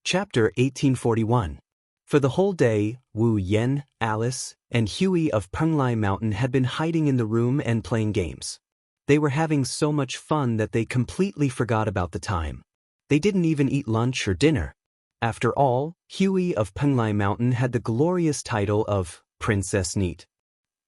Chapter 1841. For the whole day, Wu Yen, Alice, and Huey of Penglai Mountain had been hiding in the room and playing games. They were having so much fun that they completely forgot about the time. They didn't even eat lunch or dinner. After all, Huey of Penglai Mountain had the glorious title of Princess Neat.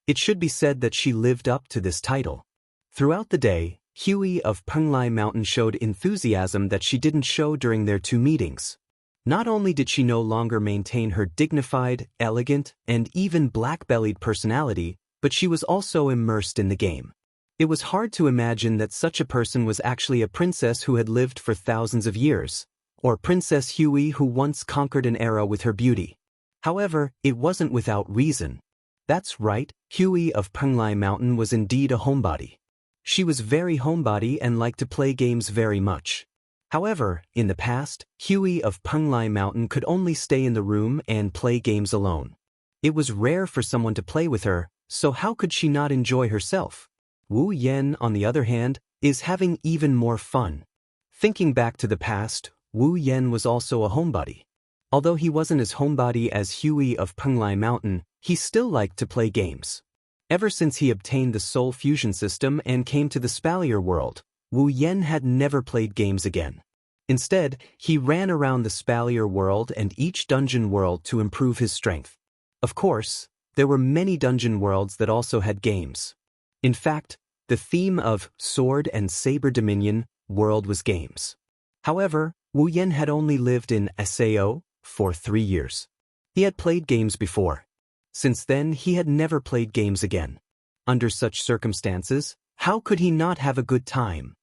It should be said that she lived up to this title. Throughout the day, Huey of Penglai Mountain showed enthusiasm that she didn't show during their two meetings. Not only did she no longer maintain her dignified, elegant, and even black-bellied personality, but she was also immersed in the game. It was hard to imagine that such a person was actually a princess who had lived for thousands of years, or Princess Huey who once conquered an era with her beauty. However, it wasn't without reason. That's right, Huey of Penglai Mountain was indeed a homebody. She was very homebody and liked to play games very much. However, in the past, Huey of Penglai Mountain could only stay in the room and play games alone. It was rare for someone to play with her, so how could she not enjoy herself? Wu Yen, on the other hand, is having even more fun. Thinking back to the past, Wu Yen was also a homebody. Although he wasn't as homebody as Huey of Penglai Mountain, he still liked to play games. Ever since he obtained the Soul Fusion system and came to the Spalier world, Wu Yen had never played games again. Instead, he ran around the Spalier world and each dungeon world to improve his strength. Of course, there were many dungeon worlds that also had games. In fact, the theme of Sword and Saber Dominion world was games. However, Wu Yen had only lived in Sao for 3 years. He had played games before. Since then, he had never played games again. Under such circumstances, how could he not have a good time?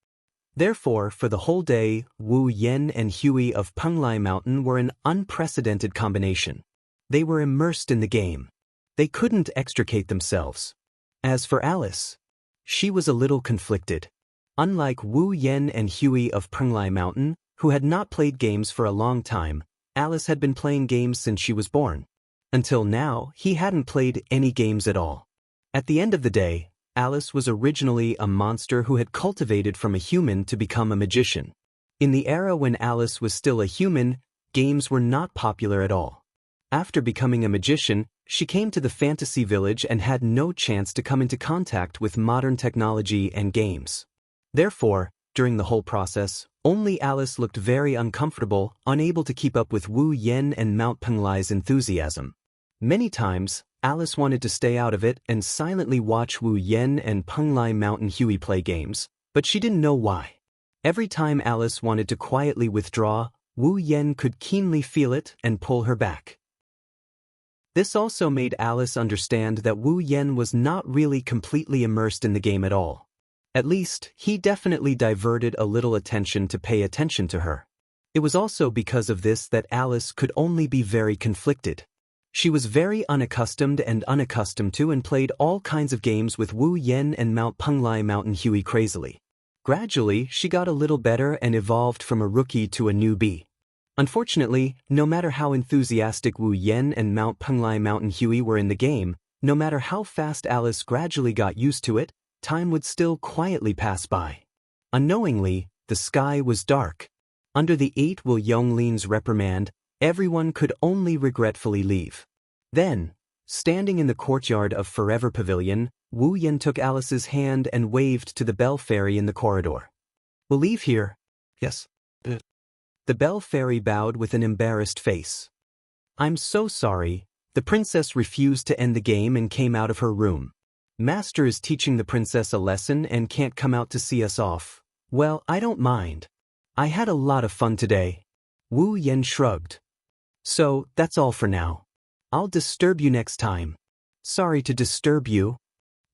Therefore, for the whole day, Wu Yen and Huey of Penglai Mountain were an unprecedented combination. They were immersed in the game. They couldn't extricate themselves. As for Alice, she was a little conflicted. Unlike Wu Yen and Huey of Penglai Mountain, who had not played games for a long time, Alice had been playing games since she was born. Until now, he hadn't played any games at all. At the end of the day, Alice was originally a monster who had cultivated from a human to become a magician. In the era when Alice was still a human, games were not popular at all. After becoming a magician, she came to the fantasy village and had no chance to come into contact with modern technology and games. Therefore, during the whole process, only Alice looked very uncomfortable, unable to keep up with Wu Yen and Mount Penglai's enthusiasm. Many times, Alice wanted to stay out of it and silently watch Wu Yen and Penglai Mountain Huey play games, but she didn't know why. Every time Alice wanted to quietly withdraw, Wu Yen could keenly feel it and pull her back. This also made Alice understand that Wu Yen was not really completely immersed in the game at all. At least, he definitely diverted a little attention to pay attention to her. It was also because of this that Alice could only be very conflicted. She was very unaccustomed to and played all kinds of games with Wu Yen and Mount Penglai Mountain Huey crazily. Gradually, she got a little better and evolved from a rookie to a newbie. Unfortunately, no matter how enthusiastic Wu Yen and Mount Penglai Mountain Huey were in the game, no matter how fast Alice gradually got used to it, time would still quietly pass by. Unknowingly, the sky was dark. Under the 8 Will Yonglin's reprimand, everyone could only regretfully leave. Then, standing in the courtyard of Forever Pavilion, Wu Yen took Alice's hand and waved to the Bell Fairy in the corridor. "We'll leave here." "Yes." The Bell Fairy bowed with an embarrassed face. "I'm so sorry." The princess refused to end the game and came out of her room. "Master is teaching the princess a lesson and can't come out to see us off." "Well, I don't mind. I had a lot of fun today." Wu Yen shrugged. "So, that's all for now. I'll disturb you next time." "Sorry to disturb you."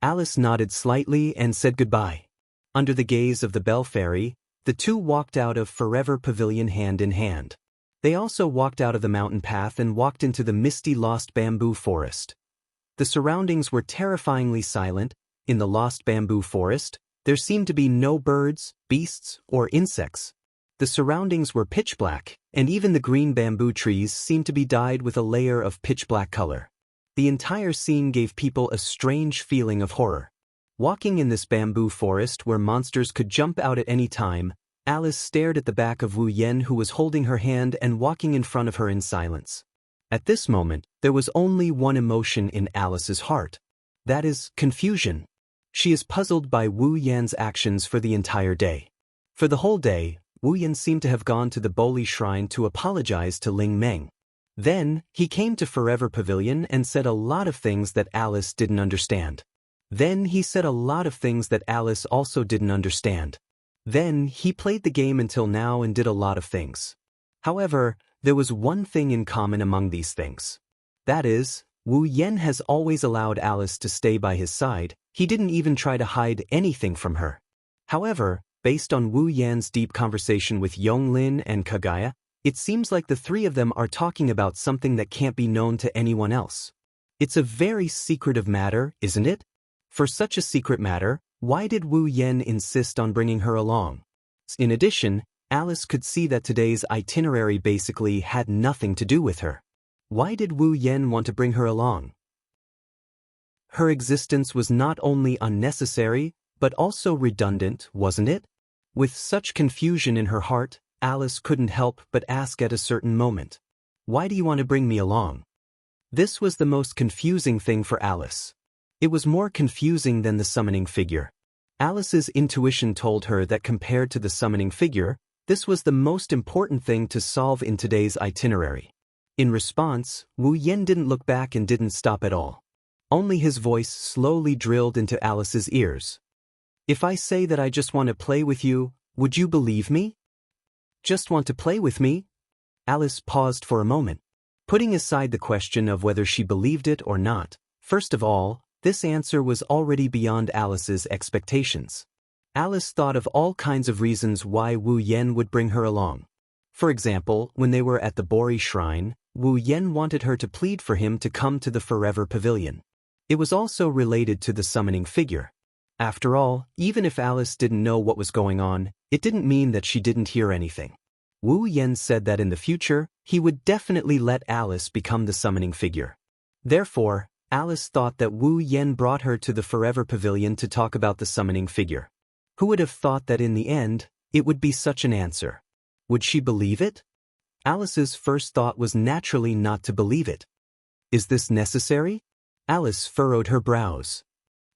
Alice nodded slightly and said goodbye. Under the gaze of the Bell Fairy, the two walked out of Forever Pavilion hand in hand. They also walked out of the mountain path and walked into the misty lost bamboo forest. The surroundings were terrifyingly silent. In the lost bamboo forest, there seemed to be no birds, beasts, or insects. The surroundings were pitch black, and even the green bamboo trees seemed to be dyed with a layer of pitch black color. The entire scene gave people a strange feeling of horror. Walking in this bamboo forest where monsters could jump out at any time, Alice stared at the back of Wu Yan, who was holding her hand and walking in front of her in silence. At this moment, there was only one emotion in Alice's heart. That is, confusion. She is puzzled by Wu Yan's actions for the entire day. For the whole day, Wu Yan seemed to have gone to the Boli shrine to apologize to Ling Meng. Then, he came to Forever Pavilion and said a lot of things that Alice didn't understand. Then he said a lot of things that Alice also didn't understand. Then he played the game until now and did a lot of things. However, there was one thing in common among these things. That is, Wu Yan has always allowed Alice to stay by his side. He didn't even try to hide anything from her. However, based on Wu Yan's deep conversation with Yonglin and Kagaya, it seems like the three of them are talking about something that can't be known to anyone else. It's a very secretive matter, isn't it? For such a secret matter, why did Wu Yan insist on bringing her along? In addition, Alice could see that today's itinerary basically had nothing to do with her. Why did Wu Yan want to bring her along? Her existence was not only unnecessary, but also redundant, wasn't it? With such confusion in her heart, Alice couldn't help but ask at a certain moment, "Why do you want to bring me along?" This was the most confusing thing for Alice. It was more confusing than the summoning figure. Alice's intuition told her that compared to the summoning figure, this was the most important thing to solve in today's itinerary. In response, Wu Yan didn't look back and didn't stop at all. Only his voice slowly drilled into Alice's ears. "If I say that I just want to play with you, would you believe me?" "Just want to play with me?" Alice paused for a moment. Putting aside the question of whether she believed it or not, first of all, this answer was already beyond Alice's expectations. Alice thought of all kinds of reasons why Wu Yan would bring her along. For example, when they were at the Bori shrine, Wu Yan wanted her to plead for him to come to the Forever Pavilion. It was also related to the summoning figure. After all, even if Alice didn't know what was going on, it didn't mean that she didn't hear anything. Wu Yan said that in the future, he would definitely let Alice become the summoning figure. Therefore, Alice thought that Wu Yan brought her to the Forever Pavilion to talk about the summoning figure. Who would have thought that in the end, it would be such an answer? Would she believe it? Alice's first thought was naturally not to believe it. Is this necessary? Alice furrowed her brows.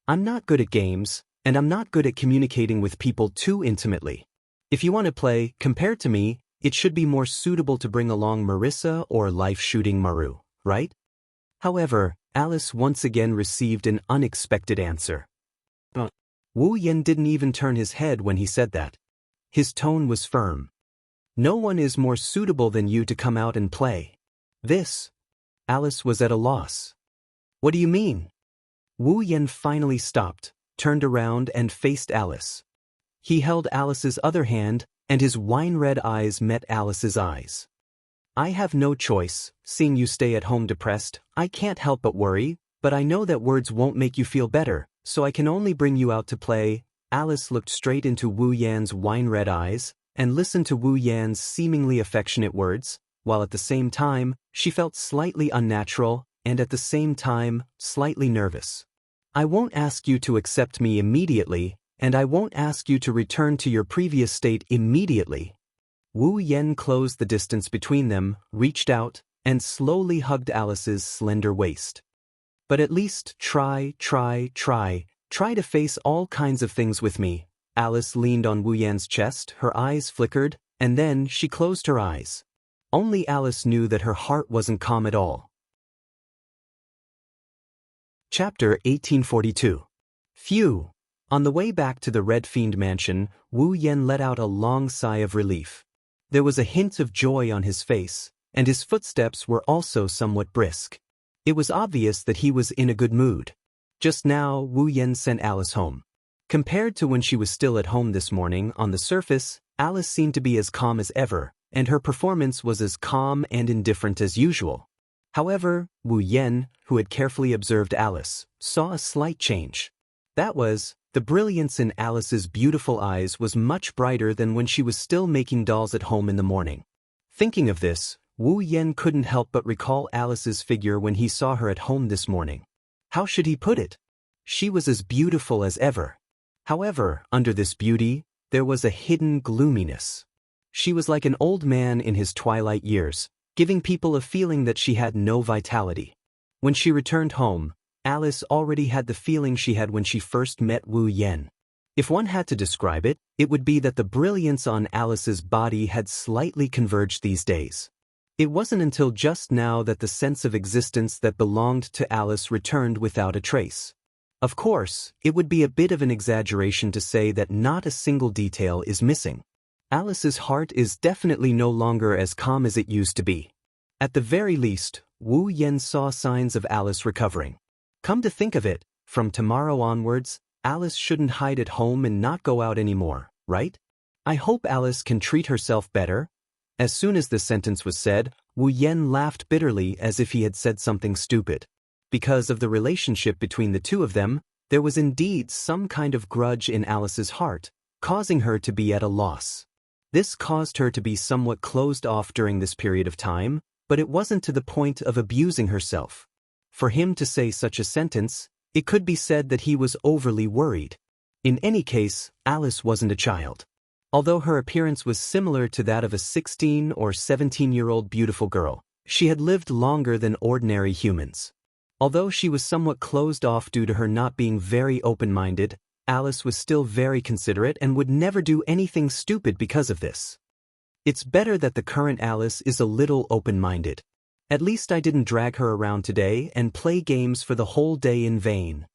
I'm not good at games, and I'm not good at communicating with people too intimately. If you want to play, compared to me, it should be more suitable to bring along Marissa or life-shooting Maru, right? However, Alice once again received an unexpected answer. Wu Yan didn't even turn his head when he said that. His tone was firm. No one is more suitable than you to come out and play. This. Alice was at a loss. What do you mean? Wu Yan finally stopped, turned around and faced Alice. He held Alice's other hand, and his wine-red eyes met Alice's eyes. I have no choice, seeing you stay at home depressed. I can't help but worry, but I know that words won't make you feel better, so I can only bring you out to play. Alice looked straight into Wu Yan's wine-red eyes, and listened to Wu Yan's seemingly affectionate words, while at the same time, she felt slightly unnatural, and at the same time, slightly nervous. I won't ask you to accept me immediately, and I won't ask you to return to your previous state immediately. Wu Yan closed the distance between them, reached out, and slowly hugged Alice's slender waist. But at least try to face all kinds of things with me. Alice leaned on Wu Yan's chest, her eyes flickered, and then she closed her eyes. Only Alice knew that her heart wasn't calm at all. Chapter 1842. Phew! On the way back to the Red Fiend mansion, Wu Yan let out a long sigh of relief. There was a hint of joy on his face, and his footsteps were also somewhat brisk. It was obvious that he was in a good mood. Just now, Wu Yan sent Alice home. Compared to when she was still at home this morning, on the surface, Alice seemed to be as calm as ever, and her performance was as calm and indifferent as usual. However, Wu Yan, who had carefully observed Alice, saw a slight change. That was, the brilliance in Alice's beautiful eyes was much brighter than when she was still making dolls at home in the morning. Thinking of this, Wu Yan couldn't help but recall Alice's figure when he saw her at home this morning. How should he put it? She was as beautiful as ever. However, under this beauty, there was a hidden gloominess. She was like an old man in his twilight years, giving people a feeling that she had no vitality. When she returned home, Alice already had the feeling she had when she first met Wu Yan. If one had to describe it, it would be that the brilliance on Alice's body had slightly converged these days. It wasn't until just now that the sense of existence that belonged to Alice returned without a trace. Of course, it would be a bit of an exaggeration to say that not a single detail is missing. Alice's heart is definitely no longer as calm as it used to be. At the very least, Wu Yan saw signs of Alice recovering. Come to think of it, from tomorrow onwards, Alice shouldn't hide at home and not go out anymore, right? I hope Alice can treat herself better. As soon as the sentence was said, Wu Yan laughed bitterly as if he had said something stupid. Because of the relationship between the two of them, there was indeed some kind of grudge in Alice's heart, causing her to be at a loss. This caused her to be somewhat closed off during this period of time, but it wasn't to the point of abusing herself. For him to say such a sentence, it could be said that he was overly worried. In any case, Alice wasn't a child. Although her appearance was similar to that of a 16 or 17-year-old beautiful girl, she had lived longer than ordinary humans. Although she was somewhat closed off due to her not being very open-minded, Alice was still very considerate and would never do anything stupid because of this. It's better that the current Alice is a little open-minded. At least I didn't drag her around today and play games for the whole day in vain.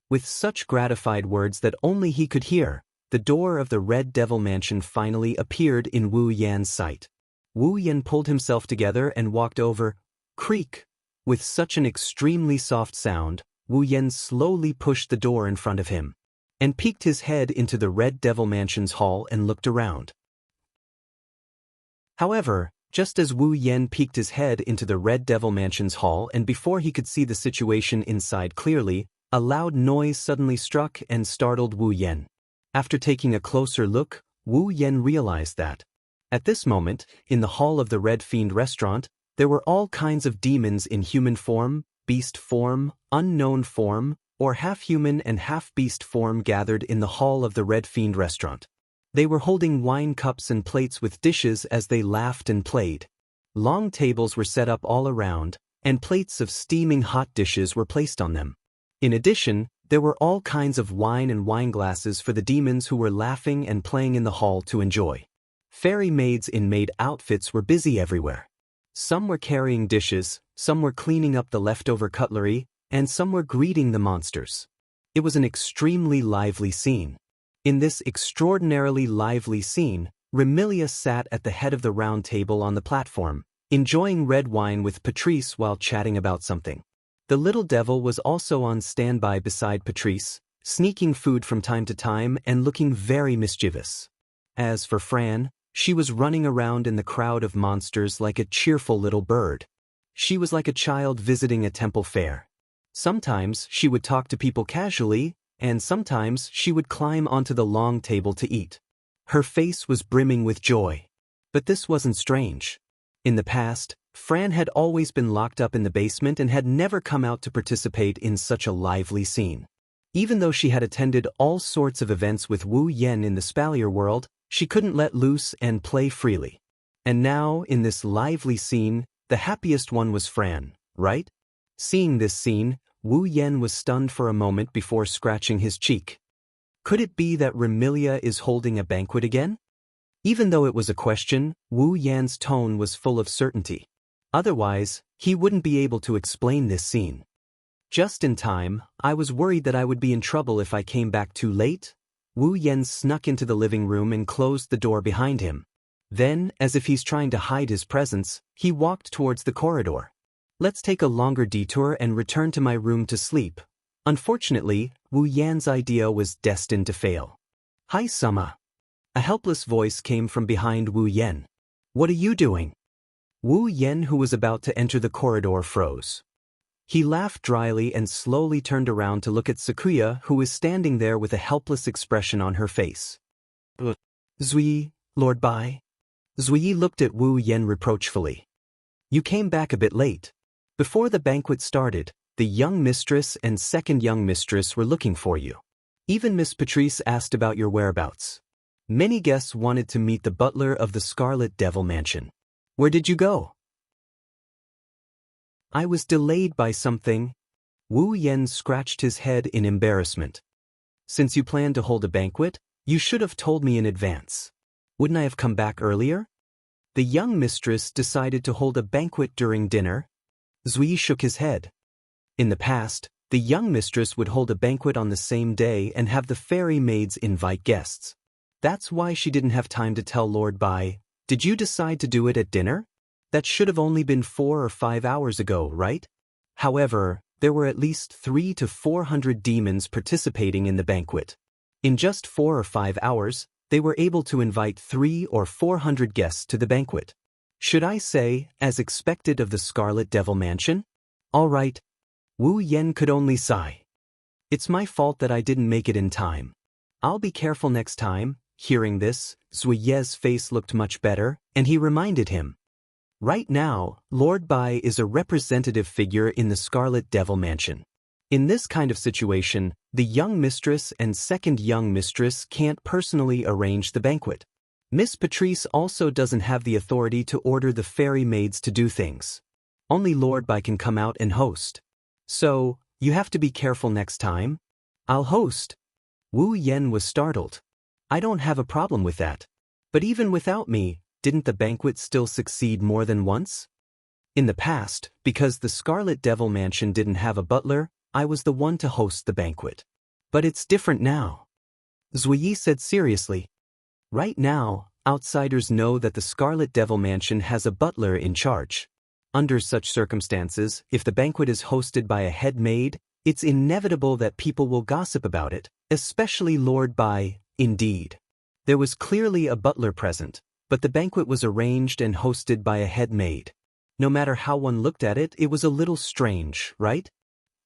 With such gratified words that only he could hear, the door of the Red Devil Mansion finally appeared in Wu Yan's sight. Wu Yan pulled himself together and walked over. Creak! With such an extremely soft sound, Wu Yan slowly pushed the door in front of him, and peeked his head into the Red Devil Mansion's hall and looked around. However, just as Wu Yan peeked his head into the Red Devil Mansion's hall and before he could see the situation inside clearly, a loud noise suddenly struck and startled Wu Yan. After taking a closer look, Wu Yan realized that, at this moment, in the hall of the Red Fiend restaurant, there were all kinds of demons in human form, beast form, unknown form, or half-human and half-beast form gathered in the hall of the Red Fiend restaurant. They were holding wine cups and plates with dishes as they laughed and played. Long tables were set up all around, and plates of steaming hot dishes were placed on them. In addition, there were all kinds of wine and wine glasses for the demons who were laughing and playing in the hall to enjoy. Fairy maids in maid outfits were busy everywhere. Some were carrying dishes, some were cleaning up the leftover cutlery, and some were greeting the monsters. It was an extremely lively scene. In this extraordinarily lively scene, Remilia sat at the head of the round table on the platform, enjoying red wine with Patrice while chatting about something. The little devil was also on standby beside Patrice, sneaking food from time to time and looking very mischievous. As for Fran, she was running around in the crowd of monsters like a cheerful little bird. She was like a child visiting a temple fair. Sometimes she would talk to people casually, and sometimes she would climb onto the long table to eat. Her face was brimming with joy. But this wasn't strange. In the past, Fran had always been locked up in the basement and had never come out to participate in such a lively scene. Even though she had attended all sorts of events with Wu Yan in the Spalier world, she couldn't let loose and play freely. And now, in this lively scene, the happiest one was Fran, right? Seeing this scene, Wu Yan was stunned for a moment before scratching his cheek. Could it be that Remilia is holding a banquet again? Even though it was a question, Wu Yan's tone was full of certainty. Otherwise, he wouldn't be able to explain this scene. Just in time, I was worried that I would be in trouble if I came back too late. Wu Yan snuck into the living room and closed the door behind him. Then, as if he's trying to hide his presence, he walked towards the corridor. Let's take a longer detour and return to my room to sleep. Unfortunately, Wu Yan's idea was destined to fail. Hi, Summer. A helpless voice came from behind Wu Yan. What are you doing? Wu Yan, who was about to enter the corridor, froze. He laughed dryly and slowly turned around to look at Sakuya, who was standing there with a helpless expression on her face. Zui, Lord Bai. Zui looked at Wu Yan reproachfully. You came back a bit late. Before the banquet started, the young mistress and second young mistress were looking for you. Even Miss Patrice asked about your whereabouts. Many guests wanted to meet the butler of the Scarlet Devil Mansion. Where did you go? I was delayed by something. Wu Yan scratched his head in embarrassment. Since you planned to hold a banquet, you should have told me in advance. Wouldn't I have come back earlier? The young mistress decided to hold a banquet during dinner. Zui shook his head. In the past, the young mistress would hold a banquet on the same day and have the fairy maids invite guests. That's why she didn't have time to tell Lord Bai. Did you decide to do it at dinner? That should have only been 4 or 5 hours ago, right? However, there were at least 300 to 400 demons participating in the banquet. In just 4 or 5 hours, they were able to invite 300 or 400 guests to the banquet. Should I say, as expected of the Scarlet Devil Mansion? All right. Wu Yan could only sigh. It's my fault that I didn't make it in time. I'll be careful next time. Hearing this, Zuiye's face looked much better, and he reminded him. Right now, Lord Bai is a representative figure in the Scarlet Devil Mansion. In this kind of situation, the young mistress and second young mistress can't personally arrange the banquet. Miss Patrice also doesn't have the authority to order the fairy maids to do things. Only Lord Bai can come out and host. So, you have to be careful next time. I'll host. Wu Yan was startled. I don't have a problem with that. But even without me, didn't the banquet still succeed more than once? In the past, because the Scarlet Devil Mansion didn't have a butler, I was the one to host the banquet. But it's different now. Zuiyi said seriously. Right now, outsiders know that the Scarlet Devil Mansion has a butler in charge. Under such circumstances, if the banquet is hosted by a head maid, it's inevitable that people will gossip about it, especially Lord Bai. Indeed. There was clearly a butler present, but the banquet was arranged and hosted by a head maid. No matter how one looked at it, it was a little strange, right?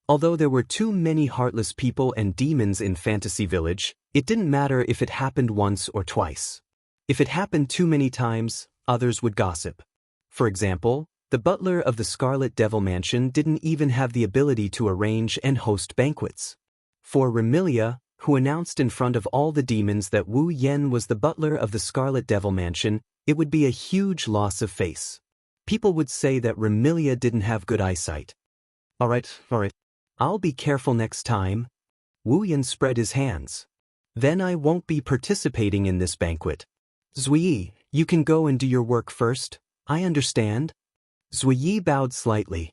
Although there were too many heartless people and demons in Fantasy Village, it didn't matter if it happened once or twice. If it happened too many times, others would gossip. For example, the butler of the Scarlet Devil Mansion didn't even have the ability to arrange and host banquets. For Remilia, who announced in front of all the demons that Wu Yan was the butler of the Scarlet Devil Mansion, it would be a huge loss of face. People would say that Remilia didn't have good eyesight. All right. I'll be careful next time. Wu Yan spread his hands. Then I won't be participating in this banquet. Zuiyi, you can go and do your work first. I understand. Zuiyi bowed slightly.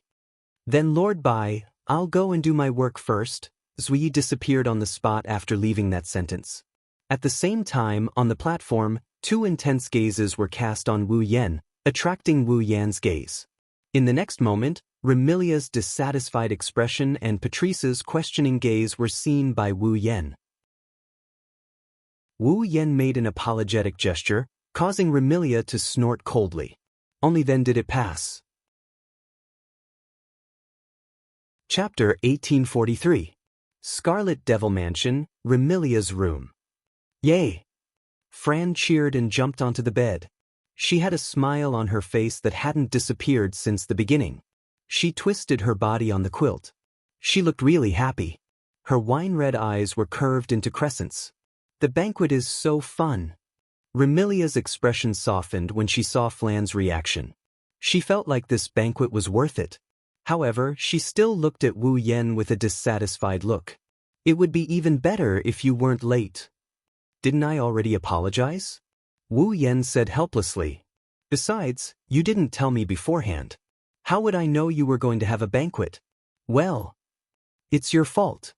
Then Lord Bai, I'll go and do my work first. Zuiyi disappeared on the spot after leaving that sentence. At the same time, on the platform, 2 intense gazes were cast on Wu Yan, attracting Wu Yan's gaze. In the next moment, Remilia's dissatisfied expression and Patrice's questioning gaze were seen by Wu Yan. Wu Yan made an apologetic gesture, causing Remilia to snort coldly. Only then did it pass. Chapter 1843. Scarlet Devil Mansion, Remilia's room. Yay! Fran cheered and jumped onto the bed. She had a smile on her face that hadn't disappeared since the beginning. She twisted her body on the quilt. She looked really happy. Her wine-red eyes were curved into crescents. The banquet is so fun. Remilia's expression softened when she saw Flan's reaction. She felt like this banquet was worth it. However, she still looked at Wu Yan with a dissatisfied look. It would be even better if you weren't late. Didn't I already apologize? Wu Yan said helplessly. Besides, you didn't tell me beforehand. How would I know you were going to have a banquet? Well, it's your fault.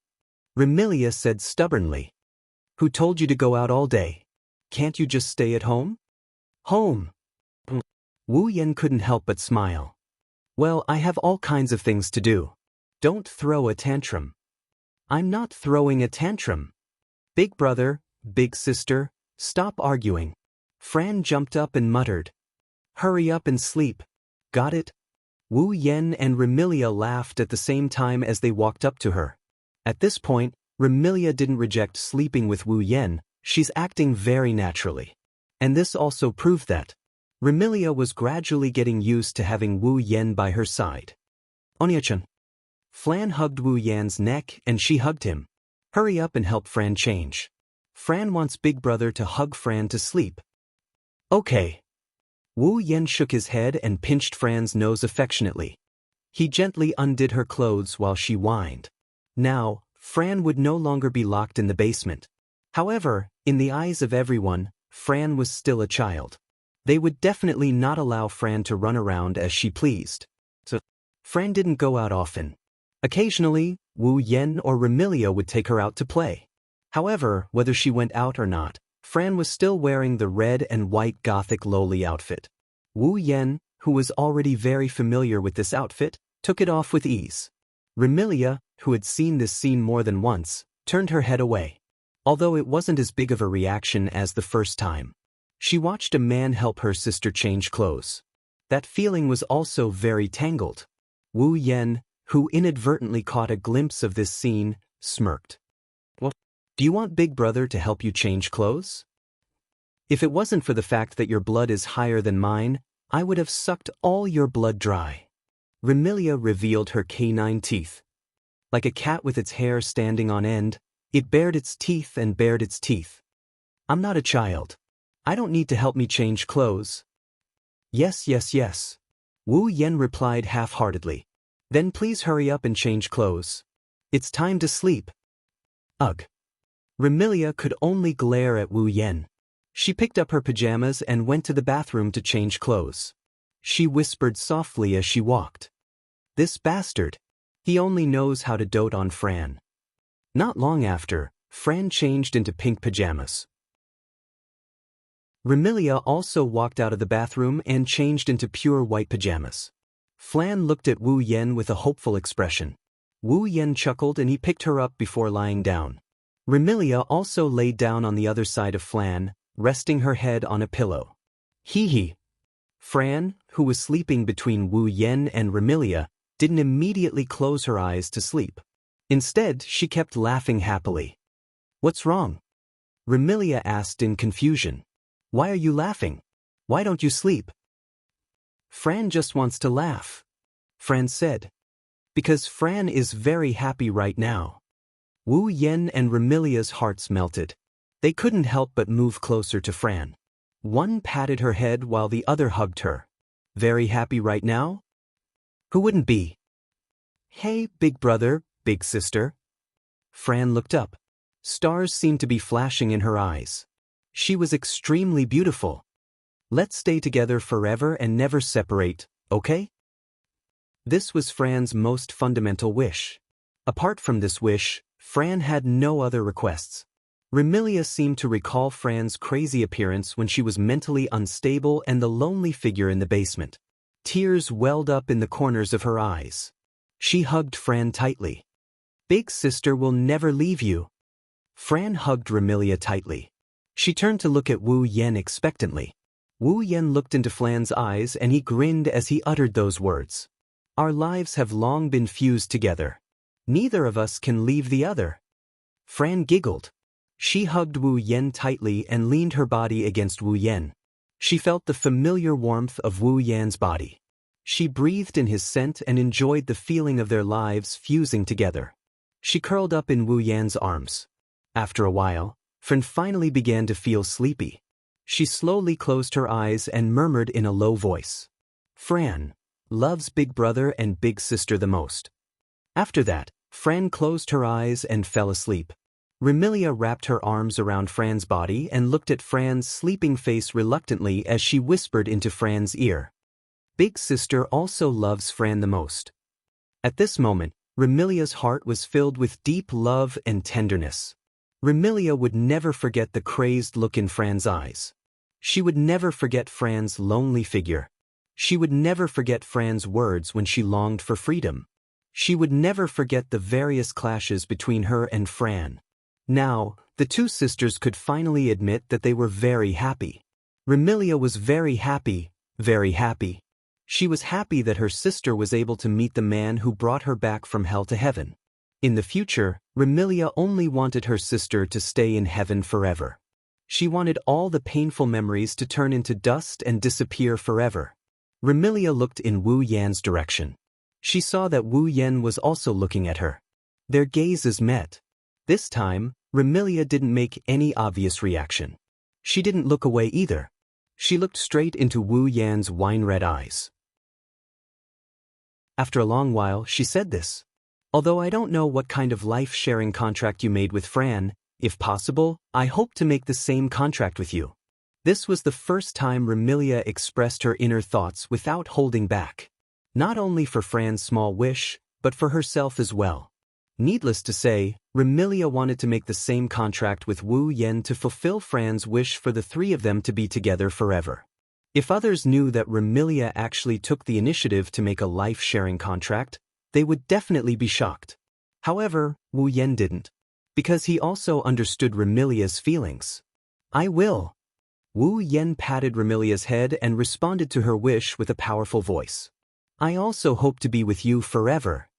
Remilia said stubbornly. Who told you to go out all day? Can't you just stay at home? Home. Wu Yan couldn't help but smile. Well, I have all kinds of things to do. Don't throw a tantrum. I'm not throwing a tantrum. Big brother, big sister, stop arguing. Fran jumped up and muttered. Hurry up and sleep. Got it? Wu Yan and Remilia laughed at the same time as they walked up to her. At this point, Remilia didn't reject sleeping with Wu Yan, she's acting very naturally. And this also proved that. Remilia was gradually getting used to having Wu Yan by her side. Onya-chan. Flan hugged Wu Yan's neck and she hugged him. Hurry up and help Fran change. Fran wants Big Brother to hug Fran to sleep. Okay. Wu Yan shook his head and pinched Fran's nose affectionately. He gently undid her clothes while she whined. Now, Fran would no longer be locked in the basement. However, in the eyes of everyone, Fran was still a child. They would definitely not allow Fran to run around as she pleased. So, Fran didn't go out often. Occasionally, Wu Yan or Remilia would take her out to play. However, whether she went out or not, Fran was still wearing the red and white gothic lowly outfit. Wu Yan, who was already very familiar with this outfit, took it off with ease. Remilia, who had seen this scene more than once, turned her head away. Although it wasn't as big of a reaction as the first time. She watched a man help her sister change clothes. That feeling was also very tangled. Wu Yan, who inadvertently caught a glimpse of this scene, smirked. What? Do you want Big Brother to help you change clothes? If it wasn't for the fact that your blood is higher than mine, I would have sucked all your blood dry. Remilia revealed her canine teeth. Like a cat with its hair standing on end, it bared its teeth and bared its teeth. I'm not a child. I don't need to help me change clothes. Yes, yes, yes. Wu Yan replied half-heartedly. Then please hurry up and change clothes. It's time to sleep. Ugh. Remilia could only glare at Wu Yan. She picked up her pajamas and went to the bathroom to change clothes. She whispered softly as she walked. This bastard. He only knows how to dote on Fran. Not long after, Fran changed into pink pajamas. Remilia also walked out of the bathroom and changed into pure white pajamas. Fran looked at Wu Yan with a hopeful expression. Wu Yan chuckled and he picked her up before lying down. Remilia also laid down on the other side of Fran, resting her head on a pillow. Hee hee. Fran, who was sleeping between Wu Yan and Remilia, didn't immediately close her eyes to sleep. Instead, she kept laughing happily. What's wrong? Remilia asked in confusion. Why are you laughing? Why don't you sleep? Fran just wants to laugh. Fran said. Because Fran is very happy right now. Wu Yan and Remilia's hearts melted. They couldn't help but move closer to Fran. One patted her head while the other hugged her. Very happy right now? Who wouldn't be? Hey, big brother, big sister. Fran looked up. Stars seemed to be flashing in her eyes. She was extremely beautiful. Let's stay together forever and never separate, okay? This was Fran's most fundamental wish. Apart from this wish, Fran had no other requests. Remilia seemed to recall Fran's crazy appearance when she was mentally unstable and the lonely figure in the basement. Tears welled up in the corners of her eyes. She hugged Fran tightly. Big sister will never leave you. Fran hugged Remilia tightly. She turned to look at Wu Yan expectantly. Wu Yan looked into Fran's eyes and he grinned as he uttered those words. Our lives have long been fused together. Neither of us can leave the other. Fran giggled. She hugged Wu Yan tightly and leaned her body against Wu Yan. She felt the familiar warmth of Wu Yan's body. She breathed in his scent and enjoyed the feeling of their lives fusing together. She curled up in Wu Yan's arms. After a while, Fran finally began to feel sleepy. She slowly closed her eyes and murmured in a low voice. Fran loves Big Brother and Big Sister the most. After that, Fran closed her eyes and fell asleep. Remilia wrapped her arms around Fran's body and looked at Fran's sleeping face reluctantly as she whispered into Fran's ear. Big Sister also loves Fran the most. At this moment, Remilia's heart was filled with deep love and tenderness. Remilia would never forget the crazed look in Fran's eyes. She would never forget Fran's lonely figure. She would never forget Fran's words when she longed for freedom. She would never forget the various clashes between her and Fran. Now, the two sisters could finally admit that they were very happy. Remilia was very happy, very happy. She was happy that her sister was able to meet the man who brought her back from hell to heaven. In the future, Remilia only wanted her sister to stay in heaven forever. She wanted all the painful memories to turn into dust and disappear forever. Remilia looked in Wu Yan's direction. She saw that Wu Yan was also looking at her. Their gazes met. This time, Remilia didn't make any obvious reaction. She didn't look away either. She looked straight into Wu Yan's wine-red eyes. After a long while, she said this. Although I don't know what kind of life-sharing contract you made with Fran, if possible, I hope to make the same contract with you. This was the first time Remilia expressed her inner thoughts without holding back. Not only for Fran's small wish, but for herself as well. Needless to say, Remilia wanted to make the same contract with Wu Yan to fulfill Fran's wish for the three of them to be together forever. If others knew that Remilia actually took the initiative to make a life-sharing contract, they would definitely be shocked. However, Wu Yan didn't. Because he also understood Remilia's feelings. I will. Wu Yan patted Remilia's head and responded to her wish with a powerful voice. I also hope to be with you forever.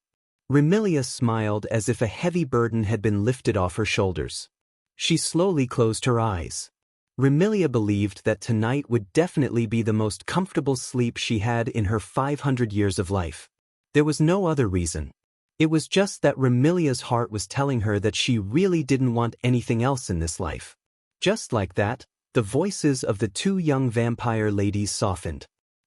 Remilia smiled as if a heavy burden had been lifted off her shoulders. She slowly closed her eyes. Remilia believed that tonight would definitely be the most comfortable sleep she had in her 500 years of life. There was no other reason. It was just that Remilia's heart was telling her that she really didn't want anything else in this life. Just like that, the voices of the two young vampire ladies softened.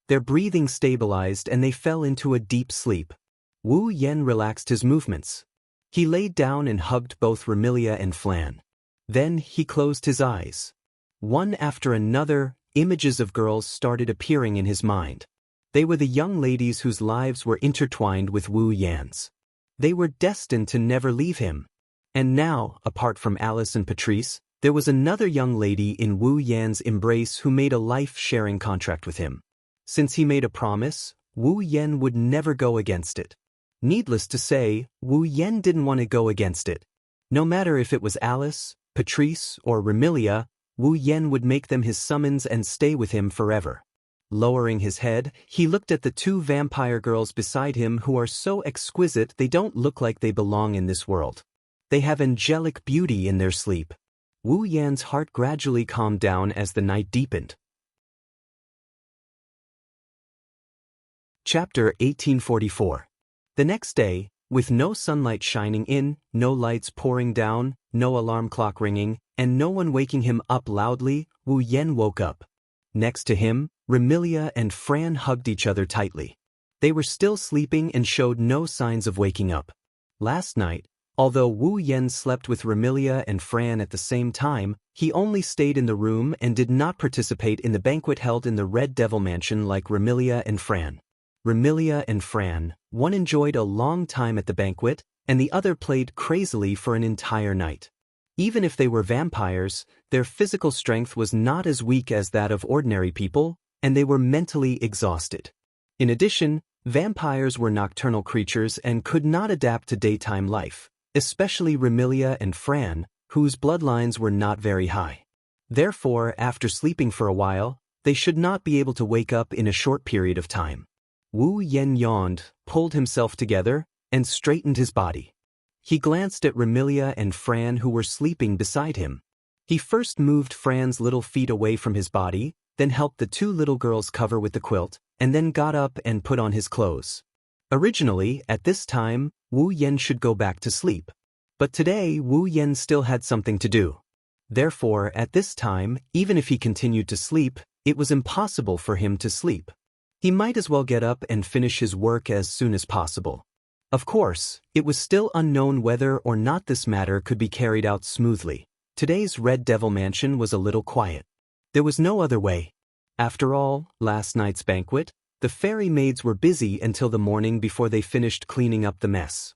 Their breathing stabilized and they fell into a deep sleep. Wu Yan relaxed his movements. He laid down and hugged both Remilia and Flan. Then he closed his eyes. One after another, images of girls started appearing in his mind. They were the young ladies whose lives were intertwined with Wu Yan's. They were destined to never leave him. And now, apart from Alice and Patrice, there was another young lady in Wu Yan's embrace who made a life-sharing contract with him. Since he made a promise, Wu Yan would never go against it. Needless to say, Wu Yan didn't want to go against it. No matter if it was Alice, Patrice, or Remilia, Wu Yan would make them his summons and stay with him forever. Lowering his head, he looked at the two vampire girls beside him who are so exquisite they don't look like they belong in this world. They have angelic beauty in their sleep. Wu Yan's heart gradually calmed down as the night deepened. Chapter 1844. The next day, with no sunlight shining in, no lights pouring down, no alarm clock ringing, and no one waking him up loudly, Wu Yan woke up. Next to him, Remilia and Fran hugged each other tightly. They were still sleeping and showed no signs of waking up. Last night, although Wu Yan slept with Remilia and Fran at the same time, he only stayed in the room and did not participate in the banquet held in the Red Devil Mansion like Remilia and Fran. Remilia and Fran, one enjoyed a long time at the banquet, and the other played crazily for an entire night. Even if they were vampires, their physical strength was not as weak as that of ordinary people, and they were mentally exhausted. In addition, vampires were nocturnal creatures and could not adapt to daytime life, especially Remilia and Fran, whose bloodlines were not very high. Therefore, after sleeping for a while, they should not be able to wake up in a short period of time. Wu Yan yawned, pulled himself together, and straightened his body. He glanced at Remilia and Fran who were sleeping beside him. He first moved Fran's little feet away from his body, then helped the two little girls cover with the quilt, and then got up and put on his clothes. Originally, at this time, Wu Yan should go back to sleep. But today, Wu Yan still had something to do. Therefore, at this time, even if he continued to sleep, it was impossible for him to sleep. He might as well get up and finish his work as soon as possible. Of course, it was still unknown whether or not this matter could be carried out smoothly. Today's Red Devil Mansion was a little quiet. There was no other way. After all, last night's banquet, the fairy maids were busy until the morning before they finished cleaning up the mess.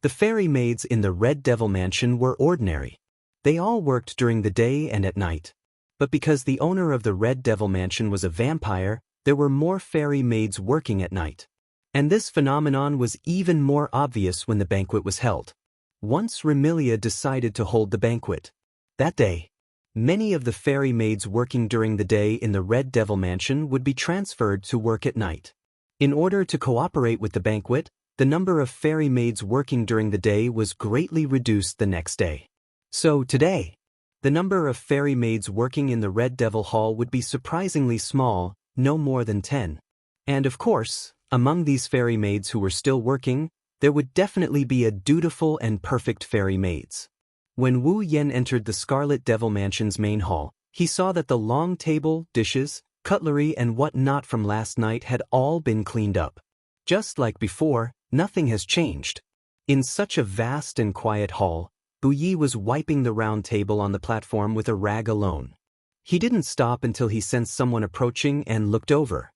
The fairy maids in the Red Devil Mansion were ordinary. They all worked during the day and at night. But because the owner of the Red Devil Mansion was a vampire, there were more fairy maids working at night. And this phenomenon was even more obvious when the banquet was held. Once Remilia decided to hold the banquet. That day, many of the fairy maids working during the day in the Red Devil Mansion would be transferred to work at night. In order to cooperate with the banquet, the number of fairy maids working during the day was greatly reduced the next day. So today, the number of fairy maids working in the Red Devil Hall would be surprisingly small, no more than 10. And of course, among these fairy maids who were still working, there would definitely be a dutiful and perfect fairy maids. When Wu Yan entered the Scarlet Devil Mansion's main hall, he saw that the long table, dishes, cutlery and what-not from last night had all been cleaned up. Just like before, nothing has changed. In such a vast and quiet hall, Bu Yi was wiping the round table on the platform with a rag alone. He didn't stop until he sensed someone approaching and looked over.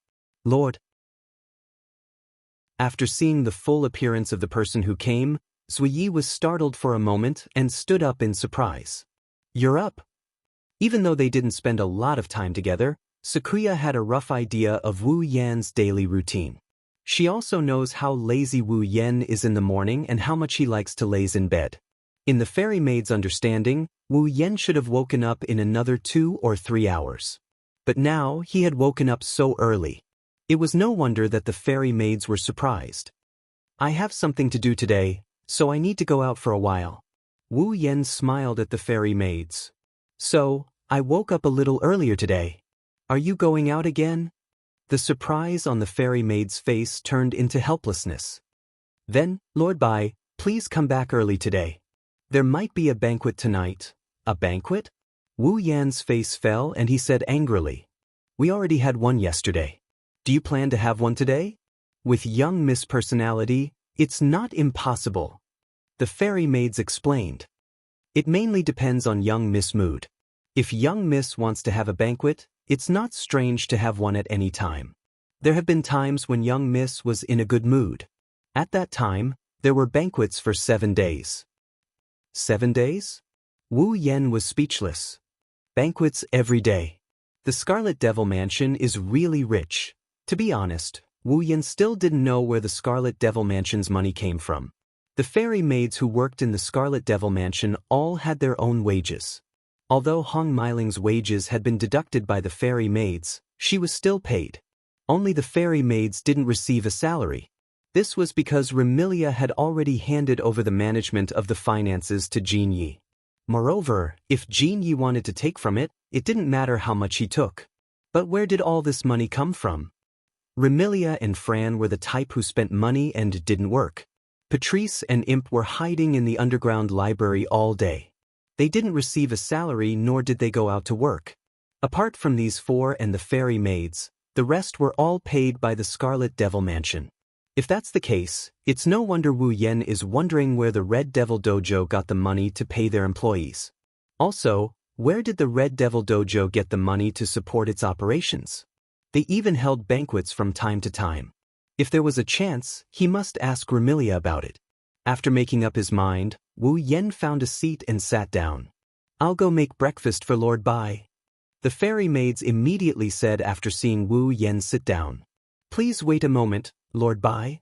Lord. After seeing the full appearance of the person who came, Zui Yi was startled for a moment and stood up in surprise. You're up. Even though they didn't spend a lot of time together, Sakuya had a rough idea of Wu Yan's daily routine. She also knows how lazy Wu Yan is in the morning and how much he likes to laze in bed. In the fairy maid's understanding, Wu Yan should have woken up in another 2 or 3 hours. But now he had woken up so early. It was no wonder that the fairy maids were surprised. I have something to do today, so I need to go out for a while. Wu Yan smiled at the fairy maids. So, I woke up a little earlier today. Are you going out again? The surprise on the fairy maid's face turned into helplessness. Then, Lord Bai, please come back early today. There might be a banquet tonight. A banquet? Wu Yan's face fell and he said angrily. We already had one yesterday. Do you plan to have one today? With young Miss Personality, it's not impossible. The fairy maids explained. It mainly depends on young Miss Mood. If young Miss wants to have a banquet, it's not strange to have one at any time. There have been times when young Miss was in a good mood. At that time, there were banquets for 7 days. 7 days? Wu Yan was speechless. Banquets every day. The Scarlet Devil Mansion is really rich. To be honest, Wu Yan still didn't know where the Scarlet Devil Mansion's money came from. The fairy maids who worked in the Scarlet Devil Mansion all had their own wages. Although Hong Meiling's wages had been deducted by the fairy maids, she was still paid. Only the fairy maids didn't receive a salary. This was because Remilia had already handed over the management of the finances to Jin Yi. Moreover, if Jin Yi wanted to take from it, it didn't matter how much he took. But where did all this money come from? Remilia and Fran were the type who spent money and didn't work. Patrice and Imp were hiding in the underground library all day. They didn't receive a salary nor did they go out to work. Apart from these 4 and the fairy maids, the rest were all paid by the Scarlet Devil Mansion. If that's the case, it's no wonder Wu Yan is wondering where the Red Devil Dojo got the money to pay their employees. Also, where did the Red Devil Dojo get the money to support its operations? They even held banquets from time to time. If there was a chance, he must ask Remilia about it. After making up his mind, Wu Yan found a seat and sat down. I'll go make breakfast for Lord Bai. The fairy maids immediately said after seeing Wu Yan sit down. Please wait a moment, Lord Bai.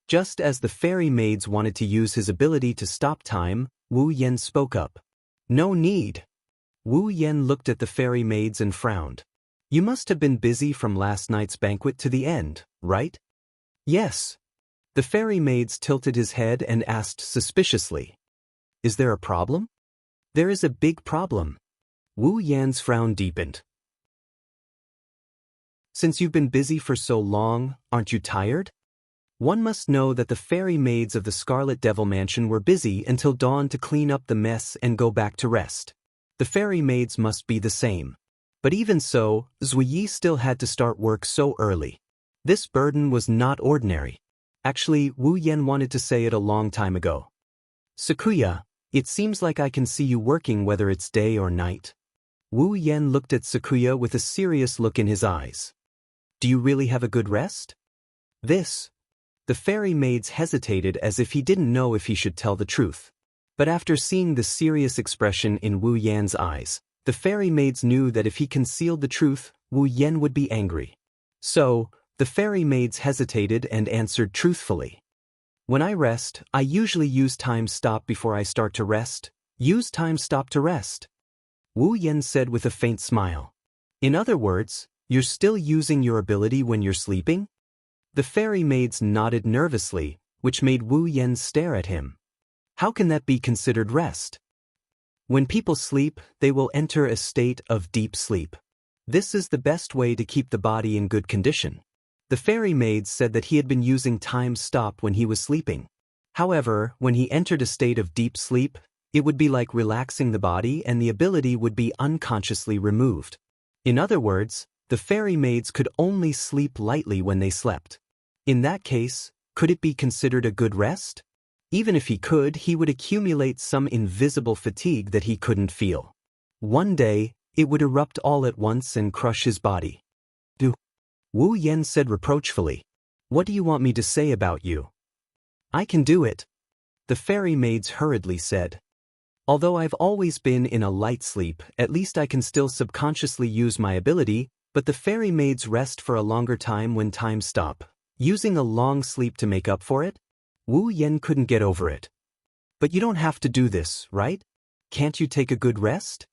Just as the fairy maids wanted to use his ability to stop time, Wu Yan spoke up. No need. Wu Yan looked at the fairy maids and frowned. You must have been busy from last night's banquet to the end, right? Yes. The fairy maids tilted his head and asked suspiciously. Is there a problem? There is a big problem. Wu Yan's frown deepened. Since you've been busy for so long, aren't you tired? One must know that the fairy maids of the Scarlet Devil Mansion were busy until dawn to clean up the mess and go back to rest. The fairy maids must be the same. But even so, Zui Yi still had to start work so early. This burden was not ordinary. Actually, Wu Yan wanted to say it a long time ago. Sakuya, it seems like I can see you working whether it's day or night. Wu Yan looked at Sakuya with a serious look in his eyes. Do you really have a good rest? The fairy maids hesitated as if he didn't know if he should tell the truth. But after seeing the serious expression in Wu Yan's eyes, the fairy maids knew that if he concealed the truth, Wu Yan would be angry. So, the fairy maids hesitated and answered truthfully. When I rest, I usually use time stop before I start to rest. Use time stop to rest. Wu Yan said with a faint smile. In other words, you're still using your ability when you're sleeping? The fairy maids nodded nervously, which made Wu Yan stare at him. How can that be considered rest? When people sleep, they will enter a state of deep sleep. This is the best way to keep the body in good condition. The fairy maids said that he had been using time stop when he was sleeping. However, when he entered a state of deep sleep, It would be like relaxing the body and the ability would be unconsciously removed. In other words, the fairy maids could only sleep lightly when they slept. In that case, could it be considered a good rest? Even if he could, he would accumulate some invisible fatigue that he couldn't feel. One day, it would erupt all at once and crush his body. Wu Yan said reproachfully. What do you want me to say about you? I can do it. The fairy maids hurriedly said. Although I've always been in a light sleep, at least I can still subconsciously use my ability, but the fairy maids rest for a longer time when time stop, using a long sleep to make up for it? Wu Yan couldn't get over it. But you don't have to do this, right? Can't you take a good rest?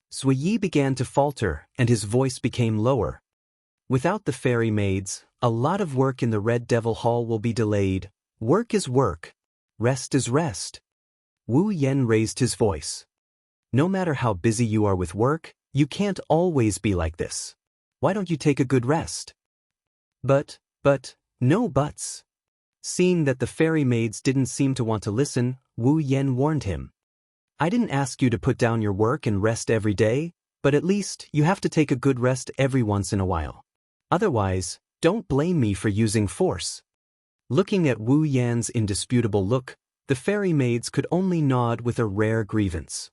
Sui Yi began to falter, and his voice became lower. Without the fairy maids, a lot of work in the Red Devil Hall will be delayed. Work is work. Rest is rest. Wu Yan raised his voice. No matter how busy you are with work, you can't always be like this. Why don't you take a good rest? But, no buts. Seeing that the fairy maids didn't seem to want to listen, Wu Yan warned him. I didn't ask you to put down your work and rest every day, but at least you have to take a good rest every once in a while. Otherwise, don't blame me for using force. Looking at Wu Yan's indisputable look, the fairy maids could only nod with a rare grievance.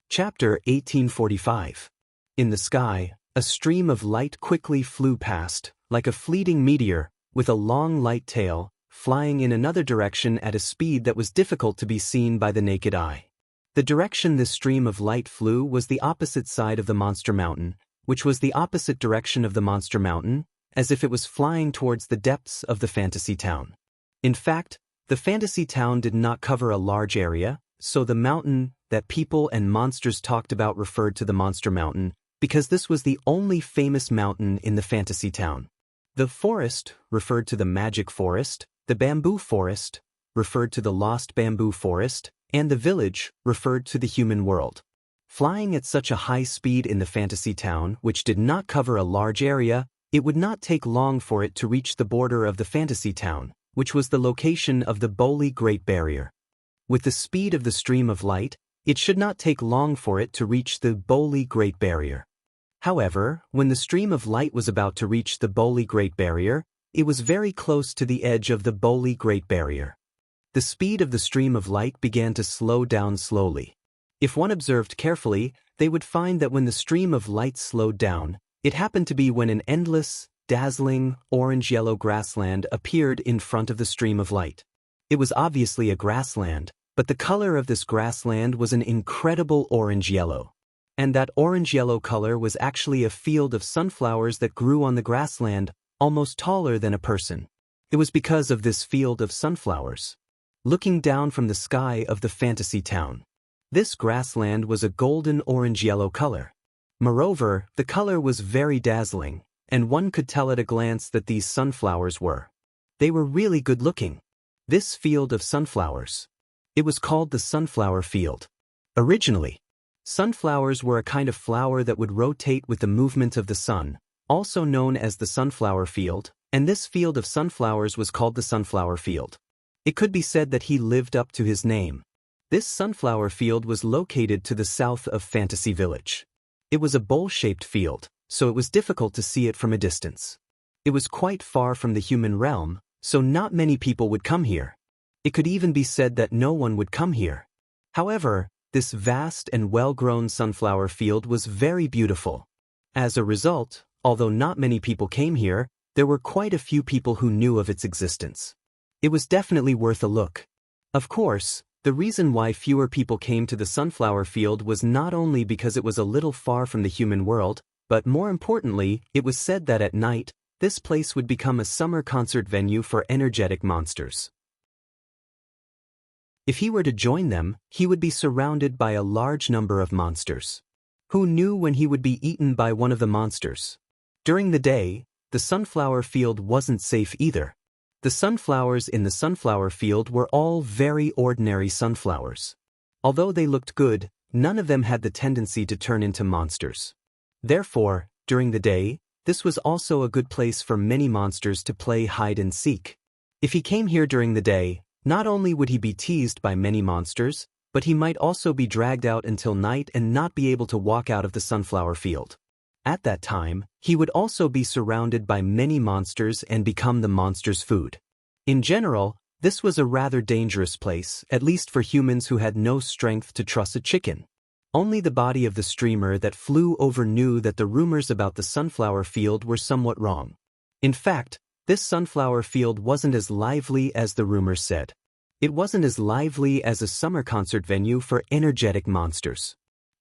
Chapter 1845. In the sky, a stream of light quickly flew past, like a fleeting meteor, with a long light tail, flying in another direction at a speed that was difficult to be seen by the naked eye. The direction this stream of light flew was the opposite side of the Monster Mountain, which was the opposite direction of the Monster Mountain, as if it was flying towards the depths of the fantasy town. In fact, the fantasy town did not cover a large area, so the mountain that people and monsters talked about referred to the Monster Mountain, because this was the only famous mountain in the fantasy town. The forest referred to the magic forest, the bamboo forest referred to the lost bamboo forest, and the village referred to the human world. Flying at such a high speed in the fantasy town, which did not cover a large area, it would not take long for it to reach the border of the fantasy town, which was the location of the Boli Great Barrier. With the speed of the stream of light, it should not take long for it to reach the Boli Great Barrier. However, when the stream of light was about to reach the Boli Great Barrier, it was very close to the edge of the Boli Great Barrier. The speed of the stream of light began to slow down slowly. If one observed carefully, they would find that when the stream of light slowed down, it happened to be when an endless, dazzling, orange-yellow grassland appeared in front of the stream of light. It was obviously a grassland, but the color of this grassland was an incredible orange-yellow. And that orange-yellow color was actually a field of sunflowers that grew on the grassland, almost taller than a person. It was because of this field of sunflowers. Looking down from the sky of the fantasy town, this grassland was a golden orange-yellow color. Moreover, the color was very dazzling, and one could tell at a glance that these sunflowers were. They were really good-looking. This field of sunflowers. It was called the sunflower field. Originally, sunflowers were a kind of flower that would rotate with the movement of the sun, also known as the sunflower field, and this field of sunflowers was called the sunflower field. It could be said that he lived up to his name. This sunflower field was located to the south of Fantasy Village. It was a bowl-shaped field, so it was difficult to see it from a distance. It was quite far from the human realm, so not many people would come here. It could even be said that no one would come here. However, this vast and well-grown sunflower field was very beautiful. As a result, although not many people came here, there were quite a few people who knew of its existence. It was definitely worth a look. Of course, the reason why fewer people came to the sunflower field was not only because it was a little far from the human world, but more importantly, it was said that at night, this place would become a summer concert venue for energetic monsters. If he were to join them, he would be surrounded by a large number of monsters. Who knew when he would be eaten by one of the monsters? During the day, the sunflower field wasn't safe either. The sunflowers in the sunflower field were all very ordinary sunflowers. Although they looked good, none of them had the tendency to turn into monsters. Therefore, during the day, this was also a good place for many monsters to play hide and seek. If he came here during the day, not only would he be teased by many monsters, but he might also be dragged out until night and not be able to walk out of the sunflower field. At that time, he would also be surrounded by many monsters and become the monster's food. In general, this was a rather dangerous place, at least for humans who had no strength to truss a chicken. Only the body of the streamer that flew over knew that the rumors about the sunflower field were somewhat wrong. In fact, this sunflower field wasn't as lively as the rumors said. It wasn't as lively as a summer concert venue for energetic monsters.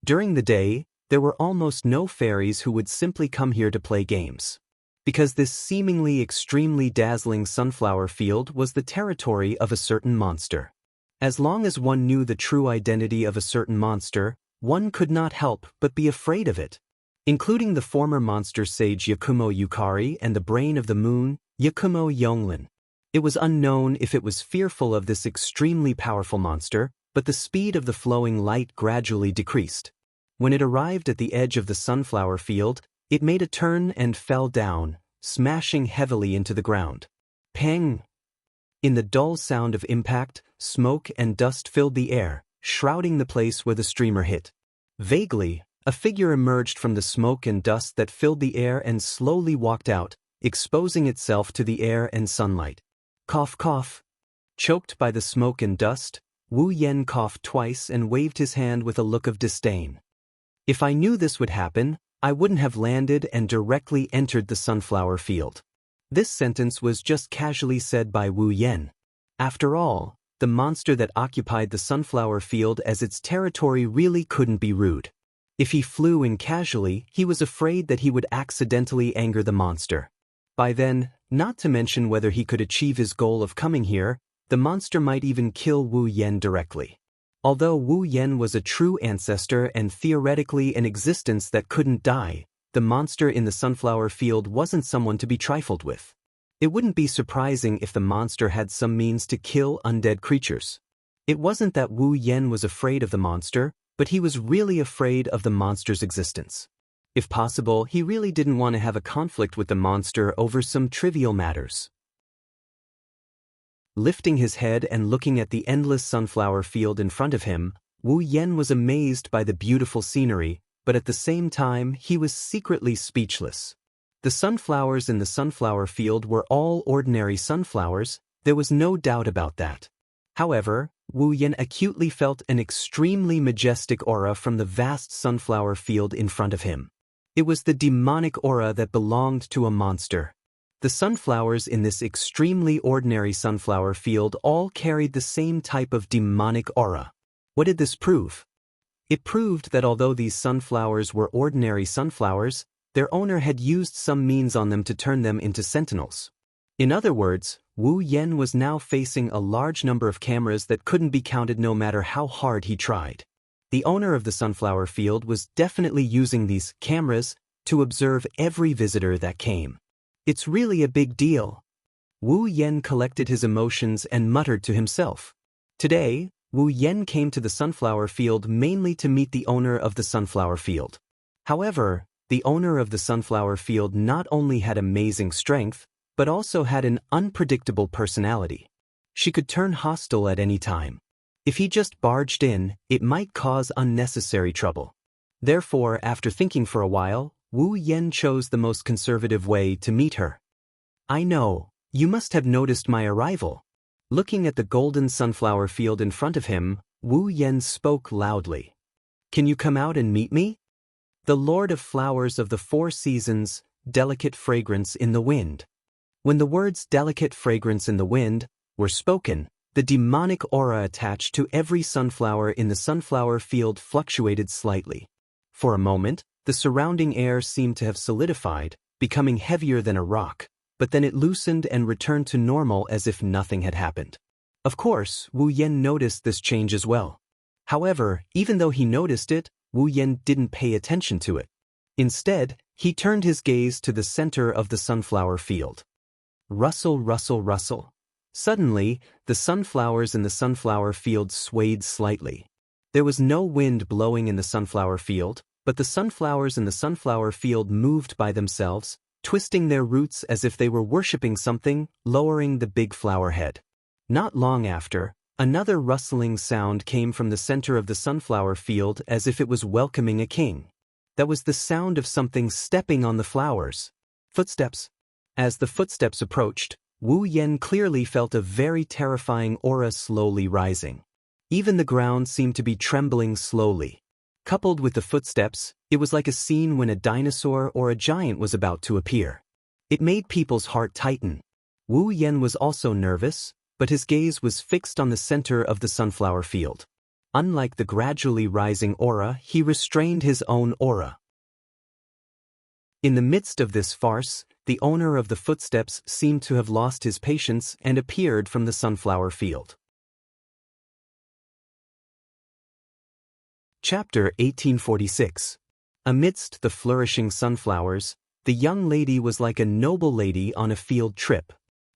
During the day, there were almost no fairies who would simply come here to play games. Because this seemingly extremely dazzling sunflower field was the territory of a certain monster. As long as one knew the true identity of a certain monster, one could not help but be afraid of it. Including the former monster sage Yakumo Yukari and the brain of the moon, Yakumo Yonglin. It was unknown if it was fearful of this extremely powerful monster, but the speed of the flowing light gradually decreased. When it arrived at the edge of the sunflower field, it made a turn and fell down, smashing heavily into the ground. Pang! In the dull sound of impact, smoke and dust filled the air, shrouding the place where the streamer hit. Vaguely, a figure emerged from the smoke and dust that filled the air and slowly walked out, exposing itself to the air and sunlight. Cough cough. Choked by the smoke and dust, Wu Yen coughed twice and waved his hand with a look of disdain. If I knew this would happen, I wouldn't have landed and directly entered the sunflower field. This sentence was just casually said by Wu Yen. After all, the monster that occupied the sunflower field as its territory really couldn't be rude. If he flew in casually, he was afraid that he would accidentally anger the monster. By then, not to mention whether he could achieve his goal of coming here, the monster might even kill Wu Yen directly. Although Wu Yen was a true ancestor and theoretically an existence that couldn't die, the monster in the sunflower field wasn't someone to be trifled with. It wouldn't be surprising if the monster had some means to kill undead creatures. It wasn't that Wu Yen was afraid of the monster, but he was really afraid of the monster's existence. If possible, he really didn't want to have a conflict with the monster over some trivial matters. Lifting his head and looking at the endless sunflower field in front of him, Wu Yen was amazed by the beautiful scenery, but at the same time he was secretly speechless. The sunflowers in the sunflower field were all ordinary sunflowers, there was no doubt about that. However, Wu Yen acutely felt an extremely majestic aura from the vast sunflower field in front of him. It was the demonic aura that belonged to a monster. The sunflowers in this extremely ordinary sunflower field all carried the same type of demonic aura. What did this prove? It proved that although these sunflowers were ordinary sunflowers, their owner had used some means on them to turn them into sentinels. In other words, Wu Yen was now facing a large number of cameras that couldn't be counted no matter how hard he tried. The owner of the sunflower field was definitely using these cameras to observe every visitor that came. It's really a big deal. Wu Yen collected his emotions and muttered to himself. Today, Wu Yen came to the sunflower field mainly to meet the owner of the sunflower field. However, the owner of the sunflower field not only had amazing strength, but also had an unpredictable personality. She could turn hostile at any time. If he just barged in, it might cause unnecessary trouble. Therefore, after thinking for a while, Wu Yen chose the most conservative way to meet her. I know, you must have noticed my arrival. Looking at the golden sunflower field in front of him, Wu Yen spoke loudly. Can you come out and meet me? The Lord of Flowers of the Four Seasons, delicate fragrance in the wind. When the words delicate fragrance in the wind were spoken, the demonic aura attached to every sunflower in the sunflower field fluctuated slightly. For a moment, the surrounding air seemed to have solidified, becoming heavier than a rock, but then it loosened and returned to normal as if nothing had happened. Of course, Wu Yen noticed this change as well. However, even though he noticed it, Wu Yen didn't pay attention to it. Instead, he turned his gaze to the center of the sunflower field. Rustle, rustle, rustle. Suddenly, the sunflowers in the sunflower field swayed slightly. There was no wind blowing in the sunflower field, but the sunflowers in the sunflower field moved by themselves, twisting their roots as if they were worshipping something, lowering the big flower head. Not long after, another rustling sound came from the center of the sunflower field as if it was welcoming a king. That was the sound of something stepping on the flowers. Footsteps. As the footsteps approached, Wu Yan clearly felt a very terrifying aura slowly rising. Even the ground seemed to be trembling slowly. Coupled with the footsteps, it was like a scene when a dinosaur or a giant was about to appear. It made people's heart tighten. Wu Yan was also nervous, but his gaze was fixed on the center of the sunflower field. Unlike the gradually rising aura, he restrained his own aura. In the midst of this farce, the owner of the footsteps seemed to have lost his patience and appeared from the sunflower field. Chapter 1846. Amidst the flourishing sunflowers, the young lady was like a noble lady on a field trip.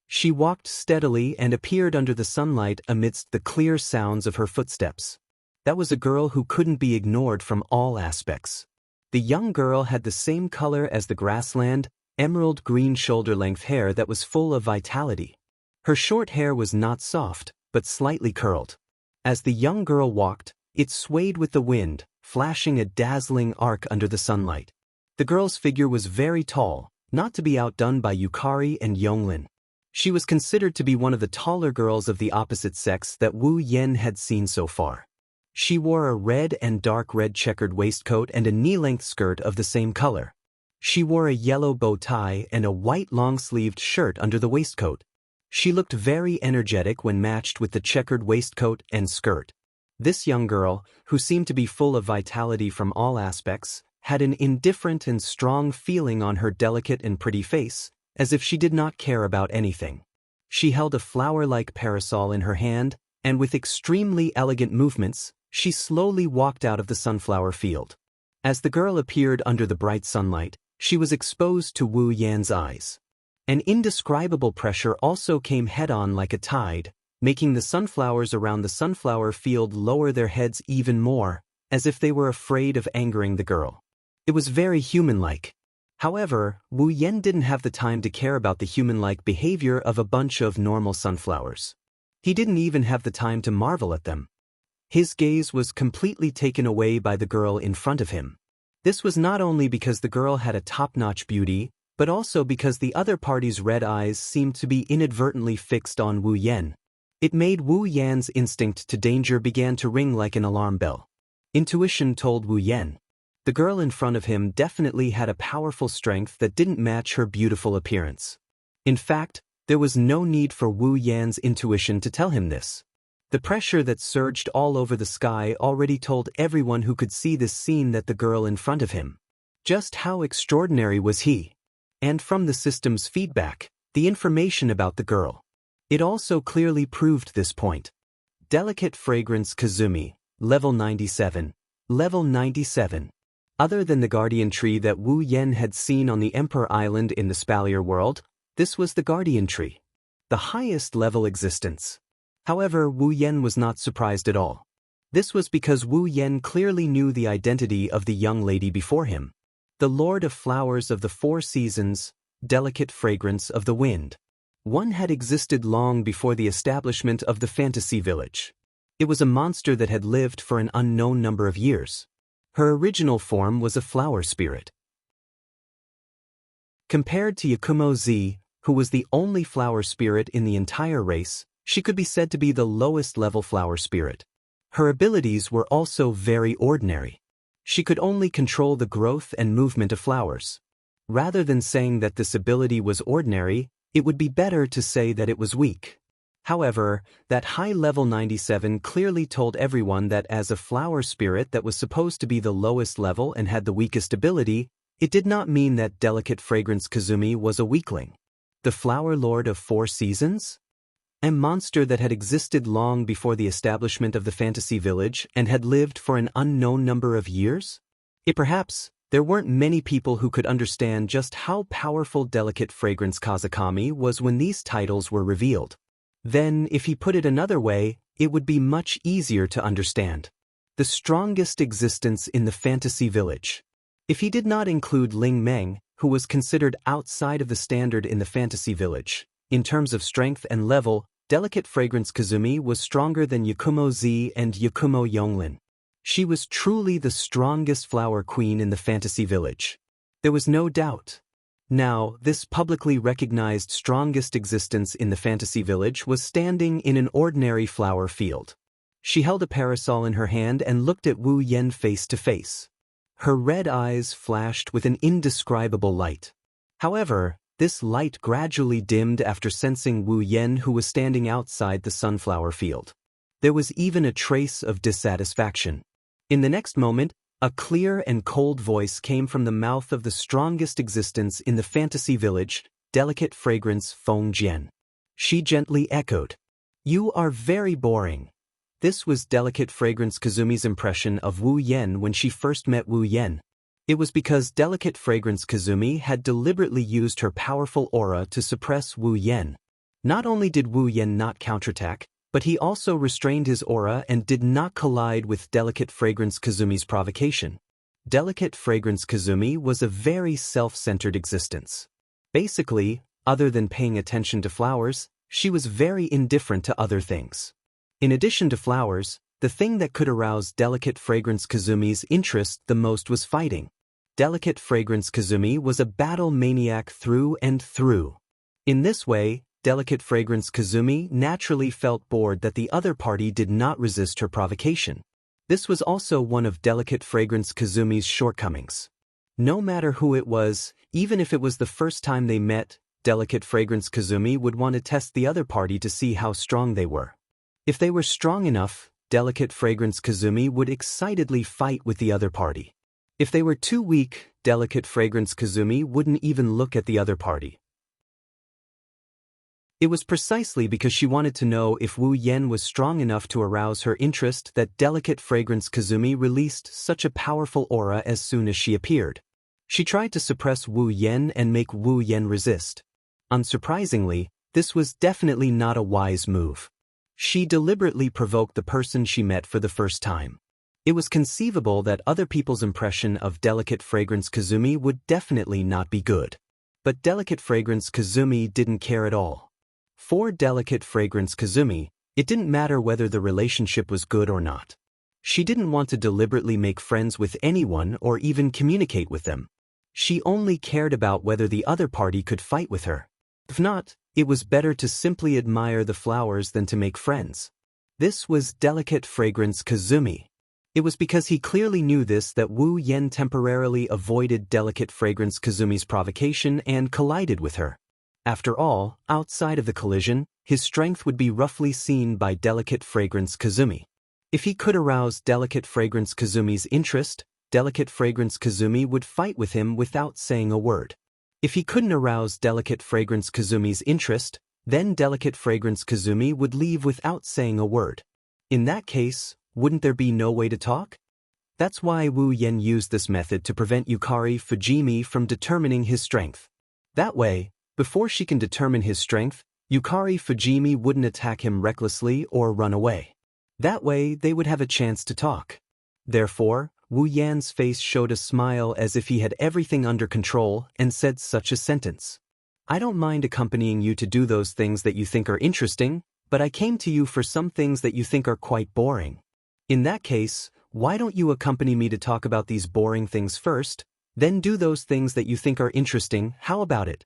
She walked steadily and appeared under the sunlight amidst the clear sounds of her footsteps. That was a girl who couldn't be ignored from all aspects. The young girl had the same color as the grassland, emerald green shoulder-length hair that was full of vitality. Her short hair was not soft, but slightly curled. As the young girl walked, it swayed with the wind, flashing a dazzling arc under the sunlight. The girl's figure was very tall, not to be outdone by Yukari and Yonglin. She was considered to be one of the taller girls of the opposite sex that Wu Yan had seen so far. She wore a red and dark red checkered waistcoat and a knee-length skirt of the same color. She wore a yellow bow tie and a white long-sleeved shirt under the waistcoat. She looked very energetic when matched with the checkered waistcoat and skirt. This young girl, who seemed to be full of vitality from all aspects, had an indifferent and strong feeling on her delicate and pretty face, as if she did not care about anything. She held a flower-like parasol in her hand, and with extremely elegant movements, she slowly walked out of the sunflower field. As the girl appeared under the bright sunlight, she was exposed to Wu Yan's eyes. An indescribable pressure also came head-on like a tide, making the sunflowers around the sunflower field lower their heads even more, as if they were afraid of angering the girl. It was very human-like. However, Wu Yan didn't have the time to care about the human-like behavior of a bunch of normal sunflowers. He didn't even have the time to marvel at them. His gaze was completely taken away by the girl in front of him. This was not only because the girl had a top-notch beauty, but also because the other party's red eyes seemed to be inadvertently fixed on Wu Yan. It made Wu Yan's instinct to danger began to ring like an alarm bell. Intuition told Wu Yan. The girl in front of him definitely had a powerful strength that didn't match her beautiful appearance. In fact, there was no need for Wu Yan's intuition to tell him this. The pressure that surged all over the sky already told everyone who could see this scene that the girl in front of him. Just how extraordinary was he? And from the system's feedback, the information about the girl. It also clearly proved this point. Delicate Fragrance Kazumi, level 97. Level 97. Other than the guardian tree that Wu Yan had seen on the Emperor Island in the Spalier world, this was the guardian tree. The highest level existence. However, Wu Yan was not surprised at all. This was because Wu Yan clearly knew the identity of the young lady before him. The Lord of Flowers of the Four Seasons, Delicate Fragrance of the Wind. One had existed long before the establishment of the fantasy village. It was a monster that had lived for an unknown number of years. Her original form was a flower spirit. Compared to Yakumo Z, who was the only flower spirit in the entire race, she could be said to be the lowest level flower spirit. Her abilities were also very ordinary. She could only control the growth and movement of flowers. Rather than saying that this ability was ordinary, it would be better to say that it was weak. However, that high level 97 clearly told everyone that as a flower spirit that was supposed to be the lowest level and had the weakest ability, it did not mean that Delicate Fragrance Kazumi was a weakling. The Flower Lord of Four Seasons? A monster that had existed long before the establishment of the fantasy village and had lived for an unknown number of years? Perhaps there weren't many people who could understand just how powerful Delicate Fragrance Kazakami was when these titles were revealed. Then, if he put it another way, it would be much easier to understand. The strongest existence in the fantasy village. If he did not include Ling Meng, who was considered outside of the standard in the fantasy village. In terms of strength and level, Delicate Fragrance Kazumi was stronger than Yakumo Z and Yakumo Yonglin. She was truly the strongest flower queen in the fantasy village. There was no doubt. Now, this publicly recognized strongest existence in the fantasy village was standing in an ordinary flower field. She held a parasol in her hand and looked at Wu Yen face to face. Her red eyes flashed with an indescribable light. However, this light gradually dimmed after sensing Wu Yen, who was standing outside the sunflower field. There was even a trace of dissatisfaction. In the next moment, a clear and cold voice came from the mouth of the strongest existence in the fantasy village, Delicate Fragrance Feng Jian. She gently echoed, "You are very boring." This was Delicate Fragrance Kazumi's impression of Wu Yen when she first met Wu Yen. It was because Delicate Fragrance Kazumi had deliberately used her powerful aura to suppress Wu Yen. Not only did Wu Yen not counterattack, but he also restrained his aura and did not collide with Delicate Fragrance Kazumi's provocation. Delicate Fragrance Kazumi was a very self-centered existence. Basically, other than paying attention to flowers, she was very indifferent to other things. In addition to flowers, the thing that could arouse Delicate Fragrance Kazumi's interest the most was fighting. Delicate Fragrance Kazumi was a battle maniac through and through. In this way, Delicate Fragrance Kazumi naturally felt bored that the other party did not resist her provocation. This was also one of Delicate Fragrance Kazumi's shortcomings. No matter who it was, even if it was the first time they met, Delicate Fragrance Kazumi would want to test the other party to see how strong they were. If they were strong enough, Delicate Fragrance Kazumi would excitedly fight with the other party. If they were too weak, Delicate Fragrance Kazumi wouldn't even look at the other party. It was precisely because she wanted to know if Wu Yen was strong enough to arouse her interest that Delicate Fragrance Kazumi released such a powerful aura as soon as she appeared. She tried to suppress Wu Yen and make Wu Yen resist. Unsurprisingly, this was definitely not a wise move. She deliberately provoked the person she met for the first time. It was conceivable that other people's impression of Delicate Fragrance Kazumi would definitely not be good. But Delicate Fragrance Kazumi didn't care at all. For Delicate Fragrance Kazumi, it didn't matter whether the relationship was good or not. She didn't want to deliberately make friends with anyone or even communicate with them. She only cared about whether the other party could fight with her. If not, it was better to simply admire the flowers than to make friends. This was Delicate Fragrance Kazumi. It was because he clearly knew this that Wu Yen temporarily avoided Delicate Fragrance Kazumi's provocation and collided with her. After all, outside of the collision, his strength would be roughly seen by Delicate Fragrance Kazumi. If he could arouse Delicate Fragrance Kazumi's interest, Delicate Fragrance Kazumi would fight with him without saying a word. If he couldn't arouse Delicate Fragrance Kazumi's interest, then Delicate Fragrance Kazumi would leave without saying a word. In that case, wouldn't there be no way to talk? That's why Wu Yen used this method to prevent Yukari Fujimi from determining his strength. That way, before she can determine his strength, Yukari Fujimi wouldn't attack him recklessly or run away. That way, they would have a chance to talk. Therefore, Wu Yan's face showed a smile as if he had everything under control and said such a sentence. "I don't mind accompanying you to do those things that you think are interesting, but I came to you for some things that you think are quite boring. In that case, why don't you accompany me to talk about these boring things first, then do those things that you think are interesting? How about it?"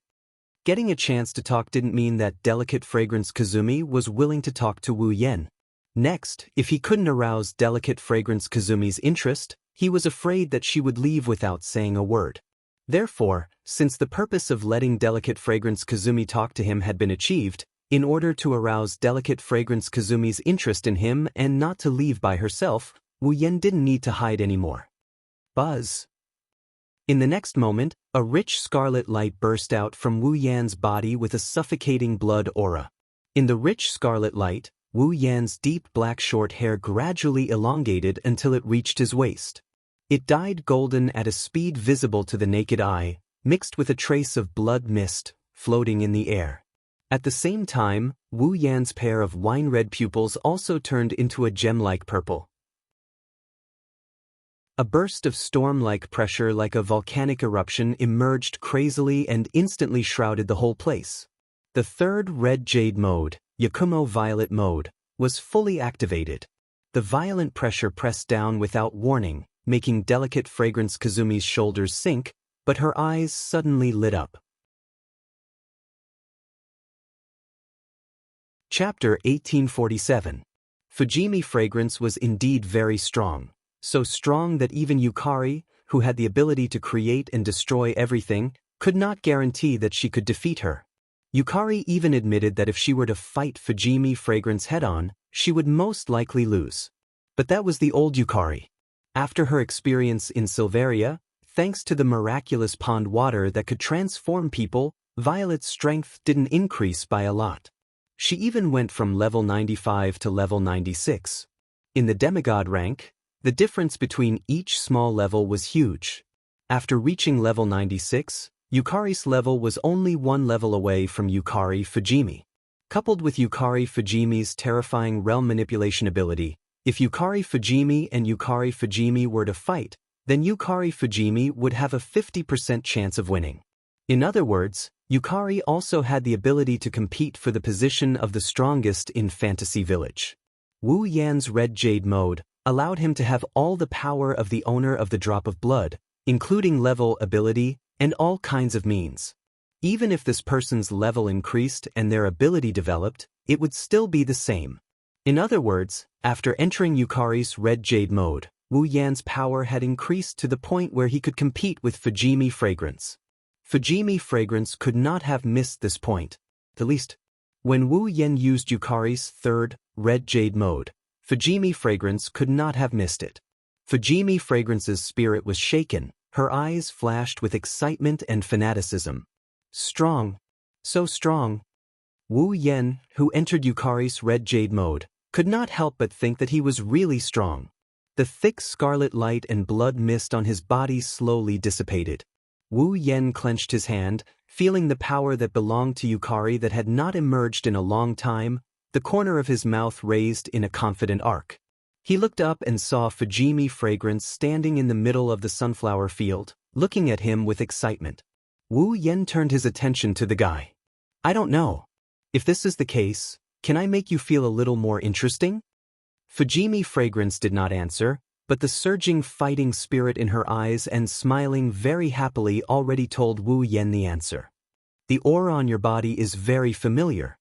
Getting a chance to talk didn't mean that Delicate Fragrance Kazumi was willing to talk to Wu Yen. Next, if he couldn't arouse Delicate Fragrance Kazumi's interest, he was afraid that she would leave without saying a word. Therefore, since the purpose of letting Delicate Fragrance Kazumi talk to him had been achieved, in order to arouse Delicate Fragrance Kazumi's interest in him and not to leave by herself, Wu Yen didn't need to hide anymore. Buzz. In the next moment, a rich scarlet light burst out from Wu Yan's body with a suffocating blood aura. In the rich scarlet light, Wu Yan's deep black short hair gradually elongated until it reached his waist. It dyed golden at a speed visible to the naked eye, mixed with a trace of blood mist, floating in the air. At the same time, Wu Yan's pair of wine-red pupils also turned into a gem-like purple. A burst of storm-like pressure like a volcanic eruption emerged crazily and instantly shrouded the whole place. The third red jade mode, Yakumo violet mode, was fully activated. The violent pressure pressed down without warning, making delicate fragrance Kazumi's shoulders sink, but her eyes suddenly lit up. Chapter 1847. Fujimi fragrance was indeed very strong, so strong that even Yukari, who had the ability to create and destroy everything, could not guarantee that she could defeat her. Yukari even admitted that if she were to fight Fujimi fragrance head-on, she would most likely lose. But that was the old Yukari. After her experience in Silveria, thanks to the miraculous pond water that could transform people, Violet's strength didn't increase by a lot. She even went from level 95 to level 96. In the demigod rank, the difference between each small level was huge. After reaching level 96, Yukari's level was only one level away from Yukari Fujimi. Coupled with Yukari Fujimi's terrifying realm manipulation ability, if Yukari Fujimi and Yukari Fujimi were to fight, then Yukari Fujimi would have a 50% chance of winning. In other words, Yukari also had the ability to compete for the position of the strongest in Fantasy Village. Wu Yan's red jade mode allowed him to have all the power of the owner of the drop of blood, including level ability and all kinds of means. Even if this person's level increased and their ability developed, it would still be the same. In other words, after entering Yukari's red jade mode, Wu Yan's power had increased to the point where he could compete with Fujimi fragrance. Fujimi fragrance could not have missed this point. At least, when Wu Yan used Yukari's third, red jade mode, Fujimi fragrance could not have missed it. Fujimi fragrance's spirit was shaken, her eyes flashed with excitement and fanaticism. Strong. So strong. Wu Yan, who entered Yukari's red jade mode, could not help but think that he was really strong. The thick scarlet light and blood mist on his body slowly dissipated. Wu Yan clenched his hand, feeling the power that belonged to Yukari that had not emerged in a long time, the corner of his mouth raised in a confident arc. He looked up and saw Fujimi fragrance standing in the middle of the sunflower field, looking at him with excitement. Wu Yan turned his attention to the guy. I don't know. If this is the case, can I make you feel a little more interesting? Fujimi fragrance did not answer, but the surging fighting spirit in her eyes and smiling very happily already told Wu Yan the answer. The aura on your body is very familiar.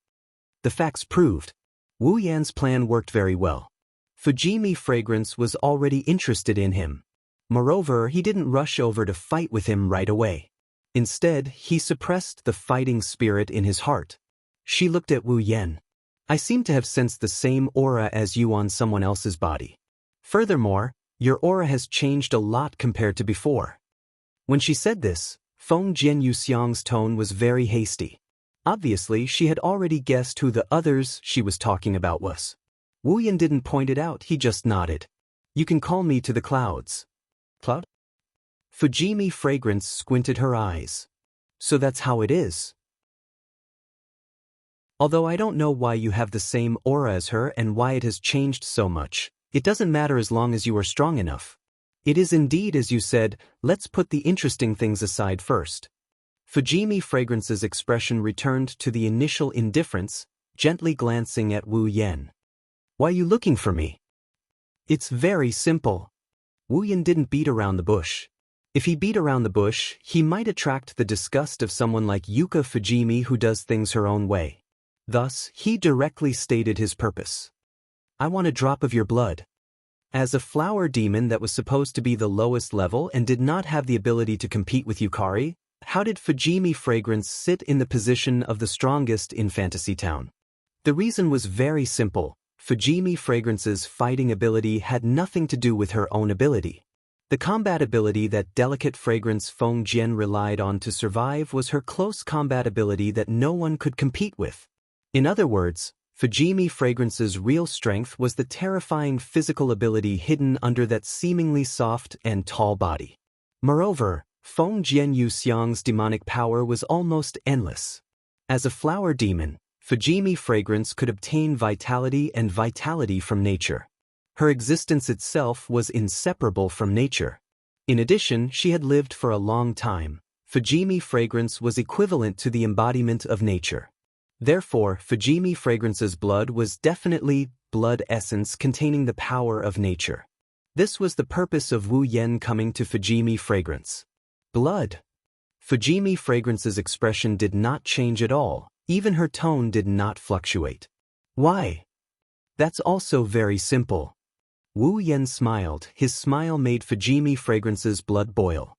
The facts proved. Wu Yan's plan worked very well. Fujimi fragrance was already interested in him. Moreover, he didn't rush over to fight with him right away. Instead, he suppressed the fighting spirit in his heart. She looked at Wu Yan. I seem to have sensed the same aura as you on someone else's body. Furthermore, your aura has changed a lot compared to before. When she said this, Feng Jian Yuxiang's tone was very hasty. Obviously, she had already guessed who the others she was talking about was. Wu Yan didn't point it out, he just nodded. You can call me to the clouds. Cloud? Fujimi fragrance squinted her eyes. So that's how it is. Although I don't know why you have the same aura as her and why it has changed so much, it doesn't matter as long as you are strong enough. It is indeed as you said, let's put the interesting things aside first. Fujimi fragrance's expression returned to the initial indifference, gently glancing at Wu Yan. Why are you looking for me? It's very simple. Wu Yan didn't beat around the bush. If he beat around the bush, he might attract the disgust of someone like Yuka Fujimi who does things her own way. Thus, he directly stated his purpose. I want a drop of your blood. As a flower demon that was supposed to be the lowest level and did not have the ability to compete with Yukari, how did Fujimi fragrance sit in the position of the strongest in Fantasy Town? The reason was very simple. Fujimi fragrance's fighting ability had nothing to do with her own ability. The combat ability that delicate fragrance Feng Jian relied on to survive was her close combat ability that no one could compete with. In other words, Fujimi fragrance's real strength was the terrifying physical ability hidden under that seemingly soft and tall body. Moreover, Feng Jian Yuxiang's demonic power was almost endless. As a flower demon, Fujimi fragrance could obtain vitality from nature. Her existence itself was inseparable from nature. In addition, she had lived for a long time. Fujimi fragrance was equivalent to the embodiment of nature. Therefore, Fujimi fragrance's blood was definitely blood essence containing the power of nature. This was the purpose of Wu Yan coming to Fujimi fragrance. Blood. Fujimi fragrance's expression did not change at all, even her tone did not fluctuate. Why? That's also very simple. Wu Yan smiled. His smile made Fujimi fragrance's blood boil.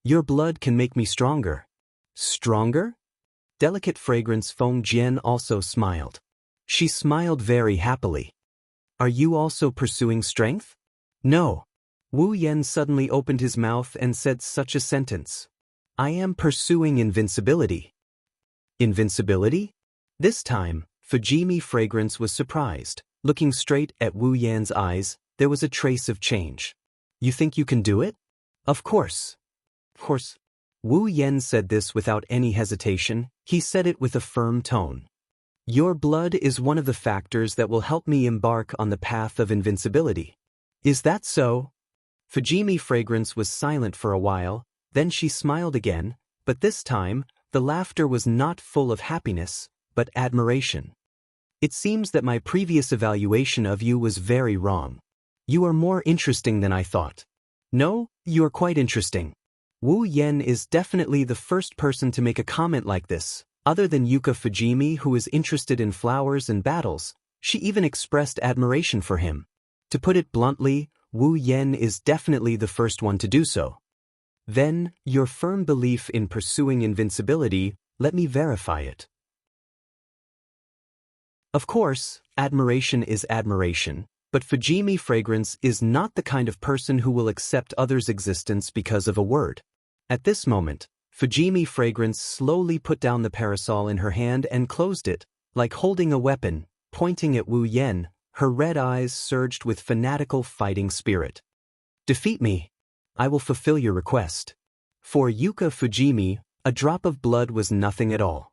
Your blood can make me stronger. Stronger? Delicate fragrance Feng Jian also smiled. She smiled very happily. Are you also pursuing strength? No. Wu Yan suddenly opened his mouth and said such a sentence. I am pursuing invincibility. Invincibility? This time, Fujimi fragrance was surprised. Looking straight at Wu Yan's eyes, there was a trace of change. You think you can do it? Of course. Of course. Wu Yan said this without any hesitation. He said it with a firm tone. Your blood is one of the factors that will help me embark on the path of invincibility. Is that so? Fujimi fragrance was silent for a while, then she smiled again, but this time, the laughter was not full of happiness, but admiration. It seems that my previous evaluation of you was very wrong. You are more interesting than I thought. No, you are quite interesting. Wu Yan is definitely the first person to make a comment like this. Other than Yuka Fujimi, who is interested in flowers and battles, she even expressed admiration for him. To put it bluntly, Wu Yan is definitely the first one to do so. Then, your firm belief in pursuing invincibility, let me verify it. Of course, admiration is admiration, but Fujimi fragrance is not the kind of person who will accept others' existence because of a word. At this moment, Fujimi fragrance slowly put down the parasol in her hand and closed it, like holding a weapon, pointing at Wu Yan. Her red eyes surged with fanatical fighting spirit. Defeat me. I will fulfill your request. For Yuka Fujimi, a drop of blood was nothing at all.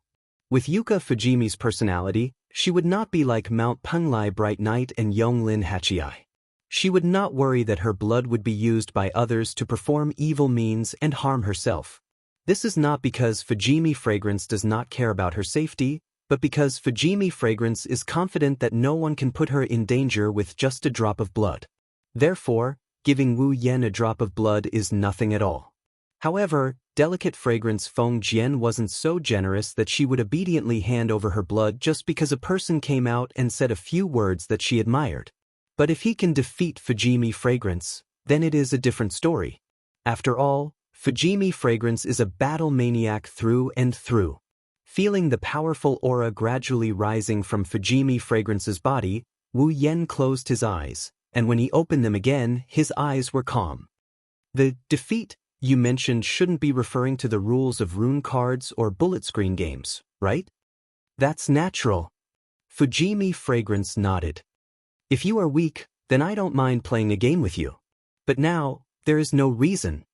With Yuka Fujimi's personality, she would not be like Mount Penglai Bright Night and Yonglin Hachiai. She would not worry that her blood would be used by others to perform evil means and harm herself. This is not because Fujimi fragrance does not care about her safety, but because Fujimi fragrance is confident that no one can put her in danger with just a drop of blood. Therefore, giving Wu Yan a drop of blood is nothing at all. However, delicate fragrance Feng Jian wasn't so generous that she would obediently hand over her blood just because a person came out and said a few words that she admired. But if he can defeat Fujimi fragrance, then it is a different story. After all, Fujimi fragrance is a battle maniac through and through. Feeling the powerful aura gradually rising from Fujimi fragrance's body, Wu Yan closed his eyes, and when he opened them again, his eyes were calm. The defeat you mentioned shouldn't be referring to the rules of rune cards or bullet screen games, right? That's natural. Fujimi fragrance nodded. If you are weak, then I don't mind playing a game with you. But now, there is no reason.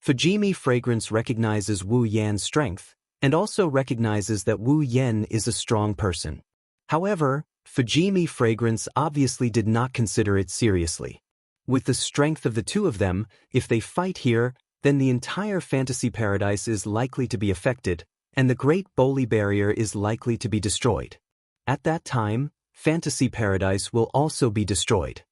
Fujimi fragrance recognizes Wu Yan's strength, and also recognizes that Wu Yan is a strong person. However, Fujimi fragrance obviously did not consider it seriously. With the strength of the two of them, if they fight here, then the entire fantasy paradise is likely to be affected, and the Great Boli Barrier is likely to be destroyed. At that time, fantasy paradise will also be destroyed.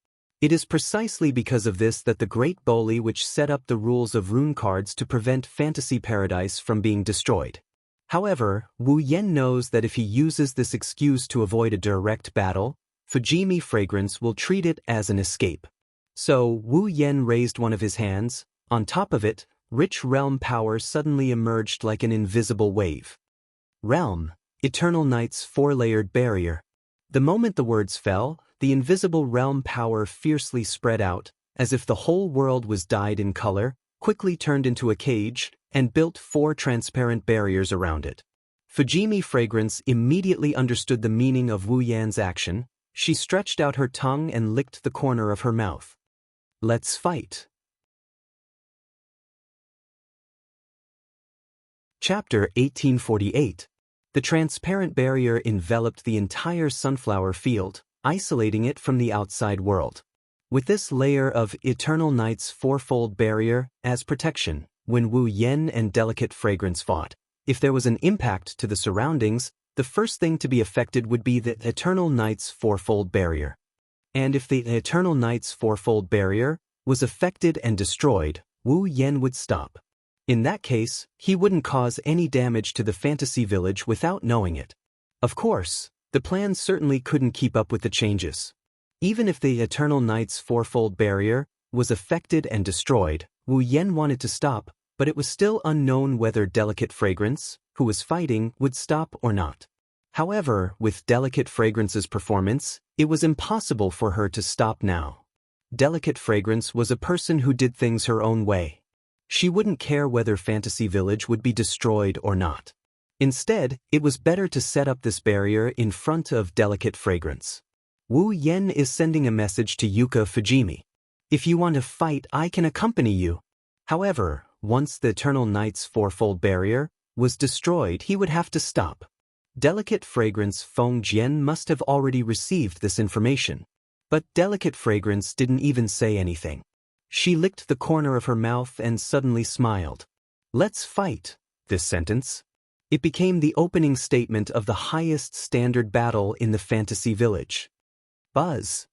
It is precisely because of this that the Great Boli which set up the rules of rune cards to prevent fantasy paradise from being destroyed. However, Wu Yan knows that if he uses this excuse to avoid a direct battle, Fujimi fragrance will treat it as an escape. So, Wu Yan raised one of his hands. On top of it, rich realm power suddenly emerged like an invisible wave. Realm, Eternal Night's four-layered barrier. The moment the words fell, the invisible realm power fiercely spread out, as if the whole world was dyed in color, quickly turned into a cage, and built four transparent barriers around it. Fujimi fragrance immediately understood the meaning of Wu Yan's action. She stretched out her tongue and licked the corner of her mouth. Let's fight. Chapter 1848. The transparent barrier enveloped the entire sunflower field, isolating it from the outside world. With this layer of Eternal Night's fourfold barrier as protection, when Wu Yan and Delicate Fragrance fought, if there was an impact to the surroundings, the first thing to be affected would be the Eternal Night's fourfold barrier. And if the Eternal Night's fourfold barrier was affected and destroyed, Wu Yan would stop. In that case, he wouldn't cause any damage to the fantasy village without knowing it. Of course, the plan certainly couldn't keep up with the changes. Even if the Eternal Night's fourfold barrier was affected and destroyed, Wu Yan wanted to stop, but it was still unknown whether Delicate Fragrance, who was fighting, would stop or not. However, with Delicate Fragrance's performance, it was impossible for her to stop now. Delicate Fragrance was a person who did things her own way. She wouldn't care whether Fantasy Village would be destroyed or not. Instead, it was better to set up this barrier in front of Delicate Fragrance. Wu Yan is sending a message to Yuka Fujimi. If you want to fight, I can accompany you. However, once the Eternal Night's fourfold barrier was destroyed, he would have to stop. Delicate Fragrance Feng Jian must have already received this information. But Delicate Fragrance didn't even say anything. She licked the corner of her mouth and suddenly smiled. Let's fight, this sentence. It became the opening statement of the highest standard battle in the fantasy village. Buzz.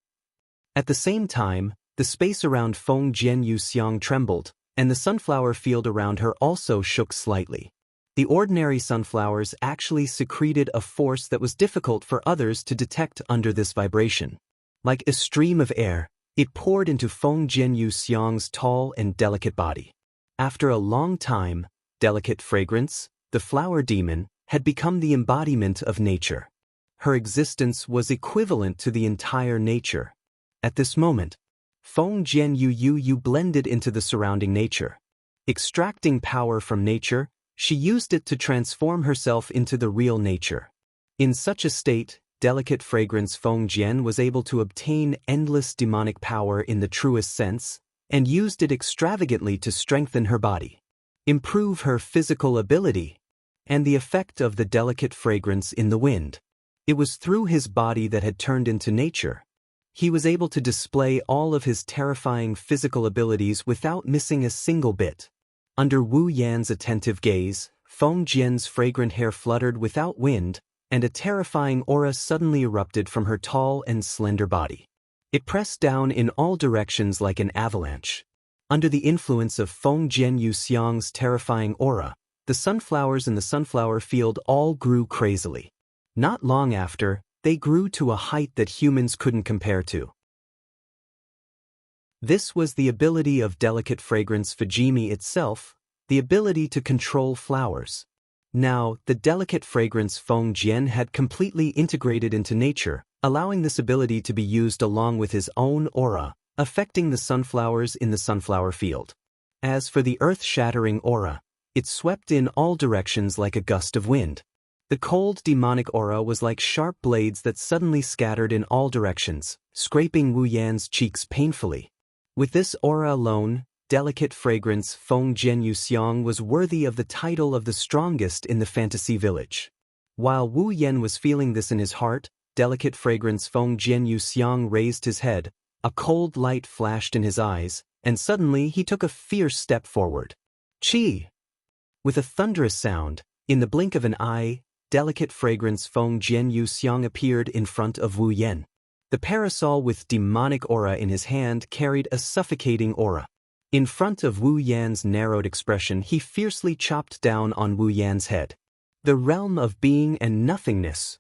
At the same time, the space around Feng Jian Yuxiang trembled, and the sunflower field around her also shook slightly. The ordinary sunflowers actually secreted a force that was difficult for others to detect under this vibration. Like a stream of air, it poured into Feng Jian Yuxiang's tall and delicate body. After a long time, Delicate Fragrance, the flower demon, had become the embodiment of nature. Her existence was equivalent to the entire nature. At this moment, Feng Jian Yu blended into the surrounding nature. Extracting power from nature, she used it to transform herself into the real nature. In such a state, Delicate Fragrance Feng Jian was able to obtain endless demonic power in the truest sense, and used it extravagantly to strengthen her body, improve her physical ability, and the effect of the delicate fragrance in the wind. It was through his body that had turned into nature. He was able to display all of his terrifying physical abilities without missing a single bit. Under Wu Yan's attentive gaze, Feng Jian's fragrant hair fluttered without wind, and a terrifying aura suddenly erupted from her tall and slender body. It pressed down in all directions like an avalanche. Under the influence of Feng Jian Yuxiang's terrifying aura, the sunflowers in the sunflower field all grew crazily. Not long after, they grew to a height that humans couldn't compare to. This was the ability of Delicate Fragrance Fujimi itself, the ability to control flowers. Now, the Delicate Fragrance Feng Jian had completely integrated into nature, allowing this ability to be used along with his own aura, affecting the sunflowers in the sunflower field. As for the earth-shattering aura, it swept in all directions like a gust of wind. The cold demonic aura was like sharp blades that suddenly scattered in all directions, scraping Wu Yan's cheeks painfully. With this aura alone, Delicate Fragrance Feng Jian Yuxiang was worthy of the title of the strongest in the fantasy village. While Wu Yan was feeling this in his heart, Delicate Fragrance Feng Jian Yuxiang raised his head, a cold light flashed in his eyes, and suddenly he took a fierce step forward. Chi! With a thunderous sound, in the blink of an eye, Delicate Fragrance Feng Jian Yuxiang appeared in front of Wu Yan. The parasol with demonic aura in his hand carried a suffocating aura. In front of Wu Yan's narrowed expression, he fiercely chopped down on Wu Yan's head. The realm of being and nothingness.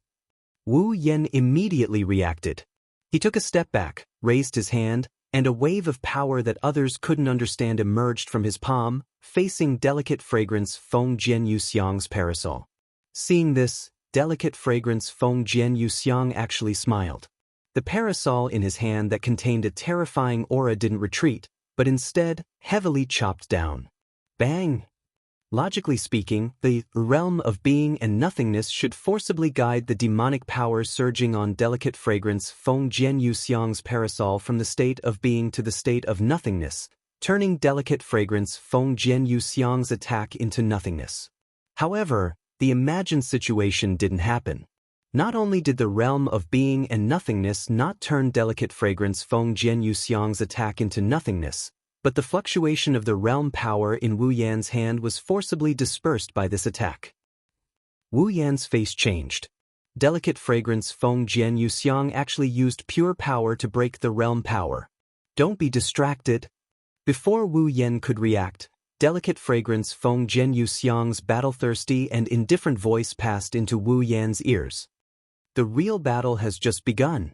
Wu Yan immediately reacted. He took a step back, raised his hand, and a wave of power that others couldn't understand emerged from his palm, facing Delicate Fragrance Feng Jian Yuxiang's parasol. Seeing this, Delicate Fragrance Feng Jian Yuxiang actually smiled. The parasol in his hand that contained a terrifying aura didn't retreat, but instead, heavily chopped down. Bang! Logically speaking, the realm of being and nothingness should forcibly guide the demonic power surging on Delicate Fragrance Feng Jian Yuxiang's parasol from the state of being to the state of nothingness, turning Delicate Fragrance Feng Jian Yuxiang's attack into nothingness. However, the imagined situation didn't happen. Not only did the realm of being and nothingness not turn delicate fragrance Feng Jian Yuxiang's attack into nothingness, but the fluctuation of the realm power in Wu Yan's hand was forcibly dispersed by this attack. Wu Yan's face changed. Delicate fragrance Feng Jian Yuxiang actually used pure power to break the realm power. Don't be distracted. Before Wu Yan could react, delicate fragrance Feng Jian Yuxiang's battle-thirsty and indifferent voice passed into Wu Yan's ears. The real battle has just begun.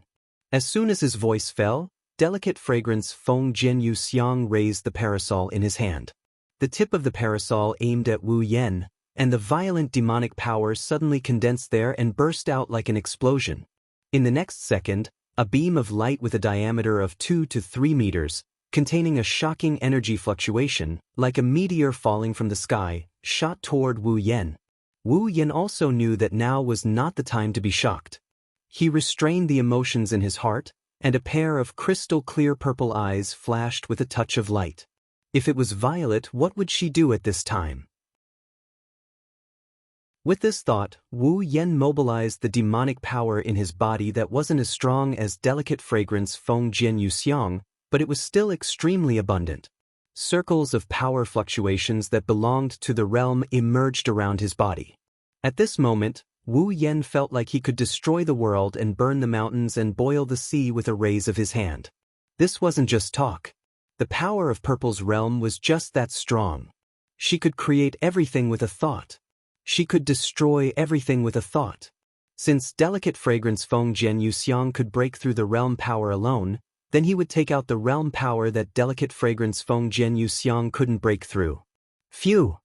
As soon as his voice fell, delicate fragrance Feng Jian Yuxiang raised the parasol in his hand. The tip of the parasol aimed at Wu Yan, and the violent demonic power suddenly condensed there and burst out like an explosion. In the next second, a beam of light with a diameter of 2 to 3 meters, containing a shocking energy fluctuation, like a meteor falling from the sky, shot toward Wu Yan. Wu Yan also knew that now was not the time to be shocked. He restrained the emotions in his heart, and a pair of crystal-clear purple eyes flashed with a touch of light. If it was Violet, what would she do at this time? With this thought, Wu Yan mobilized the demonic power in his body that wasn't as strong as delicate fragrance Feng Jian Yuxiang, but it was still extremely abundant. Circles of power fluctuations that belonged to the realm emerged around his body. At this moment, Wu Yan felt like he could destroy the world and burn the mountains and boil the sea with a raise of his hand. This wasn't just talk. The power of Purple's realm was just that strong. She could create everything with a thought. She could destroy everything with a thought. Since delicate fragrance Feng Jian Yuxiang could break through the realm power alone, then he would take out the realm power that delicate fragrance Feng Jian Yuxiang couldn't break through. Phew!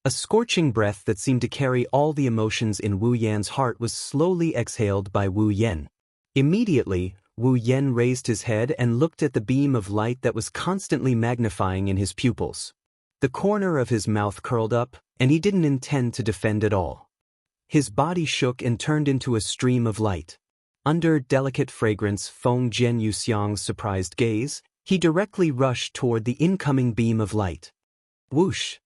A scorching breath that seemed to carry all the emotions in Wu Yan's heart was slowly exhaled by Wu Yan. Immediately, Wu Yan raised his head and looked at the beam of light that was constantly magnifying in his pupils. The corner of his mouth curled up, and he didn't intend to defend at all. His body shook and turned into a stream of light. Under delicate fragrance Feng Jian Yuxiang's surprised gaze, he directly rushed toward the incoming beam of light. Whoosh!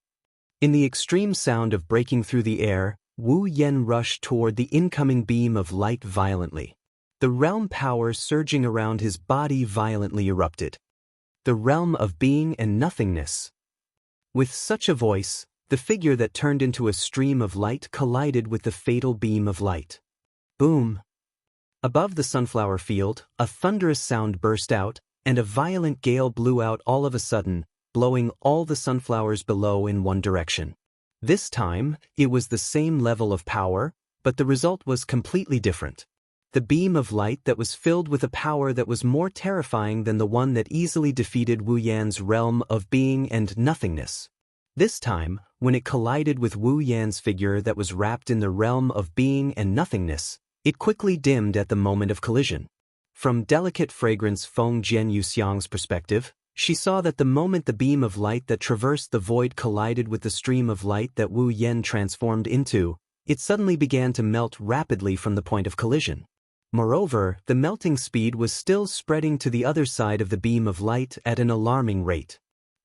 In the extreme sound of breaking through the air, Wu Yan rushed toward the incoming beam of light violently. The realm power surging around his body violently erupted. The realm of being and nothingness. With such a voice, the figure that turned into a stream of light collided with the fatal beam of light. Boom! Above the sunflower field, a thunderous sound burst out, and a violent gale blew out all of a sudden, blowing all the sunflowers below in one direction. This time, it was the same level of power, but the result was completely different. The beam of light that was filled with a power that was more terrifying than the one that easily defeated Wu Yan's realm of being and nothingness. This time, when it collided with Wu Yan's figure that was wrapped in the realm of being and nothingness, it quickly dimmed at the moment of collision. From delicate fragrance Feng Jian Yuxiang's perspective, she saw that the moment the beam of light that traversed the void collided with the stream of light that Wu Yan transformed into, it suddenly began to melt rapidly from the point of collision. Moreover, the melting speed was still spreading to the other side of the beam of light at an alarming rate.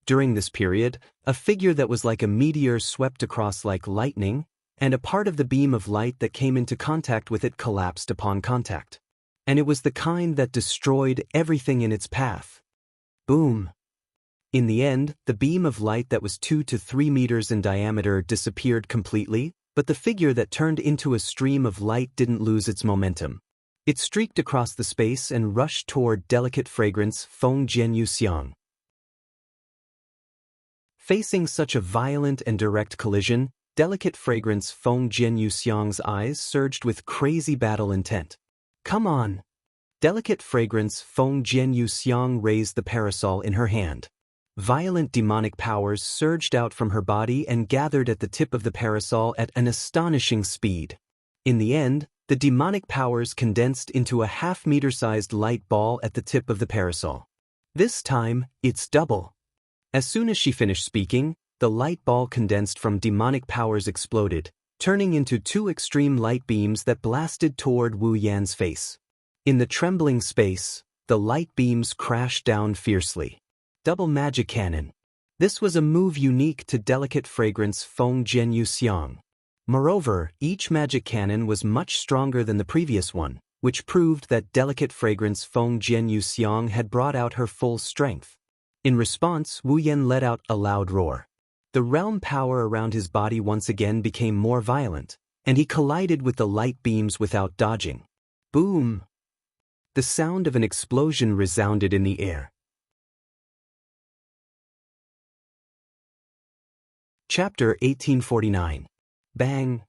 During this period, a figure that was like a meteor swept across like lightning, and a part of the beam of light that came into contact with it collapsed upon contact. And it was the kind that destroyed everything in its path. Boom! In the end, the beam of light that was 2 to 3 meters in diameter disappeared completely, but the figure that turned into a stream of light didn't lose its momentum. It streaked across the space and rushed toward delicate fragrance Feng Jian Yuxiang. Facing such a violent and direct collision, delicate fragrance Feng Jian Yuxiang's eyes surged with crazy battle intent. Come on! Delicate fragrance Feng Jian Yuxiang raised the parasol in her hand. Violent demonic powers surged out from her body and gathered at the tip of the parasol at an astonishing speed. In the end, the demonic powers condensed into a half-meter-sized light ball at the tip of the parasol. This time, it's double. As soon as she finished speaking, the light ball condensed from demonic powers exploded, turning into 2 extreme light beams that blasted toward Wu Yan's face. In the trembling space, the light beams crashed down fiercely. Double magic cannon. This was a move unique to delicate fragrance Feng Jian Yuxiang. Moreover, each magic cannon was much stronger than the previous one, which proved that delicate fragrance Feng Jianyu Xiang had brought out her full strength. In response, Wu Yan let out a loud roar. The realm power around his body once again became more violent, and he collided with the light beams without dodging. Boom! The sound of an explosion resounded in the air. Chapter 1849. Bang!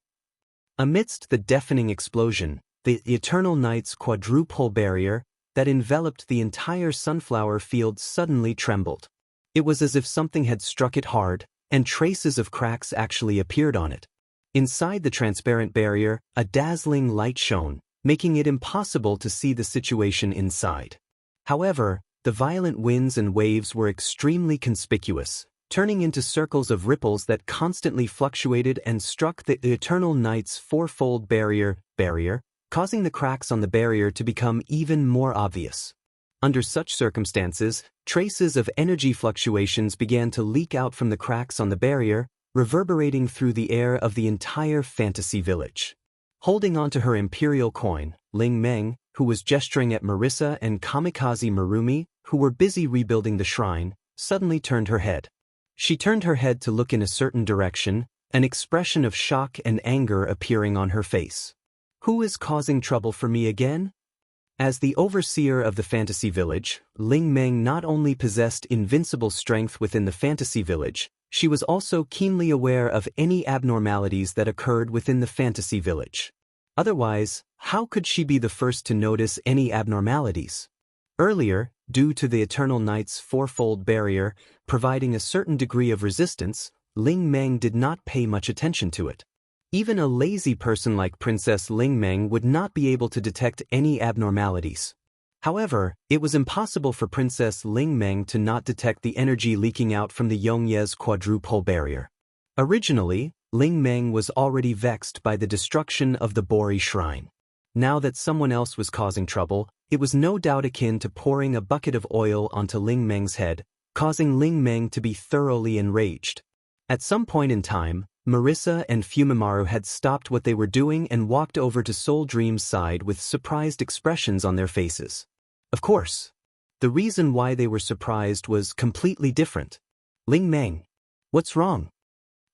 Amidst the deafening explosion, the Eternal Night's quadruple barrier that enveloped the entire sunflower field suddenly trembled. It was as if something had struck it hard, and traces of cracks actually appeared on it. Inside the transparent barrier, a dazzling light shone, making it impossible to see the situation inside. However, the violent winds and waves were extremely conspicuous, turning into circles of ripples that constantly fluctuated and struck the Eternal Night's fourfold barrier, causing the cracks on the barrier to become even more obvious. Under such circumstances, traces of energy fluctuations began to leak out from the cracks on the barrier, reverberating through the air of the entire fantasy village. Holding onto her imperial coin, Ling Meng, who was gesturing at Marissa and Kamikaze Marumi, who were busy rebuilding the shrine, suddenly turned her head. She turned her head to look in a certain direction, an expression of shock and anger appearing on her face. Who is causing trouble for me again? As the overseer of the fantasy village, Ling Meng not only possessed invincible strength within the fantasy village, she was also keenly aware of any abnormalities that occurred within the fantasy village. Otherwise, how could she be the first to notice any abnormalities? Earlier, due to the Eternal Night's fourfold barrier providing a certain degree of resistance, Ling Meng did not pay much attention to it. Even a lazy person like Princess Ling Meng would not be able to detect any abnormalities. However, it was impossible for Princess Ling Meng to not detect the energy leaking out from the Yongye's quadruple barrier. Originally, Ling Meng was already vexed by the destruction of the Bori Shrine. Now that someone else was causing trouble, it was no doubt akin to pouring a bucket of oil onto Ling Meng's head, causing Ling Meng to be thoroughly enraged. At some point in time, Marissa and Fumimaru had stopped what they were doing and walked over to Soul Dream's side with surprised expressions on their faces. Of course, the reason why they were surprised was completely different. Ling Meng, what's wrong?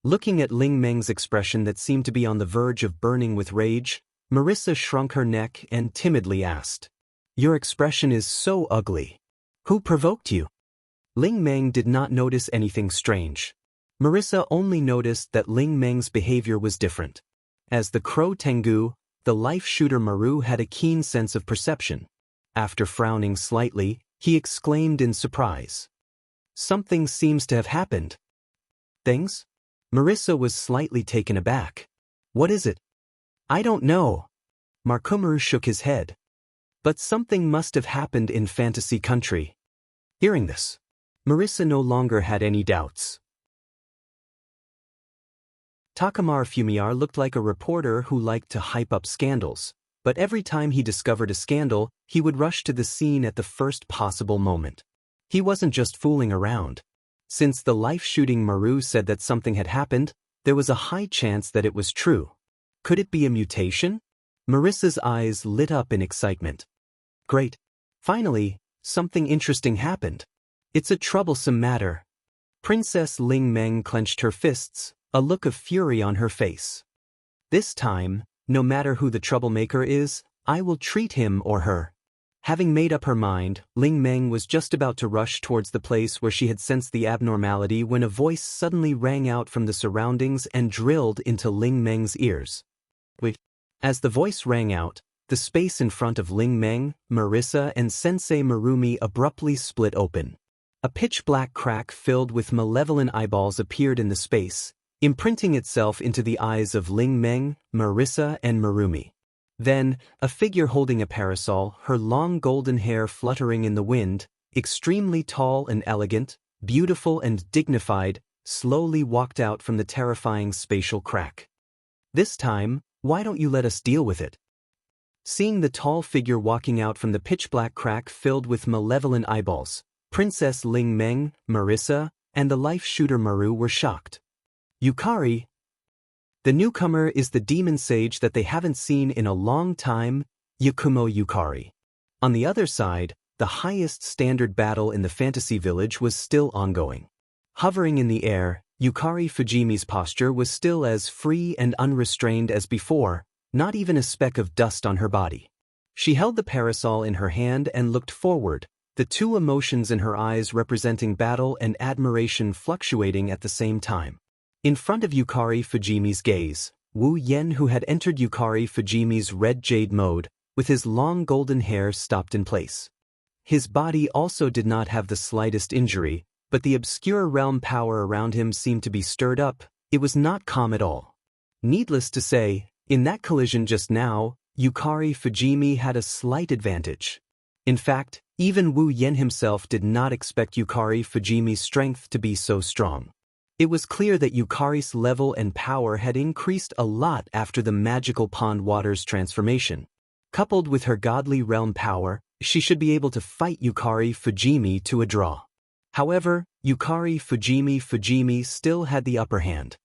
Looking at Ling Meng's expression that seemed to be on the verge of burning with rage, Marissa shrunk her neck and timidly asked, "Your expression is so ugly. Who provoked you?" Ling Meng did not notice anything strange. Marissa only noticed that Ling Meng's behavior was different. As the Crow Tengu, the life shooter Maru had a keen sense of perception. After frowning slightly, he exclaimed in surprise, "Something seems to have happened." "Things?" Marissa was slightly taken aback. "What is it?" "I don't know." Markumaru shook his head. "But something must have happened in Fantasy Country." Hearing this, Marissa no longer had any doubts. Takamar Fumiar looked like a reporter who liked to hype up scandals, but every time he discovered a scandal, he would rush to the scene at the first possible moment. He wasn't just fooling around. Since the life-shooting Maru said that something had happened, there was a high chance that it was true. Could it be a mutation? Marissa's eyes lit up in excitement. Great. Finally, something interesting happened. It's a troublesome matter. Princess Ling Meng clenched her fists, a look of fury on her face. This time, no matter who the troublemaker is, I will treat him or her. Having made up her mind, Ling Meng was just about to rush towards the place where she had sensed the abnormality when a voice suddenly rang out from the surroundings and drilled into Ling Meng's ears. Wait. As the voice rang out, the space in front of Ling Meng, Marissa and Sensei Marumi abruptly split open. A pitch-black crack filled with malevolent eyeballs appeared in the space, imprinting itself into the eyes of Ling Meng, Marissa and Marumi. Then, a figure holding a parasol, her long golden hair fluttering in the wind, extremely tall and elegant, beautiful and dignified, slowly walked out from the terrifying spatial crack. This time, why don't you let us deal with it? Seeing the tall figure walking out from the pitch-black crack filled with malevolent eyeballs, Princess Ling Meng, Marissa, and the life shooter Maru were shocked. Yukari? The newcomer is the demon sage that they haven't seen in a long time, Yakumo Yukari. On the other side, the highest standard battle in the fantasy village was still ongoing. Hovering in the air, Yukari Fujimi's posture was still as free and unrestrained as before, not even a speck of dust on her body. She held the parasol in her hand and looked forward, the two emotions in her eyes representing battle and admiration fluctuating at the same time. In front of Yukari Fujimi's gaze, Wu Yen, who had entered Yukari Fujimi's red jade mode, with his long golden hair stopped in place. His body also did not have the slightest injury, but the obscure realm power around him seemed to be stirred up. It was not calm at all. Needless to say, in that collision just now, Yukari Fujimi had a slight advantage. In fact, even Wu Yen himself did not expect Yukari Fujimi's strength to be so strong. It was clear that Yukari's level and power had increased a lot after the magical pond water's transformation. Coupled with her godly realm power, she should be able to fight Yukari Fujimi to a draw. However, Yukari Fujimi still had the upper hand.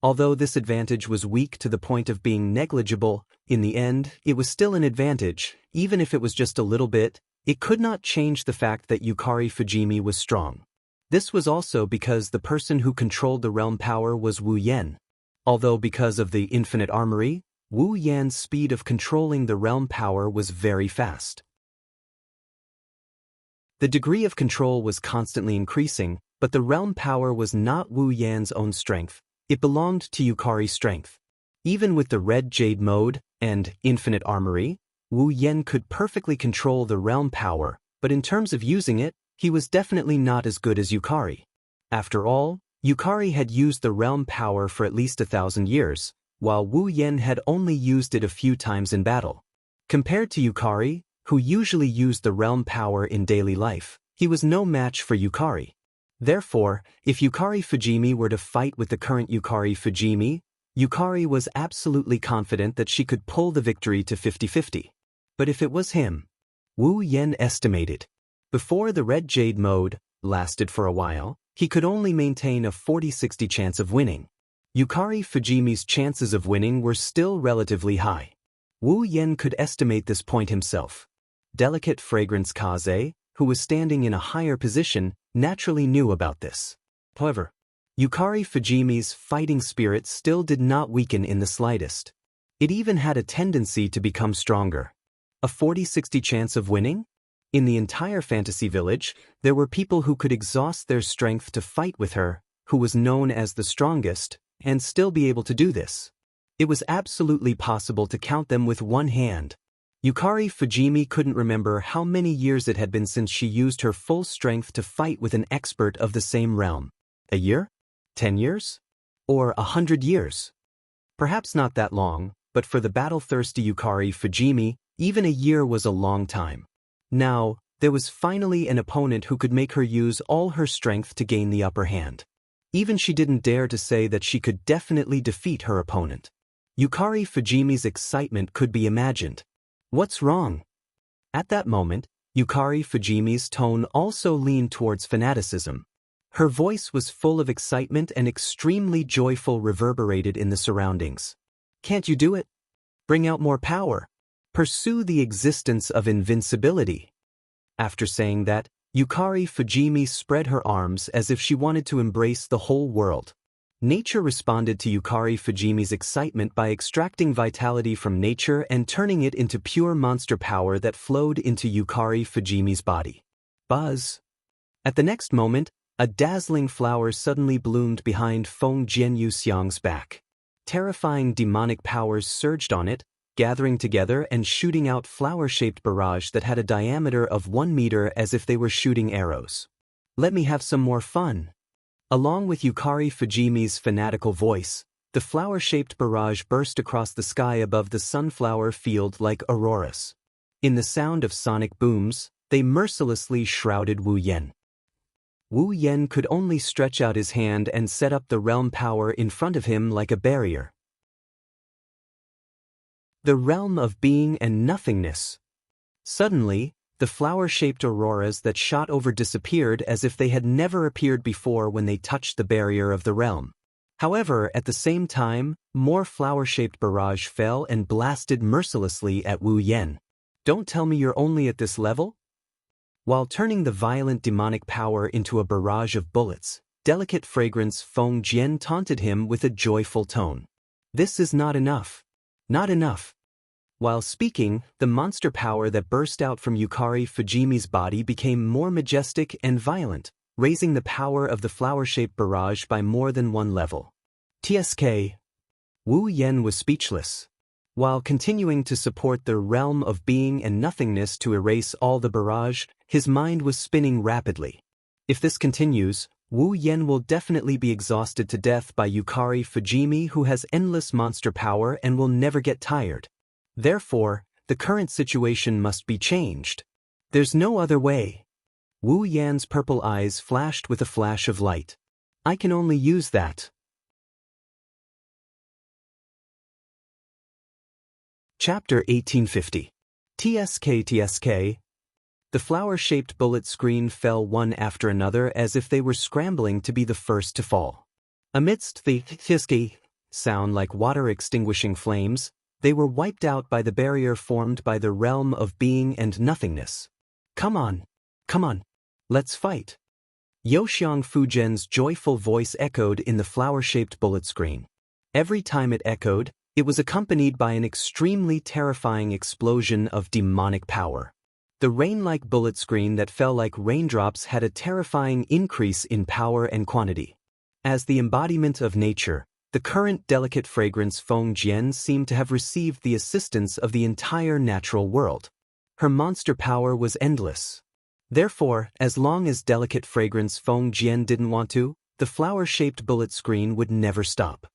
Although this advantage was weak to the point of being negligible, in the end, it was still an advantage, even if it was just a little bit. It could not change the fact that Yukari Fujimi was strong. This was also because the person who controlled the realm power was Wu Yen. Although because of the infinite armory, Wu Yan's speed of controlling the realm power was very fast. The degree of control was constantly increasing, but the realm power was not Wu Yan's own strength, it belonged to Yukari's strength. Even with the red jade mode and infinite armory, Wu Yen could perfectly control the realm power, but in terms of using it, he was definitely not as good as Yukari. After all, Yukari had used the realm power for at least 1,000 years, while Wu Yen had only used it a few times in battle. Compared to Yukari, who usually used the realm power in daily life, he was no match for Yukari. Therefore, if Yukari Fujimi were to fight with the current Yukari Fujimi, Yukari was absolutely confident that she could pull the victory to 50-50. But if it was him, Wu Yen estimated, before the red jade mode lasted for a while, he could only maintain a 40-60 chance of winning. Yukari Fujimi's chances of winning were still relatively high. Wu Yen could estimate this point himself. Delicate Fragrance Kaze, who was standing in a higher position, naturally knew about this. However, Yukari Fujimi's fighting spirit still did not weaken in the slightest. It even had a tendency to become stronger. A 40-60 chance of winning? In the entire fantasy village, there were people who could exhaust their strength to fight with her, who was known as the strongest, and still be able to do this. It was absolutely possible to count them with one hand. Yukari Fujimi couldn't remember how many years it had been since she used her full strength to fight with an expert of the same realm. A year? 10 years? Or 100 years? Perhaps not that long, but for the battle-thirsty Yukari Fujimi, even a year was a long time. Now, there was finally an opponent who could make her use all her strength to gain the upper hand. Even she didn't dare to say that she could definitely defeat her opponent. Yukari Fujimi's excitement could be imagined. What's wrong? At that moment, Yukari Fujimi's tone also leaned towards fanaticism. Her voice was full of excitement and extremely joyful, reverberated in the surroundings. Can't you do it? Bring out more power. Pursue the existence of invincibility. After saying that, Yukari Fujimi spread her arms as if she wanted to embrace the whole world. Nature responded to Yukari Fujimi's excitement by extracting vitality from nature and turning it into pure monster power that flowed into Yukari Fujimi's body. Buzz! At the next moment, a dazzling flower suddenly bloomed behind Feng Jianyu Xiang's back. Terrifying demonic powers surged on it, gathering together and shooting out flower-shaped barrage that had a diameter of 1 meter as if they were shooting arrows. Let me have some more fun. Along with Yukari Fujimi's fanatical voice, the flower-shaped barrage burst across the sky above the sunflower field like auroras. In the sound of sonic booms, they mercilessly shrouded Wu Yen. Wu Yen could only stretch out his hand and set up the realm power in front of him like a barrier. The realm of being and nothingness. Suddenly, the flower-shaped auroras that shot over disappeared as if they had never appeared before when they touched the barrier of the realm. However, at the same time, more flower-shaped barrage fell and blasted mercilessly at Wu Yan. Don't tell me you're only at this level? While turning the violent demonic power into a barrage of bullets, Delicate Fragrance Feng Jian taunted him with a joyful tone. This is not enough. Not enough. While speaking, the monster power that burst out from Yukari Fujimi's body became more majestic and violent, raising the power of the flower-shaped barrage by more than one level. TSK. Wu Yan was speechless. While continuing to support the realm of being and nothingness to erase all the barrage, his mind was spinning rapidly. If this continues, Wu Yan will definitely be exhausted to death by Yukari Fujimi, who has endless monster power and will never get tired. Therefore, the current situation must be changed. There's no other way. Wu Yan's purple eyes flashed with a flash of light. I can only use that. Chapter 1850. TSK. The flower-shaped bullet screen fell one after another as if they were scrambling to be the first to fall. Amidst the TSK sound like water extinguishing flames, they were wiped out by the barrier formed by the realm of being and nothingness. Come on. Let's fight. Yoxiang Fujian's joyful voice echoed in the flower-shaped bullet screen. Every time it echoed, it was accompanied by an extremely terrifying explosion of demonic power. The rain-like bullet screen that fell like raindrops had a terrifying increase in power and quantity. As the embodiment of nature, the current Delicate Fragrance Feng Jian seemed to have received the assistance of the entire natural world. Her monster power was endless. Therefore, as long as Delicate Fragrance Feng Jian didn't want to, the flower-shaped bullet screen would never stop.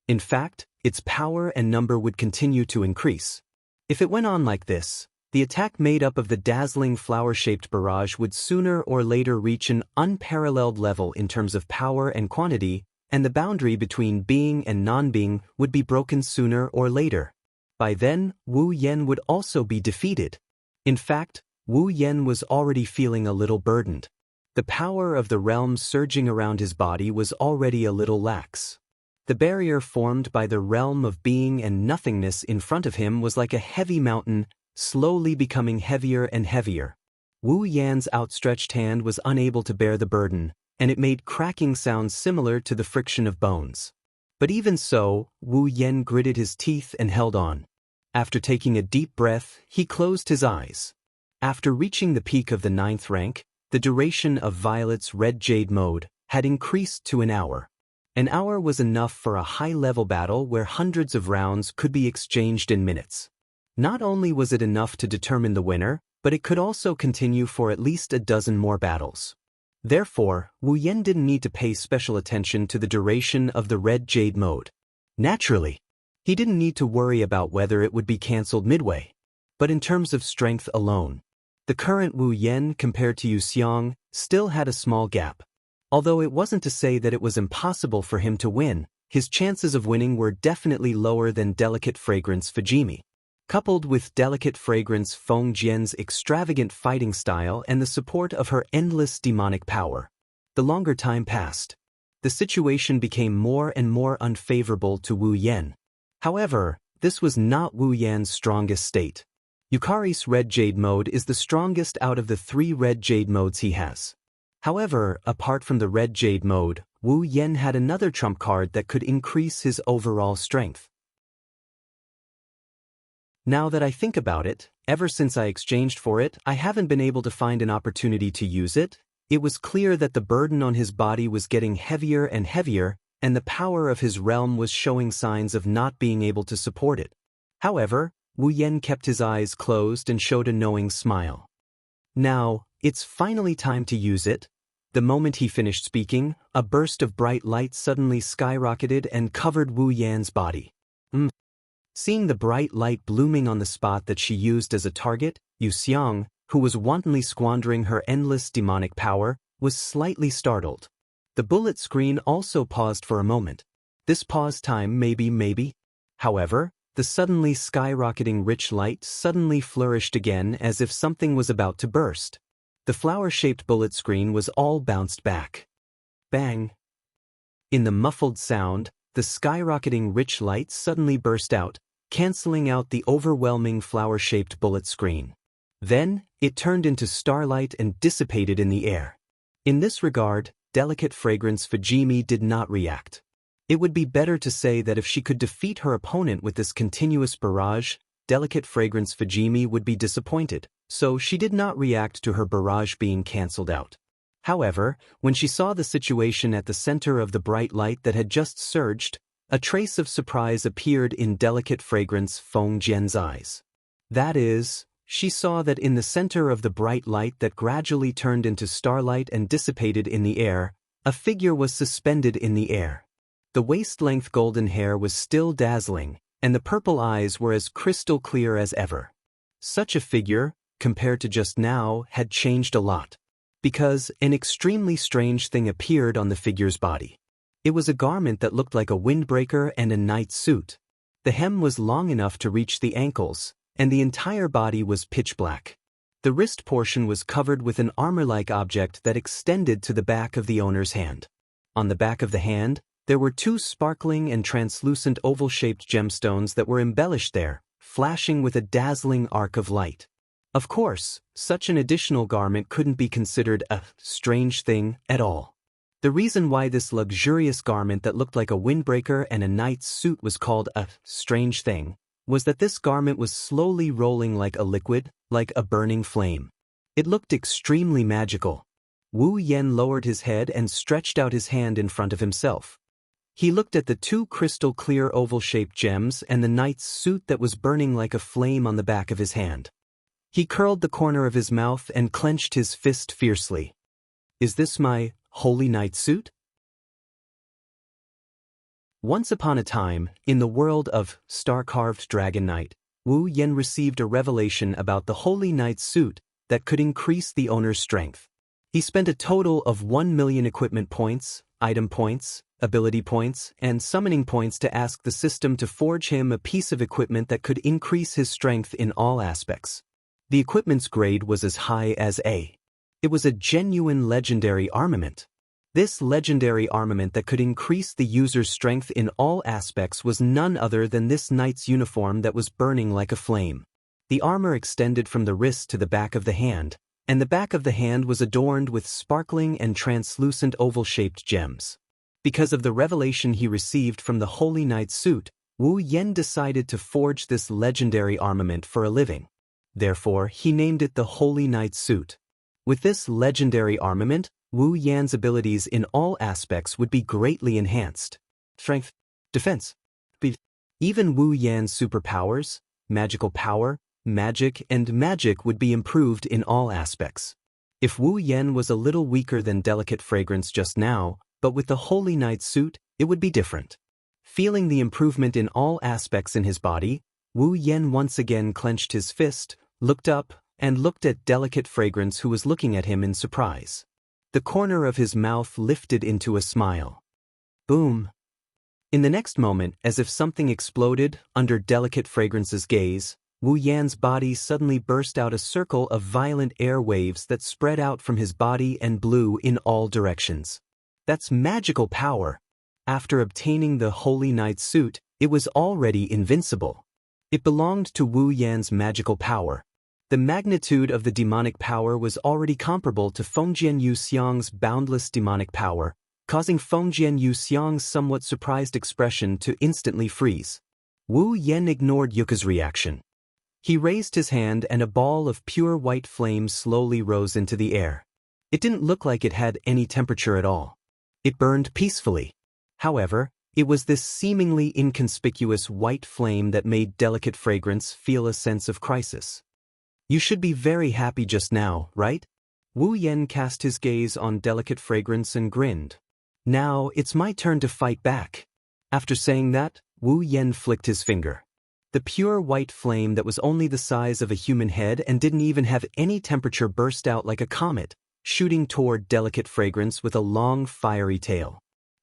In fact, its power and number would continue to increase. If it went on like this, the attack made up of the dazzling flower-shaped barrage would sooner or later reach an unparalleled level in terms of power and quantity, and the boundary between being and non-being would be broken sooner or later. By then, Wu Yan would also be defeated. In fact, Wu Yan was already feeling a little burdened. The power of the realm surging around his body was already a little lax. The barrier formed by the realm of being and nothingness in front of him was like a heavy mountain, slowly becoming heavier and heavier. Wu Yan's outstretched hand was unable to bear the burden, and it made cracking sounds similar to the friction of bones. But even so, Wu Yan gritted his teeth and held on. After taking a deep breath, he closed his eyes. After reaching the peak of the 9th rank, the duration of Violet's Red Jade mode had increased to an hour. An hour was enough for a high-level battle where hundreds of rounds could be exchanged in minutes. Not only was it enough to determine the winner, but it could also continue for at least a dozen more battles. Therefore, Wu Yan didn't need to pay special attention to the duration of the Red Jade mode. Naturally, he didn't need to worry about whether it would be cancelled midway. But in terms of strength alone, the current Wu Yan compared to Yu Xiang still had a small gap. Although it wasn't to say that it was impossible for him to win, his chances of winning were definitely lower than Delicate Fragrance Fujimi. Coupled with Delicate Fragrance Feng Jian's extravagant fighting style and the support of her endless demonic power, the longer time passed, the situation became more and more unfavorable to Wu Yan. However, this was not Wu Yan's strongest state. Yukari's Red Jade mode is the strongest out of the 3 Red Jade modes he has. However, apart from the Red Jade mode, Wu Yan had another trump card that could increase his overall strength. Now that I think about it, ever since I exchanged for it, I haven't been able to find an opportunity to use it. It was clear that the burden on his body was getting heavier and heavier, and the power of his realm was showing signs of not being able to support it. However, Wu Yan kept his eyes closed and showed a knowing smile. Now, it's finally time to use it. The moment he finished speaking, a burst of bright light suddenly skyrocketed and covered Wu Yan's body. Seeing the bright light blooming on the spot that she used as a target, Yu Xiang, who was wantonly squandering her endless demonic power, was slightly startled. The bullet screen also paused for a moment. This pause time maybe. However, the suddenly skyrocketing rich light suddenly flourished again as if something was about to burst. The flower-shaped bullet screen was all bounced back. Bang! In the muffled sound, the skyrocketing rich light suddenly burst out, canceling out the overwhelming flower-shaped bullet screen. Then, it turned into starlight and dissipated in the air. In this regard, delicate fragrance Fujimi did not react. It would be better to say that if she could defeat her opponent with this continuous barrage, delicate fragrance Fujimi would be disappointed, so she did not react to her barrage being cancelled out. However, when she saw the situation at the center of the bright light that had just surged, a trace of surprise appeared in delicate fragrance Feng Jian's eyes. That is, she saw that in the center of the bright light that gradually turned into starlight and dissipated in the air, a figure was suspended in the air. The waist-length golden hair was still dazzling, and the purple eyes were as crystal clear as ever. Such a figure, compared to just now, had changed a lot. Because an extremely strange thing appeared on the figure's body. It was a garment that looked like a windbreaker and a knight's suit. The hem was long enough to reach the ankles, and the entire body was pitch black. The wrist portion was covered with an armor-like object that extended to the back of the owner's hand. On the back of the hand, there were two sparkling and translucent oval-shaped gemstones that were embellished there, flashing with a dazzling arc of light. Of course, such an additional garment couldn't be considered a strange thing at all. The reason why this luxurious garment that looked like a windbreaker and a knight's suit was called a strange thing was that this garment was slowly rolling like a liquid, like a burning flame. It looked extremely magical. Wu Yan lowered his head and stretched out his hand in front of himself. He looked at the two crystal-clear oval-shaped gems and the knight's suit that was burning like a flame on the back of his hand. He curled the corner of his mouth and clenched his fist fiercely. Is this my holy knight suit? Once upon a time, in the world of star-carved dragon knight, Wu Yan received a revelation about the holy knight suit that could increase the owner's strength. He spent a total of 1 million equipment points, item points, ability points, and summoning points to ask the system to forge him a piece of equipment that could increase his strength in all aspects. The equipment's grade was as high as A. It was a genuine legendary armament. This legendary armament that could increase the user's strength in all aspects was none other than this knight's uniform that was burning like a flame. The armor extended from the wrist to the back of the hand, and the back of the hand was adorned with sparkling and translucent oval-shaped gems. Because of the revelation he received from the holy knight's suit, Wu Yan decided to forge this legendary armament for a living. Therefore, he named it the Holy Knight Suit. With this legendary armament, Wu Yan's abilities in all aspects would be greatly enhanced. Strength, defense, speed. Even Wu Yan's superpowers, magical power, magic, and magic would be improved in all aspects. If Wu Yan was a little weaker than delicate fragrance just now, but with the Holy Knight Suit, it would be different. Feeling the improvement in all aspects in his body, Wu Yan once again clenched his fist, looked up, and looked at delicate fragrance who was looking at him in surprise. The corner of his mouth lifted into a smile. Boom. In the next moment, as if something exploded under delicate fragrance's gaze, Wu Yan's body suddenly burst out a circle of violent air waves that spread out from his body and blew in all directions. That's magical power. After obtaining the Holy Knight Suit, it was already invincible. It belonged to Wu Yan's magical power. The magnitude of the demonic power was already comparable to Fengjian Yuxiang's boundless demonic power, causing Fengjian Yuxiang's somewhat surprised expression to instantly freeze. Wu Yan ignored Yuka's reaction. He raised his hand and a ball of pure white flame slowly rose into the air. It didn't look like it had any temperature at all. It burned peacefully. However, it was this seemingly inconspicuous white flame that made delicate fragrance feel a sense of crisis. You should be very happy just now, right? Wu Yan cast his gaze on delicate fragrance and grinned. Now, it's my turn to fight back. After saying that, Wu Yan flicked his finger. The pure white flame that was only the size of a human head and didn't even have any temperature burst out like a comet, shooting toward delicate fragrance with a long fiery tail.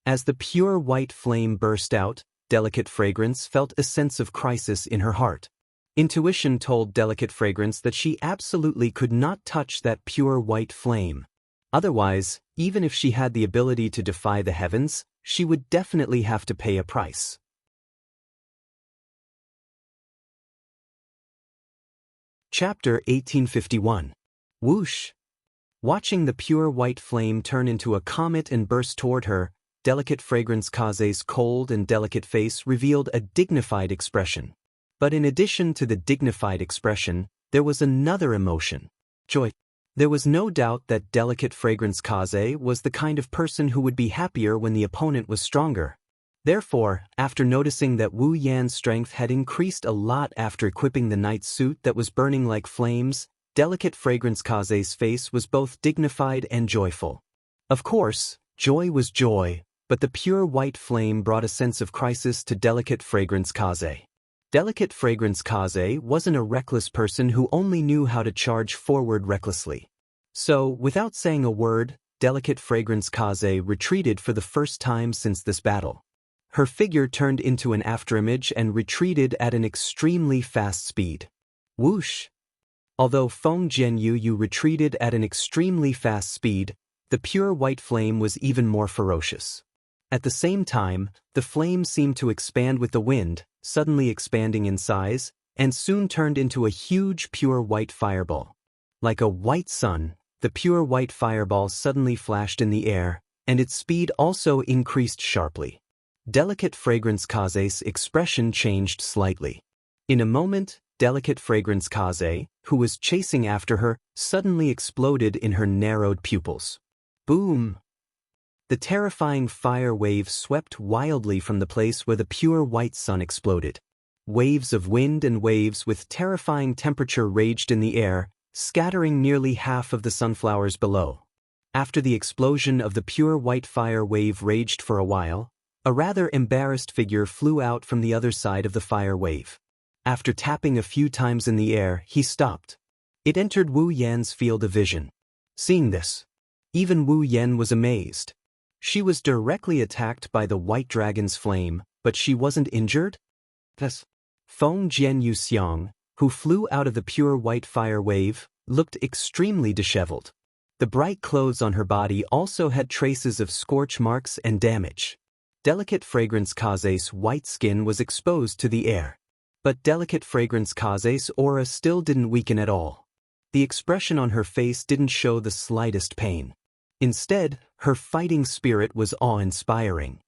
As the pure white flame burst out, delicate fragrance felt a sense of crisis in her heart. Intuition told delicate fragrance that she absolutely could not touch that pure white flame. Otherwise, even if she had the ability to defy the heavens, she would definitely have to pay a price. Chapter 1851. Whoosh! Watching the pure white flame turn into a comet and burst toward her, Delicate Fragrance Kaze's cold and delicate face revealed a dignified expression. But in addition to the dignified expression, there was another emotion: joy. There was no doubt that Delicate Fragrance Kaze was the kind of person who would be happier when the opponent was stronger. Therefore, after noticing that Wu Yan's strength had increased a lot after equipping the knight's suit that was burning like flames, Delicate Fragrance Kaze's face was both dignified and joyful. Of course, joy was joy, but the pure white flame brought a sense of crisis to Delicate Fragrance Kaze. Delicate Fragrance Kaze wasn't a reckless person who only knew how to charge forward recklessly. So, without saying a word, Delicate Fragrance Kaze retreated for the first time since this battle. Her figure turned into an afterimage and retreated at an extremely fast speed. Whoosh! Although Feng Jianyu retreated at an extremely fast speed, the pure white flame was even more ferocious. At the same time, the flame seemed to expand with the wind, suddenly expanding in size, and soon turned into a huge pure white fireball. Like a white sun, the pure white fireball suddenly flashed in the air, and its speed also increased sharply. Delicate Fragrance Kaze's expression changed slightly. In a moment, Delicate Fragrance Kaze, who was chasing after her, suddenly exploded in her narrowed pupils. Boom! The terrifying fire wave swept wildly from the place where the pure white sun exploded. Waves of wind and waves with terrifying temperature raged in the air, scattering nearly half of the sunflowers below. After the explosion of the pure white fire wave raged for a while, a rather embarrassed figure flew out from the other side of the fire wave. After tapping a few times in the air, he stopped. It entered Wu Yan's field of vision. Seeing this, even Wu Yan was amazed. She was directly attacked by the white dragon's flame, but she wasn't injured? Thus, Feng Jianyu Xiang, who flew out of the pure white fire wave, looked extremely disheveled. The bright clothes on her body also had traces of scorch marks and damage. Delicate Fragrance Kaze's white skin was exposed to the air. But Delicate Fragrance Kaze's aura still didn't weaken at all. The expression on her face didn't show the slightest pain. Instead, her fighting spirit was awe-inspiring.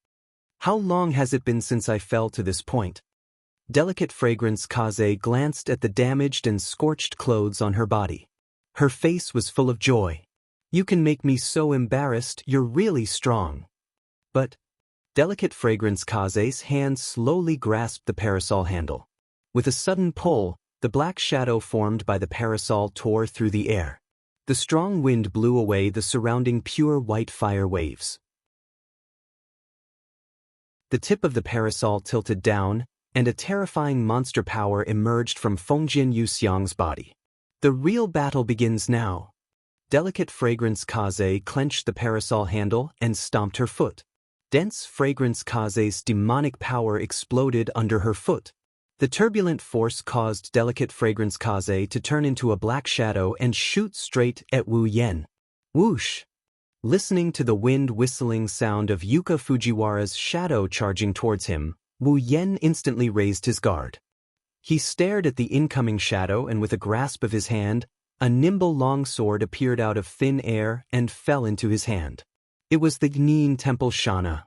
How long has it been since I fell to this point? Delicate Fragrance Kaze glanced at the damaged and scorched clothes on her body. Her face was full of joy. You can make me so embarrassed, you're really strong. But Delicate Fragrance Kaze's hand slowly grasped the parasol handle. With a sudden pull, the black shadow formed by the parasol tore through the air. The strong wind blew away the surrounding pure white fire waves. The tip of the parasol tilted down, and a terrifying monster power emerged from Feng Jianyu Xiang's body. The real battle begins now. Delicate Fragrance Kaze clenched the parasol handle and stomped her foot. Dense Fragrance Kaze's demonic power exploded under her foot. The turbulent force caused Delicate Fragrance Kaze to turn into a black shadow and shoot straight at Wu Yan. Whoosh! Listening to the wind-whistling sound of Yuka Fujiwara's shadow charging towards him, Wu Yan instantly raised his guard. He stared at the incoming shadow, and with a grasp of his hand, a nimble long sword appeared out of thin air and fell into his hand. It was the Nin Temple Shana.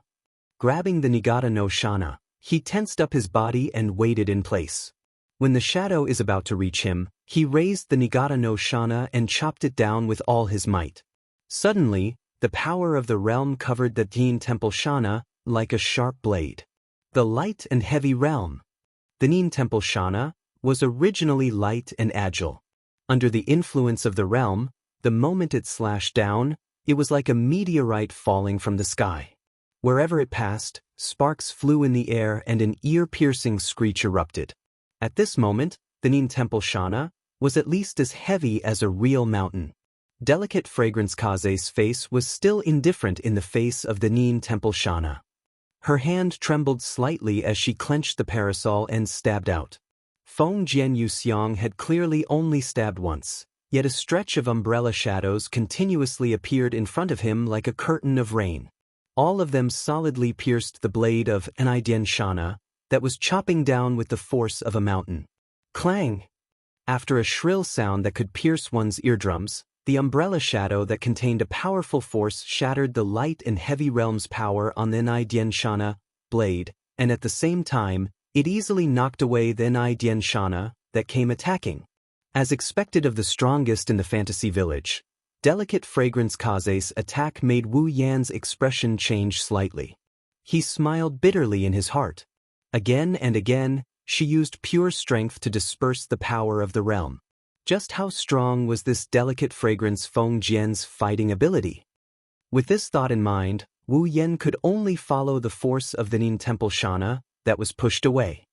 Grabbing the Nigata no Shana, he tensed up his body and waited in place. When the shadow is about to reach him, he raised the Nigata no Shana and chopped it down with all his might. Suddenly, the power of the realm covered the Nin Temple Shana like a sharp blade. The light and heavy realm. The Nin Temple Shana was originally light and agile. Under the influence of the realm, the moment it slashed down, it was like a meteorite falling from the sky. Wherever it passed, sparks flew in the air and an ear-piercing screech erupted. At this moment, the Nin Temple Shana was at least as heavy as a real mountain. Delicate Fragrance Kaze's face was still indifferent in the face of the Nin Temple Shana. Her hand trembled slightly as she clenched the parasol and stabbed out. Feng Jianyu Xiang had clearly only stabbed once, yet a stretch of umbrella shadows continuously appeared in front of him like a curtain of rain. All of them solidly pierced the blade of an Xianxia that was chopping down with the force of a mountain. Clang! After a shrill sound that could pierce one's eardrums, the umbrella shadow that contained a powerful force shattered the light and heavy realm's power on the Xianxia blade, and at the same time, it easily knocked away the Xianxia that came attacking. As expected of the strongest in the fantasy village, Delicate Fragrance Kaze's attack made Wu Yan's expression change slightly. He smiled bitterly in his heart. Again and again, she used pure strength to disperse the power of the realm. Just how strong was this Delicate Fragrance Feng Jian's fighting ability? With this thought in mind, Wu Yan could only follow the force of the Nin Temple Shana that was pushed away.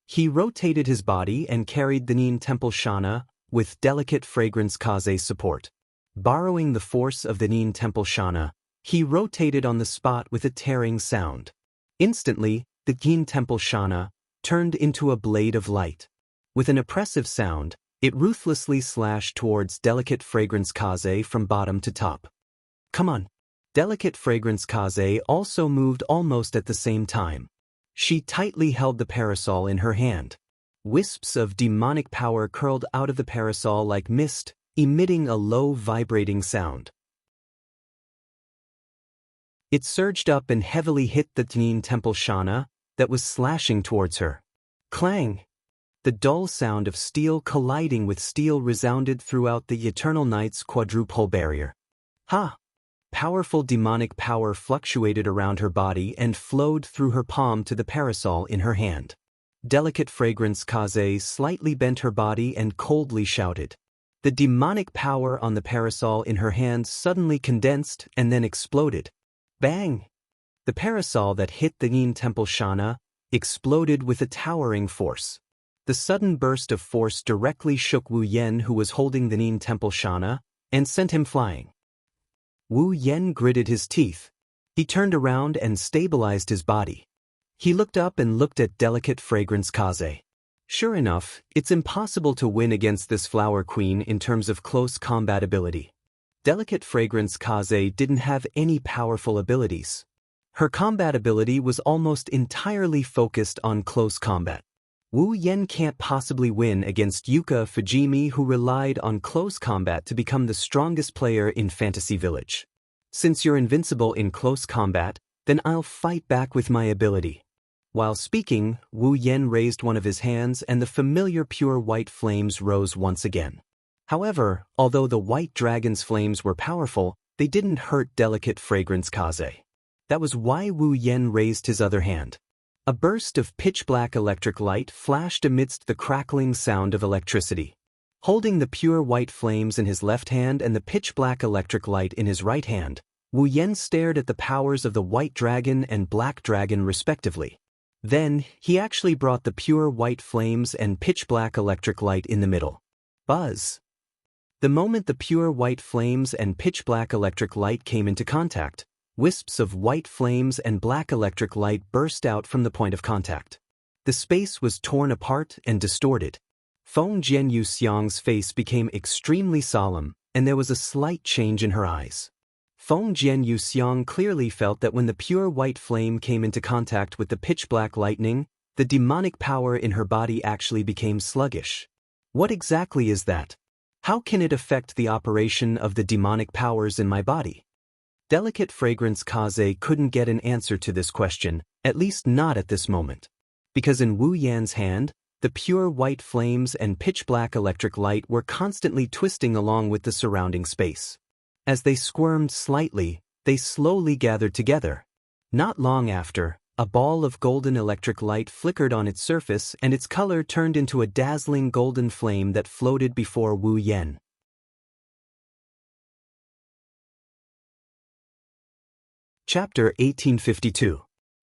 He rotated his body and carried the Nin Temple Shana with Delicate Fragrance Kaze's support. Borrowing the force of the Nin Temple Shana, he rotated on the spot with a tearing sound. Instantly, the Nin Temple Shana turned into a blade of light. With an oppressive sound, it ruthlessly slashed towards Delicate Fragrance Kaze from bottom to top. Come on! Delicate Fragrance Kaze also moved almost at the same time. She tightly held the parasol in her hand. Wisps of demonic power curled out of the parasol like mist, emitting a low vibrating sound. It surged up and heavily hit the Nin Temple Shana that was slashing towards her. Clang! The dull sound of steel colliding with steel resounded throughout the Eternal Night's quadruple barrier. Ha! Powerful demonic power fluctuated around her body and flowed through her palm to the parasol in her hand. Delicate Fragrance Kaze slightly bent her body and coldly shouted. The demonic power on the parasol in her hand suddenly condensed and then exploded. Bang! The parasol that hit the Nin Temple Shana exploded with a towering force. The sudden burst of force directly shook Wu Yan, who was holding the Nin Temple Shana, and sent him flying. Wu Yan gritted his teeth. He turned around and stabilized his body. He looked up and looked at Delicate Fragrance Kaze. Sure enough, it's impossible to win against this flower queen in terms of close combat ability. Delicate Fragrance Kaze didn't have any powerful abilities. Her combat ability was almost entirely focused on close combat. Wu Yan can't possibly win against Yuka Fujimi, who relied on close combat to become the strongest player in Fantasy Village. Since you're invincible in close combat, then I'll fight back with my ability. While speaking, Wu Yan raised one of his hands and the familiar pure white flames rose once again. However, although the white dragon's flames were powerful, they didn't hurt Delicate Fragrance Kaze. That was why Wu Yan raised his other hand. A burst of pitch-black electric light flashed amidst the crackling sound of electricity. Holding the pure white flames in his left hand and the pitch-black electric light in his right hand, Wu Yan stared at the powers of the white dragon and black dragon respectively. Then, he actually brought the pure white flames and pitch-black electric light in the middle. Buzz! The moment the pure white flames and pitch-black electric light came into contact, wisps of white flames and black electric light burst out from the point of contact. The space was torn apart and distorted. Feng Jianyu Xiang's face became extremely solemn, and there was a slight change in her eyes. Feng Jianyu Xiang clearly felt that when the pure white flame came into contact with the pitch-black lightning, the demonic power in her body actually became sluggish. What exactly is that? How can it affect the operation of the demonic powers in my body? Delicate Fragrance Kaze couldn't get an answer to this question, at least not at this moment. Because in Wu Yan's hand, the pure white flames and pitch-black electric light were constantly twisting along with the surrounding space. As they squirmed slightly, they slowly gathered together. Not long after, a ball of golden electric light flickered on its surface and its color turned into a dazzling golden flame that floated before Wu Yan. Chapter 1852.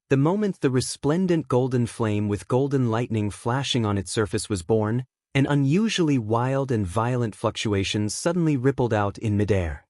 The moment the resplendent golden flame with golden lightning flashing on its surface was born, an unusually wild and violent fluctuation suddenly rippled out in midair.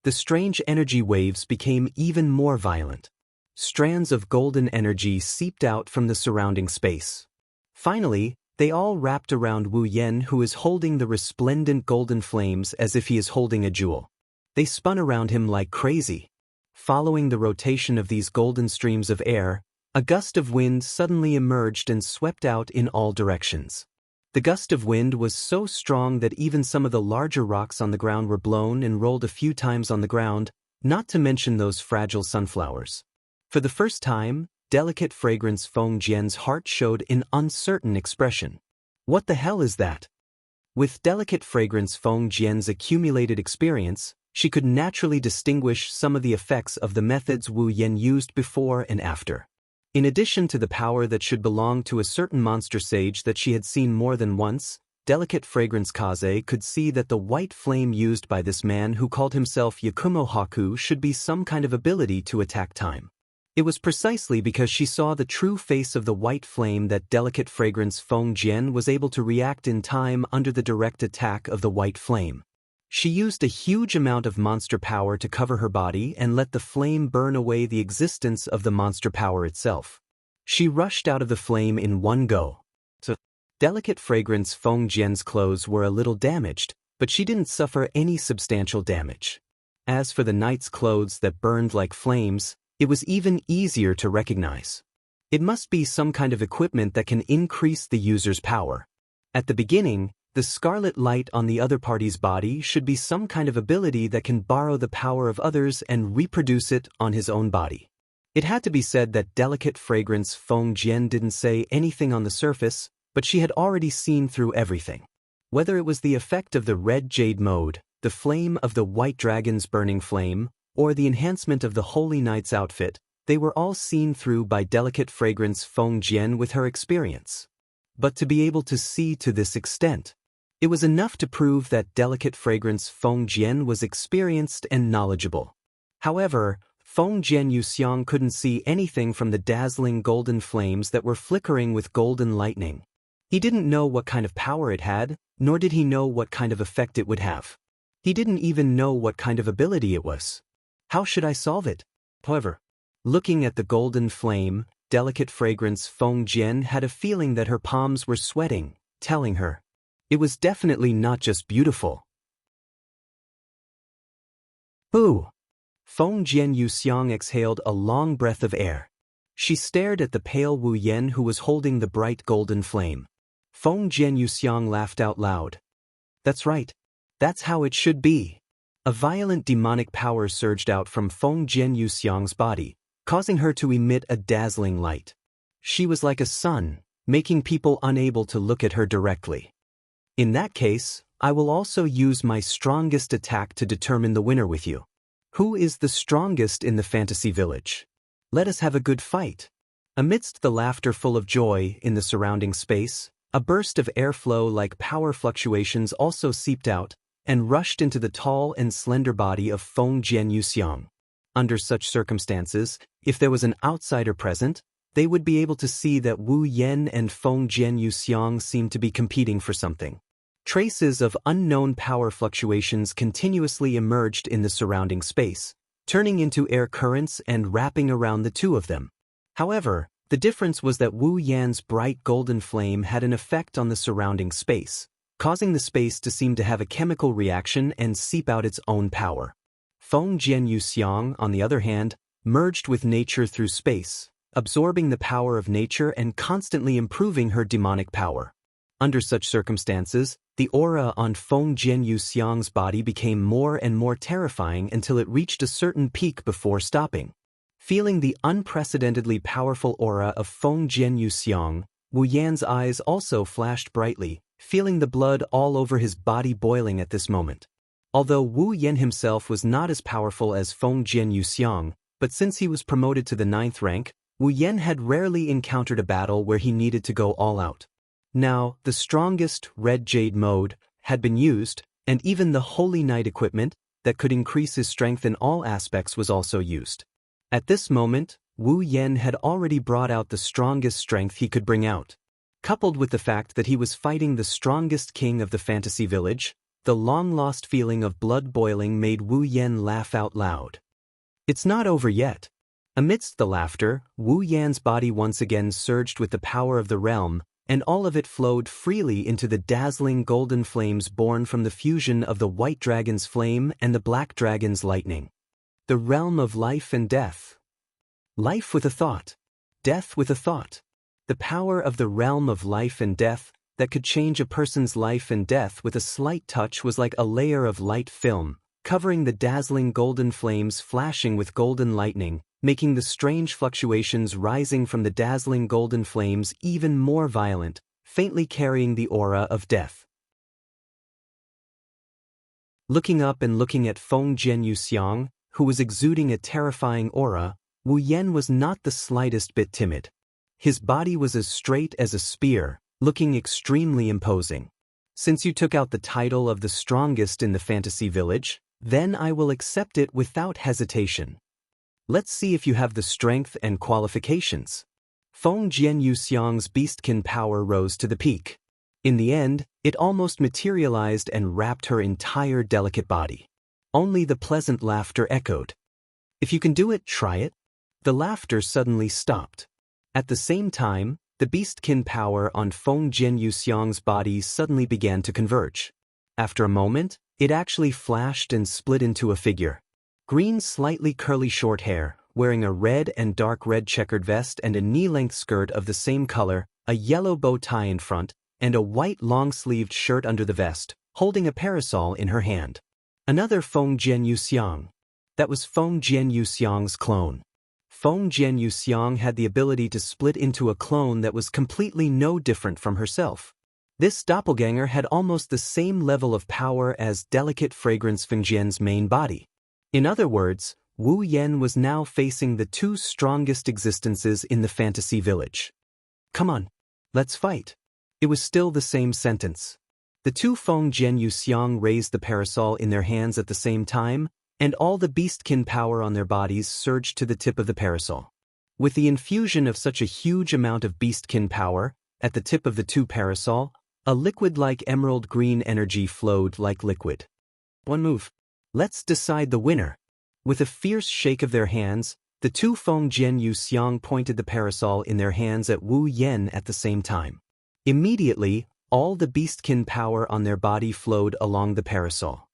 The strange energy waves became even more violent. Strands of golden energy seeped out from the surrounding space. Finally, they all wrapped around Wu Yan, who is holding the resplendent golden flames as if he is holding a jewel. They spun around him like crazy. Following the rotation of these golden streams of air, a gust of wind suddenly emerged and swept out in all directions. The gust of wind was so strong that even some of the larger rocks on the ground were blown and rolled a few times on the ground, not to mention those fragile sunflowers. For the first time, delicate fragrance Feng Jian's heart showed an uncertain expression. What the hell is that? With delicate fragrance Feng Jian's accumulated experience, she could naturally distinguish some of the effects of the methods Wu Yan used before and after. In addition to the power that should belong to a certain monster sage that she had seen more than once, delicate fragrance Kaze could see that the white flame used by this man who called himself Yakumo Haku should be some kind of ability to attack time. It was precisely because she saw the true face of the white flame that delicate fragrance Feng Jian was able to react in time under the direct attack of the white flame. She used a huge amount of monster power to cover her body and let the flame burn away the existence of the monster power itself. She rushed out of the flame in one go. Delicate fragrance Feng Jian's clothes were a little damaged, but she didn't suffer any substantial damage. As for the knight's clothes that burned like flames, it was even easier to recognize. It must be some kind of equipment that can increase the user's power. At the beginning, the scarlet light on the other party's body should be some kind of ability that can borrow the power of others and reproduce it on his own body. It had to be said that delicate fragrance Feng Jian didn't say anything on the surface, but she had already seen through everything. Whether it was the effect of the red jade mode, the flame of the white dragon's burning flame, or the enhancement of the holy knight's outfit, they were all seen through by delicate fragrance Feng Jian with her experience. But to be able to see to this extent, it was enough to prove that delicate fragrance Feng Jian was experienced and knowledgeable. However, Feng Jian Yuxiang couldn't see anything from the dazzling golden flames that were flickering with golden lightning. He didn't know what kind of power it had, nor did he know what kind of effect it would have. He didn't even know what kind of ability it was. How should I solve it? However, looking at the golden flame, delicate fragrance Feng Jian had a feeling that her palms were sweating, telling her it was definitely not just beautiful. Ooh! Feng Jian Yuxiang exhaled a long breath of air. She stared at the pale Wu Yan who was holding the bright golden flame. Feng Jian Yuxiang laughed out loud. That's right. That's how it should be. A violent demonic power surged out from Feng Jian Yuxiang's body, causing her to emit a dazzling light. She was like a sun, making people unable to look at her directly. In that case, I will also use my strongest attack to determine the winner with you. Who is the strongest in the fantasy village? Let us have a good fight. Amidst the laughter full of joy in the surrounding space, a burst of airflow like power fluctuations also seeped out and rushed into the tall and slender body of Feng Jian Yuxiang. Under such circumstances, if there was an outsider present, they would be able to see that Wu Yan and Feng Jian Yuxiang seemed to be competing for something. Traces of unknown power fluctuations continuously emerged in the surrounding space, turning into air currents and wrapping around the two of them. However, the difference was that Wu Yan's bright golden flame had an effect on the surrounding space, causing the space to seem to have a chemical reaction and seep out its own power. Feng Jian Yuxiang, on the other hand, merged with nature through space, absorbing the power of nature and constantly improving her demonic power. Under such circumstances, the aura on Feng Jian Yuxiang's body became more and more terrifying until it reached a certain peak before stopping. Feeling the unprecedentedly powerful aura of Feng Jian Yuxiang, Wu Yan's eyes also flashed brightly, feeling the blood all over his body boiling at this moment. Although Wu Yan himself was not as powerful as Feng Jian Yuxiang, but since he was promoted to the 9th rank, Wu Yan had rarely encountered a battle where he needed to go all out. Now, the strongest red jade mode had been used, and even the holy knight equipment that could increase his strength in all aspects was also used. At this moment, Wu Yan had already brought out the strongest strength he could bring out. Coupled with the fact that he was fighting the strongest king of the fantasy village, the long-lost feeling of blood boiling made Wu Yan laugh out loud. It's not over yet. Amidst the laughter, Wu Yan's body once again surged with the power of the realm, and all of it flowed freely into the dazzling golden flames born from the fusion of the white dragon's flame and the black dragon's lightning. The realm of life and death. Life with a thought. Death with a thought. The power of the realm of life and death that could change a person's life and death with a slight touch was like a layer of light film, covering the dazzling golden flames flashing with golden lightning, making the strange fluctuations rising from the dazzling golden flames even more violent, faintly carrying the aura of death. Looking up and looking at Feng Jianyuxiang, who was exuding a terrifying aura, Wu Yan was not the slightest bit timid. His body was as straight as a spear, looking extremely imposing. Since you took out the title of the strongest in the fantasy village, then I will accept it without hesitation. Let's see if you have the strength and qualifications. Feng Jianyuxiang's beastkin power rose to the peak. In the end, it almost materialized and wrapped her entire delicate body. Only the pleasant laughter echoed. If you can do it, try it. The laughter suddenly stopped. At the same time, the beastkin power on Feng Jianyuxiang's body suddenly began to converge. After a moment, it actually flashed and split into a figure. Green, slightly curly short hair, wearing a red and dark red checkered vest and a knee-length skirt of the same color, a yellow bow tie in front, and a white long-sleeved shirt under the vest, holding a parasol in her hand. Another Feng Jianyuxiang. That was Feng Jianyuxiang's clone. Feng Jianyuxiang had the ability to split into a clone that was completely no different from herself. This doppelganger had almost the same level of power as delicate fragrance Fengjian's main body. In other words, Wu Yan was now facing the two strongest existences in the fantasy village. Come on, let's fight. It was still the same sentence. The two Feng Jianyuxiang raised the parasol in their hands at the same time, and all the beastkin power on their bodies surged to the tip of the parasol. With the infusion of such a huge amount of beastkin power, at the tip of the two parasol, a liquid-like emerald green energy flowed like liquid. One move. Let's decide the winner. With a fierce shake of their hands, the two Feng Jianyuxiang pointed the parasol in their hands at Wu Yan at the same time. Immediately, all the beastkin power on their body flowed along the parasol.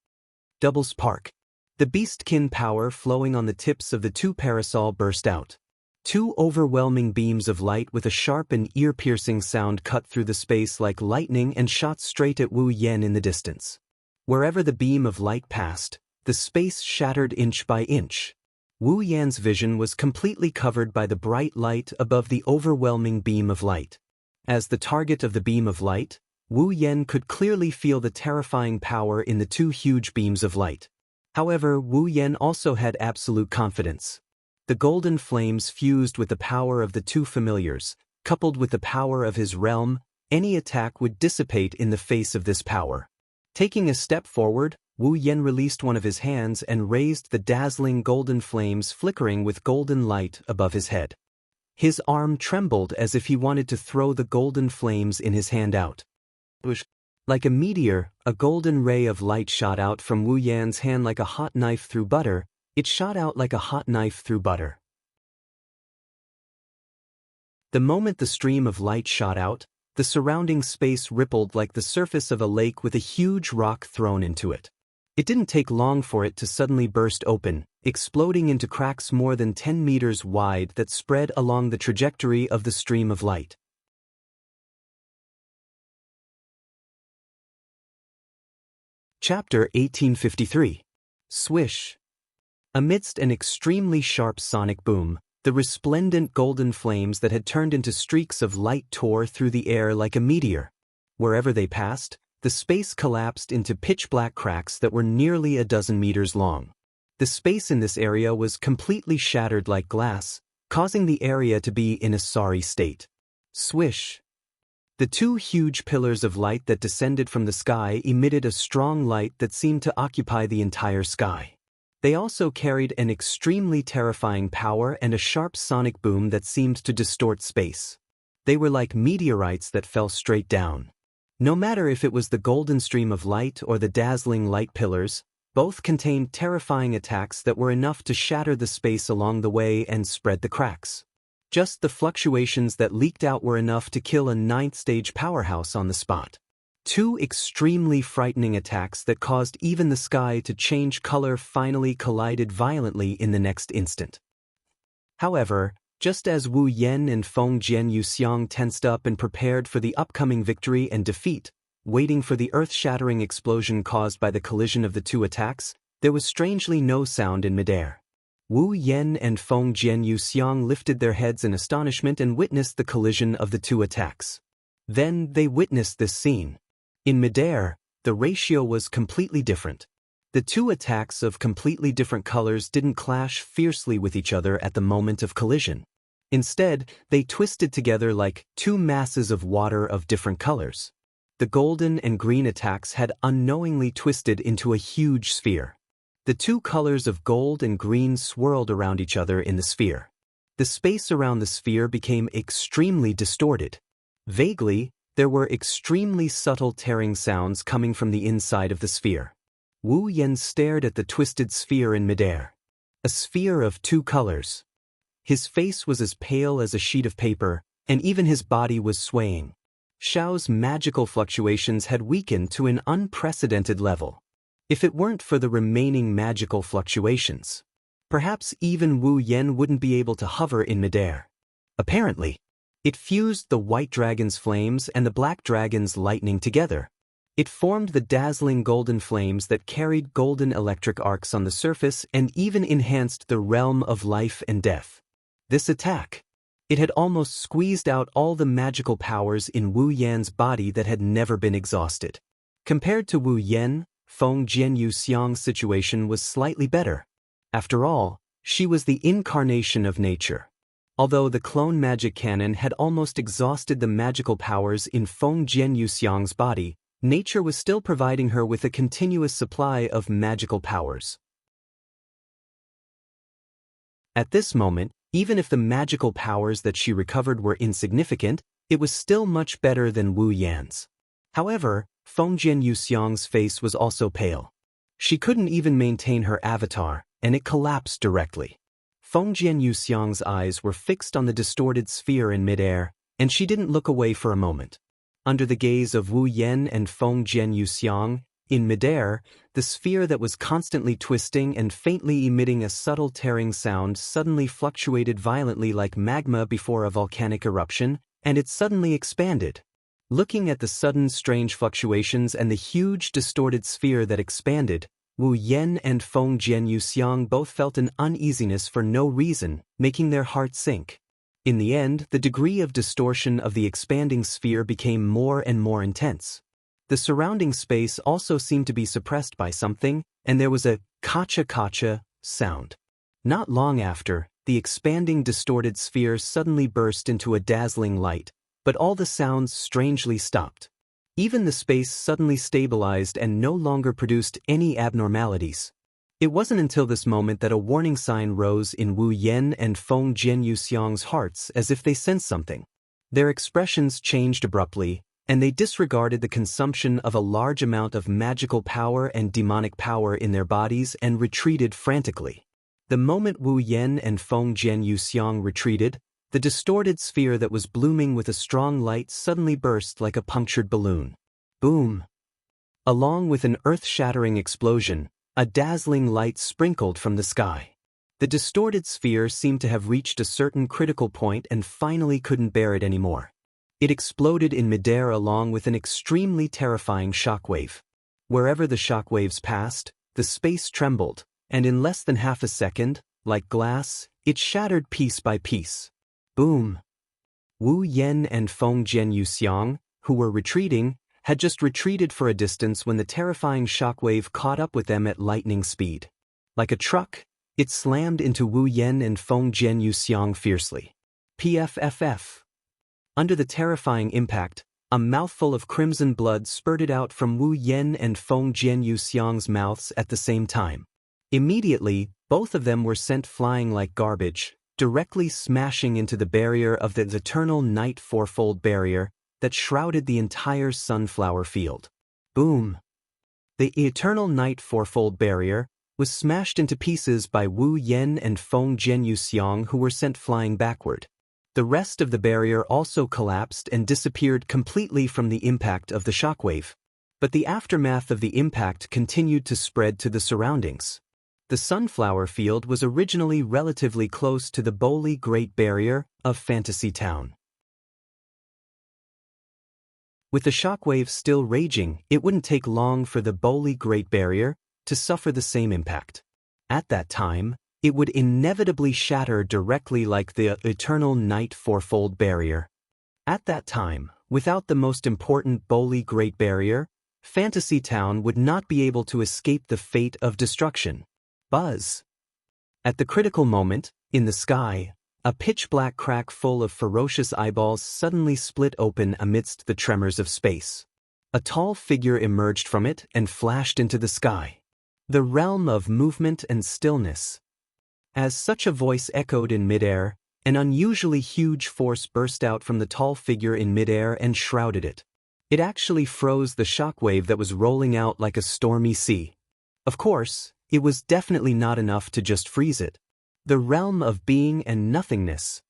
Double spark. The beastkin power flowing on the tips of the two parasol burst out. Two overwhelming beams of light with a sharp and ear-piercing sound cut through the space like lightning and shot straight at Wu Yan in the distance. Wherever the beam of light passed, the space shattered inch by inch. Wu Yan's vision was completely covered by the bright light above the overwhelming beam of light. As the target of the beam of light, Wu Yan could clearly feel the terrifying power in the two huge beams of light. However, Wu Yan also had absolute confidence. The golden flames fused with the power of the two familiars, coupled with the power of his realm, any attack would dissipate in the face of this power. Taking a step forward, Wu Yan released one of his hands and raised the dazzling golden flames flickering with golden light above his head. His arm trembled as if he wanted to throw the golden flames in his hand out. Like a meteor, a golden ray of light shot out from Wu Yan's hand like a hot knife through butter. It shot out like a hot knife through butter. The moment the stream of light shot out, the surrounding space rippled like the surface of a lake with a huge rock thrown into it. It didn't take long for it to suddenly burst open, exploding into cracks more than 10 meters wide that spread along the trajectory of the stream of light. Chapter 1853. Swish. Amidst an extremely sharp sonic boom, the resplendent golden flames that had turned into streaks of light tore through the air like a meteor. Wherever they passed, the space collapsed into pitch-black cracks that were nearly a dozen meters long. The space in this area was completely shattered like glass, causing the area to be in a sorry state. Swish. The two huge pillars of light that descended from the sky emitted a strong light that seemed to occupy the entire sky. They also carried an extremely terrifying power and a sharp sonic boom that seemed to distort space. They were like meteorites that fell straight down. No matter if it was the golden stream of light or the dazzling light pillars, both contained terrifying attacks that were enough to shatter the space along the way and spread the cracks. Just the fluctuations that leaked out were enough to kill a ninth-stage powerhouse on the spot. Two extremely frightening attacks that caused even the sky to change color finally collided violently in the next instant. However, just as Wu Yan and Feng Jianyu tensed up and prepared for the upcoming victory and defeat, waiting for the earth-shattering explosion caused by the collision of the two attacks, there was strangely no sound in midair. Wu Yan and Feng Jianyu lifted their heads in astonishment and witnessed the collision of the two attacks. Then they witnessed this scene. In midair, the ratio was completely different. The two attacks of completely different colors didn't clash fiercely with each other at the moment of collision. Instead, they twisted together like two masses of water of different colors. The golden and green attacks had unknowingly twisted into a huge sphere. The two colors of gold and green swirled around each other in the sphere. The space around the sphere became extremely distorted. Vaguely, there were extremely subtle tearing sounds coming from the inside of the sphere. Wu Yan stared at the twisted sphere in midair. A sphere of two colors. His face was as pale as a sheet of paper, and even his body was swaying. Xiao's magical fluctuations had weakened to an unprecedented level. If it weren't for the remaining magical fluctuations, perhaps even Wu Yan wouldn't be able to hover in midair. Apparently, it fused the white dragon's flames and the black dragon's lightning together. It formed the dazzling golden flames that carried golden electric arcs on the surface and even enhanced the realm of life and death. This attack, it had almost squeezed out all the magical powers in Wu Yan's body that had never been exhausted. Compared to Wu Yan, Feng Jianyu's situation was slightly better. After all, she was the incarnation of nature. Although the clone magic cannon had almost exhausted the magical powers in Feng Jianyu's body, nature was still providing her with a continuous supply of magical powers. At this moment, even if the magical powers that she recovered were insignificant, it was still much better than Wu Yan's. However, Feng Jianyu's face was also pale. She couldn't even maintain her avatar, and it collapsed directly. Feng Jianyu's eyes were fixed on the distorted sphere in midair, and she didn't look away for a moment. Under the gaze of Wu Yan and Feng Jianyu's, in midair, the sphere that was constantly twisting and faintly emitting a subtle tearing sound suddenly fluctuated violently like magma before a volcanic eruption, and it suddenly expanded. Looking at the sudden strange fluctuations and the huge distorted sphere that expanded, Wu Yan and Feng Jianyu's both felt an uneasiness for no reason, making their hearts sink. In the end, the degree of distortion of the expanding sphere became more and more intense. The surrounding space also seemed to be suppressed by something, and there was a kacha-kacha sound. Not long after, the expanding distorted sphere suddenly burst into a dazzling light, but all the sounds strangely stopped. Even the space suddenly stabilized and no longer produced any abnormalities. It wasn't until this moment that a warning sign rose in Wu Yan and Feng Jianyu's hearts as if they sensed something. Their expressions changed abruptly, and they disregarded the consumption of a large amount of magical power and demonic power in their bodies and retreated frantically. The moment Wu Yan and Feng Jianyu's retreated, the distorted sphere that was blooming with a strong light suddenly burst like a punctured balloon. Boom! Along with an earth-shattering explosion, a dazzling light sprinkled from the sky. The distorted sphere seemed to have reached a certain critical point and finally couldn't bear it anymore. It exploded in midair along with an extremely terrifying shockwave. Wherever the shockwaves passed, the space trembled, and in less than half a second, like glass, it shattered piece by piece. Boom! Wu Yan and Feng Jianyu's, who were retreating, had just retreated for a distance when the terrifying shockwave caught up with them at lightning speed. Like a truck, it slammed into Wu Yan and Feng Jianyu's fiercely. PFFF. Under the terrifying impact, a mouthful of crimson blood spurted out from Wu Yan and Feng Jianyu's mouths at the same time. Immediately, both of them were sent flying like garbage, directly smashing into the barrier of the eternal night fourfold barrier that shrouded the entire sunflower field. Boom! The eternal night fourfold barrier was smashed into pieces by Wu Yan and Feng Jianyu's, who were sent flying backward. The rest of the barrier also collapsed and disappeared completely from the impact of the shockwave. But the aftermath of the impact continued to spread to the surroundings. The sunflower field was originally relatively close to the Boli Great Barrier of Fantasy Town. With the shockwave still raging, it wouldn't take long for the Boli Great Barrier to suffer the same impact. At that time, it would inevitably shatter directly like the Eternal Night Fourfold Barrier. At that time, without the most important Boli Great Barrier, Fantasy Town would not be able to escape the fate of destruction. Buzz. At the critical moment, in the sky, a pitch-black crack full of ferocious eyeballs suddenly split open amidst the tremors of space. A tall figure emerged from it and flashed into the sky. The realm of movement and stillness. As such a voice echoed in midair, an unusually huge force burst out from the tall figure in midair and shrouded it. It actually froze the shockwave that was rolling out like a stormy sea. Of course, it was definitely not enough to just freeze it. The realm of being and nothingness.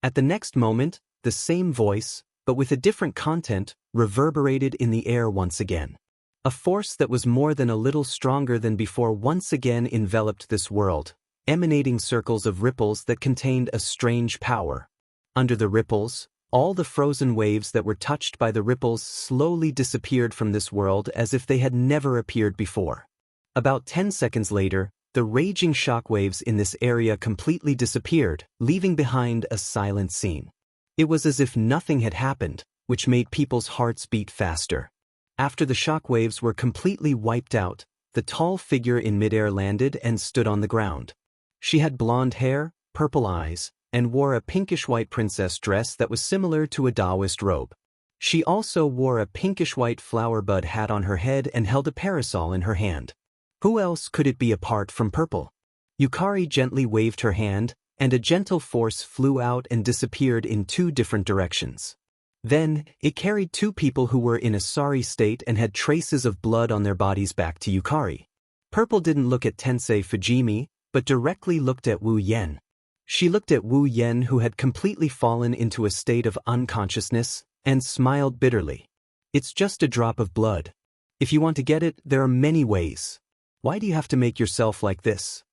At the next moment, the same voice, but with a different content, reverberated in the air once again. A force that was more than a little stronger than before once again enveloped this world, emanating circles of ripples that contained a strange power. Under the ripples, all the frozen waves that were touched by the ripples slowly disappeared from this world as if they had never appeared before. About 10 seconds later, the raging shockwaves in this area completely disappeared, leaving behind a silent scene. It was as if nothing had happened, which made people's hearts beat faster. After the shockwaves were completely wiped out, the tall figure in midair landed and stood on the ground. She had blonde hair, purple eyes, and wore a pinkish-white princess dress that was similar to a Taoist robe. She also wore a pinkish-white flower bud hat on her head and held a parasol in her hand. Who else could it be apart from Purple? Yukari gently waved her hand, and a gentle force flew out and disappeared in 2 different directions. Then, it carried 2 people who were in a sorry state and had traces of blood on their bodies back to Yukari. Purple didn't look at Tensei Fujimi, but directly looked at Wu Yen. She looked at Wu Yen, who had completely fallen into a state of unconsciousness, and smiled bitterly. It's just a drop of blood. If you want to get it, there are many ways. Why do you have to make yourself like this?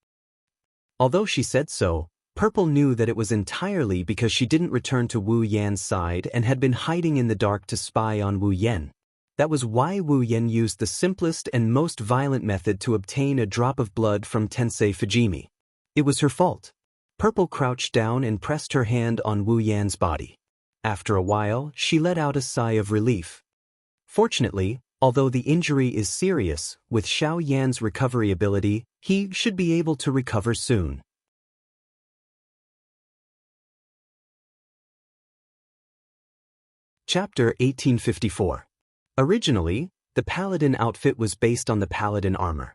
Although she said so, Purple knew that it was entirely because she didn't return to Wu Yan's side and had been hiding in the dark to spy on Wu Yen. That was why Wu Yen used the simplest and most violent method to obtain a drop of blood from Tensei Fujimi. It was her fault. Purple crouched down and pressed her hand on Wu Yan's body. After a while, she let out a sigh of relief. Fortunately, although the injury is serious, with Xiao Yan's recovery ability, he should be able to recover soon. Chapter 1854. Originally, the Paladin outfit was based on the Paladin armor.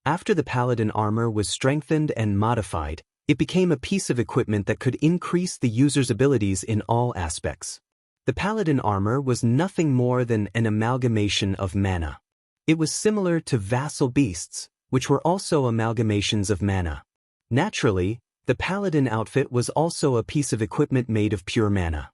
After the Paladin armor was strengthened and modified, it became a piece of equipment that could increase the user's abilities in all aspects. The Paladin armor was nothing more than an amalgamation of mana. It was similar to vassal beasts, which were also amalgamations of mana. Naturally, the Paladin outfit was also a piece of equipment made of pure mana.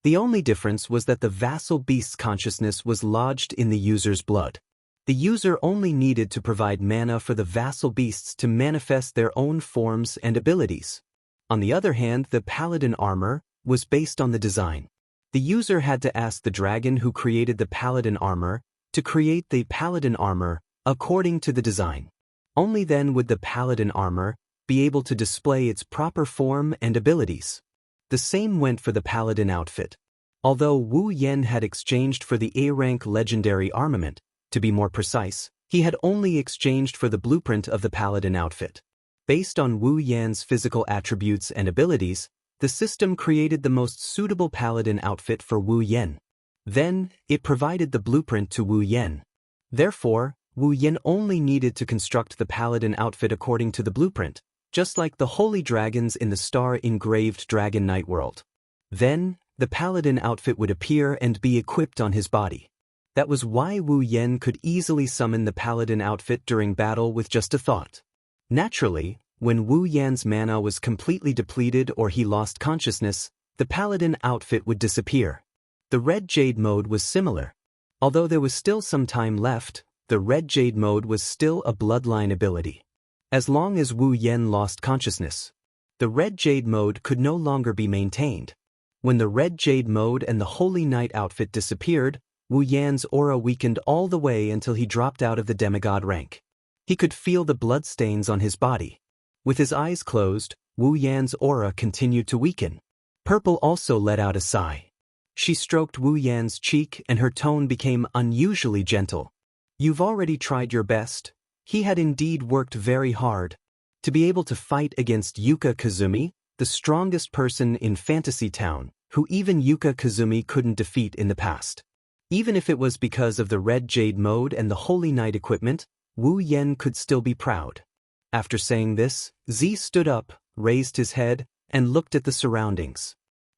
The only difference was that the vassal beast's consciousness was lodged in the user's blood. The user only needed to provide mana for the vassal beasts to manifest their own forms and abilities. On the other hand, the Paladin armor was based on the design. The user had to ask the dragon who created the Paladin armor to create the Paladin armor according to the design. Only then would the Paladin armor be able to display its proper form and abilities. The same went for the Paladin outfit. Although Wu Yen had exchanged for the A-rank legendary armament, to be more precise, he had only exchanged for the blueprint of the Paladin outfit. Based on Wu Yan's physical attributes and abilities, the system created the most suitable Paladin outfit for Wu Yen. Then, it provided the blueprint to Wu Yen. Therefore, Wu Yen only needed to construct the Paladin outfit according to the blueprint, just like the holy dragons in the star-engraved Dragon Knight world. Then, the Paladin outfit would appear and be equipped on his body. That was why Wu Yen could easily summon the Paladin outfit during battle with just a thought. Naturally, when Wu Yan's mana was completely depleted or he lost consciousness, the paladin outfit would disappear. The red jade mode was similar. Although there was still some time left, the red jade mode was still a bloodline ability. As long as Wu Yan lost consciousness, the red jade mode could no longer be maintained. When the red jade mode and the Holy Knight outfit disappeared, Wu Yan's aura weakened all the way until he dropped out of the demigod rank. He could feel the bloodstains on his body. With his eyes closed, Wu Yan's aura continued to weaken. Purple also let out a sigh. She stroked Wu Yan's cheek and her tone became unusually gentle. "You've already tried your best." He had indeed worked very hard. To be able to fight against Yuka Kazumi, the strongest person in Fantasy Town, who even Yuka Kazumi couldn't defeat in the past. Even if it was because of the red jade mode and the Holy Knight equipment, Wu Yan could still be proud. After saying this, Z stood up, raised his head, and looked at the surroundings.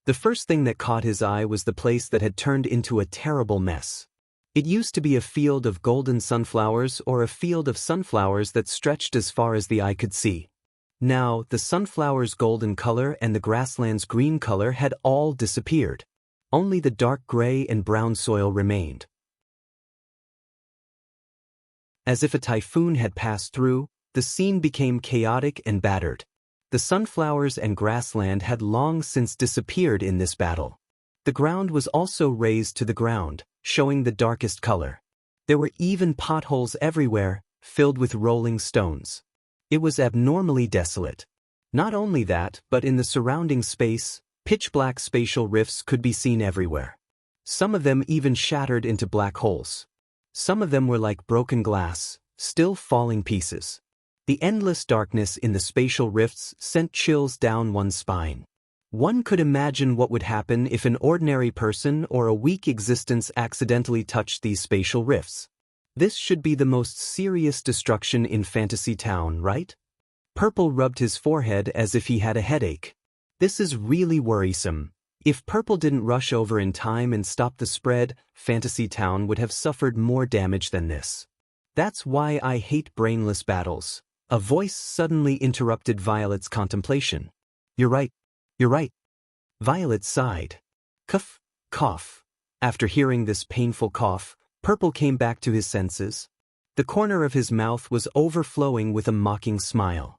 The first thing that caught his eye was the place that had turned into a terrible mess. It used to be a field of golden sunflowers or a field of sunflowers that stretched as far as the eye could see. Now, the sunflowers' golden color and the grassland's green color had all disappeared. Only the dark gray and brown soil remained. As if a typhoon had passed through, the scene became chaotic and battered. The sunflowers and grassland had long since disappeared in this battle. The ground was also razed to the ground, showing the darkest color. There were even potholes everywhere, filled with rolling stones. It was abnormally desolate. Not only that, but in the surrounding space, pitch-black spatial rifts could be seen everywhere. Some of them even shattered into black holes. Some of them were like broken glass, still falling pieces. The endless darkness in the spatial rifts sent chills down one's spine. One could imagine what would happen if an ordinary person or a weak existence accidentally touched these spatial rifts. This should be the most serious destruction in Fantasy Town, right? Purple rubbed his forehead as if he had a headache. This is really worrisome. If Purple didn't rush over in time and stop the spread, Fantasy Town would have suffered more damage than this. That's why I hate brainless battles. A voice suddenly interrupted Violet's contemplation. You're right. You're right. Violet sighed. Cough, cough. After hearing this painful cough, Purple came back to his senses. The corner of his mouth was overflowing with a mocking smile.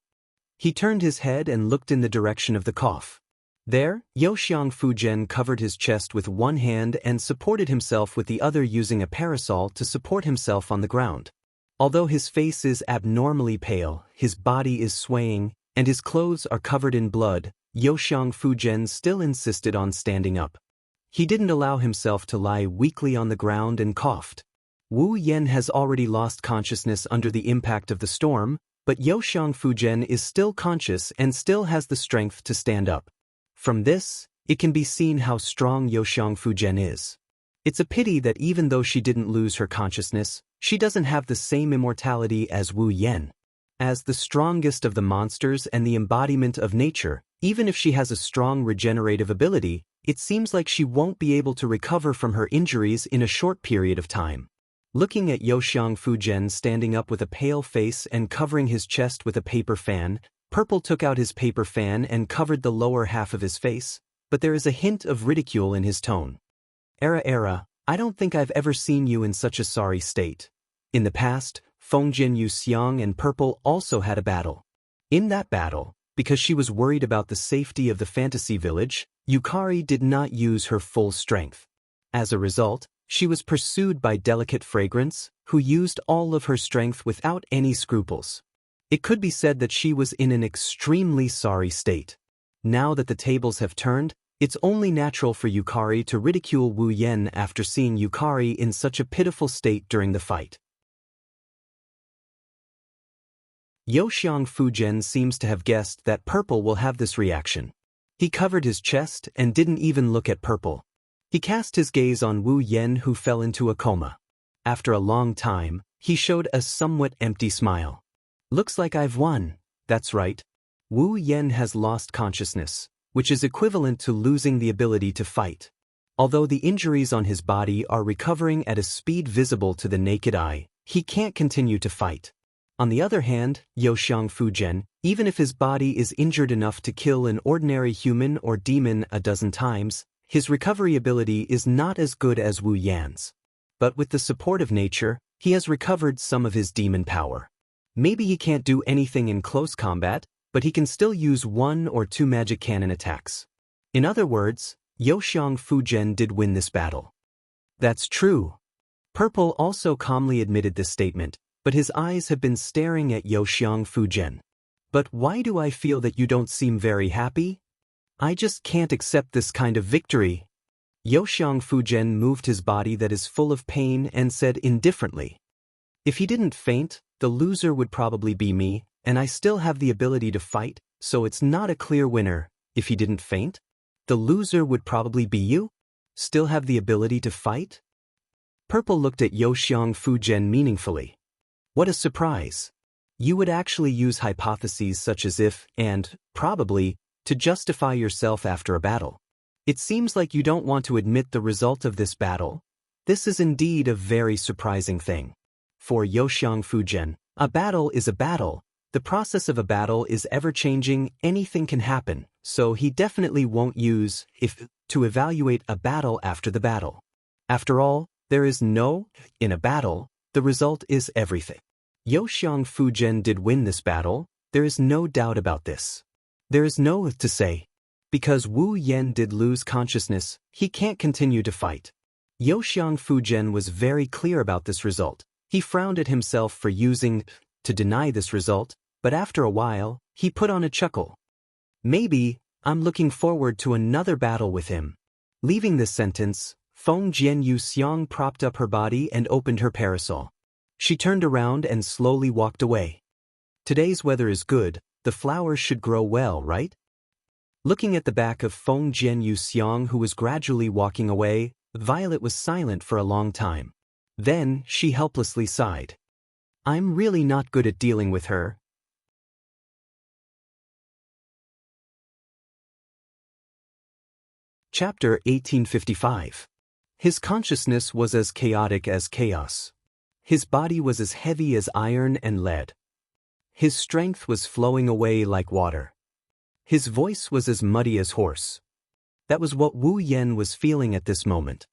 He turned his head and looked in the direction of the cough. There, Youxiang Fujian covered his chest with one hand and supported himself with the other using a parasol to support himself on the ground. Although his face is abnormally pale, his body is swaying, and his clothes are covered in blood, Youxiang Fujian still insisted on standing up. He didn't allow himself to lie weakly on the ground and coughed. Wu Yan has already lost consciousness under the impact of the storm, but Youxiang Fujian is still conscious and still has the strength to stand up. From this, it can be seen how strong Youxiang Fujian is. It's a pity that even though she didn't lose her consciousness, she doesn't have the same immortality as Wu Yan. As the strongest of the monsters and the embodiment of nature, even if she has a strong regenerative ability, it seems like she won't be able to recover from her injuries in a short period of time. Looking at Youxiang Fujian standing up with a pale face and covering his chest with a paper fan, Purple took out his paper fan and covered the lower half of his face, but there is a hint of ridicule in his tone. Era, I don't think I've ever seen you in such a sorry state. In the past, Fongjin Yuxiang and Purple also had a battle. In that battle, because she was worried about the safety of the fantasy village, Yukari did not use her full strength. As a result, she was pursued by Delicate Fragrance, who used all of her strength without any scruples. It could be said that she was in an extremely sorry state. Now that the tables have turned, it's only natural for Yukari to ridicule Wu Yan after seeing Yukari in such a pitiful state during the fight. Youxiang Fujian seems to have guessed that Purple will have this reaction. He covered his chest and didn't even look at Purple. He cast his gaze on Wu Yan, who fell into a coma. After a long time, he showed a somewhat empty smile. Looks like I've won. That's right. Wu Yan has lost consciousness, which is equivalent to losing the ability to fight. Although the injuries on his body are recovering at a speed visible to the naked eye, he can't continue to fight. On the other hand, Youxiang Fujian, Even if his body is injured enough to kill an ordinary human or demon a dozen times, his recovery ability is not as good as Wu Yan's. But with the support of nature, he has recovered some of his demon power. Maybe he can't do anything in close combat, but he can still use 1 or 2 magic cannon attacks. In other words, Youxiang Fujian did win this battle. That's true. Purple also calmly admitted this statement, but his eyes have been staring at Youxiang Fujian. But why do I feel that you don't seem very happy? I just can't accept this kind of victory. Youxiang Fujian moved his body that is full of pain and said indifferently. If he didn't faint, the loser would probably be me, and I still have the ability to fight, so it's not a clear winner. If he didn't faint, the loser would probably be you? Still have the ability to fight? Purple looked at Youxiang Fujian meaningfully. What a surprise. You would actually use hypotheses such as if, and, probably, to justify yourself after a battle. It seems like you don't want to admit the result of this battle. This is indeed a very surprising thing. For Youxiang Fujian, a battle is a battle. The process of a battle is ever-changing, anything can happen, so he definitely won't use if to evaluate a battle after the battle. After all, there is no in a battle, the result is everything. Youxiang Fujian did win this battle, there is no doubt about this. There is no to say. Because Wu Yan did lose consciousness, he can't continue to fight. Youxiang Fujian was very clear about this result. He frowned at himself for using to deny this result, but after a while, he put on a chuckle. Maybe, I'm looking forward to another battle with him. Leaving this sentence, Feng Jianyu Xiang propped up her body and opened her parasol. She turned around and slowly walked away. Today's weather is good, the flowers should grow well, right? Looking at the back of Feng Jianyu Xiang who was gradually walking away, Violet was silent for a long time. Then, she helplessly sighed. I'm really not good at dealing with her. Chapter 1855. His consciousness was as chaotic as chaos. His body was as heavy as iron and lead. His strength was flowing away like water. His voice was as muddy as hoarse. That was what Wu Yan was feeling at this moment.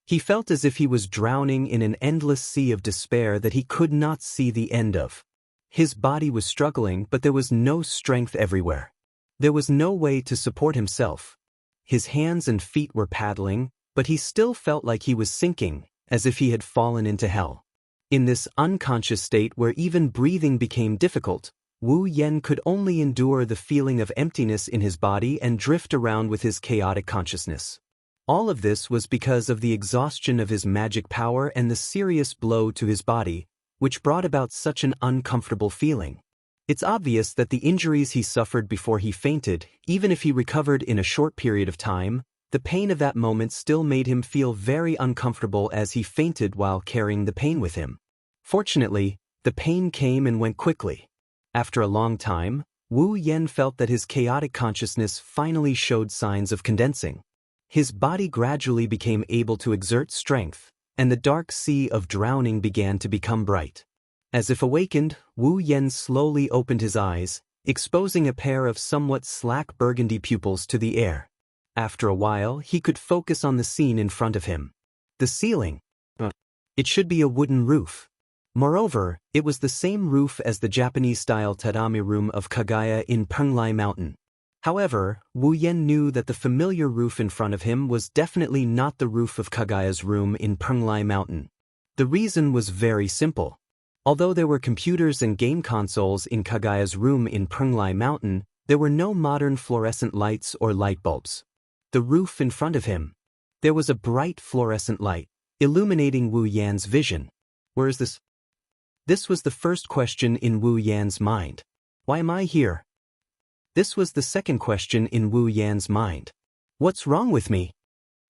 He felt as if he was drowning in an endless sea of despair that he could not see the end of. His body was struggling, but there was no strength everywhere. There was no way to support himself. His hands and feet were paddling, but he still felt like he was sinking, as if he had fallen into hell. In this unconscious state where even breathing became difficult, Wu Yan could only endure the feeling of emptiness in his body and drift around with his chaotic consciousness. All of this was because of the exhaustion of his magic power and the serious blow to his body, which brought about such an uncomfortable feeling. It's obvious that the injuries he suffered before he fainted, even if he recovered in a short period of time, the pain of that moment still made him feel very uncomfortable as he fainted while carrying the pain with him. Fortunately, the pain came and went quickly. After a long time, Wu Yan felt that his chaotic consciousness finally showed signs of condensing. His body gradually became able to exert strength, and the dark sea of drowning began to become bright. As if awakened, Wu Yan slowly opened his eyes, exposing a pair of somewhat slack burgundy pupils to the air. After a while, he could focus on the scene in front of him. The ceiling. It should be a wooden roof. Moreover, it was the same roof as the Japanese-style tatami room of Kagaya in Penglai Mountain. However, Wu Yan knew that the familiar roof in front of him was definitely not the roof of Kagaya's room in Penglai Mountain. The reason was very simple. Although there were computers and game consoles in Kagaya's room in Penglai Mountain, there were no modern fluorescent lights or light bulbs. The roof in front of him. There was a bright fluorescent light, illuminating Wu Yan's vision. Where is this? This was the first question in Wu Yan's mind. Why am I here? This was the second question in Wu Yan's mind. What's wrong with me?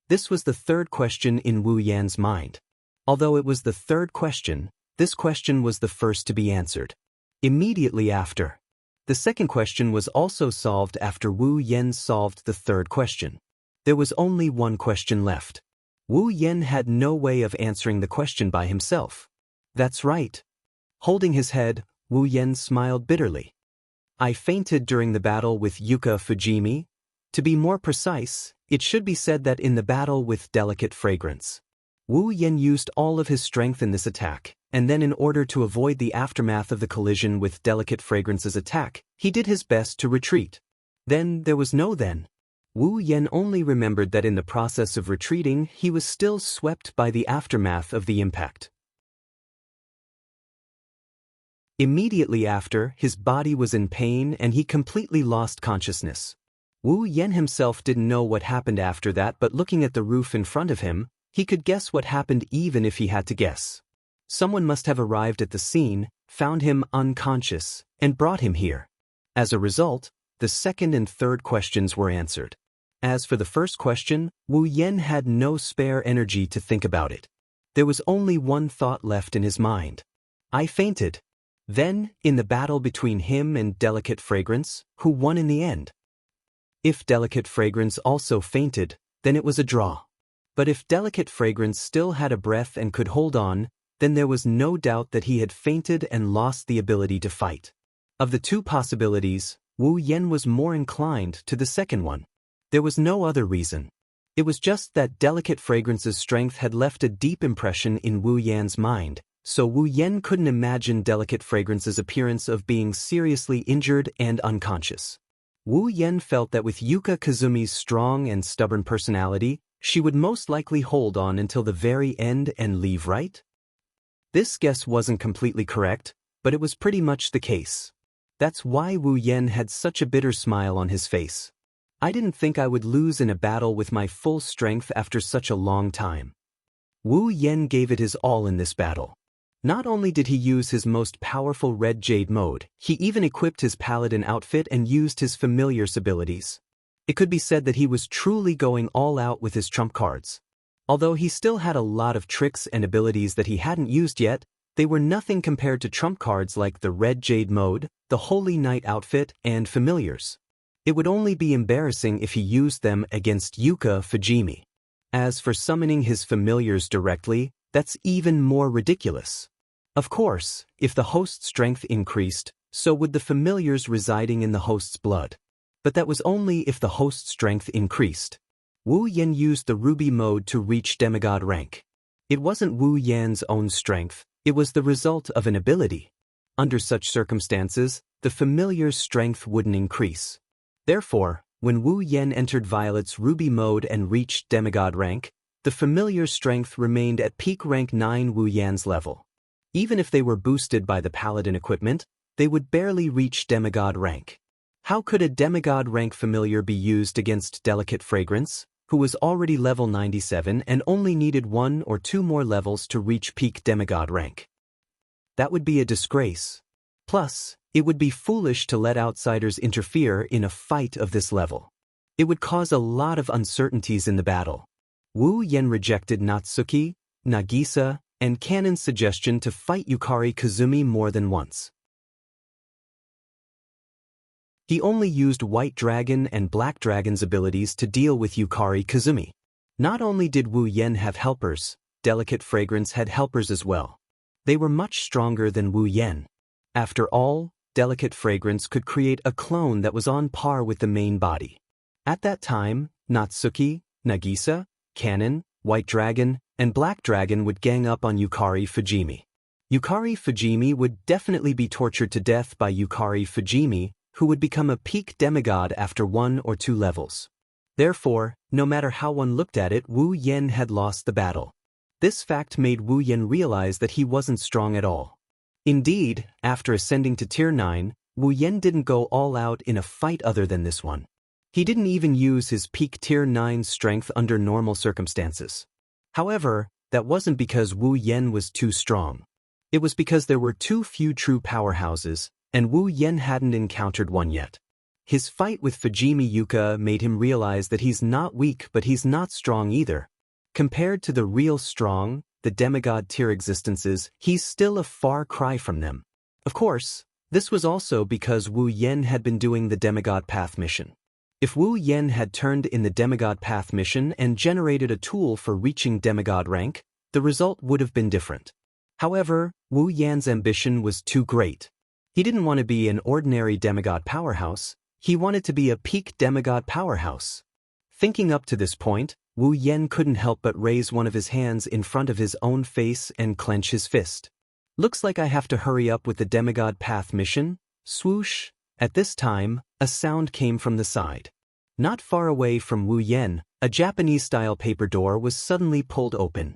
This was the third question in Wu Yan's mind. Although it was the third question, this question was the first to be answered. Immediately after. The second question was also solved after Wu Yan solved the third question. There was only one question left. Wu Yan had no way of answering the question by himself. That's right. Holding his head, Wu Yan smiled bitterly. I fainted during the battle with Yuka Fujimi. To be more precise, it should be said that in the battle with Delicate Fragrance. Wu Yan used all of his strength in this attack, and then in order to avoid the aftermath of the collision with Delicate Fragrance's attack, he did his best to retreat. Then there was no then. Wu Yan only remembered that in the process of retreating he was still swept by the aftermath of the impact. Immediately after, his body was in pain and he completely lost consciousness. Wu Yan himself didn't know what happened after that, but looking at the roof in front of him, he could guess what happened even if he had to guess. Someone must have arrived at the scene, found him unconscious, and brought him here. As a result, the second and third questions were answered. As for the first question, Wu Yan had no spare energy to think about it. There was only one thought left in his mind. I fainted. Then, in the battle between him and Delicate Fragrance, who won in the end? If Delicate Fragrance also fainted, then it was a draw. But if Delicate Fragrance still had a breath and could hold on, then there was no doubt that he had fainted and lost the ability to fight. Of the two possibilities, Wu Yan was more inclined to the second one. There was no other reason. It was just that Delicate Fragrance's strength had left a deep impression in Wu Yan's mind, so Wu Yan couldn't imagine Delicate Fragrance's appearance of being seriously injured and unconscious. Wu Yan felt that with Yuka Kazumi's strong and stubborn personality, she would most likely hold on until the very end and leave, right? This guess wasn't completely correct, but it was pretty much the case. That's why Wu Yan had such a bitter smile on his face. I didn't think I would lose in a battle with my full strength after such a long time. Wu Yan gave it his all in this battle. Not only did he use his most powerful Red Jade mode, he even equipped his paladin outfit and used his familiar's abilities. It could be said that he was truly going all out with his trump cards. Although he still had a lot of tricks and abilities that he hadn't used yet, they were nothing compared to trump cards like the Red Jade mode, the Holy Knight outfit, and familiars. It would only be embarrassing if he used them against Yuka Fujimi. As for summoning his familiars directly, that's even more ridiculous. Of course, if the host's strength increased, so would the familiars residing in the host's blood. But that was only if the host's strength increased. Wu Yan used the Ruby mode to reach demigod rank. It wasn't Wu Yan's own strength, it was the result of an ability. Under such circumstances, the familiar's strength wouldn't increase. Therefore, when Wu Yan entered Violet's Ruby mode and reached demigod rank, the familiar's strength remained at peak rank 9 Wu Yan's level. Even if they were boosted by the paladin equipment, they would barely reach demigod rank. How could a demigod rank familiar be used against Delicate Fragrance, who was already level 97 and only needed 1 or 2 more levels to reach peak demigod rank? That would be a disgrace. Plus, it would be foolish to let outsiders interfere in a fight of this level. It would cause a lot of uncertainties in the battle. Wu Yan rejected Natsuki, Nagisa, and Kanon's suggestion to fight Yukari Kazumi more than once. He only used White Dragon and Black Dragon's abilities to deal with Yukari Kazumi. Not only did Wu Yan have helpers, Delicate Fragrance had helpers as well. They were much stronger than Wu Yan. After all, Delicate Fragrance could create a clone that was on par with the main body. At that time, Natsuki, Nagisa, Kanon, White Dragon, and Black Dragon would gang up on Yukari Fujimi. Yukari Fujimi would definitely be tortured to death by Yukari Fujimi, who would become a peak demigod after 1 or 2 levels. Therefore, no matter how one looked at it, Wu Yan had lost the battle. This fact made Wu Yan realize that he wasn't strong at all. Indeed, after ascending to Tier 9, Wu Yan didn't go all out in a fight other than this one. He didn't even use his peak Tier 9 strength under normal circumstances. However, that wasn't because Wu Yan was too strong. It was because there were too few true powerhouses, and Wu Yan hadn't encountered one yet. His fight with Fujimi Yuka made him realize that he's not weak but he's not strong either. Compared to the real strong, the demigod tier existences, he's still a far cry from them. Of course, this was also because Wu Yan had been doing the demigod path mission. If Wu Yan had turned in the demigod path mission and generated a tool for reaching demigod rank, the result would have been different. However, Wu Yan's ambition was too great. He didn't want to be an ordinary demigod powerhouse, he wanted to be a peak demigod powerhouse. Thinking up to this point, Wu Yen couldn't help but raise one of his hands in front of his own face and clench his fist. Looks like I have to hurry up with the demigod path mission. Swoosh! At this time, a sound came from the side. Not far away from Wu Yen, a Japanese-style paper door was suddenly pulled open.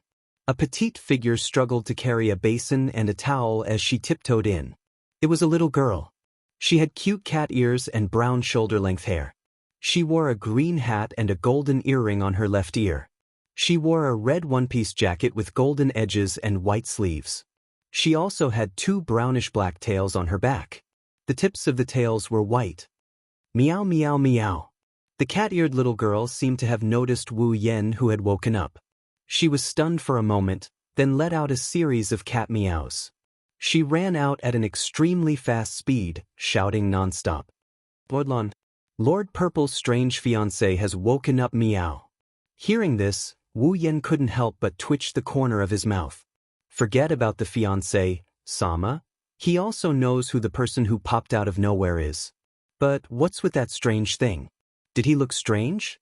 A petite figure struggled to carry a basin and a towel as she tiptoed in. It was a little girl. She had cute cat ears and brown shoulder-length hair. She wore a green hat and a golden earring on her left ear. She wore a red one-piece jacket with golden edges and white sleeves. She also had two brownish-black tails on her back. The tips of the tails were white. Meow meow meow. The cat-eared little girl seemed to have noticed Wu Yen, who had woken up. She was stunned for a moment, then let out a series of cat meows. She ran out at an extremely fast speed, shouting non-stop. Bloodlon. Lord Purple's strange fiancé has woken up, meow. Hearing this, Wu Yen couldn't help but twitch the corner of his mouth. Forget about the fiancé, Sama. He also knows who the person who popped out of nowhere is. But what's with that strange thing? Did he look strange?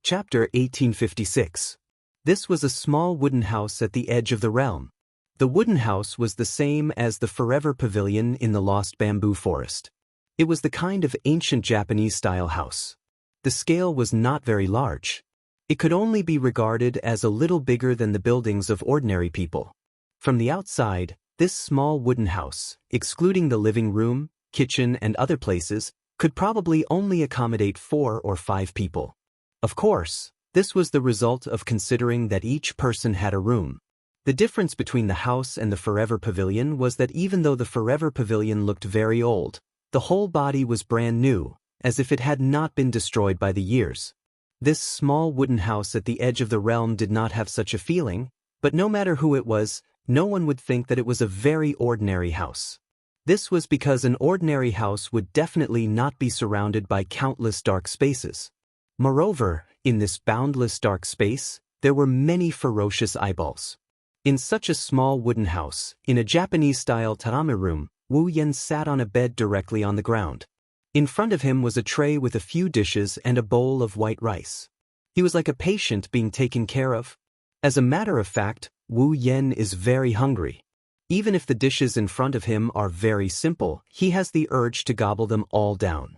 Chapter 1856. This was a small wooden house at the edge of the realm. The wooden house was the same as the Forever Pavilion in the Lost Bamboo Forest. It was the kind of ancient Japanese-style house. The scale was not very large. It could only be regarded as a little bigger than the buildings of ordinary people. From the outside, this small wooden house, excluding the living room, kitchen, and other places, could probably only accommodate 4 or 5 people. Of course, this was the result of considering that each person had a room. The difference between the house and the Forever Pavilion was that even though the Forever Pavilion looked very old, the whole body was brand new, as if it had not been destroyed by the years. This small wooden house at the edge of the realm did not have such a feeling, but no matter who it was, no one would think that it was a very ordinary house. This was because an ordinary house would definitely not be surrounded by countless dark spaces. Moreover, in this boundless dark space, there were many ferocious eyeballs. In such a small wooden house, in a Japanese-style tatami room, Wu Yen sat on a bed directly on the ground. In front of him was a tray with a few dishes and a bowl of white rice. He was like a patient being taken care of. As a matter of fact, Wu Yen is very hungry. Even if the dishes in front of him are very simple, he has the urge to gobble them all down.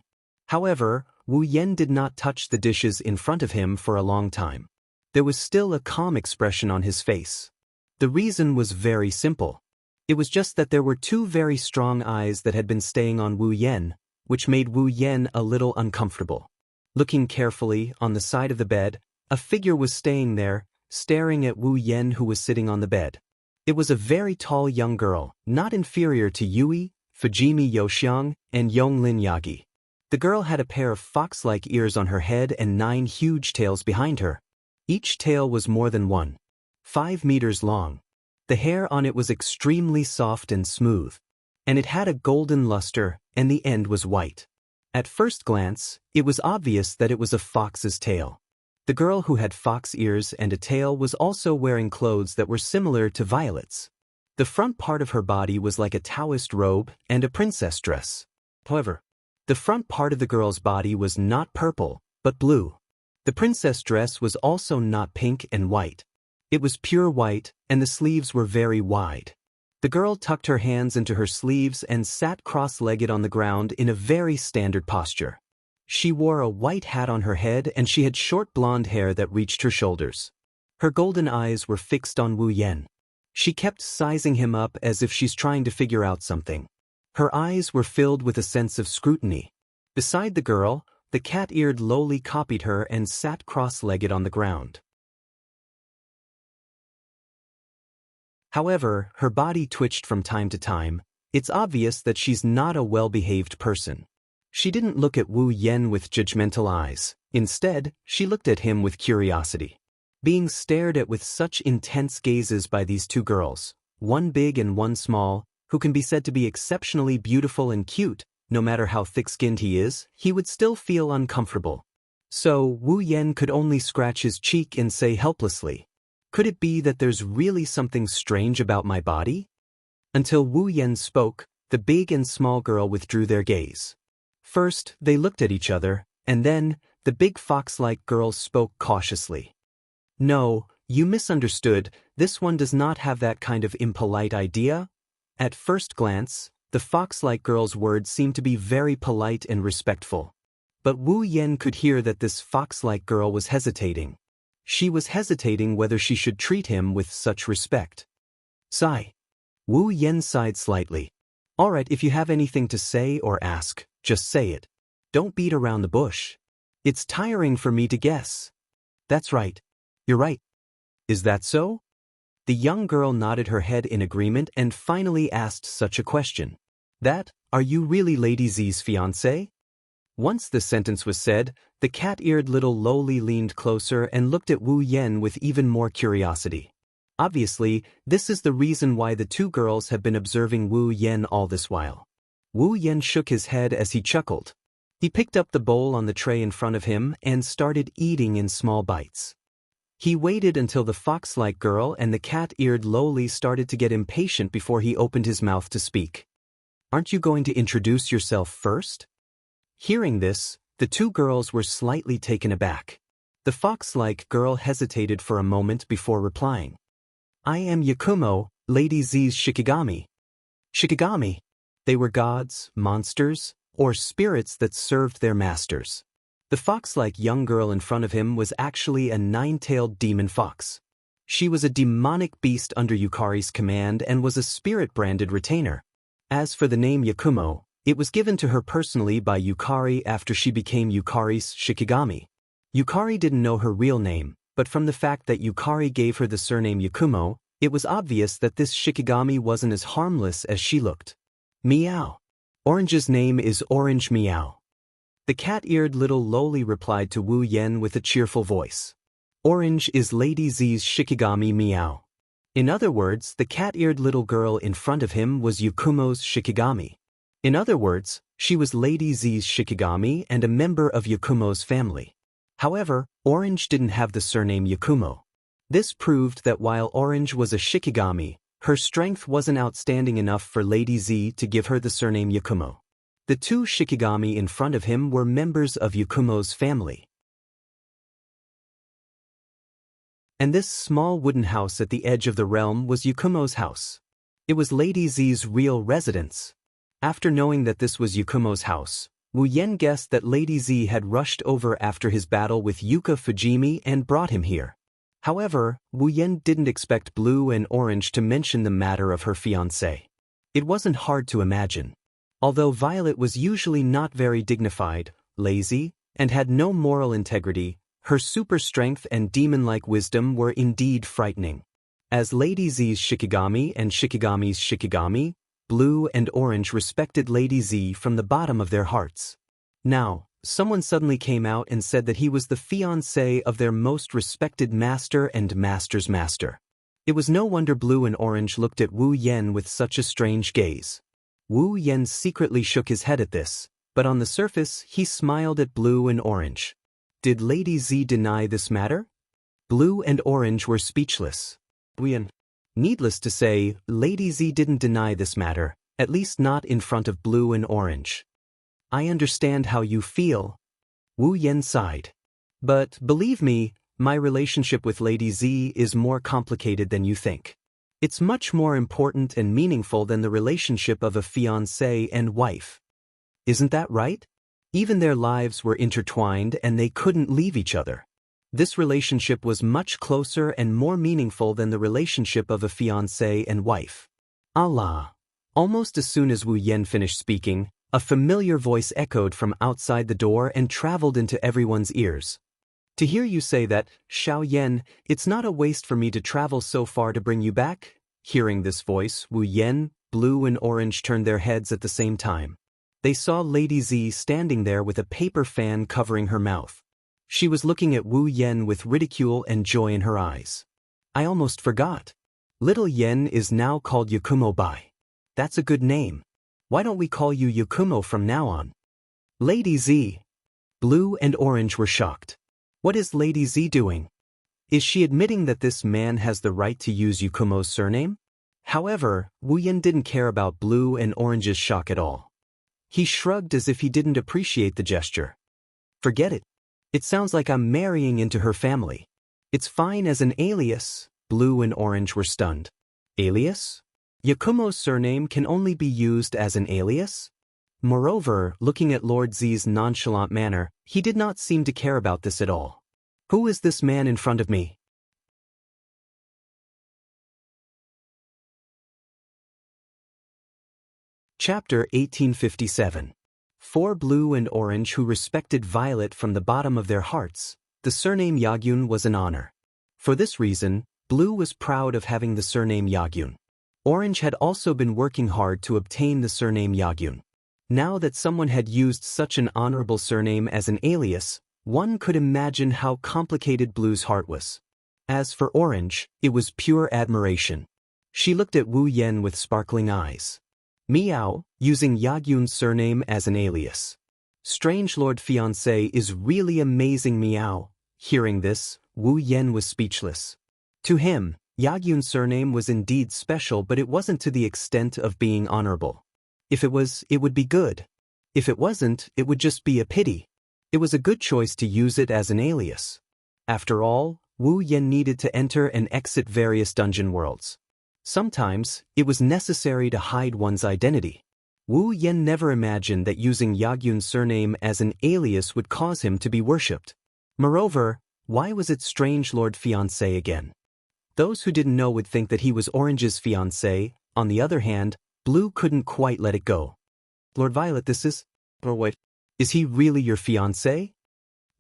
However, Wu Yen did not touch the dishes in front of him for a long time. There was still a calm expression on his face. The reason was very simple. It was just that there were 2 very strong eyes that had been staying on Wu Yen, which made Wu Yen a little uncomfortable. Looking carefully, on the side of the bed, a figure was staying there, staring at Wu Yen, who was sitting on the bed. It was a very tall young girl, not inferior to Yui, Fujimi Yoxiang, and Yonglin Yagi. The girl had a pair of fox-like ears on her head and 9 huge tails behind her. Each tail was more than 1.5 meters long. The hair on it was extremely soft and smooth, and it had a golden luster, and the end was white. At first glance, it was obvious that it was a fox's tail. The girl who had fox ears and a tail was also wearing clothes that were similar to Violet's. The front part of her body was like a Taoist robe and a princess dress. However, the front part of the girl's body was not purple, but blue. The princess dress was also not pink and white. It was pure white, and the sleeves were very wide. The girl tucked her hands into her sleeves and sat cross-legged on the ground in a very standard posture. She wore a white hat on her head and she had short blonde hair that reached her shoulders. Her golden eyes were fixed on Wu Yen. She kept sizing him up as if she's trying to figure out something. Her eyes were filled with a sense of scrutiny. Beside the girl, the cat-eared lowly copied her and sat cross-legged on the ground. However, her body twitched from time to time. It's obvious that she's not a well-behaved person. She didn't look at Wu Yen with judgmental eyes. Instead, she looked at him with curiosity. Being stared at with such intense gazes by these 2 girls, one big and one small, who can be said to be exceptionally beautiful and cute, no matter how thick-skinned he is, he would still feel uncomfortable. So, Wu Yen could only scratch his cheek and say helplessly, Could it be that there's really something strange about my body? Until Wu Yan spoke, the big and small girl withdrew their gaze. First, they looked at each other, and then, the big fox-like girl spoke cautiously. No, you misunderstood, this one does not have that kind of impolite idea. At first glance, the fox-like girl's words seemed to be very polite and respectful. But Wu Yan could hear that this fox-like girl was hesitating. She was hesitating whether she should treat him with such respect. Sigh. Wu Yan sighed slightly. Alright, if you have anything to say or ask, just say it. Don't beat around the bush. It's tiring for me to guess. That's right. You're right. Is that so? The young girl nodded her head in agreement and finally asked such a question. Are you really Lady Z's fiancé? Once the sentence was said, the cat-eared little lowly leaned closer and looked at Wu Yan with even more curiosity. Obviously, this is the reason why the two girls have been observing Wu Yan all this while. Wu Yan shook his head as he chuckled. He picked up the bowl on the tray in front of him and started eating in small bites. He waited until the fox-like girl and the cat-eared lowly started to get impatient before he opened his mouth to speak. Aren't you going to introduce yourself first? Hearing this, the two girls were slightly taken aback. The fox-like girl hesitated for a moment before replying. I am Yakumo, Lady Z's Shikigami. Shikigami? They were gods, monsters, or spirits that served their masters. The fox-like young girl in front of him was actually a nine-tailed demon fox. She was a demonic beast under Yukari's command and was a spirit-branded retainer. As for the name Yakumo, it was given to her personally by Yukari after she became Yukari's Shikigami. Yukari didn't know her real name, but from the fact that Yukari gave her the surname Yakumo, it was obvious that this Shikigami wasn't as harmless as she looked. Meow. Orange's name is Orange Meow. The cat-eared little lowly replied to Wu Yan with a cheerful voice. Orange is Lady Z's Shikigami Meow. In other words, the cat-eared little girl in front of him was Yakumo's Shikigami. In other words, she was Lady Z's Shikigami and a member of Yakumo's family. However, Orange didn't have the surname Yakumo. This proved that while Orange was a Shikigami, her strength wasn't outstanding enough for Lady Z to give her the surname Yakumo. The two Shikigami in front of him were members of Yakumo's family. And this small wooden house at the edge of the realm was Yakumo's house. It was Lady Z's real residence. After knowing that this was Yakumo's house, Wu Yan guessed that Lady Z had rushed over after his battle with Yuka Fujimi and brought him here. However, Wu Yan didn't expect Blue and Orange to mention the matter of her fiancé. It wasn't hard to imagine. Although Violet was usually not very dignified, lazy, and had no moral integrity, her super strength and demon-like wisdom were indeed frightening. As Lady Z's Shikigami and Shikigami's Shikigami, Blue and Orange respected Lady Z from the bottom of their hearts. Now, someone suddenly came out and said that he was the fiancé of their most respected master and master's master. It was no wonder Blue and Orange looked at Wu Yan with such a strange gaze. Wu Yan secretly shook his head at this, but on the surface he smiled at Blue and Orange. Did Lady Z deny this matter? Blue and Orange were speechless. Wu Yan. Needless to say, Lady Z didn't deny this matter, at least not in front of Blue and Orange. I understand how you feel. Wu Yan sighed. But, believe me, my relationship with Lady Z is more complicated than you think. It's much more important and meaningful than the relationship of a fiancé and wife. Isn't that right? Even their lives were intertwined and they couldn't leave each other. This relationship was much closer and more meaningful than the relationship of a fiancé and wife. Allah. Almost as soon as Wu Yan finished speaking, a familiar voice echoed from outside the door and traveled into everyone's ears. To hear you say that, Xiao Yan, it's not a waste for me to travel so far to bring you back? Hearing this voice, Wu Yan, Blue and Orange turned their heads at the same time. They saw Lady Z standing there with a paper fan covering her mouth. She was looking at Wu Yan with ridicule and joy in her eyes. I almost forgot. Little Yen is now called Yakumo Bai. That's a good name. Why don't we call you Yakumo from now on? Lady Z. Blue and Orange were shocked. What is Lady Z doing? Is she admitting that this man has the right to use Yukumo's surname? However, Wu Yan didn't care about Blue and Orange's shock at all. He shrugged as if he didn't appreciate the gesture. Forget it. It sounds like I'm marrying into her family. It's fine as an alias. Blue and Orange were stunned. Alias? Yakumo's surname can only be used as an alias? Moreover, looking at Lord Z's nonchalant manner, he did not seem to care about this at all. Who is this man in front of me? Chapter 1857. For Blue and Orange who respected Violet from the bottom of their hearts, the surname Yagyun was an honor. For this reason, Blue was proud of having the surname Yagyun. Orange had also been working hard to obtain the surname Yagyun. Now that someone had used such an honorable surname as an alias, one could imagine how complicated Blue's heart was. As for Orange, it was pure admiration. She looked at Wu Yan with sparkling eyes. Meow, using Yagyun's surname as an alias. Strange Lord Fiancé is really amazing. Meow. Hearing this, Wu Yan was speechless. To him, Yagyun's surname was indeed special, but it wasn't to the extent of being honorable. If it was, it would be good. If it wasn't, it would just be a pity. It was a good choice to use it as an alias. After all, Wu Yan needed to enter and exit various dungeon worlds. Sometimes, it was necessary to hide one's identity. Wu Yan never imagined that using Yagyun's surname as an alias would cause him to be worshipped. Moreover, why was it Strange Lord Fiancé again? Those who didn't know would think that he was Orange's fiancé. On the other hand, Blue couldn't quite let it go. Lord Violet, this is... Or wait, is he really your fiancé?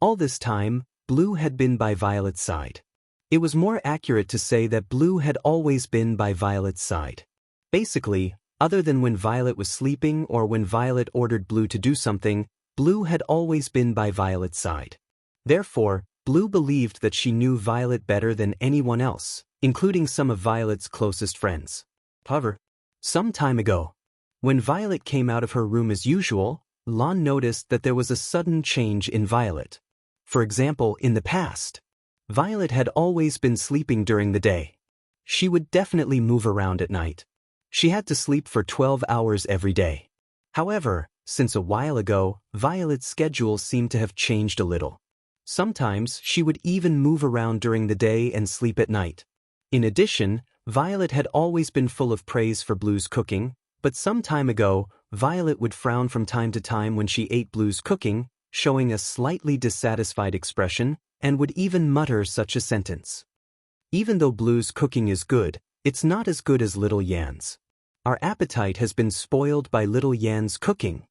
All this time, Blue had been by Violet's side. It was more accurate to say that Blue had always been by Violet's side. Basically, other than when Violet was sleeping or when Violet ordered Blue to do something, Blue had always been by Violet's side. Therefore, Blue believed that she knew Violet better than anyone else, including some of Violet's closest friends. However, some time ago, when Violet came out of her room as usual, Lon noticed that there was a sudden change in Violet. For example, in the past, Violet had always been sleeping during the day. She would definitely move around at night. She had to sleep for 12 hours every day. However, since a while ago, Violet's schedule seemed to have changed a little. Sometimes she would even move around during the day and sleep at night. In addition, Violet had always been full of praise for Blue's cooking, but some time ago, Violet would frown from time to time when she ate Blue's cooking, showing a slightly dissatisfied expression, and would even mutter such a sentence. Even though Blue's cooking is good, it's not as good as Little Yan's. Our appetite has been spoiled by Little Yan's cooking.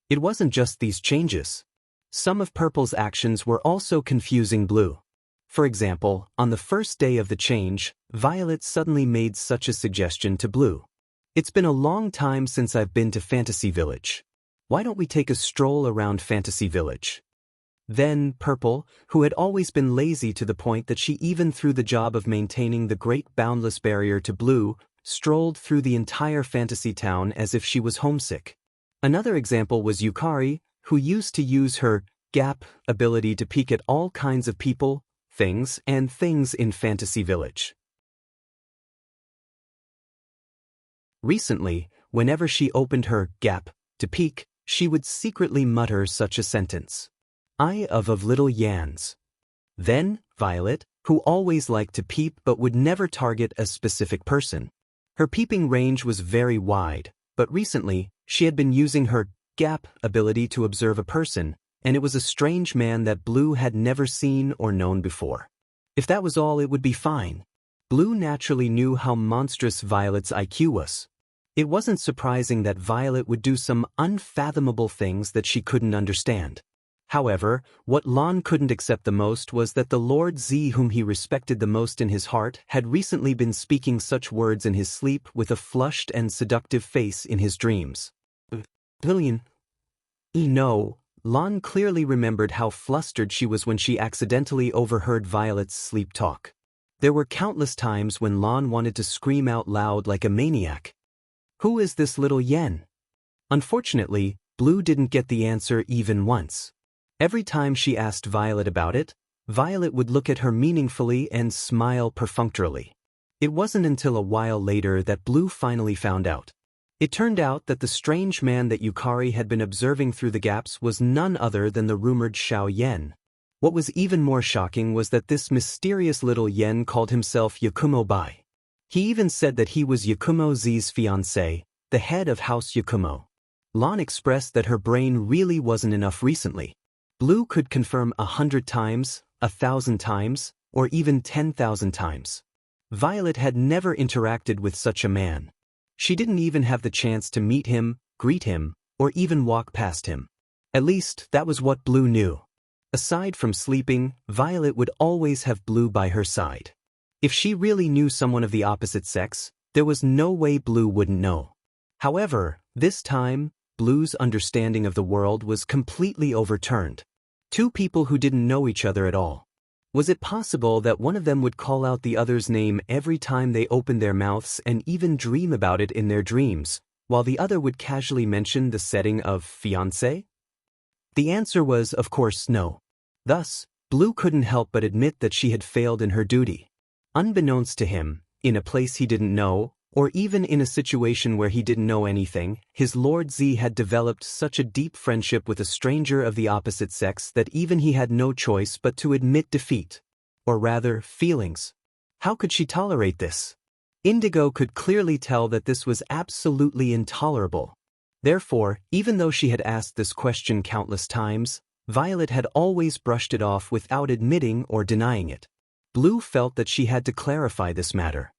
It wasn't just these changes. Some of Purple's actions were also confusing Blue. For example, on the first day of the change, Violet suddenly made such a suggestion to Blue. It's been a long time since I've been to Fantasy Village. Why don't we take a stroll around Fantasy Village? Then, Purple, who had always been lazy to the point that she even threw the job of maintaining the great boundless barrier to Blue, strolled through the entire fantasy town as if she was homesick. Another example was Yukari, who used to use her gap ability to peek at all kinds of people, things in Fantasy Village. Recently, whenever she opened her gap to peek, she would secretly mutter such a sentence. I of Little Yan's. Then, Violet, who always liked to peep but would never target a specific person. Her peeping range was very wide, but recently, she had been using her gap ability to observe a person, and it was a strange man that Blue had never seen or known before. If that was all, it would be fine. Blue naturally knew how monstrous Violet's IQ was. It wasn't surprising that Violet would do some unfathomable things that she couldn't understand. However, what Lon couldn't accept the most was that the Lord Z, whom he respected the most in his heart, had recently been speaking such words in his sleep with a flushed and seductive face in his dreams. Lillian. No, Lon clearly remembered how flustered she was when she accidentally overheard Violet's sleep talk. There were countless times when Lon wanted to scream out loud like a maniac. Who is this Little Yen? Unfortunately, Blue didn't get the answer even once. Every time she asked Violet about it, Violet would look at her meaningfully and smile perfunctorily. It wasn't until a while later that Blue finally found out. It turned out that the strange man that Yukari had been observing through the gaps was none other than the rumored Xiao Yan. What was even more shocking was that this mysterious little Yen called himself Yakumo Bai. He even said that he was Yakumo Z's fiancé, the head of House Yakumo. Lan expressed that her brain really wasn't enough recently. Blue could confirm 100 times, 1,000 times, or even 10,000 times. Violet had never interacted with such a man. She didn't even have the chance to meet him, greet him, or even walk past him. At least, that was what Blue knew. Aside from sleeping, Violet would always have Blue by her side. If she really knew someone of the opposite sex, there was no way Blue wouldn't know. However, this time, Blue's understanding of the world was completely overturned. Two people who didn't know each other at all. Was it possible that one of them would call out the other's name every time they opened their mouths and even dream about it in their dreams, while the other would casually mention the setting of fiancé? The answer was, of course, no. Thus, Blue couldn't help but admit that she had failed in her duty. Unbeknownst to him, in a place he didn't know, or even in a situation where he didn't know anything, his Lord Z had developed such a deep friendship with a stranger of the opposite sex that even he had no choice but to admit defeat. Or rather, feelings. How could she tolerate this? Indigo could clearly tell that this was absolutely intolerable. Therefore, even though she had asked this question countless times, Violet had always brushed it off without admitting or denying it. Blue felt that she had to clarify this matter.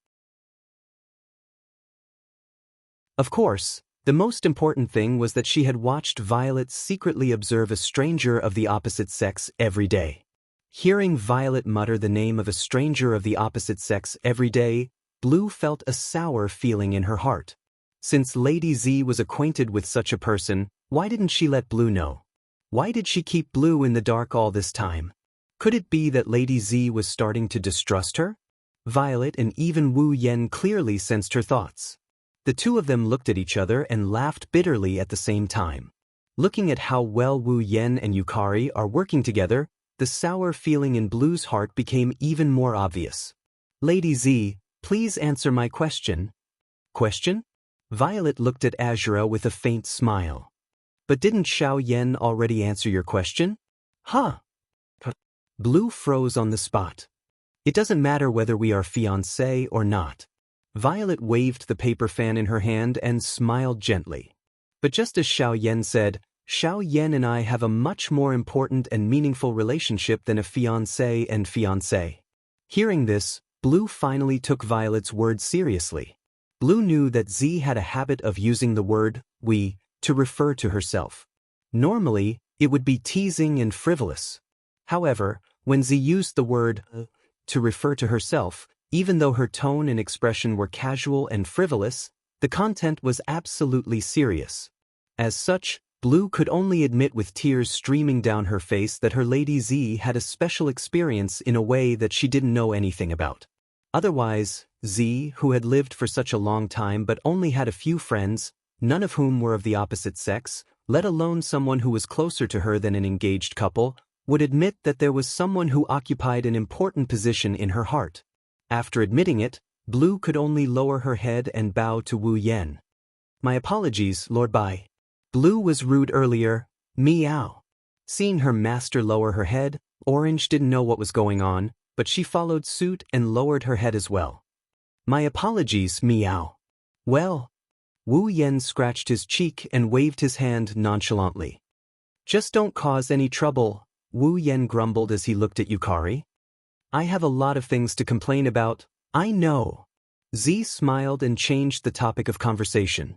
Of course, the most important thing was that she had watched Violet secretly observe a stranger of the opposite sex every day. Hearing Violet mutter the name of a stranger of the opposite sex every day, Blue felt a sour feeling in her heart. Since Lady Z was acquainted with such a person, why didn't she let Blue know? Why did she keep Blue in the dark all this time? Could it be that Lady Z was starting to distrust her? Violet and even Wu Yen clearly sensed her thoughts. The two of them looked at each other and laughed bitterly at the same time. Looking at how well Wu Yen and Yukari are working together, the sour feeling in Blue's heart became even more obvious. Lady Z, please answer my question. Question? Violet looked at Azura with a faint smile. But didn't Xiao Yan already answer your question? Huh? Blue froze on the spot. It doesn't matter whether we are fiancé or not. Violet waved the paper fan in her hand and smiled gently. But just as Xiao Yan said, Xiao Yan and I have a much more important and meaningful relationship than a fiancé and fiancé. Hearing this, Blue finally took Violet's words seriously. Blue knew that Z had a habit of using the word we to refer to herself. Normally, it would be teasing and frivolous. However, when Z used the word to refer to herself, even though her tone and expression were casual and frivolous, the content was absolutely serious. As such, Blue could only admit with tears streaming down her face that her Lady Z had a special experience in a way that she didn't know anything about. Otherwise, Z, who had lived for such a long time but only had a few friends, none of whom were of the opposite sex, let alone someone who was closer to her than an engaged couple, would admit that there was someone who occupied an important position in her heart. After admitting it, Blue could only lower her head and bow to Wu Yen. My apologies, Lord Bai. Blue was rude earlier, meow. Seeing her master lower her head, Orange didn't know what was going on, but she followed suit and lowered her head as well. My apologies, meow. Well. Wu Yen scratched his cheek and waved his hand nonchalantly. Just don't cause any trouble, Wu Yen grumbled as he looked at Yukari. I have a lot of things to complain about, I know. Z smiled and changed the topic of conversation.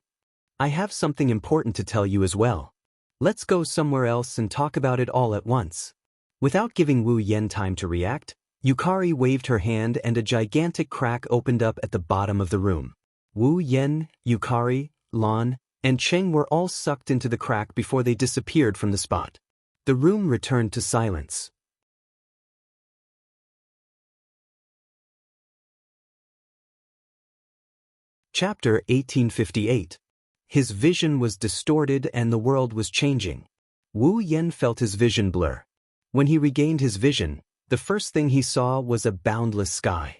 I have something important to tell you as well. Let's go somewhere else and talk about it all at once. Without giving Wu Yen time to react, Yukari waved her hand and a gigantic crack opened up at the bottom of the room. Wu Yen, Yukari, Lan, and Cheng were all sucked into the crack before they disappeared from the spot. The room returned to silence. Chapter 1858. His vision was distorted and the world was changing. Wu Yen felt his vision blur. When he regained his vision, The first thing he saw was a boundless sky.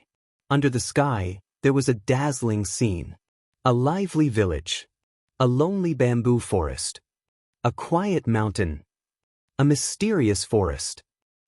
Under the sky, there was a dazzling scene. A lively village. A lonely bamboo forest. A quiet mountain. A mysterious forest.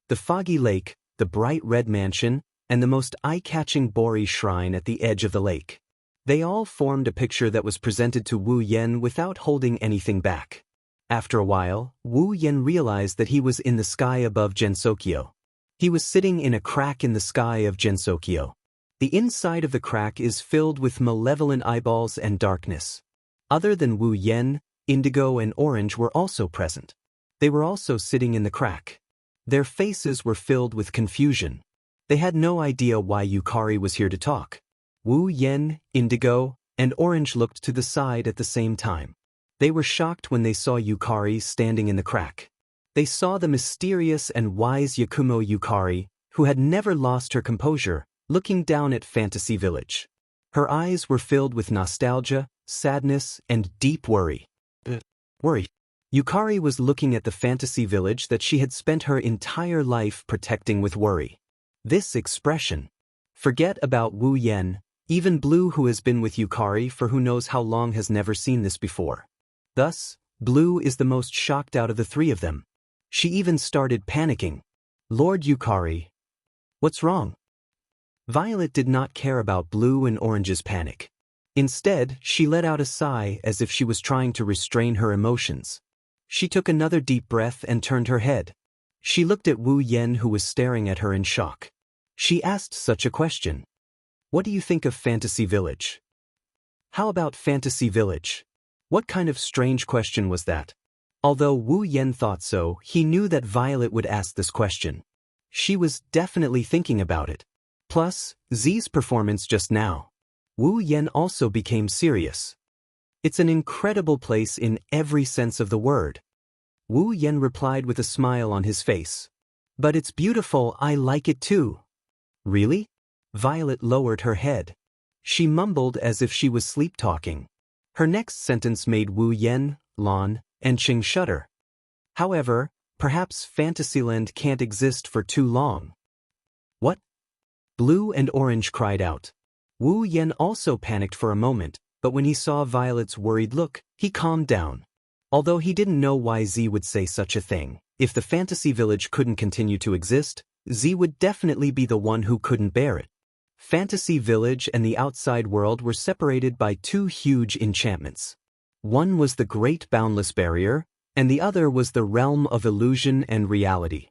The foggy lake, the bright red mansion, and the most eye-catching Bori shrine at the edge of the lake. They all formed a picture that was presented to Wu Yan without holding anything back. After a while, Wu Yan realized that he was in the sky above Gensokyo. He was sitting in a crack in the sky of Gensokyo. The inside of the crack is filled with malevolent eyeballs and darkness. Other than Wu Yan, Indigo and Orange were also present. They were also sitting in the crack. Their faces were filled with confusion. They had no idea why Yukari was here to talk. Wu Yan, Indigo, and Orange looked to the side at the same time. They were shocked when they saw Yukari standing in the crack. They saw the mysterious and wise Yakumo Yukari, who had never lost her composure, looking down at Fantasy Village. Her eyes were filled with nostalgia, sadness, and deep worry. Yukari was looking at the Fantasy Village that she had spent her entire life protecting with worry. This expression. Forget about Wu Yan, even Blue, who has been with Yukari for who knows how long, has never seen this before. Thus, Blue is the most shocked out of the three of them. She even started panicking. Lord Yukari. What's wrong? Violet did not care about Blue and Orange's panic. Instead, she let out a sigh as if she was trying to restrain her emotions. She took another deep breath and turned her head. She looked at Wu Yan, who was staring at her in shock. She asked such a question. What do you think of Fantasy Village? How about Fantasy Village? What kind of strange question was that? Although Wu Yan thought so, he knew that Violet would ask this question. She was definitely thinking about it. Plus, Z's performance just now. Wu Yan also became serious. It's an incredible place in every sense of the word. Wu Yan replied with a smile on his face. But it's beautiful, I like it too. Really? Violet lowered her head. She mumbled as if she was sleep-talking. Her next sentence made Wu Yan, Lan, and Qing shudder. However, perhaps Fantasyland can't exist for too long. What? Blue and Orange cried out. Wu Yan also panicked for a moment, but when he saw Violet's worried look, he calmed down. Although he didn't know why Z would say such a thing, if the Fantasy Village couldn't continue to exist, Z would definitely be the one who couldn't bear it. Fantasy Village and the outside world were separated by two huge enchantments. One was the Great Boundless Barrier, and the other was the Realm of Illusion and Reality.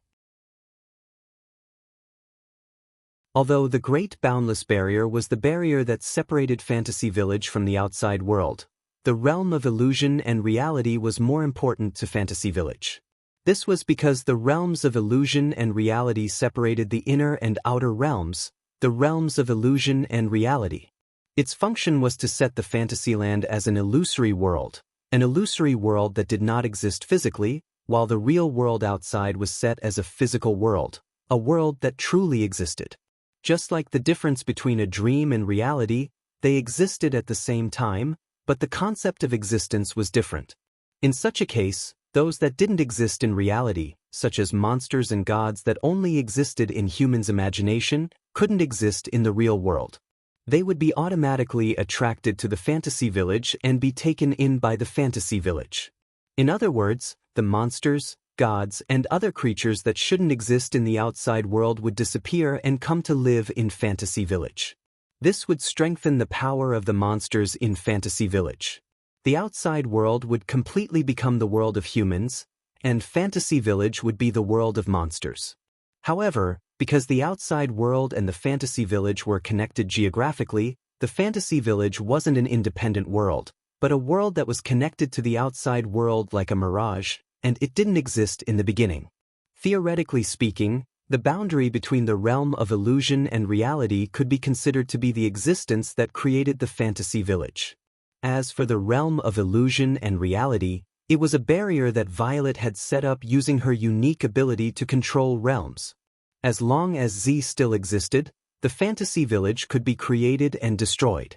Although the Great Boundless Barrier was the barrier that separated Fantasy Village from the outside world, the Realm of Illusion and Reality was more important to Fantasy Village. This was because the realms of illusion and reality separated the inner and outer realms, the realms of illusion and reality. Its function was to set the Fantasyland as an illusory world that did not exist physically, while the real world outside was set as a physical world, a world that truly existed. Just like the difference between a dream and reality, they existed at the same time, but the concept of existence was different. In such a case, those that didn't exist in reality, such as monsters and gods that only existed in humans' imagination, couldn't exist in the real world. They would be automatically attracted to the Fantasy Village and be taken in by the Fantasy Village. In other words, the monsters, gods, and other creatures that shouldn't exist in the outside world would disappear and come to live in Fantasy Village. This would strengthen the power of the monsters in Fantasy Village. The outside world would completely become the world of humans, and Fantasy Village would be the world of monsters. However, because the outside world and the Fantasy Village were connected geographically, the Fantasy Village wasn't an independent world, but a world that was connected to the outside world like a mirage, and it didn't exist in the beginning. Theoretically speaking, the boundary between the realm of illusion and reality could be considered to be the existence that created the Fantasy Village. As for the realm of illusion and reality, it was a barrier that Violet had set up using her unique ability to control realms. As long as Z still existed, the Fantasy Village could be created and destroyed.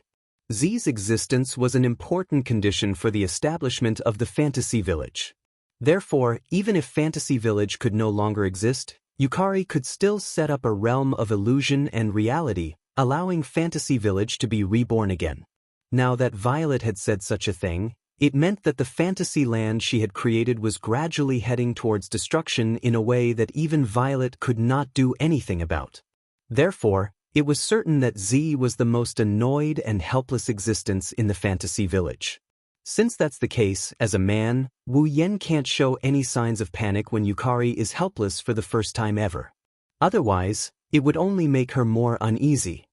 Z's existence was an important condition for the establishment of the Fantasy Village. Therefore, even if Fantasy Village could no longer exist, Yukari could still set up a realm of illusion and reality, allowing Fantasy Village to be reborn again. Now that Violet had said such a thing, it meant that the fantasy land she had created was gradually heading towards destruction in a way that even Violet could not do anything about. Therefore, it was certain that Z was the most annoyed and helpless existence in the fantasy village. Since that's the case, as a man, Wu Yen can't show any signs of panic when Yukari is helpless for the first time ever. Otherwise, it would only make her more uneasy.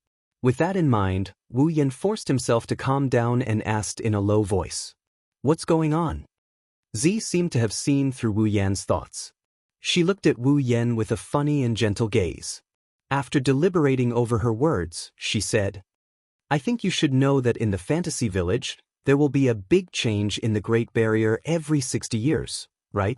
With that in mind, Wu Yen forced himself to calm down and asked in a low voice, "What's going on?" Z seemed to have seen through Wu Yan's thoughts. She looked at Wu Yen with a funny and gentle gaze. After deliberating over her words, she said, "I think you should know that in the fantasy village, there will be a big change in the Great Barrier every 60 years, right?"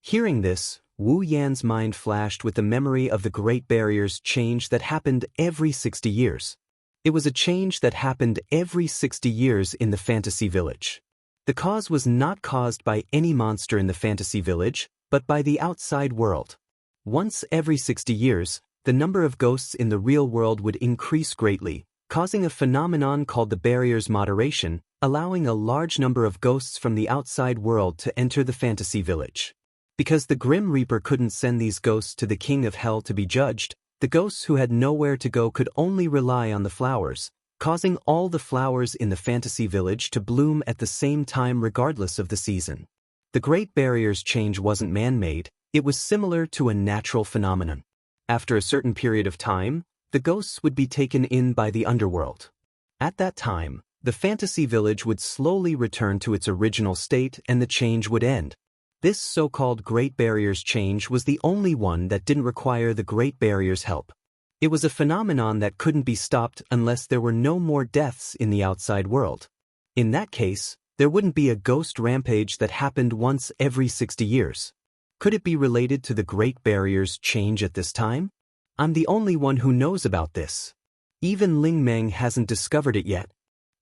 Hearing this, Wu Yan's mind flashed with the memory of the Great Barrier's change that happened every 60 years. It was a change that happened every 60 years in the fantasy village. The cause was not caused by any monster in the fantasy village, but by the outside world. Once every 60 years, the number of ghosts in the real world would increase greatly, causing a phenomenon called the barrier's moderation, allowing a large number of ghosts from the outside world to enter the fantasy village. Because the Grim Reaper couldn't send these ghosts to the King of Hell to be judged, the ghosts who had nowhere to go could only rely on the flowers, causing all the flowers in the fantasy village to bloom at the same time regardless of the season. The Great Barrier's change wasn't man-made, it was similar to a natural phenomenon. After a certain period of time, the ghosts would be taken in by the underworld. At that time, the fantasy village would slowly return to its original state and the change would end. This so-called Great Barrier's change was the only one that didn't require the Great Barrier's help. It was a phenomenon that couldn't be stopped unless there were no more deaths in the outside world. In that case, there wouldn't be a ghost rampage that happened once every 60 years. Could it be related to the Great Barrier's change at this time? I'm the only one who knows about this. Even Ling Meng hasn't discovered it yet.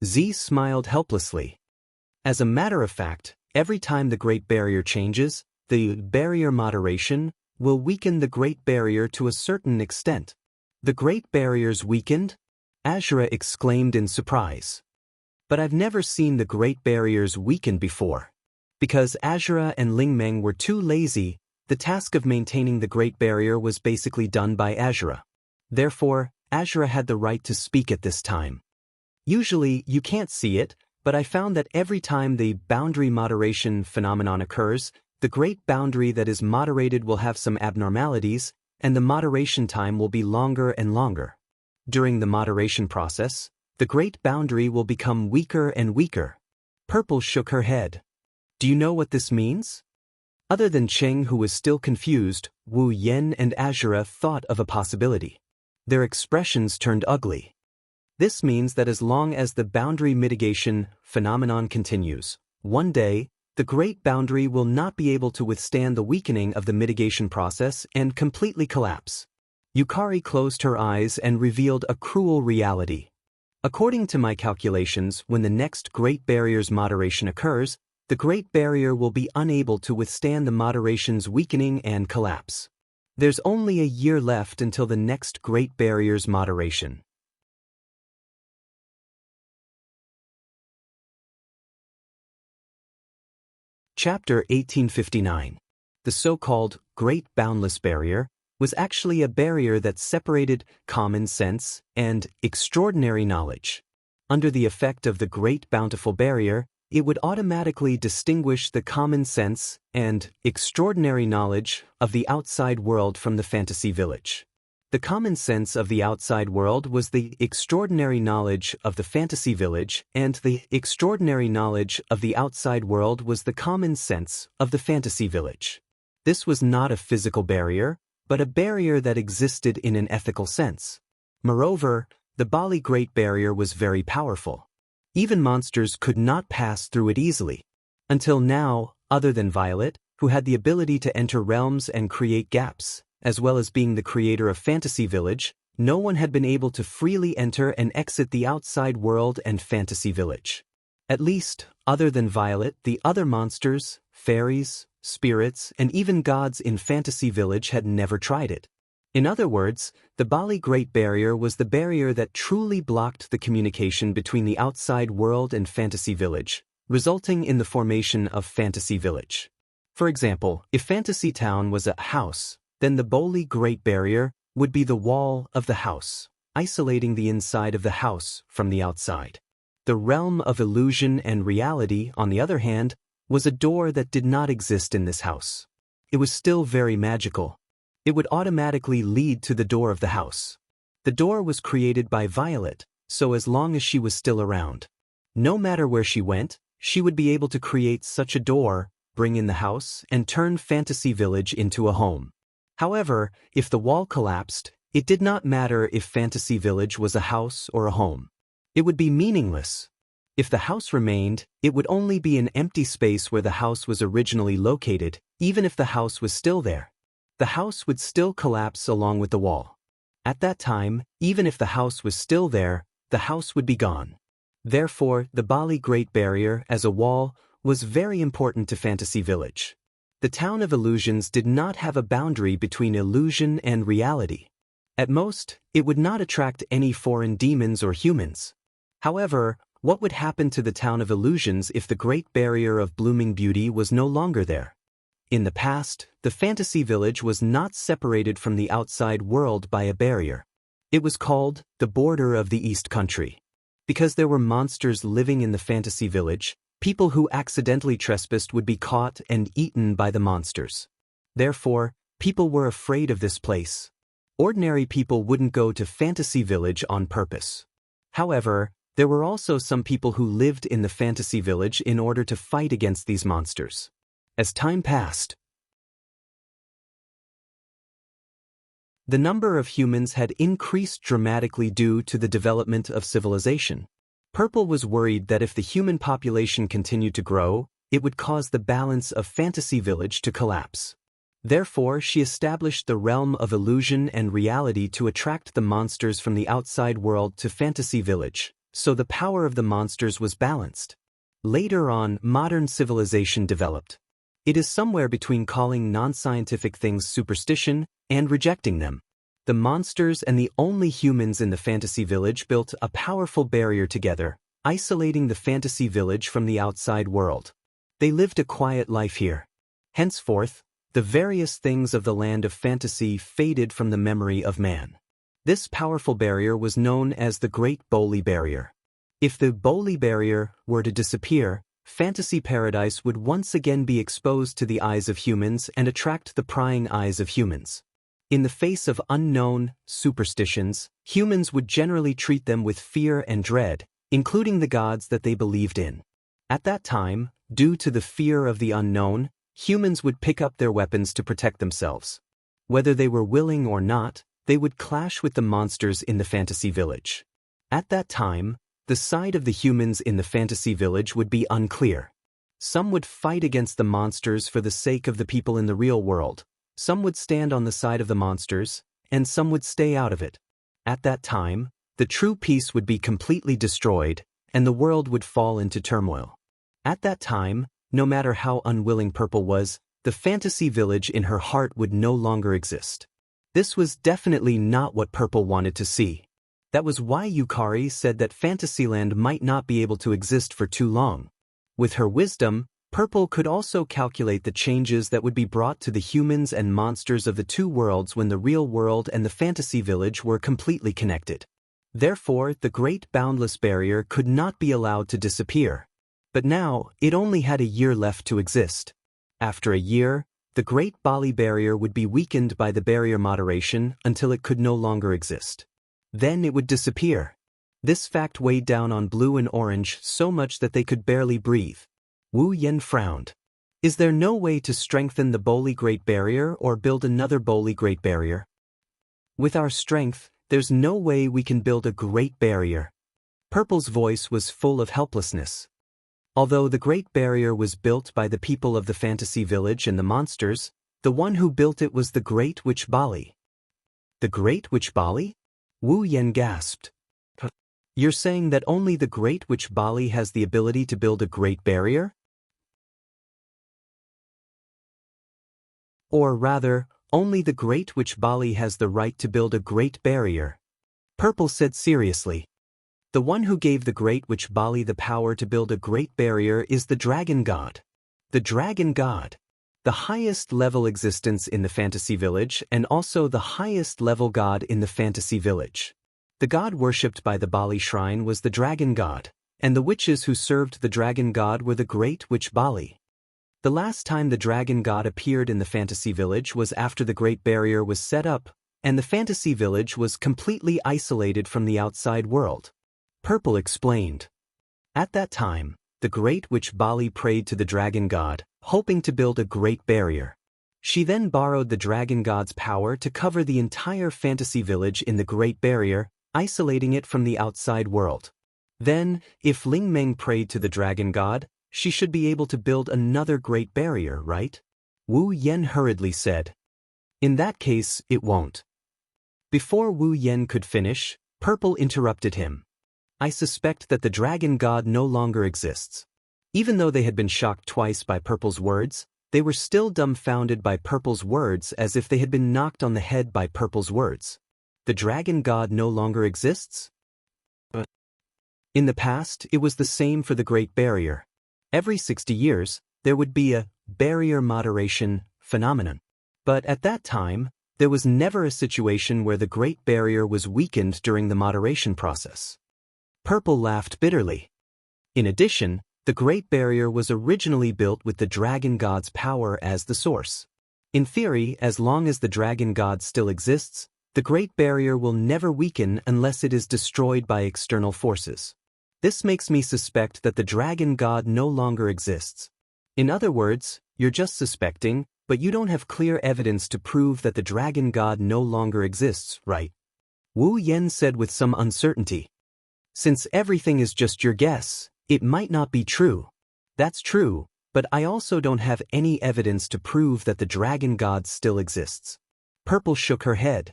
Z smiled helplessly. As a matter of fact, every time the Great Barrier changes, the barrier moderation will weaken the Great Barrier to a certain extent. The Great Barrier's weakened? Azura exclaimed in surprise. But I've never seen the Great Barriers weakened before. Because Azura and Ling Meng were too lazy, the task of maintaining the Great Barrier was basically done by Azura. Therefore, Azura had the right to speak at this time. Usually, you can't see it, but I found that every time the boundary moderation phenomenon occurs, the great boundary that is moderated will have some abnormalities, and the moderation time will be longer and longer. During the moderation process, the great boundary will become weaker and weaker. Purple shook her head. Do you know what this means? Other than Cheng, who was still confused, Wu Yen and Azura thought of a possibility. Their expressions turned ugly. This means that as long as the boundary mitigation phenomenon continues, one day, the great boundary will not be able to withstand the weakening of the mitigation process and completely collapse. Yukari closed her eyes and revealed a cruel reality. According to my calculations, when the next Great Barrier's moderation occurs, the Great Barrier will be unable to withstand the moderation's weakening and collapse. There's only a year left until the next Great Barrier's moderation. Chapter 1859. The so-called Great Boundless Barrier was actually a barrier that separated common sense and extraordinary knowledge. Under the effect of the Great Bountiful Barrier, it would automatically distinguish the common sense and extraordinary knowledge of the outside world from the fantasy village. The common sense of the outside world was the extraordinary knowledge of the fantasy village, and the extraordinary knowledge of the outside world was the common sense of the fantasy village. This was not a physical barrier, but a barrier that existed in an ethical sense. Moreover, the Bali Great Barrier was very powerful. Even monsters could not pass through it easily. Until now, other than Violet, who had the ability to enter realms and create gaps, as well as being the creator of Fantasy Village, no one had been able to freely enter and exit the outside world and Fantasy Village. At least, other than Violet, the other monsters, fairies, spirits, and even gods in Fantasy Village had never tried it. In other words, the Bali Great Barrier was the barrier that truly blocked the communication between the outside world and Fantasy Village, resulting in the formation of Fantasy Village. For example, if Fantasy Town was a house, then the Bali Great Barrier would be the wall of the house, isolating the inside of the house from the outside. The realm of illusion and reality, on the other hand, was a door that did not exist in this house. It was still very magical. It would automatically lead to the door of the house. The door was created by Violet, so as long as she was still around, no matter where she went, she would be able to create such a door, bring in the house, and turn Fantasy Village into a home. However, if the wall collapsed, it did not matter if Fantasy Village was a house or a home. It would be meaningless. If the house remained, it would only be an empty space where the house was originally located, even if the house was still there. The house would still collapse along with the wall. At that time, even if the house was still there, the house would be gone. Therefore, the Bali Great Barrier, as a wall, was very important to Fantasy Village. The Town of Illusions did not have a boundary between illusion and reality. At most, it would not attract any foreign demons or humans. However, what would happen to the Town of Illusions if the Great Barrier of Blooming Beauty was no longer there? In the past, the Fantasy Village was not separated from the outside world by a barrier. It was called the border of the East Country. Because there were monsters living in the Fantasy Village, people who accidentally trespassed would be caught and eaten by the monsters. Therefore, people were afraid of this place. Ordinary people wouldn't go to Fantasy Village on purpose. However, there were also some people who lived in the Fantasy Village in order to fight against these monsters. As time passed, the number of humans had increased dramatically due to the development of civilization. Purple was worried that if the human population continued to grow, it would cause the balance of Fantasy Village to collapse. Therefore, she established the realm of illusion and reality to attract the monsters from the outside world to Fantasy Village, so the power of the monsters was balanced. Later on, modern civilization developed. It is somewhere between calling non-scientific things superstition and rejecting them. The monsters and the only humans in the Fantasy Village built a powerful barrier together, isolating the Fantasy Village from the outside world. They lived a quiet life here. Henceforth, the various things of the land of fantasy faded from the memory of man. This powerful barrier was known as the Great Boli Barrier. If the Boli Barrier were to disappear, Fantasy Paradise would once again be exposed to the eyes of humans and attract the prying eyes of humans. In the face of unknown superstitions, humans would generally treat them with fear and dread, including the gods that they believed in. At that time, due to the fear of the unknown, humans would pick up their weapons to protect themselves. Whether they were willing or not, they would clash with the monsters in the Fantasy Village. At that time, the side of the humans in the Fantasy Village would be unclear. Some would fight against the monsters for the sake of the people in the real world, some would stand on the side of the monsters, and some would stay out of it. At that time, the true peace would be completely destroyed, and the world would fall into turmoil. At that time, no matter how unwilling Purple was, the Fantasy Village in her heart would no longer exist. This was definitely not what Purple wanted to see. That was why Yukari said that Fantasyland might not be able to exist for too long. With her wisdom, Purple could also calculate the changes that would be brought to the humans and monsters of the two worlds when the real world and the Fantasy Village were completely connected. Therefore, the Great Boundless Barrier could not be allowed to disappear. But now, it only had a year left to exist. After a year, the Great Bali Barrier would be weakened by the barrier moderation until it could no longer exist. Then it would disappear. This fact weighed down on Blue and Orange so much that they could barely breathe. Wu Yen frowned. Is there no way to strengthen the Boli Great Barrier or build another Boli Great Barrier? With our strength, there's no way we can build a great barrier. Purple's voice was full of helplessness. Although the Great Barrier was built by the people of the Fantasy Village and the monsters, the one who built it was the Great Witch Bali. The Great Witch Bali? Wu Yen gasped. You're saying that only the Great Witch Bali has the ability to build a great barrier? Or rather, only the Great Witch Bali has the right to build a great barrier. Purple said seriously. The one who gave the Great Witch Bali the power to build a great barrier is the Dragon God. The Dragon God. The highest level existence in the fantasy village and also the highest level god in the fantasy village. The god worshipped by the Bali shrine was the Dragon God, and the witches who served the Dragon God were the Great Witch Bali. The last time the Dragon God appeared in the fantasy village was after the Great Barrier was set up, and the fantasy village was completely isolated from the outside world. Purple explained. At that time, the Great Witch Bali prayed to the Dragon God, hoping to build a great barrier. She then borrowed the Dragon God's power to cover the entire fantasy village in the Great Barrier, isolating it from the outside world. Then, if Ling Meng prayed to the Dragon God, she should be able to build another great barrier, right? Wu Yan hurriedly said. In that case, it won't. Before Wu Yan could finish, Purple interrupted him. I suspect that the Dragon God no longer exists. Even though they had been shocked twice by Purple's words, they were still dumbfounded by Purple's words as if they had been knocked on the head by Purple's words. The Dragon God no longer exists? But in the past, it was the same for the Great Barrier. Every 60 years, there would be a barrier moderation phenomenon. But at that time, there was never a situation where the Great Barrier was weakened during the moderation process. Purple laughed bitterly. In addition, the Great Barrier was originally built with the Dragon God's power as the source. In theory, as long as the Dragon God still exists, the Great Barrier will never weaken unless it is destroyed by external forces. This makes me suspect that the Dragon God no longer exists. In other words, you're just suspecting, but you don't have clear evidence to prove that the Dragon God no longer exists, right? Wu Yan said with some uncertainty. Since everything is just your guess, it might not be true. That's true, but I also don't have any evidence to prove that the Dragon God still exists. Purple shook her head.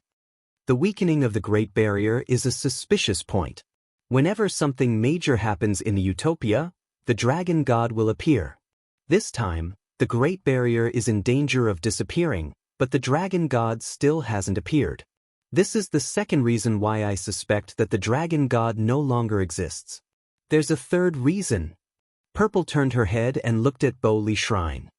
The weakening of the Great Barrier is a suspicious point. Whenever something major happens in the utopia, the Dragon God will appear. This time, the Great Barrier is in danger of disappearing, but the Dragon God still hasn't appeared. This is the second reason why I suspect that the Dragon God no longer exists. There's a third reason. Purple turned her head and looked at Boli Shrine.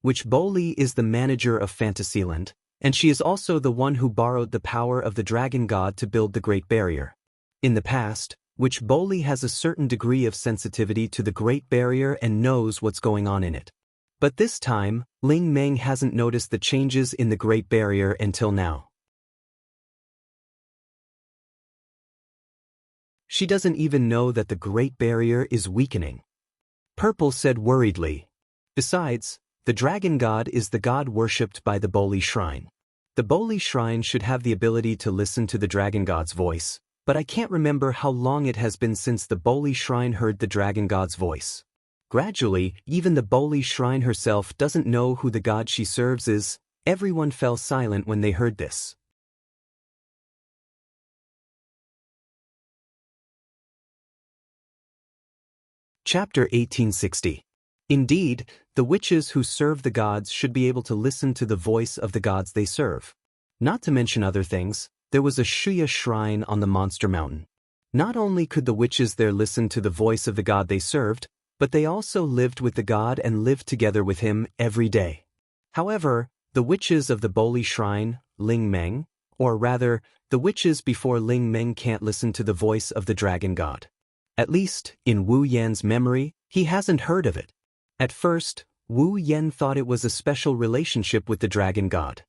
Witch Boli is the manager of Fantasyland, and she is also the one who borrowed the power of the Dragon God to build the Great Barrier. In the past, Witch Boli has a certain degree of sensitivity to the Great Barrier and knows what's going on in it. But this time, Ling Meng hasn't noticed the changes in the Great Barrier until now. She doesn't even know that the Great Barrier is weakening. Purple said worriedly. Besides, the Dragon God is the god worshipped by the Boli Shrine. The Boli Shrine should have the ability to listen to the Dragon God's voice, but I can't remember how long it has been since the Boli Shrine heard the Dragon God's voice. Gradually, even the Boli Shrine herself doesn't know who the god she serves is. Everyone fell silent when they heard this. Chapter 1860. Indeed, the witches who serve the gods should be able to listen to the voice of the gods they serve. Not to mention other things, there was a Wuxia shrine on the Monster Mountain. Not only could the witches there listen to the voice of the god they served, but they also lived with the god and lived together with him every day. However, the witches of the Boli Shrine, Ling Meng, or rather, the witches before Ling Meng can't listen to the voice of the Dragon God. At least, in Wu Yan's memory, he hasn't heard of it. At first, Wu Yan thought it was a special relationship with the Dragon God.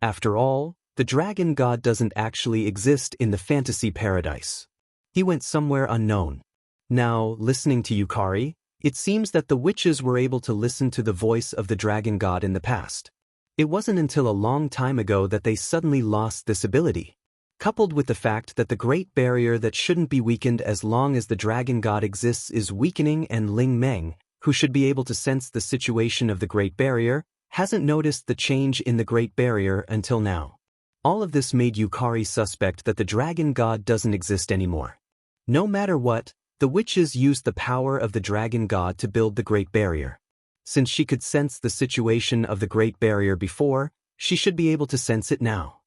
After all, the Dragon God doesn't actually exist in the fantasy paradise. He went somewhere unknown. Now, listening to Yukari, it seems that the witches were able to listen to the voice of the Dragon God in the past. It wasn't until a long time ago that they suddenly lost this ability. Coupled with the fact that the Great Barrier that shouldn't be weakened as long as the Dragon God exists is weakening, and Ling Meng, who should be able to sense the situation of the Great Barrier, hasn't noticed the change in the Great Barrier until now. All of this made Yukari suspect that the Dragon God doesn't exist anymore. No matter what, the witches used the power of the Dragon God to build the Great Barrier. Since she could sense the situation of the Great Barrier before, She should be able to sense it now.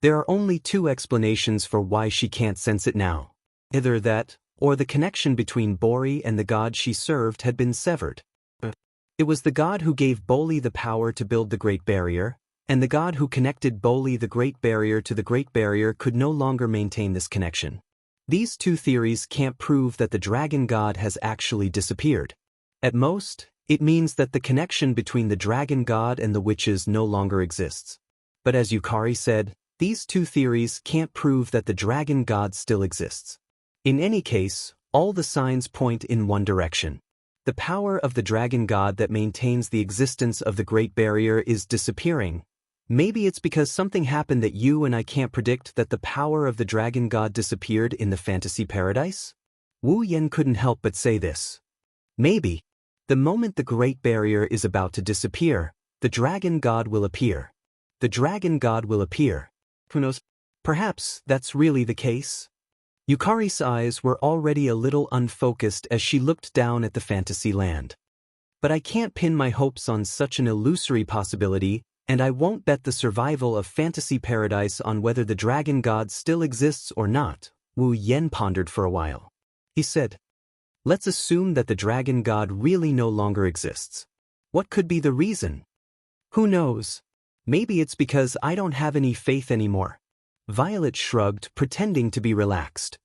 There are only two explanations for why she can't sense it now. Either that, or the connection between Bori and the god she served had been severed. It was the god who gave Boli the power to build the Great Barrier, and the god who connected Boli the Great Barrier to the Great Barrier could no longer maintain this connection. These two theories can't prove that the dragon god has actually disappeared. At most, it means that the connection between the dragon god and the witches no longer exists. But as Yukari said, these two theories can't prove that the dragon god still exists. In any case, all the signs point in one direction. The power of the dragon god that maintains the existence of the Great Barrier is disappearing. Maybe it's because something happened that you and I can't predict that the power of the dragon god disappeared in the fantasy paradise? Wu Yan couldn't help but say this. Maybe. The moment the Great Barrier is about to disappear, the dragon god will appear. The dragon god will appear. Who knows? Perhaps that's really the case? Yukari's eyes were already a little unfocused as she looked down at the fantasy land. But I can't pin my hopes on such an illusory possibility, and I won't bet the survival of fantasy paradise on whether the dragon god still exists or not. Wu Yan pondered for a while. He said, let's assume that the dragon god really no longer exists. What could be the reason? Who knows? Maybe it's because I don't have any faith anymore. Violet shrugged, pretending to be relaxed.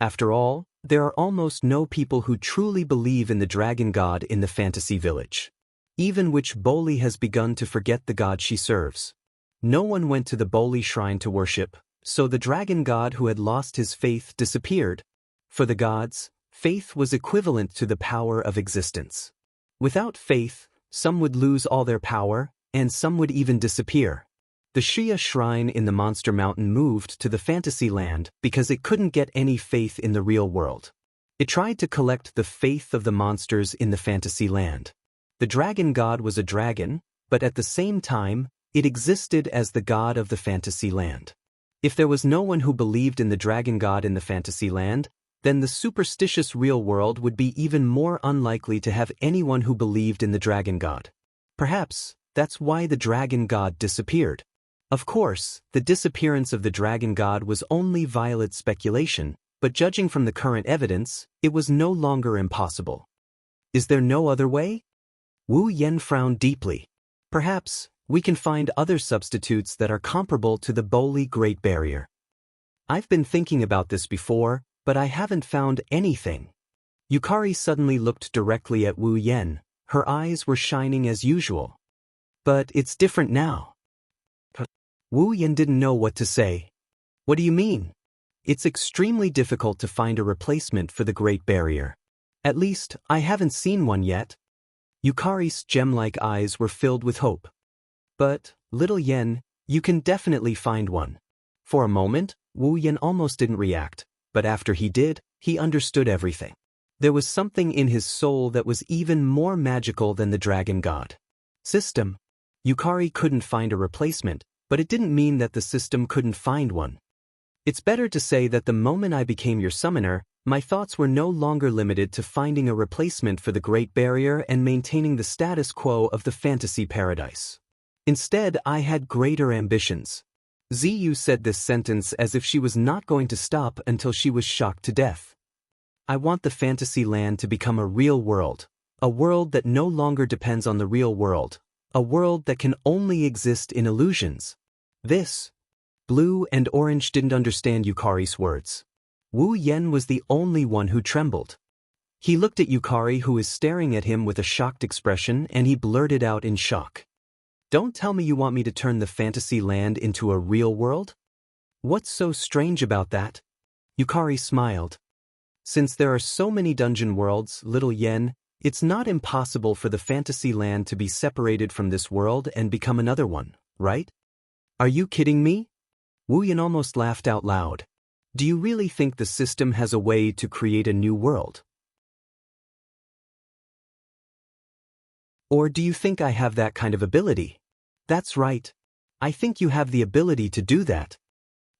After all, there are almost no people who truly believe in the dragon god in the fantasy village. Even Witch Boli has begun to forget the god she serves. No one went to the Boli shrine to worship, so the dragon god who had lost his faith disappeared. For the gods, faith was equivalent to the power of existence. Without faith, some would lose all their power, and some would even disappear. The Xia shrine in the Monster Mountain moved to the fantasy land because it couldn't get any faith in the real world. It tried to collect the faith of the monsters in the fantasy land. The dragon god was a dragon, but at the same time, it existed as the god of the fantasy land. If there was no one who believed in the dragon god in the fantasy land, then the superstitious real world would be even more unlikely to have anyone who believed in the dragon god. Perhaps that's why the dragon god disappeared. Of course, the disappearance of the dragon god was only Violet's speculation, but judging from the current evidence, it was no longer impossible. Is there no other way? Wu Yan frowned deeply. Perhaps we can find other substitutes that are comparable to the Boli Great Barrier. I've been thinking about this before, but I haven't found anything. Yukari suddenly looked directly at Wu Yan. Her eyes were shining as usual. But it's different now. Wu Yan didn't know what to say. What do you mean? It's extremely difficult to find a replacement for the Great Barrier. At least, I haven't seen one yet. Yukari's gem-like eyes were filled with hope. But, little Yen, you can definitely find one. For a moment, Wu Yan almost didn't react, but after he did, he understood everything. There was something in his soul that was even more magical than the dragon god. System. Yukari couldn't find a replacement, but it didn't mean that the system couldn't find one. It's better to say that the moment I became your summoner, my thoughts were no longer limited to finding a replacement for the Great Barrier and maintaining the status quo of the fantasy paradise. Instead, I had greater ambitions. Ziyu said this sentence as if she was not going to stop until she was shocked to death. I want the fantasy land to become a real world, a world that no longer depends on the real world. A world that can only exist in illusions. This. Blue and Orange didn't understand Yukari's words. Wu Yan was the only one who trembled. He looked at Yukari, who was staring at him with a shocked expression, and he blurted out in shock. Don't tell me you want me to turn the fantasy land into a real world? What's so strange about that? Yukari smiled. Since there are so many dungeon worlds, little Yen, it's not impossible for the fantasy land to be separated from this world and become another one, right? Are you kidding me? Wu Yan almost laughed out loud. Do you really think the system has a way to create a new world? Or do you think I have that kind of ability? That's right. I think you have the ability to do that.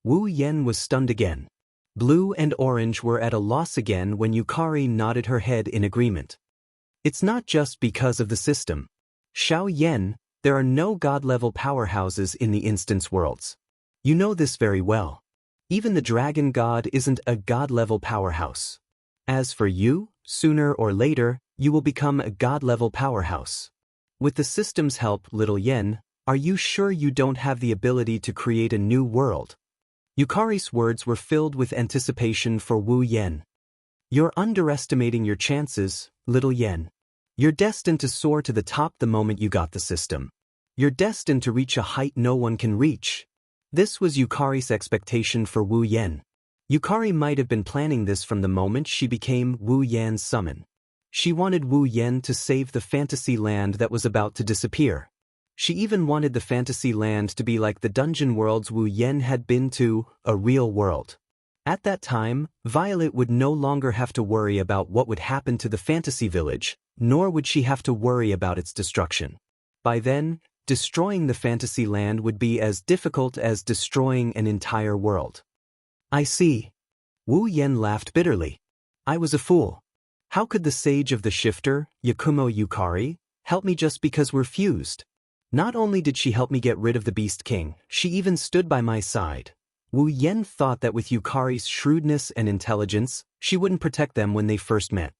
Wu Yan was stunned again. Blue and Orange were at a loss again when Yukari nodded her head in agreement. It's not just because of the system. Xiao Yen, there are no god-level powerhouses in the instance worlds. You know this very well. Even the dragon god isn't a god-level powerhouse. As for you, sooner or later, you will become a god-level powerhouse. With the system's help, little Yen, are you sure you don't have the ability to create a new world? Yukari's words were filled with anticipation for Wu Yen. You're underestimating your chances, little Yen. You're destined to soar to the top the moment you got the system. You're destined to reach a height no one can reach. This was Yukari's expectation for Wu Yen. Yukari might have been planning this from the moment she became Wu Yan's summon. She wanted Wu Yen to save the fantasy land that was about to disappear. She even wanted the fantasy land to be like the dungeon worlds Wu Yen had been to, a real world. At that time, Violet would no longer have to worry about what would happen to the fantasy village, nor would she have to worry about its destruction. By then, destroying the fantasy land would be as difficult as destroying an entire world. I see. Wu Yen laughed bitterly. I was a fool. How could the sage of the shifter, Yakumo Yukari, help me just because we're fused? Not only did she help me get rid of the Beast King, she even stood by my side. Wu Yen thought that with Yukari's shrewdness and intelligence, she wouldn't protect them when they first met.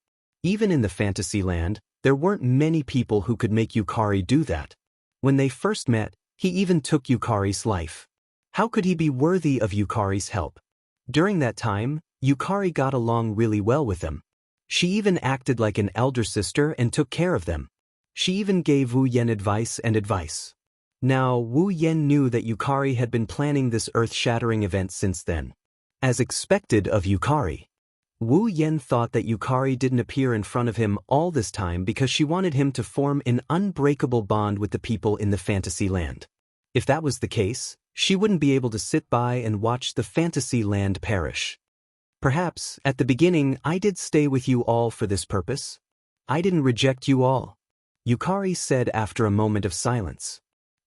Even in the fantasy land, there weren't many people who could make Yukari do that. When they first met, he even took Yukari's life. How could he be worthy of Yukari's help? During that time, Yukari got along really well with them. She even acted like an elder sister and took care of them. She even gave Wu Yen advice. Now, Wu Yen knew that Yukari had been planning this earth-shattering event since then. As expected of Yukari. Wu Yen thought that Yukari didn't appear in front of him all this time because she wanted him to form an unbreakable bond with the people in the fantasy land. If that was the case, she wouldn't be able to sit by and watch the fantasy land perish. Perhaps, at the beginning, I did stay with you all for this purpose. I didn't reject you all. Yukari said after a moment of silence.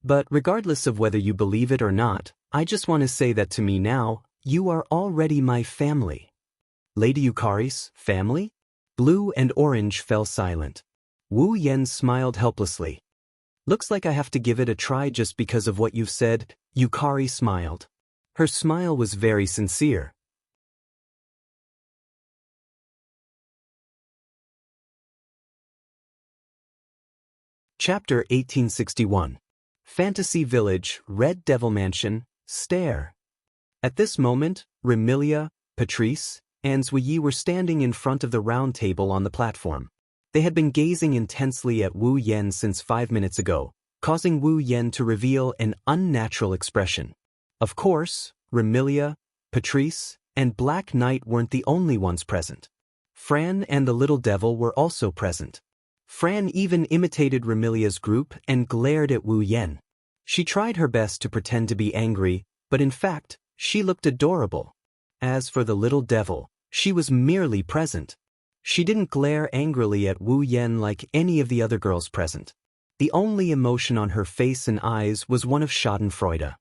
But regardless of whether you believe it or not, I just want to say that to me now, you are already my family. Lady Yukari's family? Blue and Orange fell silent. Wu Yen smiled helplessly. Looks like I have to give it a try just because of what you've said. Yukari smiled. Her smile was very sincere. Chapter 1861. Fantasy Village, Red Devil Mansion, Stare. At this moment, Remilia, Patrice, and Zhuyi were standing in front of the round table on the platform. They had been gazing intensely at Wu Yen since 5 minutes ago, causing Wu Yen to reveal an unnatural expression. Of course, Remilia, Patrice, and Black Knight weren't the only ones present. Fran and the Little Devil were also present. Fran even imitated Remilia's group and glared at Wu Yen. She tried her best to pretend to be angry, but in fact, she looked adorable. As for the Little Devil, she was merely present. She didn't glare angrily at Wu Yen like any of the other girls present. The only emotion on her face and eyes was one of schadenfreude.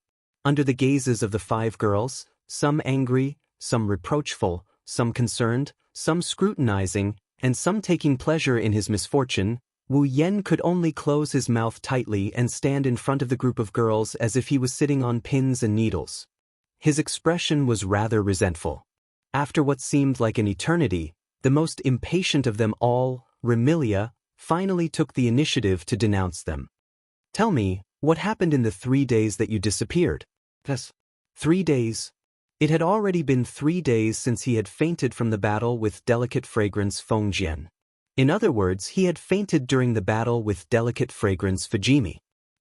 Under the gazes of the 5 girls, some angry, some reproachful, some concerned, some scrutinizing, and some taking pleasure in his misfortune, Wu Yen could only close his mouth tightly and stand in front of the group of girls as if he was sitting on pins and needles. His expression was rather resentful. After what seemed like an eternity, the most impatient of them all, Remilia, finally took the initiative to denounce them. Tell me, what happened in the 3 days that you disappeared? Yes. 3 days. It had already been 3 days since he had fainted from the battle with Delicate Fragrance Fengjian. In other words, he had fainted during the battle with Delicate Fragrance Fujimi.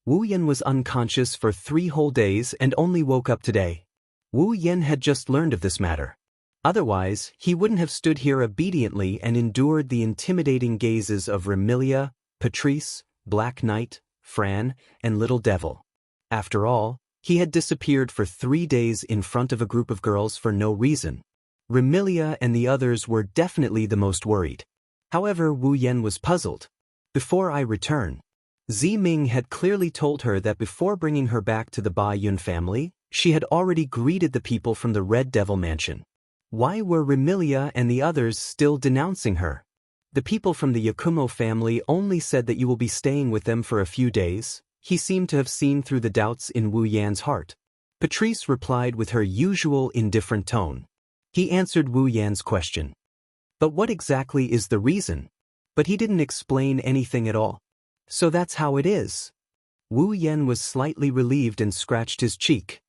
Wu Yen was unconscious for 3 whole days and only woke up today. Wu Yen had just learned of this matter. Otherwise, he wouldn't have stood here obediently and endured the intimidating gazes of Remilia, Patrice, Black Knight, Fran, and Little Devil. After all, he had disappeared for 3 days in front of a group of girls for no reason. Remilia and the others were definitely the most worried. However, Wu Yen was puzzled. Before I return, Zi Ming had clearly told her that before bringing her back to the Ba Yun family, she had already greeted the people from the Red Devil Mansion. Why were Remilia and the others still denouncing her? The people from the Yakumo family only said that you will be staying with them for a few days. He seemed to have seen through the doubts in Wu Yan's heart. Patrice replied with her usual indifferent tone. He answered Wu Yan's question. But what exactly is the reason? But he didn't explain anything at all. So that's how it is. Wu Yan was slightly relieved and scratched his cheek.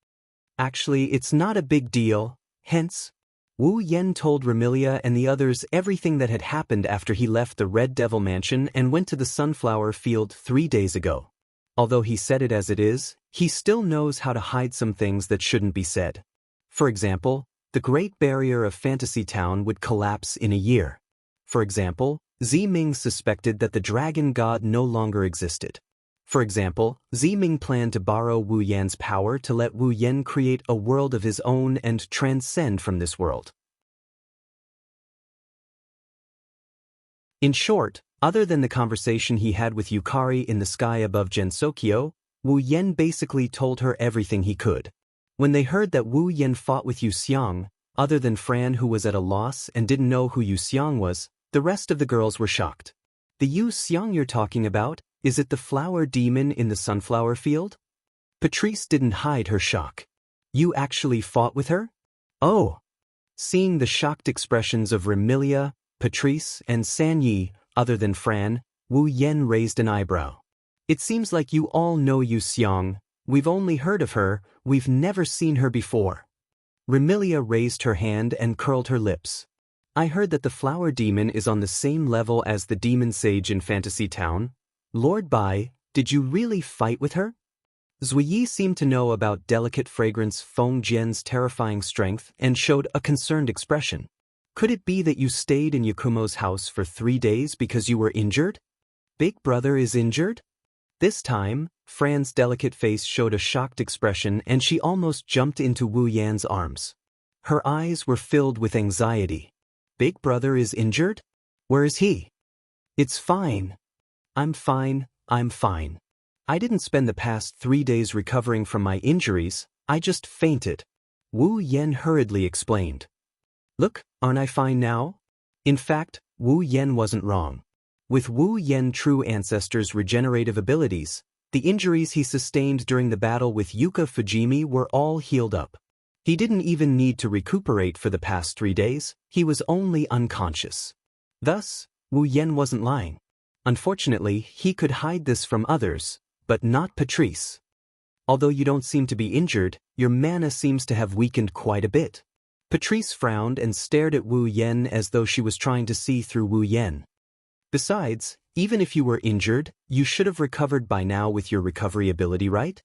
Actually, it's not a big deal, hence. Wu Yan told Remilia and the others everything that had happened after he left the Red Devil Mansion and went to the Sunflower Field 3 days ago. Although he said it as it is, he still knows how to hide some things that shouldn't be said. For example, the Great Barrier of Fantasy Town would collapse in a year. For example, Ziming suspected that the dragon god no longer existed. For example, Ziming planned to borrow Wu Yan's power to let Wu Yan create a world of his own and transcend from this world. In short, other than the conversation he had with Yukari in the sky above Gensokyo, Wu Yan basically told her everything he could. When they heard that Wu Yan fought with Yu Xiang, other than Fran who was at a loss and didn't know who Yu Xiang was, the rest of the girls were shocked. The Yu Xiang you're talking about? Is it the flower demon in the sunflower field? Patrice didn't hide her shock. You actually fought with her? Oh! Seeing the shocked expressions of Remilia, Patrice, and Sanyi, other than Fran, Wu Yan raised an eyebrow. It seems like you all know Yu Xiang. We've only heard of her, we've never seen her before. Remilia raised her hand and curled her lips. I heard that the flower demon is on the same level as the demon sage in Fantasy Town. Lord Bai, did you really fight with her? Zuiyi seemed to know about delicate fragrance Feng Jian's terrifying strength and showed a concerned expression. Could it be that you stayed in Yakumo's house for 3 days because you were injured? Big brother is injured? This time, Fran's delicate face showed a shocked expression and she almost jumped into Wu Yan's arms. Her eyes were filled with anxiety. Big brother is injured? Where is he? It's fine. I'm fine, I'm fine. I didn't spend the past 3 days recovering from my injuries, I just fainted. Wu Yan hurriedly explained. Look, aren't I fine now? In fact, Wu Yan wasn't wrong. With Wu Yan true ancestors' regenerative abilities, the injuries he sustained during the battle with Yuka Fujimi were all healed up. He didn't even need to recuperate for the past 3 days, he was only unconscious. Thus, Wu Yan wasn't lying. Unfortunately, he could hide this from others, but not Patrice. Although you don't seem to be injured, your mana seems to have weakened quite a bit. Patrice frowned and stared at Wu Yan as though she was trying to see through Wu Yan. Besides, even if you were injured, you should have recovered by now with your recovery ability, right?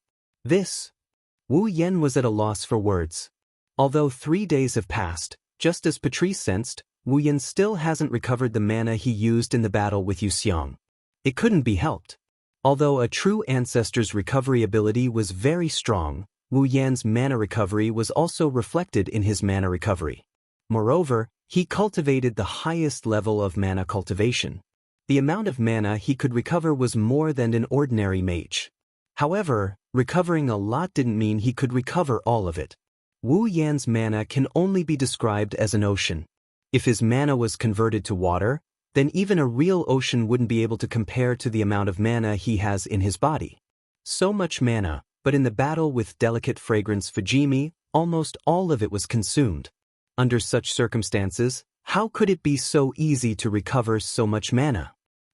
Wu Yan was at a loss for words. Although 3 days have passed, just as Patrice sensed, Wu Yan still hasn't recovered the mana he used in the battle with Yu Xiang. It couldn't be helped. Although a true ancestor's recovery ability was very strong, Wu Yan's mana recovery was also reflected in his mana recovery. Moreover, he cultivated the highest level of mana cultivation. The amount of mana he could recover was more than an ordinary mage. However, recovering a lot didn't mean he could recover all of it. Wu Yan's mana can only be described as an ocean. If his mana was converted to water, then even a real ocean wouldn't be able to compare to the amount of mana he has in his body. So much mana, but in the battle with delicate fragrance Fujimi, almost all of it was consumed. Under such circumstances, how could it be so easy to recover so much mana?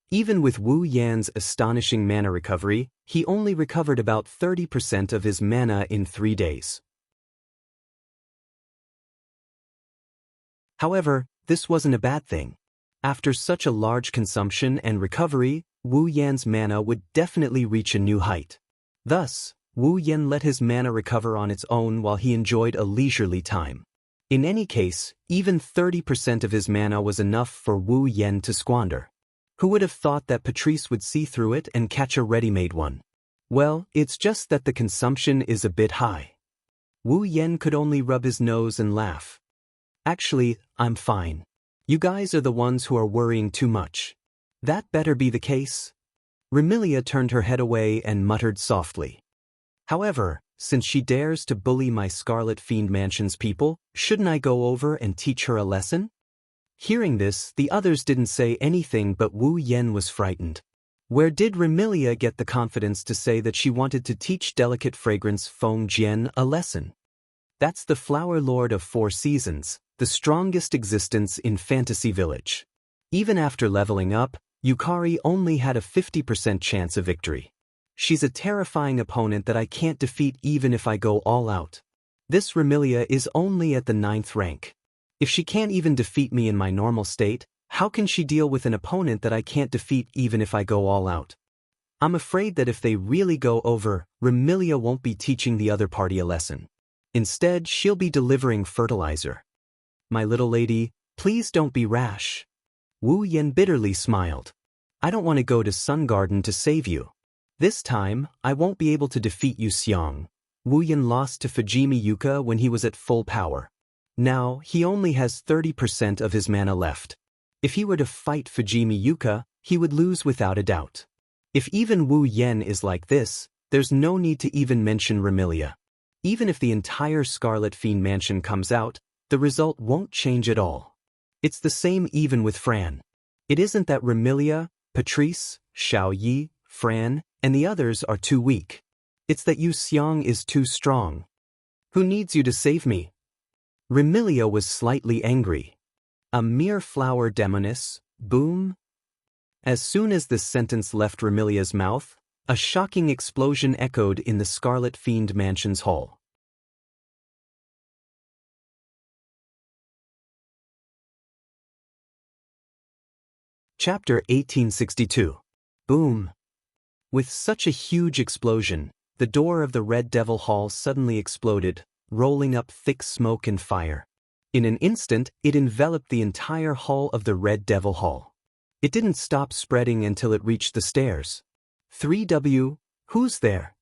Even with Wu Yan's astonishing mana recovery, he only recovered about 30% of his mana in 3 days. However, this wasn't a bad thing. After such a large consumption and recovery, Wu Yan's mana would definitely reach a new height. Thus, Wu Yan let his mana recover on its own while he enjoyed a leisurely time. In any case, even 30% of his mana was enough for Wu Yan to squander. Who would have thought that Patrice would see through it and catch a ready-made one? Well, it's just that the consumption is a bit high. Wu Yan could only rub his nose and laugh. Actually, I'm fine. You guys are the ones who are worrying too much. That better be the case. Remilia turned her head away and muttered softly. However, since she dares to bully my Scarlet Fiend Mansion's people, shouldn't I go over and teach her a lesson? Hearing this, the others didn't say anything, but Wu Yan was frightened. Where did Remilia get the confidence to say that she wanted to teach Delicate Fragrance Feng Jian a lesson? That's the Flower Lord of 4 seasons, the strongest existence in Fantasy Village. Even after leveling up, Yukari only had a 50% chance of victory. She's a terrifying opponent that I can't defeat even if I go all out. This Remilia is only at the 9th rank. If she can't even defeat me in my normal state, how can she deal with an opponent that I can't defeat even if I go all out? I'm afraid that if they really go over, Remilia won't be teaching the other party a lesson. Instead, she'll be delivering fertilizer. My little lady, please don't be rash. Wu Yan bitterly smiled. I don't want to go to Sun Garden to save you. This time, I won't be able to defeat you, Xiang. Wu Yan lost to Fujimi Yuka when he was at full power. Now, he only has 30% of his mana left. If he were to fight Fujimi Yuka, he would lose without a doubt. If even Wu Yan is like this, there's no need to even mention Remilia. Even if the entire Scarlet Fiend Mansion comes out, the result won't change at all. It's the same even with Fran. It isn't that Remilia, Patrice, Xiao Yi, Fran, and the others are too weak. It's that Yu Xiang is too strong. Who needs you to save me? Remilia was slightly angry. A mere flower demoness, boom. As soon as this sentence left Remilia's mouth, a shocking explosion echoed in the Scarlet Fiend Mansion's hall. Chapter 1862. Boom. With such a huge explosion, the door of the Red Devil Hall suddenly exploded, rolling up thick smoke and fire. In an instant, it enveloped the entire hall of the Red Devil Hall. It didn't stop spreading until it reached the stairs. 3W, who's there?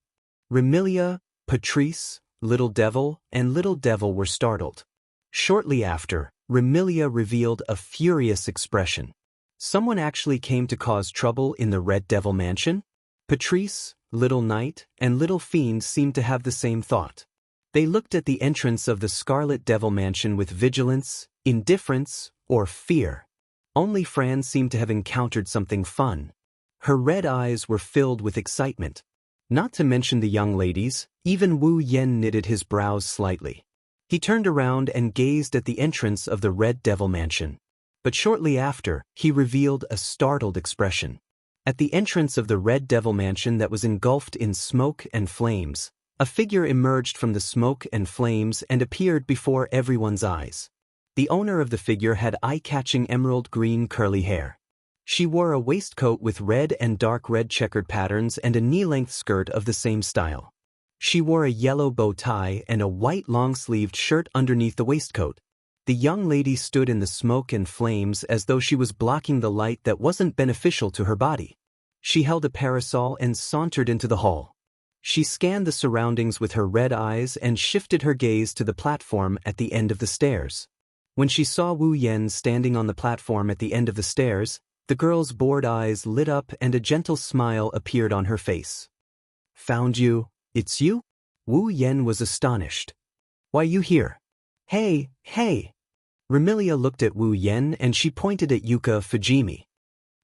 Remilia, Patrice, Little Devil, and Little Devil were startled. Shortly after, Remilia revealed a furious expression. Someone actually came to cause trouble in the Red Devil Mansion? Patrice, Little Knight, and Little Fiend seemed to have the same thought. They looked at the entrance of the Scarlet Devil Mansion with vigilance, indifference, or fear. Only Fran seemed to have encountered something fun. Her red eyes were filled with excitement. Not to mention the young ladies, even Wu Yan knitted his brows slightly. He turned around and gazed at the entrance of the Red Devil Mansion. But shortly after, he revealed a startled expression. At the entrance of the Red Devil Mansion that was engulfed in smoke and flames, a figure emerged from the smoke and flames and appeared before everyone's eyes. The owner of the figure had eye-catching emerald green curly hair. She wore a waistcoat with red and dark red checkered patterns and a knee-length skirt of the same style. She wore a yellow bow tie and a white long-sleeved shirt underneath the waistcoat. The young lady stood in the smoke and flames as though she was blocking the light that wasn't beneficial to her body. She held a parasol and sauntered into the hall. She scanned the surroundings with her red eyes and shifted her gaze to the platform at the end of the stairs. When she saw Wu Yan standing on the platform at the end of the stairs, the girl's bored eyes lit up and a gentle smile appeared on her face. Found you? It's you? Wu Yan was astonished. Why you here? Hey, hey! Remilia looked at Wu Yan and she pointed at Yuka Fujimi.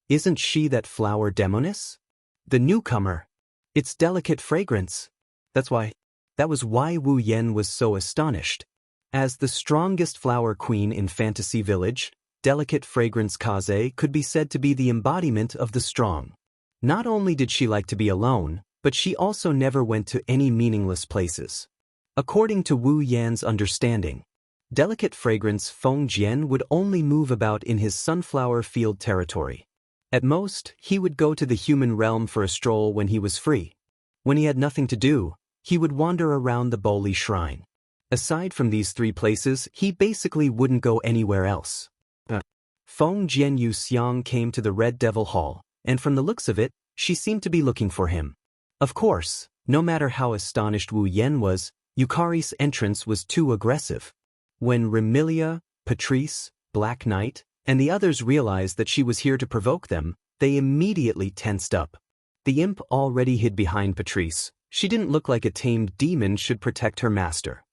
Isn't she that flower demoness? The newcomer. It's Delicate Fragrance. That was why Wu Yan was so astonished. As the strongest flower queen in Fantasy Village, Delicate Fragrance Kaze could be said to be the embodiment of the strong. Not only did she like to be alone, but she also never went to any meaningless places. According to Wu Yan's understanding, Delicate Fragrance Feng Jian would only move about in his sunflower field territory. At most, he would go to the human realm for a stroll when he was free. When he had nothing to do, he would wander around the Boli Shrine. Aside from these 3 places, he basically wouldn't go anywhere else. Feng Jian Yu Xiang came to the Red Devil Hall, and from the looks of it, she seemed to be looking for him. Of course, no matter how astonished Wu Yan was, Yukari's entrance was too aggressive. When Remilia, Patrice, Black Knight, and the others realized that she was here to provoke them, they immediately tensed up. The imp already hid behind Patrice. She didn't look like a tamed demon should protect her master.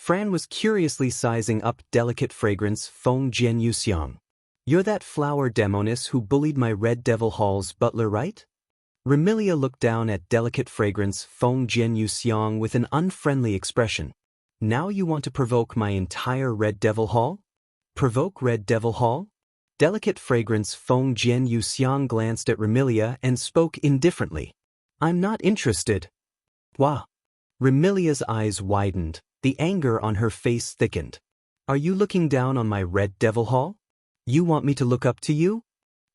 Fran was curiously sizing up delicate fragrance Feng Jian Yu Xiang. You're that flower demoness who bullied my Red Devil Hall's butler, right? Remilia looked down at delicate fragrance Feng Jian Yu Xiang with an unfriendly expression. Now you want to provoke my entire Red Devil Hall? Provoke Red Devil Hall? Delicate fragrance Feng Jian Yu Xiang glanced at Remilia and spoke indifferently. I'm not interested. Wah. Remilia's eyes widened, the anger on her face thickened. Are you looking down on my Red Devil Hall? You want me to look up to you?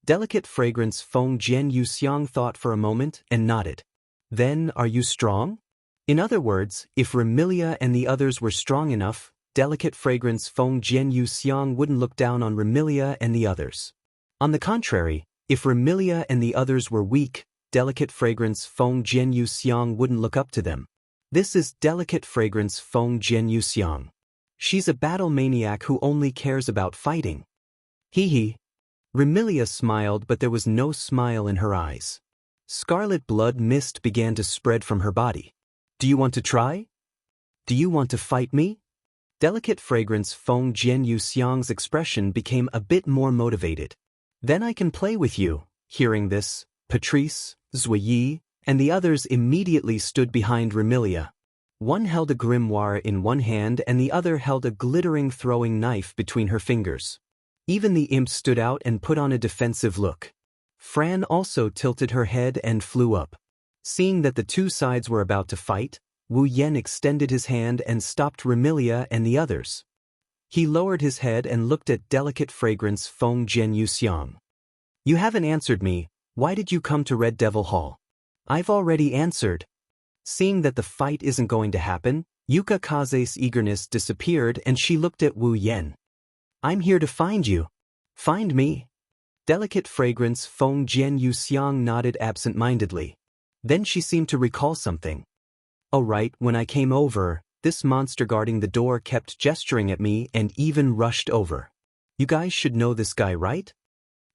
Delicate fragrance Feng Jian Yu Xiang thought for a moment and nodded. Then, are you strong? In other words, if Remilia and the others were strong enough, delicate fragrance Feng Jian Yu Xiang wouldn't look down on Remilia and the others. On the contrary, if Remilia and the others were weak, delicate fragrance Feng Jian Yu Xiang wouldn't look up to them. This is delicate fragrance Feng Jian Yu Xiang. She's a battle maniac who only cares about fighting. Hee hee. Remilia smiled, but there was no smile in her eyes. Scarlet blood mist began to spread from her body. Do you want to try? Do you want to fight me? Delicate fragrance Feng Jian Yu Xiang's expression became a bit more motivated. Then I can play with you. Hearing this, Patrice, Zuiyi, and the others immediately stood behind Remilia. One held a grimoire in one hand and the other held a glittering throwing knife between her fingers. Even the imp stood out and put on a defensive look. Fran also tilted her head and flew up. Seeing that the two sides were about to fight, Wu Yen extended his hand and stopped Remilia and the others. He lowered his head and looked at delicate fragrance Feng Jian Yu Xiang. You haven't answered me. Why did you come to Red Devil Hall? I've already answered. Seeing that the fight isn't going to happen, Yuka Kaze's eagerness disappeared and she looked at Wu Yen. I'm here to find you. Find me? Delicate fragrance Feng Jian Yu Xiang nodded absent-mindedly. Then she seemed to recall something. Oh right, when I came over, this monster guarding the door kept gesturing at me and even rushed over. You guys should know this guy, right?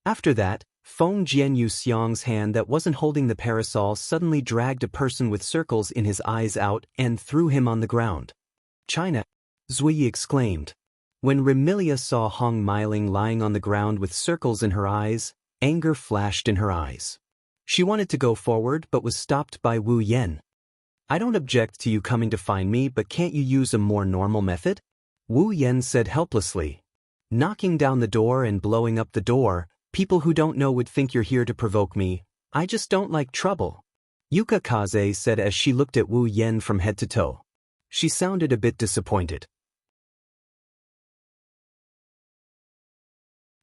After that, Feng Jian Yu Xiang's hand that wasn't holding the parasol suddenly dragged a person with circles in his eyes out and threw him on the ground. China! Zuiyi exclaimed. When Remilia saw Hong Meiling lying on the ground with circles in her eyes, anger flashed in her eyes. She wanted to go forward but was stopped by Wu Yen. I don't object to you coming to find me, but can't you use a more normal method? Wu Yen said helplessly. Knocking down the door and blowing up the door, people who don't know would think you're here to provoke me. I just don't like trouble. Yuka Kaze said as she looked at Wu Yen from head to toe. She sounded a bit disappointed.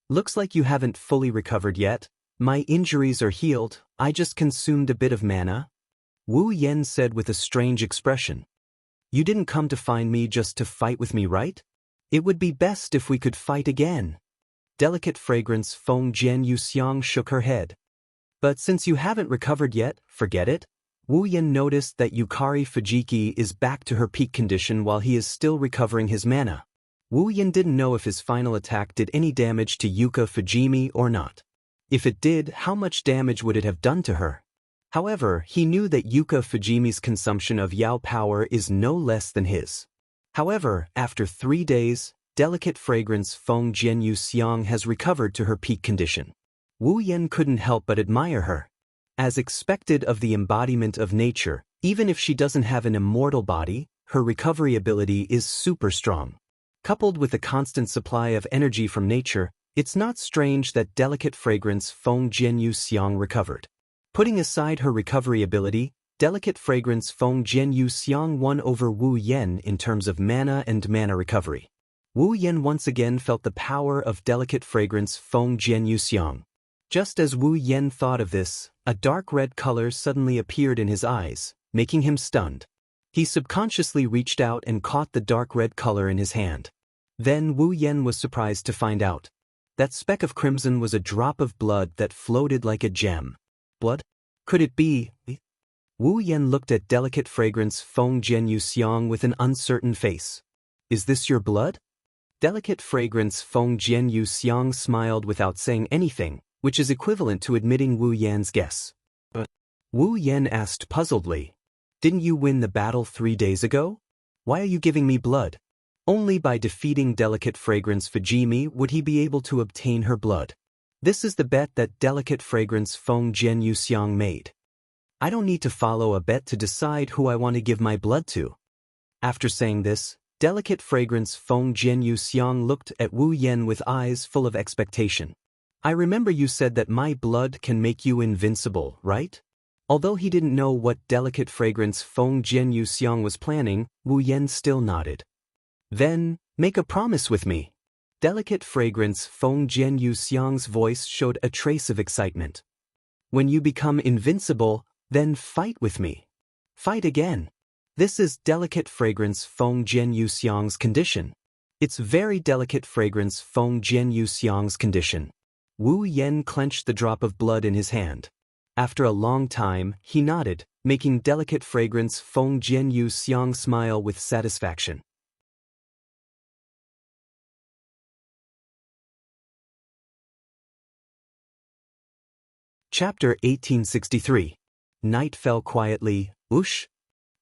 Looks like you haven't fully recovered yet. My injuries are healed, I just consumed a bit of mana. Wu Yen said with a strange expression. You didn't come to find me just to fight with me, right? It would be best if we could fight again. Delicate fragrance Feng Jian Yu Xiang shook her head. But since you haven't recovered yet, forget it. Wu Yen noticed that Yukari Fujiki is back to her peak condition while he is still recovering his mana. Wu Yen didn't know if his final attack did any damage to Yuka Fujimi or not. If it did, how much damage would it have done to her? However, he knew that Yuka Fujimi's consumption of Yao power is no less than his. However, after 3 days, delicate fragrance Feng Jian Yu Xiang has recovered to her peak condition. Wu Yen couldn't help but admire her. As expected of the embodiment of nature, even if she doesn't have an immortal body, her recovery ability is super strong. Coupled with a constant supply of energy from nature, it's not strange that delicate fragrance Feng Jian Yu Xiang recovered. Putting aside her recovery ability, delicate fragrance Feng Jian Yu Xiang won over Wu Yen in terms of mana and mana recovery. Wu Yen once again felt the power of delicate fragrance Feng Jian Yu Xiang. Just as Wu Yen thought of this, a dark red color suddenly appeared in his eyes, making him stunned. He subconsciously reached out and caught the dark red color in his hand. Then Wu Yen was surprised to find out. That speck of crimson was a drop of blood that floated like a gem. Blood? Could it be? Wu Yen looked at delicate fragrance Feng Jian Yu Xiang with an uncertain face. Is this your blood? Delicate fragrance Feng Jian Yu Xiang smiled without saying anything, which is equivalent to admitting Wu Yan's guess. But Wu Yen asked puzzledly. Didn't you win the battle 3 days ago? Why are you giving me blood? Only by defeating Delicate Fragrance Fujimi would he be able to obtain her blood. This is the bet that Delicate Fragrance Feng Jian Yuxiang made. I don't need to follow a bet to decide who I want to give my blood to. After saying this, Delicate Fragrance Feng Jian Yuxiang looked at Wu Yan with eyes full of expectation. I remember you said that my blood can make you invincible, right? Although he didn't know what Delicate Fragrance Feng Jian Yuxiang was planning, Wu Yan still nodded. Then, make a promise with me. Delicate Fragrance Feng Jian Yuxiang's voice showed a trace of excitement. When you become invincible, then fight with me. Fight again. This is Delicate Fragrance Feng Jian Yuxiang's condition. It's very Delicate Fragrance Feng Jian Yuxiang's condition. Wu Yan clenched the drop of blood in his hand. After a long time, he nodded, making Delicate Fragrance Feng Jian Yuxiang smile with satisfaction. Chapter 1863. Night fell quietly, whoosh.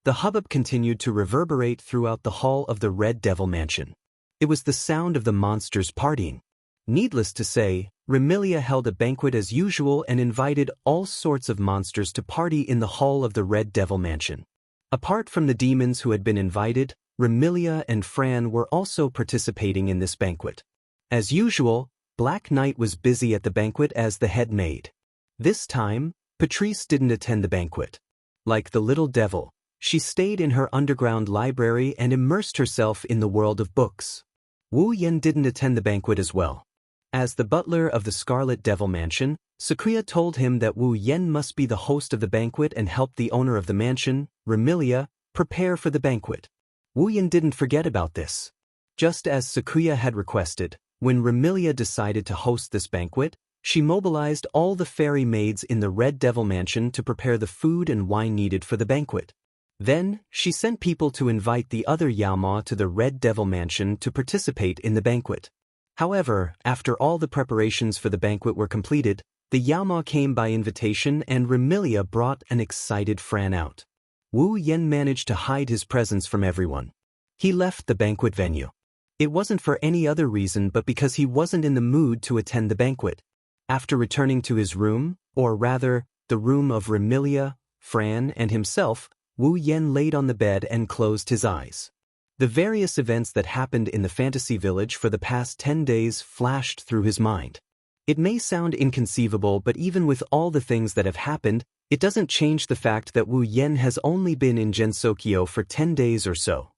The hubbub continued to reverberate throughout the hall of the Red Devil Mansion. It was the sound of the monsters partying. Needless to say, Remilia held a banquet as usual and invited all sorts of monsters to party in the hall of the Red Devil Mansion. Apart from the demons who had been invited, Remilia and Fran were also participating in this banquet. As usual, Black Knight was busy at the banquet as the head maid. This time, Patrice didn't attend the banquet. Like the little devil, she stayed in her underground library and immersed herself in the world of books. Wu Yan didn't attend the banquet as well. As the butler of the Scarlet Devil Mansion, Sakria told him that Wu Yan must be the host of the banquet and help the owner of the mansion, Remilia, prepare for the banquet. Wu Yan didn't forget about this. Just as Sakria had requested, when Remilia decided to host this banquet, she mobilized all the fairy maids in the Red Devil Mansion to prepare the food and wine needed for the banquet. Then, she sent people to invite the other Yaoma to the Red Devil Mansion to participate in the banquet. However, after all the preparations for the banquet were completed, the Yaoma came by invitation and Remilia brought an excited Fran out. Wu Yan managed to hide his presence from everyone. He left the banquet venue. It wasn't for any other reason but because he wasn't in the mood to attend the banquet. After returning to his room, or rather, the room of Remilia, Fran, and himself, Wu Yan laid on the bed and closed his eyes. The various events that happened in the fantasy village for the past 10 days flashed through his mind. It may sound inconceivable, but even with all the things that have happened, it doesn't change the fact that Wu Yan has only been in Gensokyo for 10 days or so.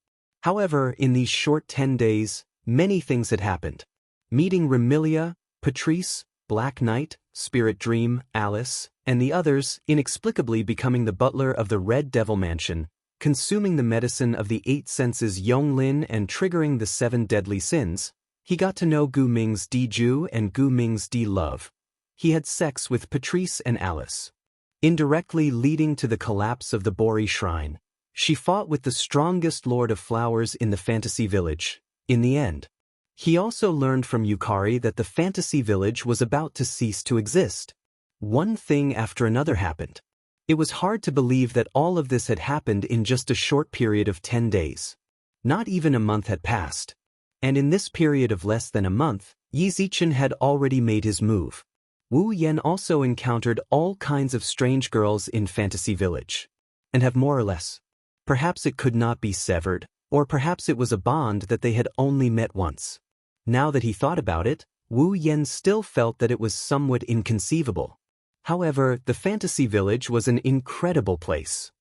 However, in these short 10 days, many things had happened. Meeting Remilia, Patrice, Black Knight, Spirit Dream, Alice, and the others, inexplicably becoming the butler of the Red Devil Mansion, consuming the medicine of the 8 senses Yonglin and triggering the 7 deadly sins, he got to know Gu Ming's Di-Ju and Gu Ming's Di-Love. He had sex with Patrice and Alice. Indirectly leading to the collapse of the Bori Shrine, she fought with the strongest Lord of Flowers in the fantasy village. In the end, he also learned from Yukari that the fantasy village was about to cease to exist. One thing after another happened. It was hard to believe that all of this had happened in just a short period of 10 days. Not even a month had passed. And in this period of less than a month, Yi Zichen had already made his move. Wu Yan also encountered all kinds of strange girls in Fantasy Village. And have more or less. Perhaps it could not be severed, or perhaps it was a bond that they had only met once. Now that he thought about it, Wu Yan still felt that it was somewhat inconceivable. However, the Fantasy Village was an incredible place.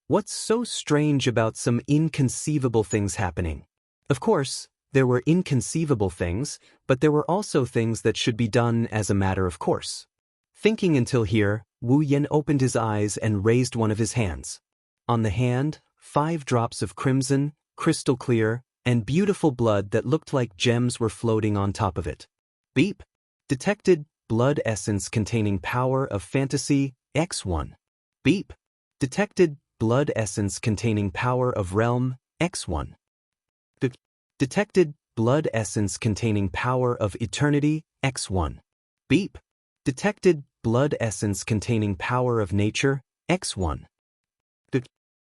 What's so strange about some inconceivable things happening? Of course, there were inconceivable things, but there were also things that should be done as a matter of course. Thinking until here, Wu Yan opened his eyes and raised one of his hands. On the hand, 5 drops of crimson, crystal clear, and beautiful blood that looked like gems were floating on top of it. Beep. Detected, blood essence containing power of fantasy, X1. Beep. Detected, blood essence containing power of realm, X1. Detected, blood essence containing power of eternity, X1. Beep. Detected, blood essence containing power of nature, X1.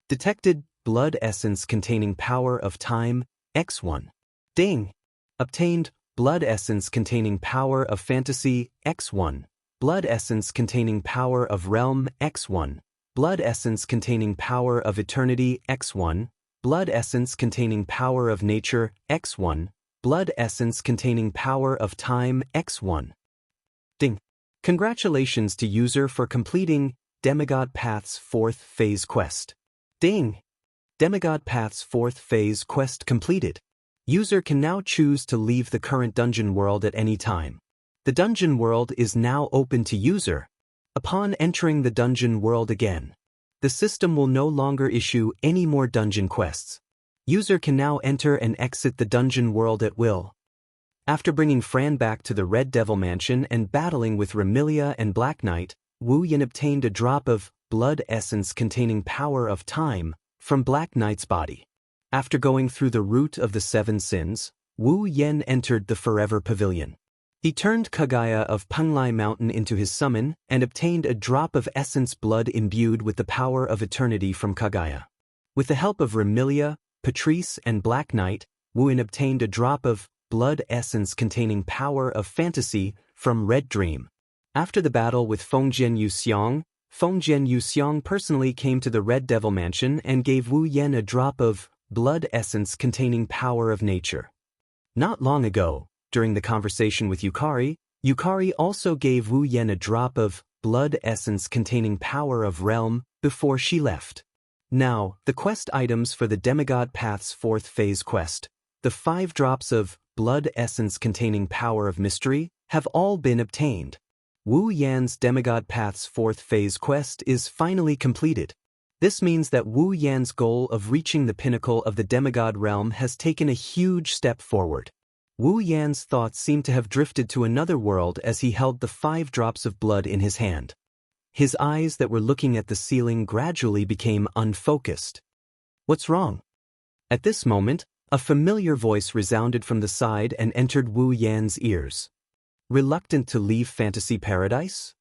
Detected, blood essence containing power of time, X1. Ding! Obtained, blood essence containing power of fantasy, X1. Blood essence containing power of realm, X1. Blood essence containing power of eternity, X1. Blood essence containing power of nature, X1. Blood essence containing power of time, X1. Ding! Congratulations to user for completing Demigod Path's 4th phase quest. Ding! Demigod Path's 4th phase quest completed. User can now choose to leave the current dungeon world at any time. The dungeon world is now open to user. Upon entering the dungeon world again, the system will no longer issue any more dungeon quests. User can now enter and exit the dungeon world at will. After bringing Fran back to the Red Devil Mansion and battling with Remilia and Black Knight, Wu Yan obtained a drop of blood essence containing power of time from Black Knight's body. After going through the root of the 7 sins, Wu Yan entered the Forever Pavilion. He turned Kagaya of Penglai Mountain into his summon and obtained a drop of essence blood imbued with the power of eternity from Kagaya. With the help of Remilia, Patrice, and Black Knight, Wu Yan obtained a drop of blood essence containing power of fantasy from Red Dream. After the battle with Fengjian Yuxiang personally came to the Red Devil Mansion and gave Wu Yan a drop of blood essence containing power of nature. Not long ago, during the conversation with Yukari also gave Wu Yan a drop of blood essence containing power of realm before she left. Now, the quest items for the Demigod Path's 4th phase quest, the 5 drops of blood essence containing power of mystery, have all been obtained. Wu Yan's Demigod Path's 4th phase quest is finally completed. This means that Wu Yan's goal of reaching the pinnacle of the demigod realm has taken a huge step forward. Wu Yan's thoughts seem to have drifted to another world as he held the 5 drops of blood in his hand. His eyes that were looking at the ceiling gradually became unfocused. What's wrong? At this moment, a familiar voice resounded from the side and entered Wu Yan's ears. Reluctant to leave Fantasy Paradise?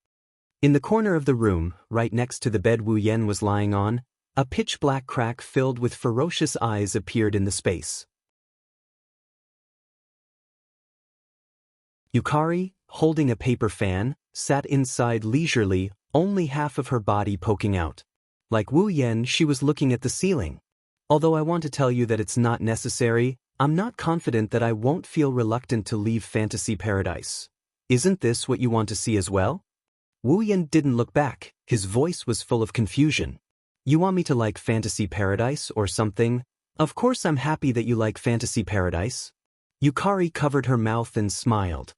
In the corner of the room, right next to the bed Wu Yan was lying on, a pitch-black crack filled with ferocious eyes appeared in the space. Yukari, holding a paper fan, sat inside leisurely, only half of her body poking out. Like Wu Yan, she was looking at the ceiling. Although I want to tell you that it's not necessary, I'm not confident that I won't feel reluctant to leave Fantasy Paradise. Isn't this what you want to see as well? Wu Yan didn't look back, his voice was full of confusion. You want me to like Fantasy Paradise or something? Of course I'm happy that you like Fantasy Paradise. Yukari covered her mouth and smiled.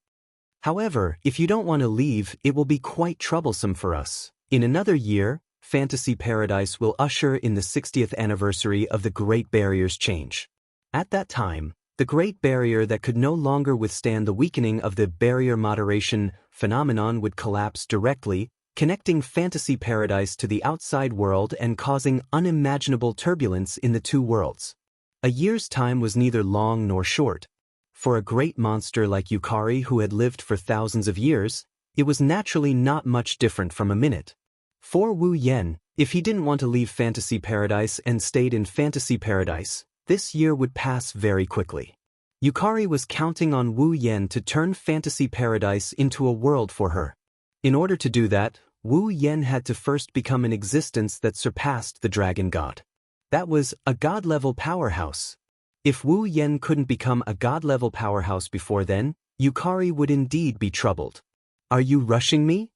However, if you don't want to leave, it will be quite troublesome for us. In another year, Fantasy Paradise will usher in the 60th anniversary of the Great Barrier's change. At that time, the Great Barrier that could no longer withstand the weakening of the barrier moderation phenomenon would collapse directly, connecting Fantasy Paradise to the outside world and causing unimaginable turbulence in the 2 worlds. A year's time was neither long nor short. For a great monster like Yukari who had lived for thousands of years, it was naturally not much different from a minute. For Wu Yan, if he didn't want to leave Fantasy Paradise and stayed in Fantasy Paradise, this year would pass very quickly. Yukari was counting on Wu Yan to turn Fantasy Paradise into a world for her. In order to do that, Wu Yan had to first become an existence that surpassed the Dragon God. That was a god-level powerhouse. If Wu Yan couldn't become a god-level powerhouse before then, Yukari would indeed be troubled. Are you rushing me?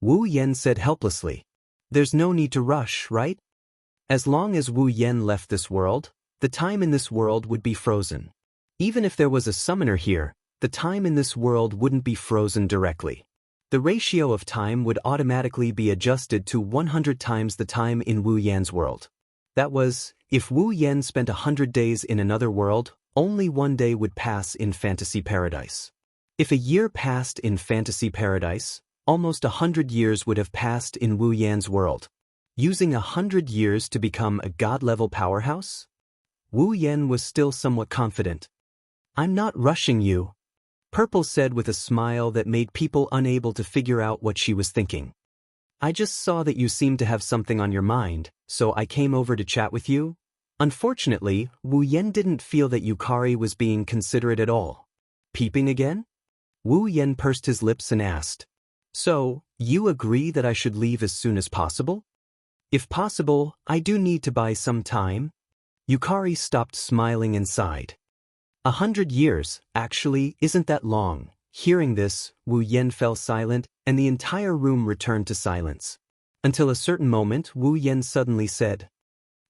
Wu Yan said helplessly. There's no need to rush, right? As long as Wu Yan left this world, the time in this world would be frozen. Even if there was a summoner here, the time in this world wouldn't be frozen directly. The ratio of time would automatically be adjusted to 100 times the time in Wu Yan's world. That was, if Wu Yan spent 100 days in another world, only 1 day would pass in Fantasy Paradise. If a year passed in Fantasy Paradise, almost 100 years would have passed in Wu Yan's world. Using 100 years to become a god-level powerhouse? Wu Yan was still somewhat confident. I'm not rushing you, Purple said with a smile that made people unable to figure out what she was thinking. I just saw that you seemed to have something on your mind, so I came over to chat with you. Unfortunately, Wu Yan didn't feel that Yukari was being considerate at all. Peeping again? Wu Yan pursed his lips and asked, "So, you agree that I should leave as soon as possible?" "If possible, I do need to buy some time." Yukari stopped smiling and sighed. 100 years, actually, isn't that long. Hearing this, Wu Yan fell silent, and the entire room returned to silence. Until a certain moment, Wu Yan suddenly said,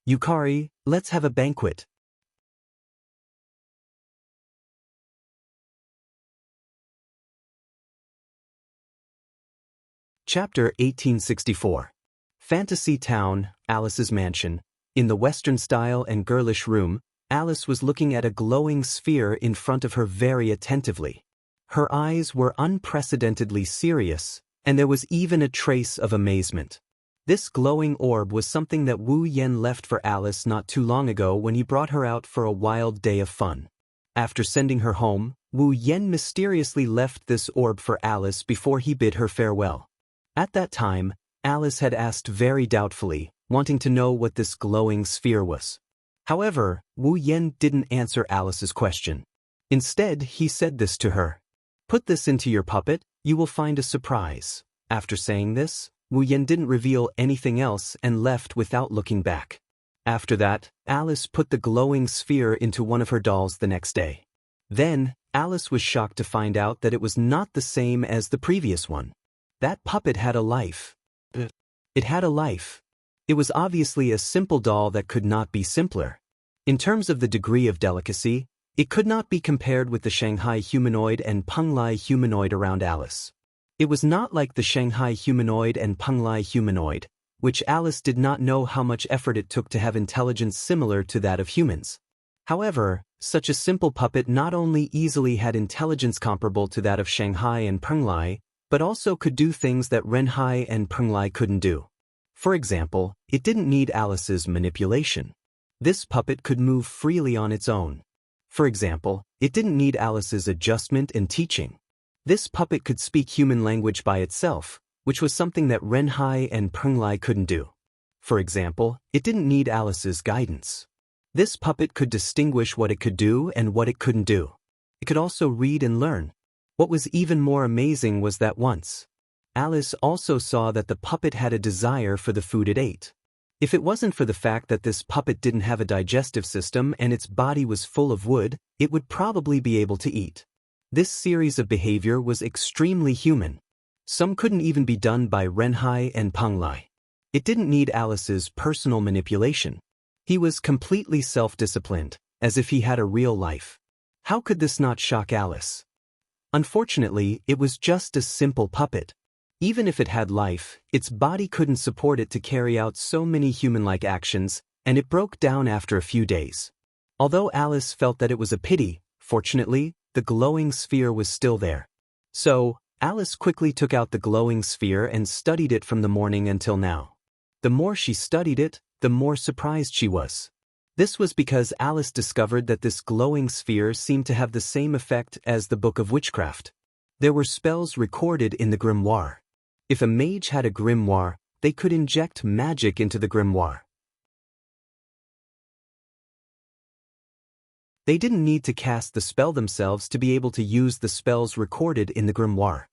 "Yukari, let's have a banquet." Chapter 1864. Fantasy Town, Alice's mansion. In the Western style and girlish room, Alice was looking at a glowing sphere in front of her very attentively. Her eyes were unprecedentedly serious, and there was even a trace of amazement. This glowing orb was something that Wu Yan left for Alice not too long ago when he brought her out for a wild day of fun. After sending her home, Wu Yan mysteriously left this orb for Alice before he bid her farewell. At that time, Alice had asked very doubtfully, wanting to know what this glowing sphere was. However, Wu Yan didn't answer Alice's question. Instead, he said this to her. "Put this into your puppet, you will find a surprise." After saying this, Wu Yan didn't reveal anything else and left without looking back. After that, Alice put the glowing sphere into one of her dolls the next day. Then, Alice was shocked to find out that it was not the same as the previous one. That puppet had a life. It had a life. It was obviously a simple doll that could not be simpler. In terms of the degree of delicacy, it could not be compared with the Shanghai humanoid and Penglai humanoid around Alice. It was not like the Shanghai humanoid and Penglai humanoid, which Alice did not know how much effort it took to have intelligence similar to that of humans. However, such a simple puppet not only easily had intelligence comparable to that of Shanghai and Penglai, but also could do things that Renhai and Penglai couldn't do. For example, it didn't need Alice's manipulation. This puppet could move freely on its own. For example, it didn't need Alice's adjustment and teaching. This puppet could speak human language by itself, which was something that Renhai and Penglai couldn't do. For example, it didn't need Alice's guidance. This puppet could distinguish what it could do and what it couldn't do. It could also read and learn. What was even more amazing was that once, Alice also saw that the puppet had a desire for the food it ate. If it wasn't for the fact that this puppet didn't have a digestive system and its body was full of wood, it would probably be able to eat. This series of behavior was extremely human. Some couldn't even be done by Renhai and Penglai. It didn't need Alice's personal manipulation. He was completely self-disciplined, as if he had a real life. How could this not shock Alice? Unfortunately, it was just a simple puppet. Even if it had life, its body couldn't support it to carry out so many human-like actions, and it broke down after a few days. Although Alice felt that it was a pity, fortunately, the glowing sphere was still there. So, Alice quickly took out the glowing sphere and studied it from the morning until now. The more she studied it, the more surprised she was. This was because Alice discovered that this glowing sphere seemed to have the same effect as the Book of Witchcraft. There were spells recorded in the grimoire. If a mage had a grimoire, they could inject magic into the grimoire. They didn't need to cast the spell themselves to be able to use the spells recorded in the grimoire.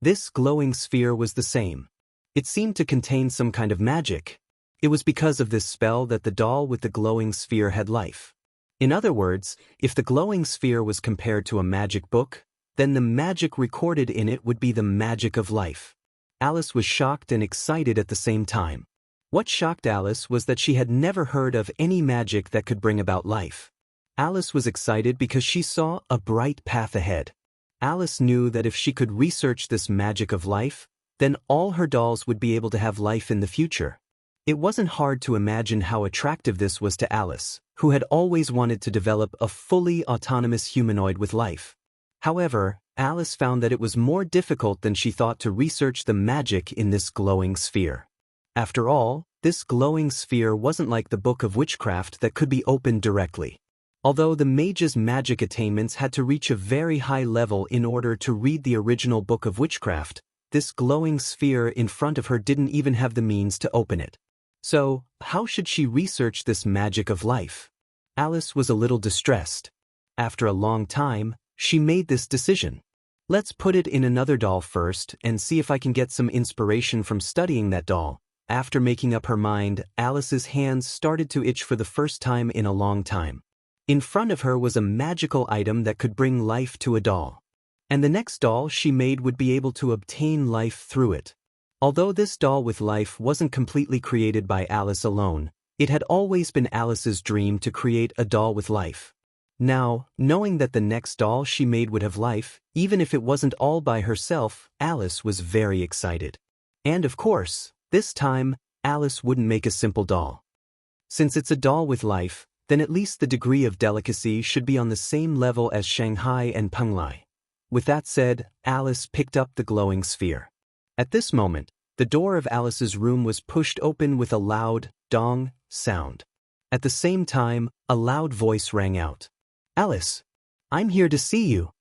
This glowing sphere was the same. It seemed to contain some kind of magic. It was because of this spell that the doll with the glowing sphere had life. In other words, if the glowing sphere was compared to a magic book, then the magic recorded in it would be the magic of life. Alice was shocked and excited at the same time. What shocked Alice was that she had never heard of any magic that could bring about life. Alice was excited because she saw a bright path ahead. Alice knew that if she could research this magic of life, then all her dolls would be able to have life in the future. It wasn't hard to imagine how attractive this was to Alice, who had always wanted to develop a fully autonomous humanoid with life. However, Alice found that it was more difficult than she thought to research the magic in this glowing sphere. After all, this glowing sphere wasn't like the Book of Witchcraft that could be opened directly. Although the mage's magic attainments had to reach a very high level in order to read the original Book of Witchcraft, this glowing sphere in front of her didn't even have the means to open it. So, how should she research this magic of life? Alice was a little distressed. After a long time, she made this decision. Let's put it in another doll first and see if I can get some inspiration from studying that doll. After making up her mind, Alice's hands started to itch for the first time in a long time. In front of her was a magical item that could bring life to a doll. And the next doll she made would be able to obtain life through it. Although this doll with life wasn't completely created by Alice alone, it had always been Alice's dream to create a doll with life. Now, knowing that the next doll she made would have life, even if it wasn't all by herself, Alice was very excited. And of course, this time, Alice wouldn't make a simple doll. Since it's a doll with life, then at least the degree of delicacy should be on the same level as Shanghai and Penglai. With that said, Alice picked up the glowing sphere. At this moment, the door of Alice's room was pushed open with a loud, dong, sound. At the same time, a loud voice rang out. "Alice, I'm here to see you."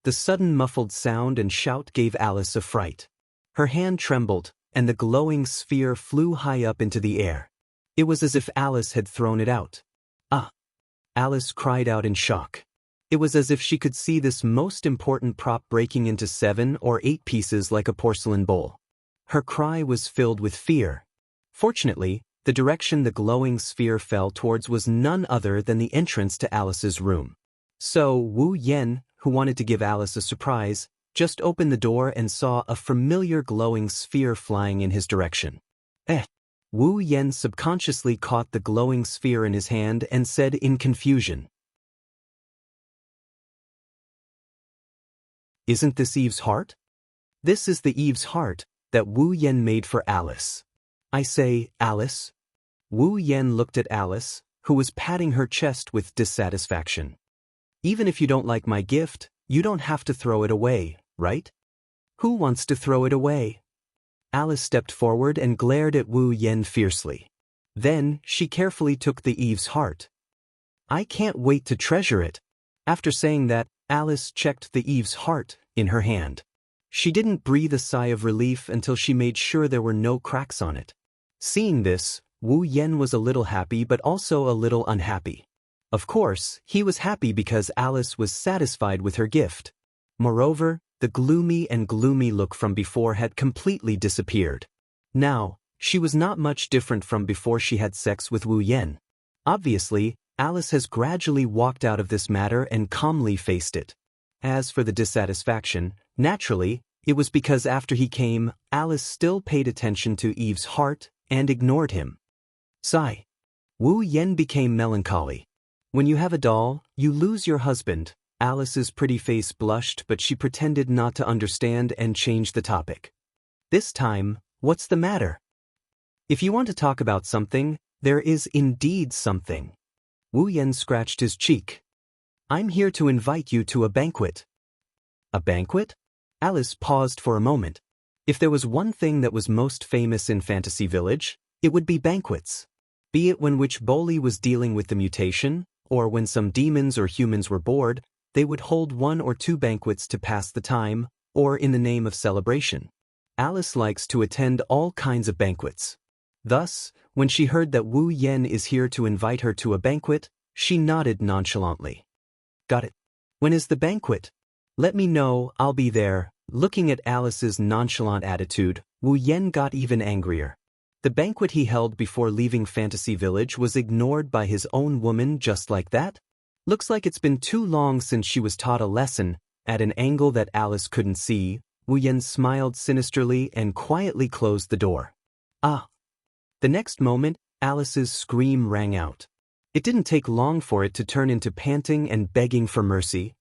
The sudden muffled sound and shout gave Alice a fright. Her hand trembled, and the glowing sphere flew high up into the air. It was as if Alice had thrown it out. "Ah!" Alice cried out in shock. It was as if she could see this most important prop breaking into 7 or 8 pieces like a porcelain bowl. Her cry was filled with fear. Fortunately, the direction the glowing sphere fell towards was none other than the entrance to Alice's room. So Wu Yan, who wanted to give Alice a surprise, just opened the door and saw a familiar glowing sphere flying in his direction. Wu Yan subconsciously caught the glowing sphere in his hand and said in confusion, "Isn't this Eve's heart?" This is the Eve's heart that Wu Yan made for Alice. I say, Alice? Wu Yan looked at Alice, who was patting her chest with dissatisfaction. Even if you don't like my gift, you don't have to throw it away, right? Who wants to throw it away? Alice stepped forward and glared at Wu Yan fiercely. Then, she carefully took the Eve's heart. I can't wait to treasure it. After saying that, Alice checked the Eve's heart in her hand. She didn't breathe a sigh of relief until she made sure there were no cracks on it. Seeing this, Wu Yan was a little happy but also a little unhappy. Of course, he was happy because Alice was satisfied with her gift. Moreover, the gloomy look from before had completely disappeared. Now, she was not much different from before she had sex with Wu Yan. Obviously, Alice has gradually walked out of this matter and calmly faced it. As for the dissatisfaction, naturally, it was because after he came, Alice still paid attention to Eve's heart and ignored him. Sigh. Wu Yan became melancholy. When you have a doll, you lose your husband. Alice's pretty face blushed, but she pretended not to understand and changed the topic. This time, what's the matter? If you want to talk about something, there is indeed something. Wu Yan scratched his cheek. I'm here to invite you to a banquet. A banquet? Alice paused for a moment. If there was one thing that was most famous in Fantasy Village, it would be banquets. Be it when which Boli was dealing with the mutation, or when some demons or humans were bored, they would hold 1 or 2 banquets to pass the time, or in the name of celebration. Alice likes to attend all kinds of banquets. Thus, when she heard that Wu Yan is here to invite her to a banquet, she nodded nonchalantly. Got it. When is the banquet? Let me know, I'll be there. Looking at Alice's nonchalant attitude, Wu Yan got even angrier. The banquet he held before leaving Fantasy Village was ignored by his own woman just like that? Looks like it's been too long since she was taught a lesson. At an angle that Alice couldn't see, Wu Yan smiled sinisterly and quietly closed the door. Ah! The next moment, Alice's scream rang out. It didn't take long for it to turn into panting and begging for mercy.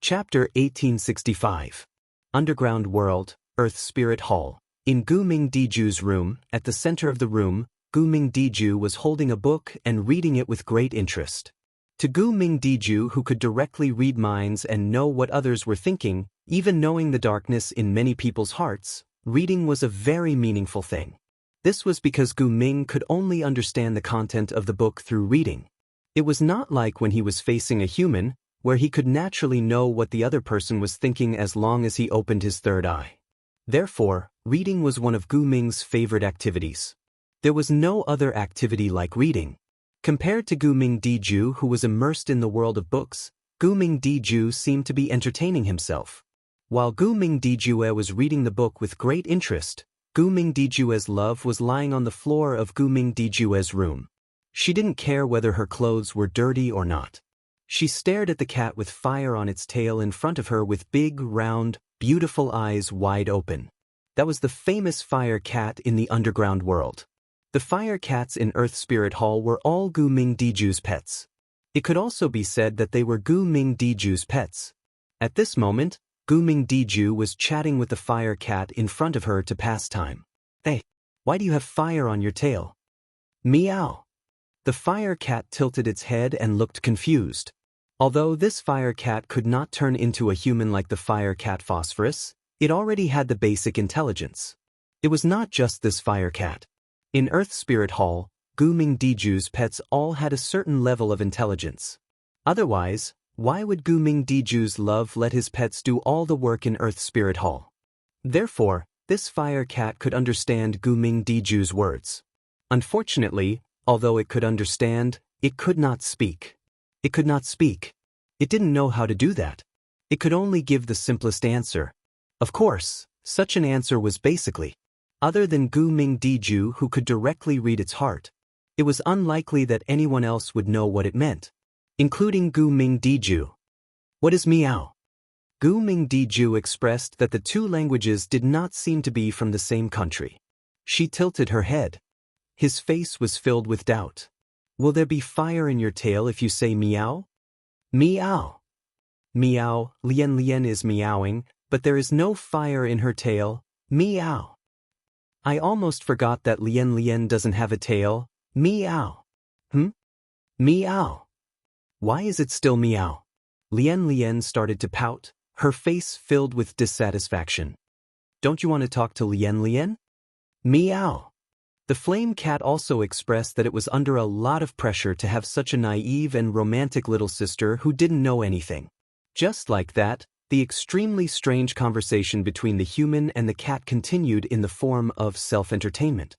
Chapter 1865. Underground World, Earth Spirit Hall. In Gu Ming Diju's room, at the center of the room, Gu Ming Diju was holding a book and reading it with great interest. To Gu Ming Diju, who could directly read minds and know what others were thinking, even knowing the darkness in many people's hearts, reading was a very meaningful thing. This was because Gu Ming could only understand the content of the book through reading. It was not like when he was facing a human, where he could naturally know what the other person was thinking as long as he opened his third eye. Therefore, reading was one of Gu Ming's favorite activities. There was no other activity like reading. Compared to Gu Ming Diju, who was immersed in the world of books, Gu Ming Diju seemed to be entertaining himself. While Gu Ming Dijue was reading the book with great interest, Gu Ming Dijue's love was lying on the floor of Gu Ming Dijue's room. She didn't care whether her clothes were dirty or not. She stared at the cat with fire on its tail in front of her with big, round, beautiful eyes wide open. That was the famous fire cat in the underground world. The fire cats in Earth Spirit Hall were all Gu Ming Diju's pets. It could also be said that they were Gu Ming Diju's pets. At this moment, Gu Ming Diju was chatting with the fire cat in front of her to pass time. "Hey, why do you have fire on your tail?" "Meow." The fire cat tilted its head and looked confused. Although this fire cat could not turn into a human like the fire cat Phosphorus, it already had the basic intelligence. It was not just this fire cat. In Earth Spirit Hall, Gu Ming Diju's pets all had a certain level of intelligence. Otherwise, why would Gu Ming Diju's love let his pets do all the work in Earth Spirit Hall? Therefore, this fire cat could understand Gu Ming Diju's words. Unfortunately, although it could understand, it could not speak. It could not speak. It didn't know how to do that. It could only give the simplest answer. Of course, such an answer was basically, other than Gu Ming Diju, who could directly read its heart, it was unlikely that anyone else would know what it meant, including Gu Ming Diju. "What is meow?" Gu Ming Diju expressed that the two languages did not seem to be from the same country. She tilted her head. His face was filled with doubt. "Will there be fire in your tail if you say meow?" "Meow." "Meow, Lien Lien is meowing, but there is no fire in her tail, meow." "I almost forgot that Lien Lien doesn't have a tail, meow." Meow. Why is it still meow?" Lien Lien started to pout, her face filled with dissatisfaction. "Don't you want to talk to Lien Lien?" "Meow." The flame cat also expressed that it was under a lot of pressure to have such a naive and romantic little sister who didn't know anything. Just like that, the extremely strange conversation between the human and the cat continued in the form of self-entertainment.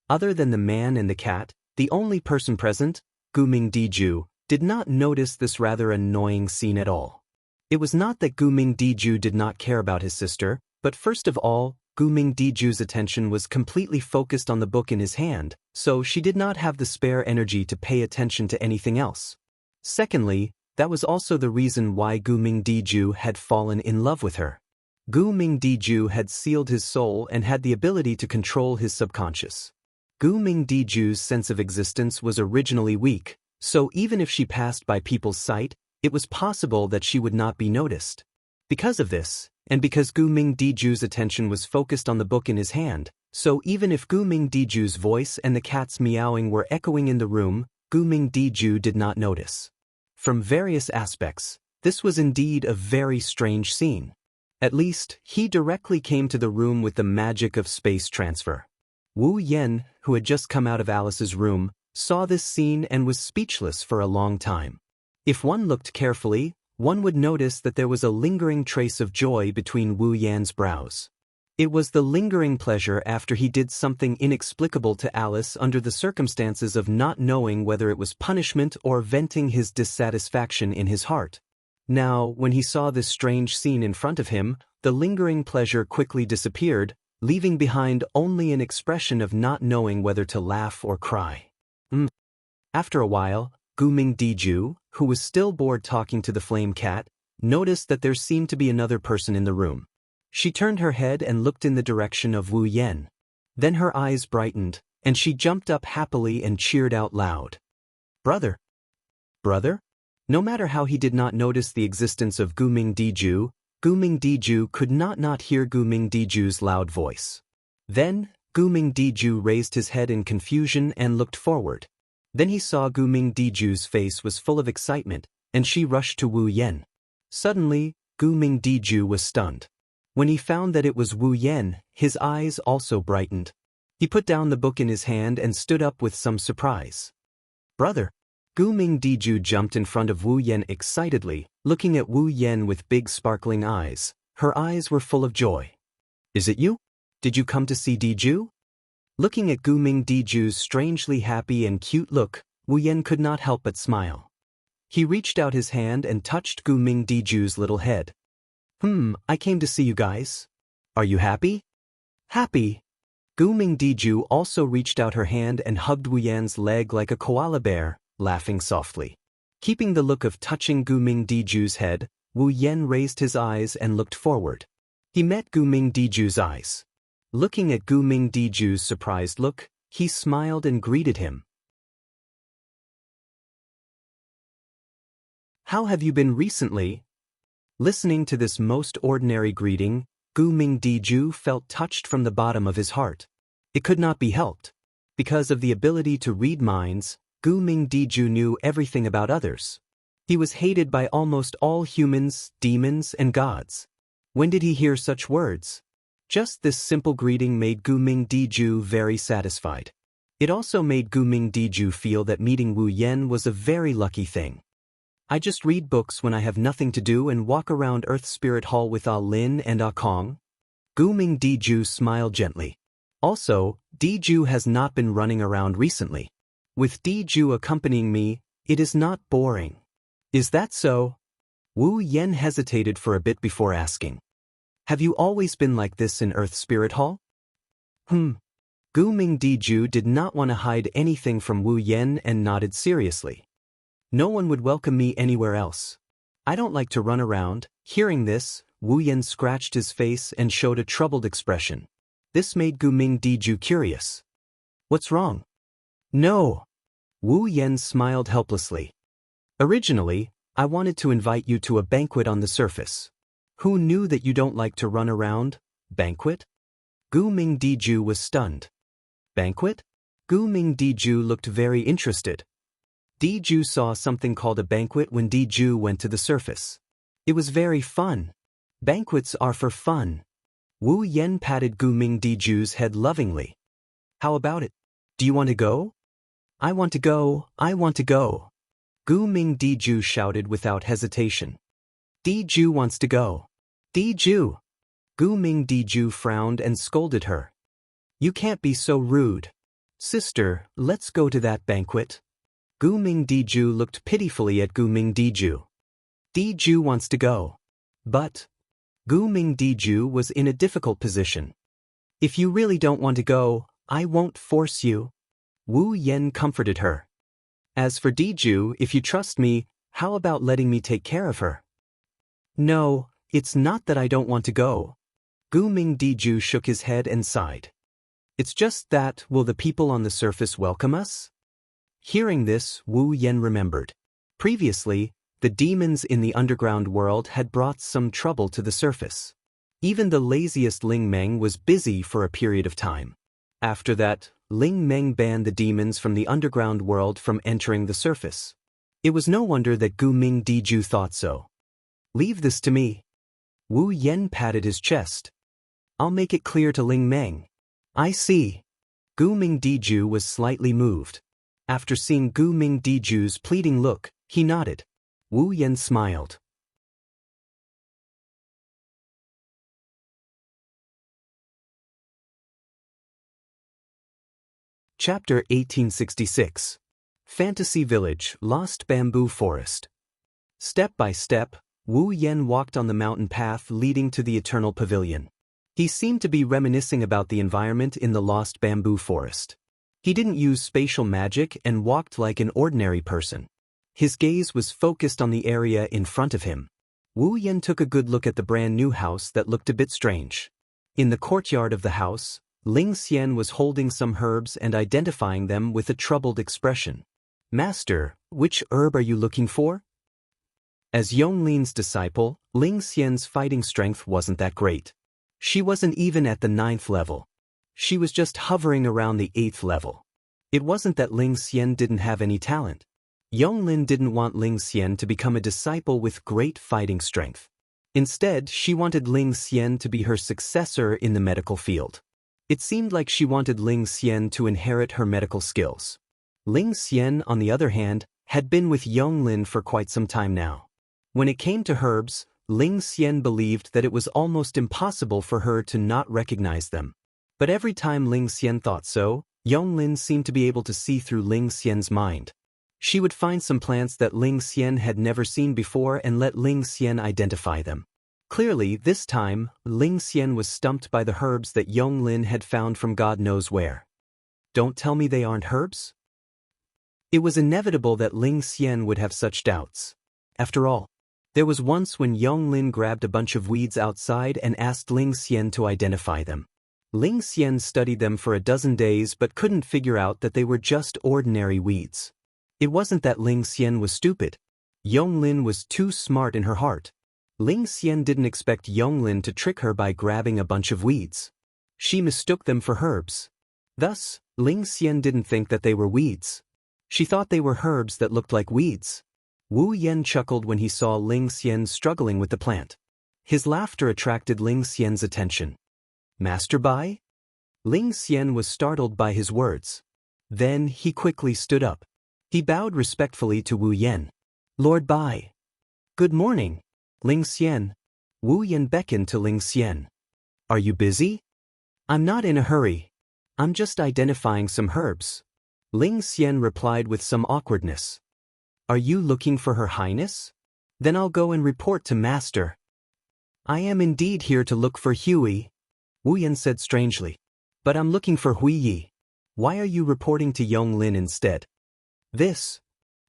Other than the man and the cat, the only person present, Gu Ming Diju, did not notice this rather annoying scene at all. It was not that Gu Ming Diju did not care about his sister, but first of all, Gu Ming Diju's attention was completely focused on the book in his hand, so she did not have the spare energy to pay attention to anything else. Secondly, that was also the reason why Gu Ming Diju had fallen in love with her. Gu Ming Diju had sealed his soul and had the ability to control his subconscious. Gu Ming Diju's sense of existence was originally weak, so even if she passed by people's sight, it was possible that she would not be noticed. Because of this, and because Gu Ming Diju's attention was focused on the book in his hand, so even if Gu Ming Diju's voice and the cat's meowing were echoing in the room, Gu Ming Diju did not notice. From various aspects, this was indeed a very strange scene. At least, he directly came to the room with the magic of space transfer. Wu Yen, who had just come out of Alice's room, saw this scene and was speechless for a long time. If one looked carefully, one would notice that there was a lingering trace of joy between Wu Yan's brows. It was the lingering pleasure after he did something inexplicable to Alice under the circumstances of not knowing whether it was punishment or venting his dissatisfaction in his heart. Now, when he saw this strange scene in front of him, the lingering pleasure quickly disappeared, leaving behind only an expression of not knowing whether to laugh or cry. After a while, Gu Ming Diju, who was still bored talking to the flame cat, noticed that there seemed to be another person in the room. She turned her head and looked in the direction of Wu Yen. Then her eyes brightened, and she jumped up happily and cheered out loud. "Brother! Brother?" No matter how he did not notice the existence of Gu Ming Diju could not hear Gu Ming Diju's loud voice. Then, Gu Ming Diju raised his head in confusion and looked forward. Then he saw Gu Ming Diju's face was full of excitement, and she rushed to Wu Yen. Suddenly, Gu Ming Diju was stunned. When he found that it was Wu Yen, his eyes also brightened. He put down the book in his hand and stood up with some surprise. Brother. Gu Mingdiju jumped in front of Wu Yan excitedly, looking at Wu Yan with big sparkling eyes. Her eyes were full of joy. Is it you? Did you come to see Diju? Looking at Gu Mingdiju's strangely happy and cute look, Wu Yan could not help but smile. He reached out his hand and touched Gu Mingdiju's little head. I came to see you guys. Are you happy? Happy. Gu Mingdiju also reached out her hand and hugged Wu Yan's leg like a koala bear, laughing softly. Keeping the look of touching Gu Mingdiju's head, Wu Yan raised his eyes and looked forward. He met Gu Mingdiju's eyes. Looking at Gu Mingdiju's surprised look, he smiled and greeted him. How have you been recently? Listening to this most ordinary greeting, Gu Mingdiju felt touched from the bottom of his heart. It could not be helped. Because of the ability to read minds, Gu Mingdiju knew everything about others. He was hated by almost all humans, demons, and gods. When did he hear such words? Just this simple greeting made Gu Mingdiju very satisfied. It also made Gu Mingdiju feel that meeting Wu Yan was a very lucky thing. I just read books when I have nothing to do and walk around Earth Spirit Hall with Ah Lin and Ah Kong. Gu Mingdiju smiled gently. Also, Diju has not been running around recently. With Diju accompanying me, it is not boring. Is that so? Wu Yan hesitated for a bit before asking. Have you always been like this in Earth Spirit Hall? Gu Mingdiju did not want to hide anything from Wu Yan and nodded seriously. No one would welcome me anywhere else. I don't like to run around. Hearing this, Wu Yan scratched his face and showed a troubled expression. This made Gu Mingdiju curious. What's wrong? No. Wu Yan smiled helplessly. Originally, I wanted to invite you to a banquet on the surface. Who knew that you don't like to run around? Banquet? Gu Mingdiju was stunned. Banquet? Gu Mingdiju looked very interested. Diju saw something called a banquet when Diju went to the surface. It was very fun. Banquets are for fun. Wu Yan patted Gu Mingdiju's head lovingly. How about it? Do you want to go? I want to go, I want to go. Gu Mingdiju shouted without hesitation. Diju wants to go. Diju! Gu Mingdiju frowned and scolded her. You can't be so rude. Sister, let's go to that banquet. Gu Mingdiju looked pitifully at Gu Mingdiju. Diju wants to go. But Gu Mingdiju was in a difficult position. If you really don't want to go, I won't force you. Wu Yan comforted her. As for Diju, if you trust me, how about letting me take care of her? No, it's not that I don't want to go. Gu Mingdiju shook his head and sighed. It's just that, will the people on the surface welcome us? Hearing this, Wu Yan remembered. Previously, the demons in the underground world had brought some trouble to the surface. Even the laziest Ling Meng was busy for a period of time. After that, Ling Meng banned the demons from the underground world from entering the surface. It was no wonder that Gu Mingdiju thought so. Leave this to me. Wu Yan patted his chest. I'll make it clear to Ling Meng. I see. Gu Mingdiju was slightly moved. After seeing Gu Mingdiju's pleading look, he nodded. Wu Yan smiled. Chapter 1866. Fantasy Village, Lost Bamboo Forest. Step by step, Wu Yan walked on the mountain path leading to the Eternal Pavilion. He seemed to be reminiscing about the environment in the Lost Bamboo Forest. He didn't use spatial magic and walked like an ordinary person. His gaze was focused on the area in front of him. Wu Yan took a good look at the brand new house that looked a bit strange. In the courtyard of the house, Ling Xian was holding some herbs and identifying them with a troubled expression. Master, which herb are you looking for? As Yonglin's disciple, Ling Xian's fighting strength wasn't that great. She wasn't even at the 9th level. She was just hovering around the 8th level. It wasn't that Ling Xian didn't have any talent. Yonglin didn't want Ling Xian to become a disciple with great fighting strength. Instead, she wanted Ling Xian to be her successor in the medical field. It seemed like she wanted Ling Xian to inherit her medical skills. Ling Xian, on the other hand, had been with Yonglin for quite some time now. When it came to herbs, Ling Xian believed that it was almost impossible for her to not recognize them. But every time Ling Xian thought so, Yonglin seemed to be able to see through Ling Xian's mind. She would find some plants that Ling Xian had never seen before and let Ling Xian identify them. Clearly, this time, Ling Xian was stumped by the herbs that Yonglin had found from God knows where. Don't tell me they aren't herbs? It was inevitable that Ling Xian would have such doubts. After all, there was once when Yonglin grabbed a bunch of weeds outside and asked Ling Xian to identify them. Ling Xian studied them for a dozen days but couldn't figure out that they were just ordinary weeds. It wasn't that Ling Xian was stupid. Yonglin was too smart in her heart. Ling Xian didn't expect Yonglin to trick her by grabbing a bunch of weeds. She mistook them for herbs. Thus, Ling Xian didn't think that they were weeds. She thought they were herbs that looked like weeds. Wu Yan chuckled when he saw Ling Xian struggling with the plant. His laughter attracted Ling Xian's attention. Master Bai? Ling Xian was startled by his words. Then he quickly stood up. He bowed respectfully to Wu Yan. Lord Bai. Good morning, Ling Xian. Wu Yan beckoned to Ling Xian. Are you busy? I'm not in a hurry. I'm just identifying some herbs. Ling Xian replied with some awkwardness. Are you looking for Her Highness? Then I'll go and report to Master. I am indeed here to look for Huey, Wu Yan said strangely. But I'm looking for Hui Yi. Why are you reporting to Yonglin instead? This.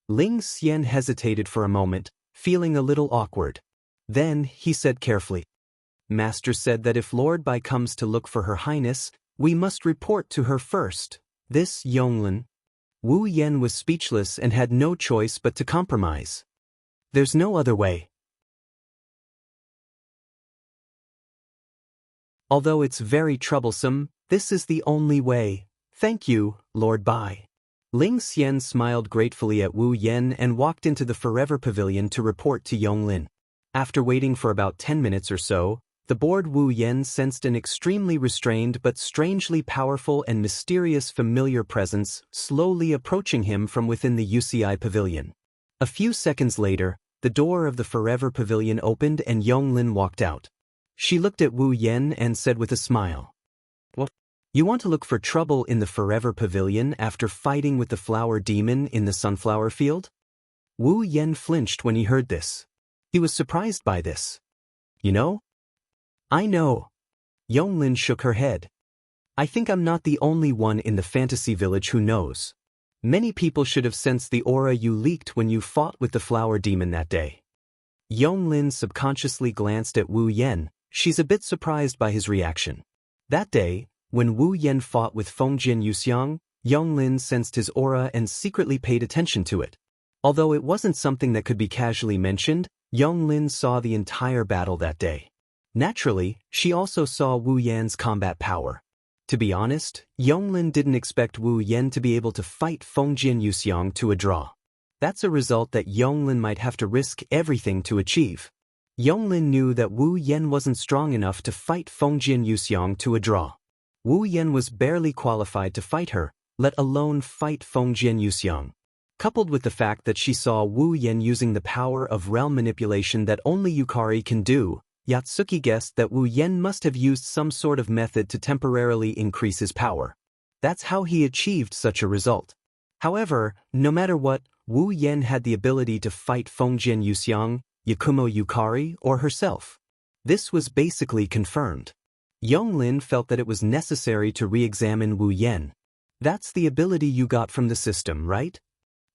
Ling Xian hesitated for a moment, feeling a little awkward. Then he said carefully. Master said that if Lord Bai comes to look for Her Highness, we must report to her first. This Yonglin. Wu Yan was speechless and had no choice but to compromise. There's no other way. Although it's very troublesome, this is the only way. Thank you, Lord Bai. Ling Xian smiled gratefully at Wu Yan and walked into the Forever Pavilion to report to Yonglin. After waiting for about 10 minutes or so, the bored Wu Yan sensed an extremely restrained but strangely powerful and mysterious familiar presence slowly approaching him from within the UCI Pavilion. A few seconds later, the door of the Forever Pavilion opened and Yonglin walked out. She looked at Wu Yan and said with a smile. What? You want to look for trouble in the Forever Pavilion after fighting with the flower demon in the sunflower field? Wu Yan flinched when he heard this. He was surprised by this. You know? I know. Yonglin shook her head. I think I'm not the only one in the fantasy village who knows. Many people should have sensed the aura you leaked when you fought with the flower demon that day. Yonglin subconsciously glanced at Wu Yan. She's a bit surprised by his reaction. That day, when Wu Yan fought with Fengjin Yuxiang, Yonglin sensed his aura and secretly paid attention to it. Although it wasn't something that could be casually mentioned, Yonglin saw the entire battle that day. Naturally, she also saw Wu Yan's combat power. To be honest, Yonglin didn't expect Wu Yan to be able to fight Fengjin Yuxiang to a draw. That's a result that Yonglin might have to risk everything to achieve. Yonglin knew that Wu Yan wasn't strong enough to fight Fengjin Yuxiang to a draw. Wu Yan was barely qualified to fight her, let alone fight Fengjin Yuxiang. Coupled with the fact that she saw Wu Yan using the power of realm manipulation that only Yukari can do, Yatsuki guessed that Wu Yan must have used some sort of method to temporarily increase his power. That's how he achieved such a result. However, no matter what, Wu Yan had the ability to fight Fengjin Yuxiang, Yakumo Yukari, or herself. This was basically confirmed. Yonglin felt that it was necessary to re-examine Wu Yan. That's the ability you got from the system, right?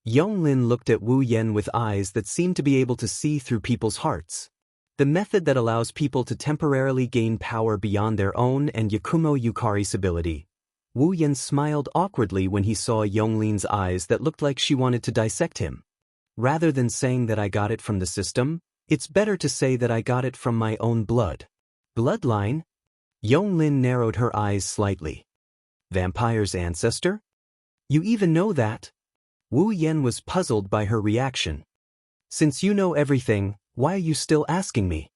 Yonglin looked at Wu Yan with eyes that seemed to be able to see through people's hearts. The method that allows people to temporarily gain power beyond their own and Yakumo Yukari's ability. Wu Yan smiled awkwardly when he saw Yonglin's eyes that looked like she wanted to dissect him. Rather than saying that I got it from the system, it's better to say that I got it from my own blood. Bloodline? Yonglin narrowed her eyes slightly. Vampire's ancestor? You even know that? Wu Yan was puzzled by her reaction. Since you know everything, why are you still asking me?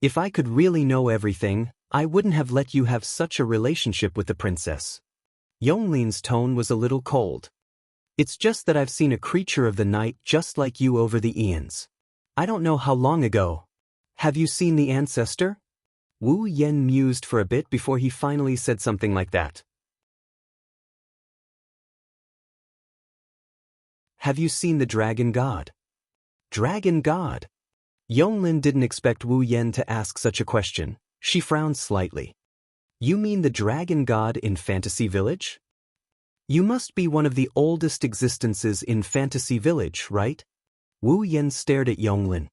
If I could really know everything, I wouldn't have let you have such a relationship with the princess. Yonglin's tone was a little cold. It's just that I've seen a creature of the night just like you over the eons. I don't know how long ago. Have you seen the ancestor? Wu Yan mused for a bit before he finally said something like that. Have you seen the dragon god? Dragon god? Yonglin didn't expect Wu Yan to ask such a question. She frowned slightly. You mean the dragon god in Fantasy Village? You must be one of the oldest existences in Fantasy Village, right? Wu Yan stared at Yonglin.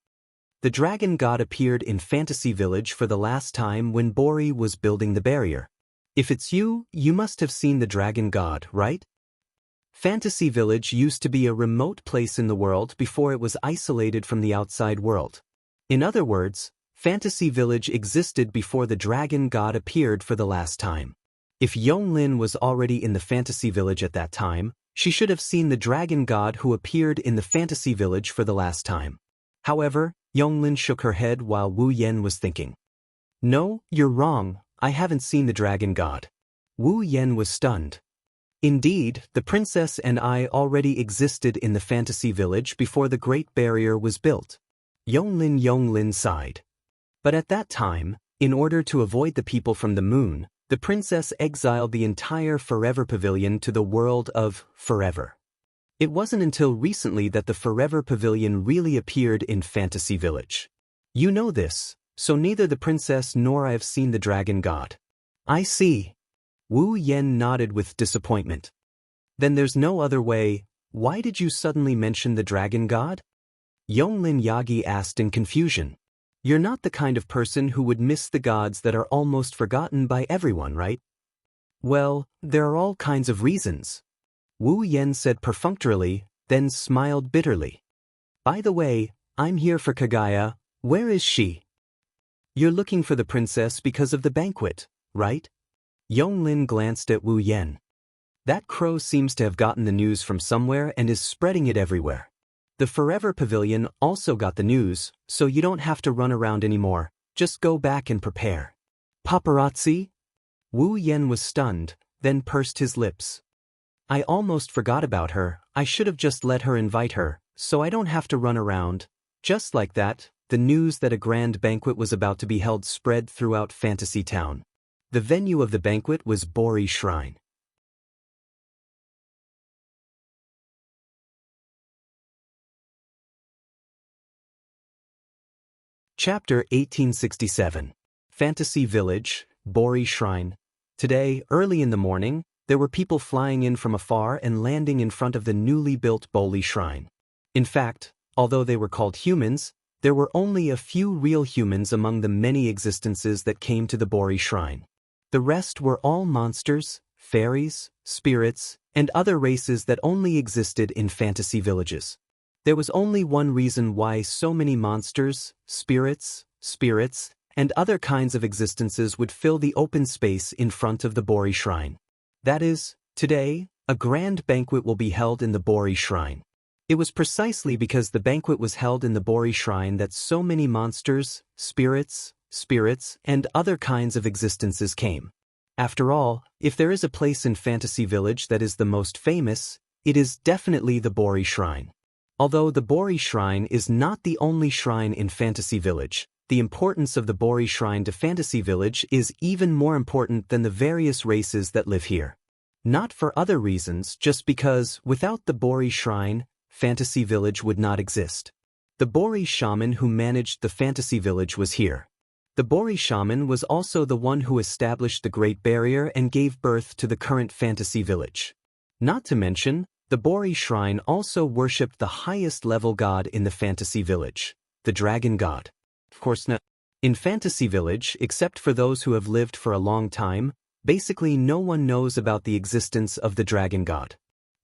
The dragon god appeared in Fantasy Village for the last time when Bori was building the barrier. If it's you, you must have seen the dragon god, right? Fantasy Village used to be a remote place in the world before it was isolated from the outside world. In other words, Fantasy Village existed before the dragon god appeared for the last time. If Yonglin was already in the Fantasy Village at that time, she should have seen the dragon god who appeared in the Fantasy Village for the last time. However, Yonglin shook her head while Wu Yan was thinking. No, you're wrong, I haven't seen the dragon god. Wu Yan was stunned. Indeed, the princess and I already existed in the Fantasy Village before the Great Barrier was built. Yonglin sighed. But at that time, in order to avoid the people from the moon, the princess exiled the entire Forever Pavilion to the world of Forever. It wasn't until recently that the Forever Pavilion really appeared in Fantasy Village. You know this, so neither the princess nor I have seen the dragon god. I see. Wu Yan nodded with disappointment. Then there's no other way. Why did you suddenly mention the dragon god? Yonglin Yagi asked in confusion. You're not the kind of person who would miss the gods that are almost forgotten by everyone, right? Well, there are all kinds of reasons. Wu Yan said perfunctorily, then smiled bitterly. By the way, I'm here for Kagaya. Where is she? You're looking for the princess because of the banquet, right? Yonglin glanced at Wu Yan. That crow seems to have gotten the news from somewhere and is spreading it everywhere. The Forever Pavilion also got the news, so you don't have to run around anymore, just go back and prepare. Paparazzi? Wu Yan was stunned, then pursed his lips. I almost forgot about her, I should have just let her invite her, so I don't have to run around. Just like that, the news that a grand banquet was about to be held spread throughout Fantasy Town. The venue of the banquet was Bori Shrine. Chapter 1867. Fantasy Village, Bori Shrine. Today, early in the morning, there were people flying in from afar and landing in front of the newly built Bori Shrine. In fact, although they were called humans, there were only a few real humans among the many existences that came to the Bori Shrine. The rest were all monsters, fairies, spirits, and other races that only existed in fantasy villages. There was only one reason why so many monsters, spirits, and other kinds of existences would fill the open space in front of the Bori Shrine. That is, today, a grand banquet will be held in the Bori Shrine. It was precisely because the banquet was held in the Bori Shrine that so many monsters, spirits, and other kinds of existences came. After all, if there is a place in Fantasy Village that is the most famous, it is definitely the Bori Shrine. Although the Bori Shrine is not the only shrine in Fantasy Village, the importance of the Bori Shrine to Fantasy Village is even more important than the various races that live here. Not for other reasons, just because, without the Bori Shrine, Fantasy Village would not exist. The Bori shaman who managed the Fantasy Village was here. The Bori shaman was also the one who established the Great Barrier and gave birth to the current Fantasy Village. Not to mention, the Bori Shrine also worshipped the highest level god in the Fantasy Village, the Dragon God. Of course not. In Fantasy Village, except for those who have lived for a long time, basically no one knows about the existence of the Dragon God.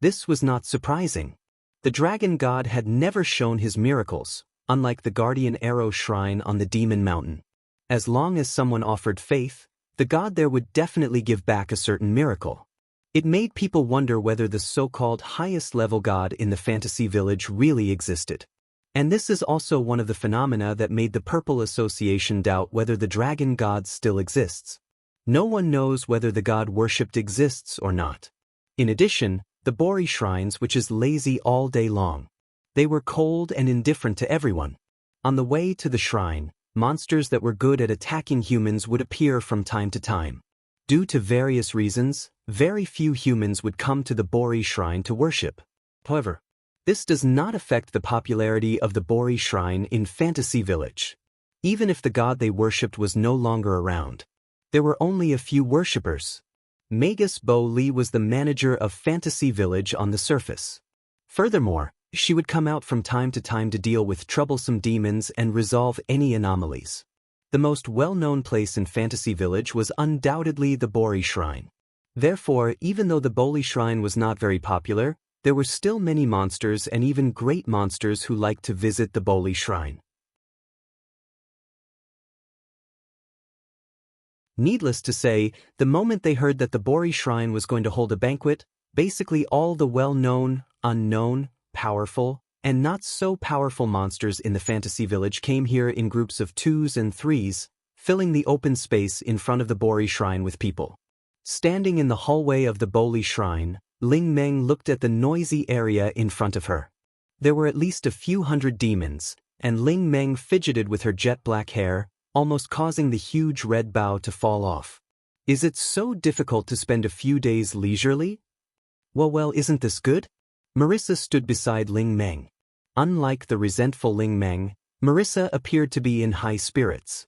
This was not surprising. The Dragon God had never shown his miracles, unlike the Guardian Arrow Shrine on the Demon Mountain. As long as someone offered faith, the god there would definitely give back a certain miracle. It made people wonder whether the so-called highest-level god in the Fantasy Village really existed. And this is also one of the phenomena that made the Purple Association doubt whether the Dragon God still exists. No one knows whether the god worshipped exists or not. In addition, The Bori shrines, which is lazy all day long. They were cold and indifferent to everyone. On the way to the shrine, monsters that were good at attacking humans would appear from time to time. Due to various reasons, very few humans would come to the Bori shrine to worship. However, this does not affect the popularity of the Bori shrine in Fantasy Village. Even if the god they worshipped was no longer around, there were only a few worshippers. Magus Bo Li was the manager of Fantasy Village on the surface. Furthermore, she would come out from time to time to deal with troublesome demons and resolve any anomalies. The most well-known place in Fantasy Village was undoubtedly the Bori Shrine. Therefore, even though the Bori Shrine was not very popular, there were still many monsters and even great monsters who liked to visit the Bori Shrine. Needless to say, the moment they heard that the Bori Shrine was going to hold a banquet, basically all the well-known, unknown, powerful, and not so powerful monsters in the Fantasy Village came here in groups of 2s and 3s, filling the open space in front of the Bori Shrine with people. Standing in the hallway of the Bori Shrine, Ling Meng looked at the noisy area in front of her. There were at least a few hundred demons, and Ling Meng fidgeted with her jet black hair, almost causing the huge red bow to fall off. Is it so difficult to spend a few days leisurely? Well, isn't this good? Marissa stood beside Ling Meng. Unlike the resentful Ling Meng, Marissa appeared to be in high spirits.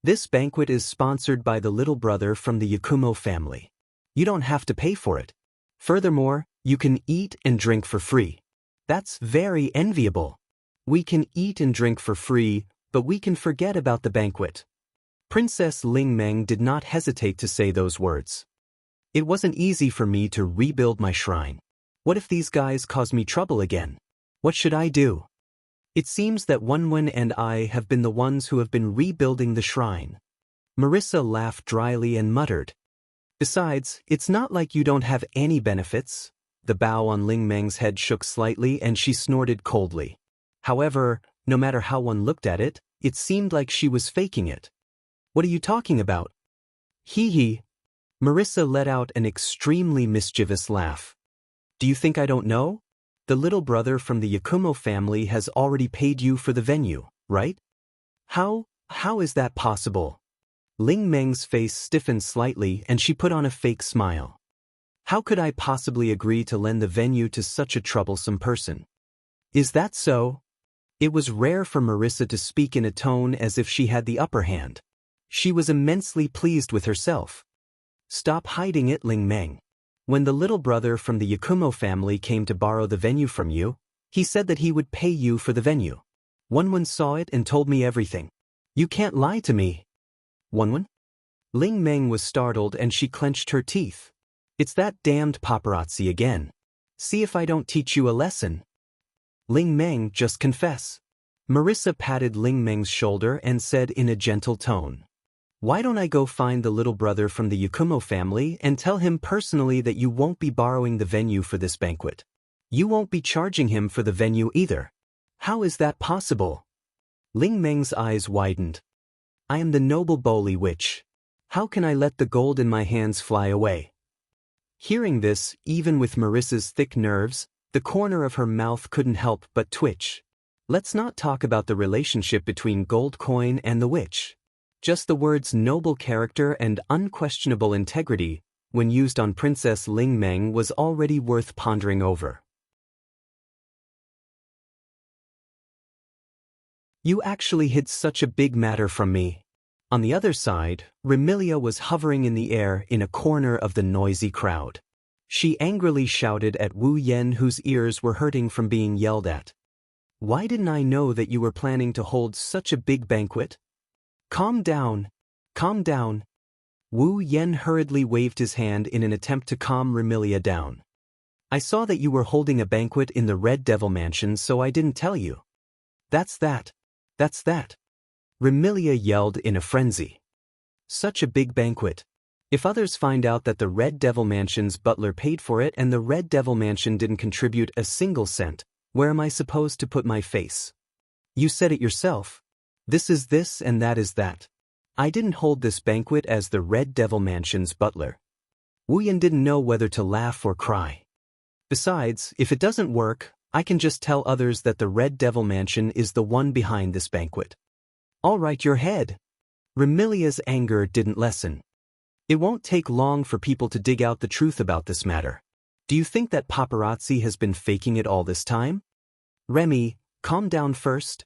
This banquet is sponsored by the little brother from the Yakumo family. You don't have to pay for it. Furthermore, you can eat and drink for free. That's very enviable. We can eat and drink for free, but we can forget about the banquet. Princess Ling Meng did not hesitate to say those words. It wasn't easy for me to rebuild my shrine. What if these guys cause me trouble again? What should I do? It seems that Wenwen and I have been the ones who have been rebuilding the shrine. Marissa laughed dryly and muttered. Besides, it's not like you don't have any benefits. The bow on Ling Meng's head shook slightly and she snorted coldly. However, no matter how one looked at it, it seemed like she was faking it. What are you talking about? Hee hee. Marissa let out an extremely mischievous laugh. Do you think I don't know? The little brother from the Yakumo family has already paid you for the venue, right? How is that possible? Ling Meng's face stiffened slightly and she put on a fake smile. How could I possibly agree to lend the venue to such a troublesome person? Is that so? It was rare for Marissa to speak in a tone as if she had the upper hand. She was immensely pleased with herself. Stop hiding it, Ling Meng. When the little brother from the Yakumo family came to borrow the venue from you, he said that he would pay you for the venue. Wenwen saw it and told me everything. You can't lie to me. Wenwen? Ling Meng was startled and she clenched her teeth. It's that damned paparazzi again. See if I don't teach you a lesson. Ling Meng, just confess. Marissa patted Ling Meng's shoulder and said in a gentle tone. Why don't I go find the little brother from the Yakumo family and tell him personally that you won't be borrowing the venue for this banquet? You won't be charging him for the venue either. How is that possible? Ling Meng's eyes widened. I am the noble Boli witch. How can I let the gold in my hands fly away? Hearing this, even with Marissa's thick nerves, the corner of her mouth couldn't help but twitch. Let's not talk about the relationship between gold coin and the witch. Just the words noble character and unquestionable integrity, when used on Princess Ling Meng, was already worth pondering over. You actually hid such a big matter from me. On the other side, Remilia was hovering in the air in a corner of the noisy crowd. She angrily shouted at Wu Yen, whose ears were hurting from being yelled at. Why didn't I know that you were planning to hold such a big banquet? Calm down. Calm down. Wu Yen hurriedly waved his hand in an attempt to calm Remilia down. I saw that you were holding a banquet in the Red Devil Mansion, so I didn't tell you. That's that. That's that. Remilia yelled in a frenzy. Such a big banquet. If others find out that the Red Devil Mansion's butler paid for it and the Red Devil Mansion didn't contribute a single cent, where am I supposed to put my face? You said it yourself. This is this and that is that. I didn't hold this banquet as the Red Devil Mansion's butler. Wu Yan didn't know whether to laugh or cry. Besides, if it doesn't work, I can just tell others that the Red Devil Mansion is the one behind this banquet. All right, your head. Remilia's anger didn't lessen. It won't take long for people to dig out the truth about this matter. Do you think that paparazzi has been faking it all this time? Remy, calm down first.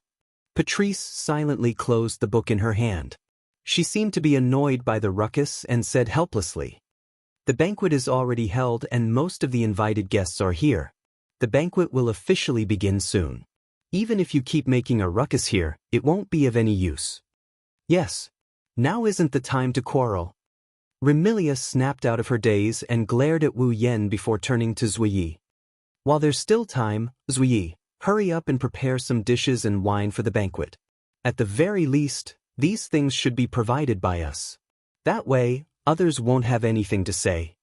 Patrice silently closed the book in her hand. She seemed to be annoyed by the ruckus and said helplessly, "The banquet is already held and most of the invited guests are here. The banquet will officially begin soon. Even if you keep making a ruckus here, it won't be of any use." "Yes. Now isn't the time to quarrel." Remilia snapped out of her daze and glared at Wu Yen before turning to Zuyi. "While there's still time, Zuyi, hurry up and prepare some dishes and wine for the banquet. At the very least, these things should be provided by us. That way, others won't have anything to say."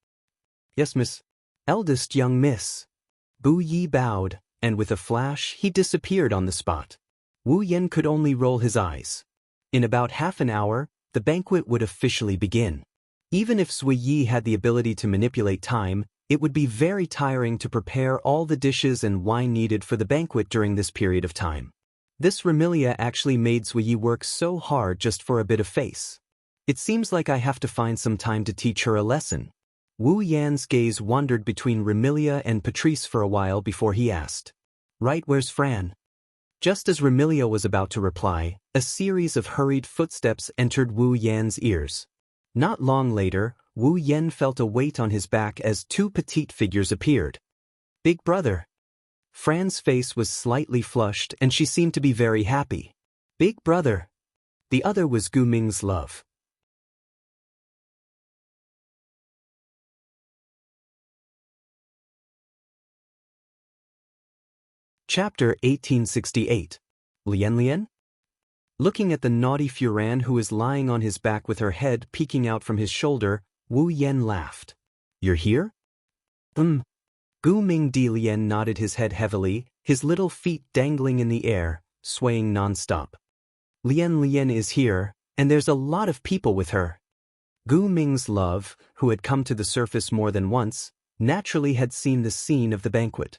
"Yes, miss." "Eldest young miss." Bu Yi bowed, and with a flash he disappeared on the spot. Wu Yen could only roll his eyes. In about half an hour, the banquet would officially begin. Even if Sui Yi had the ability to manipulate time, it would be very tiring to prepare all the dishes and wine needed for the banquet during this period of time. This Remilia actually made Sui Yi work so hard just for a bit of face. It seems like I have to find some time to teach her a lesson. Wu Yan's gaze wandered between Remilia and Patrice for a while before he asked, "Right, where's Fran?" Just as Remilia was about to reply, a series of hurried footsteps entered Wu Yan's ears. Not long later, Wu Yan felt a weight on his back as two petite figures appeared. "Big brother." Fran's face was slightly flushed and she seemed to be very happy. "Big brother." The other was Gu Ming's love. Chapter 1868. Lian Lian? Looking at the naughty Furan who is lying on his back with her head peeking out from his shoulder, Wu Yan laughed. "You're here?" Gu Ming Di Lian nodded his head heavily, his little feet dangling in the air, swaying non-stop. "Lian Lian is here, and there's a lot of people with her." Gu Ming's love, who had come to the surface more than once, naturally had seen the scene of the banquet.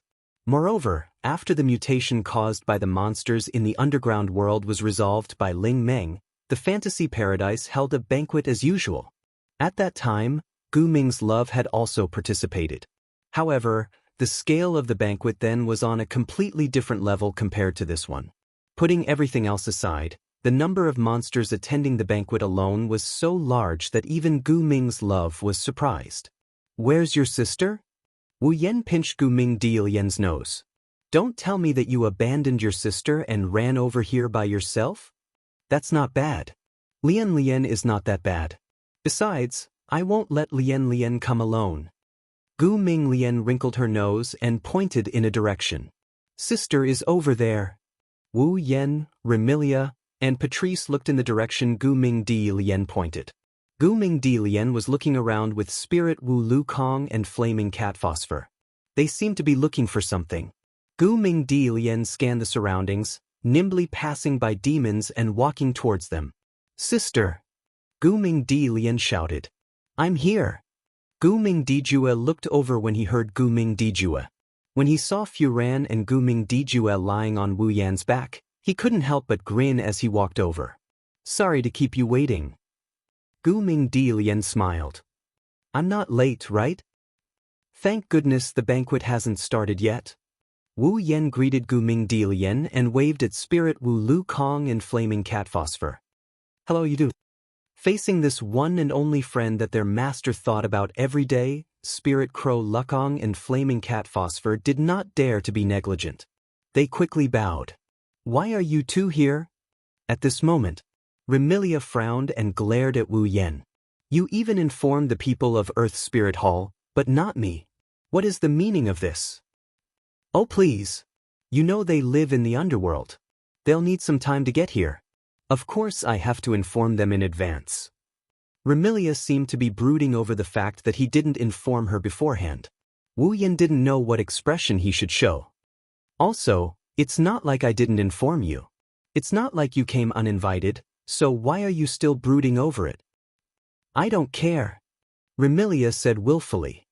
Moreover, after the mutation caused by the monsters in the underground world was resolved by Ling Meng, the fantasy paradise held a banquet as usual. At that time, Gu Ming's love had also participated. However, the scale of the banquet then was on a completely different level compared to this one. Putting everything else aside, the number of monsters attending the banquet alone was so large that even Gu Ming's love was surprised. "Where's your sister?" Wu Yan pinched Gu Ming Di Lian's nose. "Don't tell me that you abandoned your sister and ran over here by yourself? That's not bad. Lian Lian is not that bad. Besides, I won't let Lian Lian come alone." Gu Ming Lian wrinkled her nose and pointed in a direction. "Sister is over there." Wu Yan, Remilia, and Patrice looked in the direction Gu Ming Di Lian pointed. Gu Ming Di Lian was looking around with Spirit Wu Lu Kong and Flaming Cat Phosphor. They seemed to be looking for something. Gu Ming Di Lian scanned the surroundings, nimbly passing by demons and walking towards them. "Sister!" Gu Ming Di Lian shouted. "I'm here!" Gu Ming Dijue looked over when he heard Gu Ming Dijue. When he saw Furan and Gu Ming Dijue lying on Wu Yan's back, he couldn't help but grin as he walked over. "Sorry to keep you waiting." Gu Ming Di Lian smiled. "I'm not late, right?" "Thank goodness the banquet hasn't started yet." Wu Yan greeted Gu Ming Di Lian and waved at Spirit Wu Lu Kong and Flaming Cat Phosphor. "Hello, you do." Facing this one and only friend that their master thought about every day, Spirit Crow Lukong and Flaming Cat Phosphor did not dare to be negligent. They quickly bowed. "Why are you two here?" At this moment, Remilia frowned and glared at Wu Yan. "You even informed the people of Earth Spirit Hall, but not me. What is the meaning of this?" "Oh please. You know they live in the underworld. They'll need some time to get here. Of course I have to inform them in advance." Remilia seemed to be brooding over the fact that he didn't inform her beforehand. Wu Yan didn't know what expression he should show. "Also, it's not like I didn't inform you. It's not like you came uninvited. So why are you still brooding over it?" "I don't care," Remilia said willfully.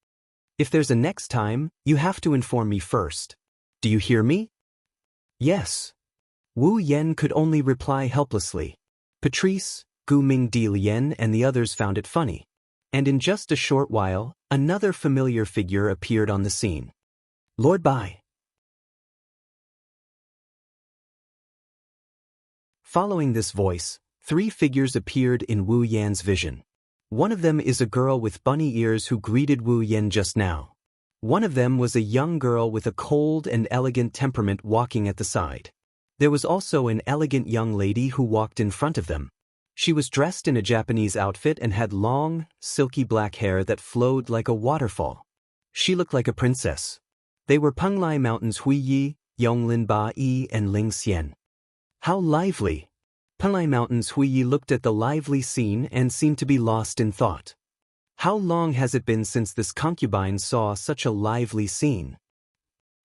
If there's a next time, you have to inform me first. Do you hear me? Yes. Wu Yan could only reply helplessly. Patrice, Gu Mingdi Lian and the others found it funny. And in just a short while, another familiar figure appeared on the scene. Lord Bai. Following this voice, 3 figures appeared in Wu Yan's vision. One of them is a girl with bunny ears who greeted Wu Yan just now. One of them was a young girl with a cold and elegant temperament walking at the side. There was also an elegant young lady who walked in front of them. She was dressed in a Japanese outfit and had long, silky black hair that flowed like a waterfall. She looked like a princess. They were Penglai Mountain's Hui Yi, Yonglin Ba Yi and Ling Xian. How lively! Penglai Mountain's Hui Yi looked at the lively scene and seemed to be lost in thought. How long has it been since this concubine saw such a lively scene?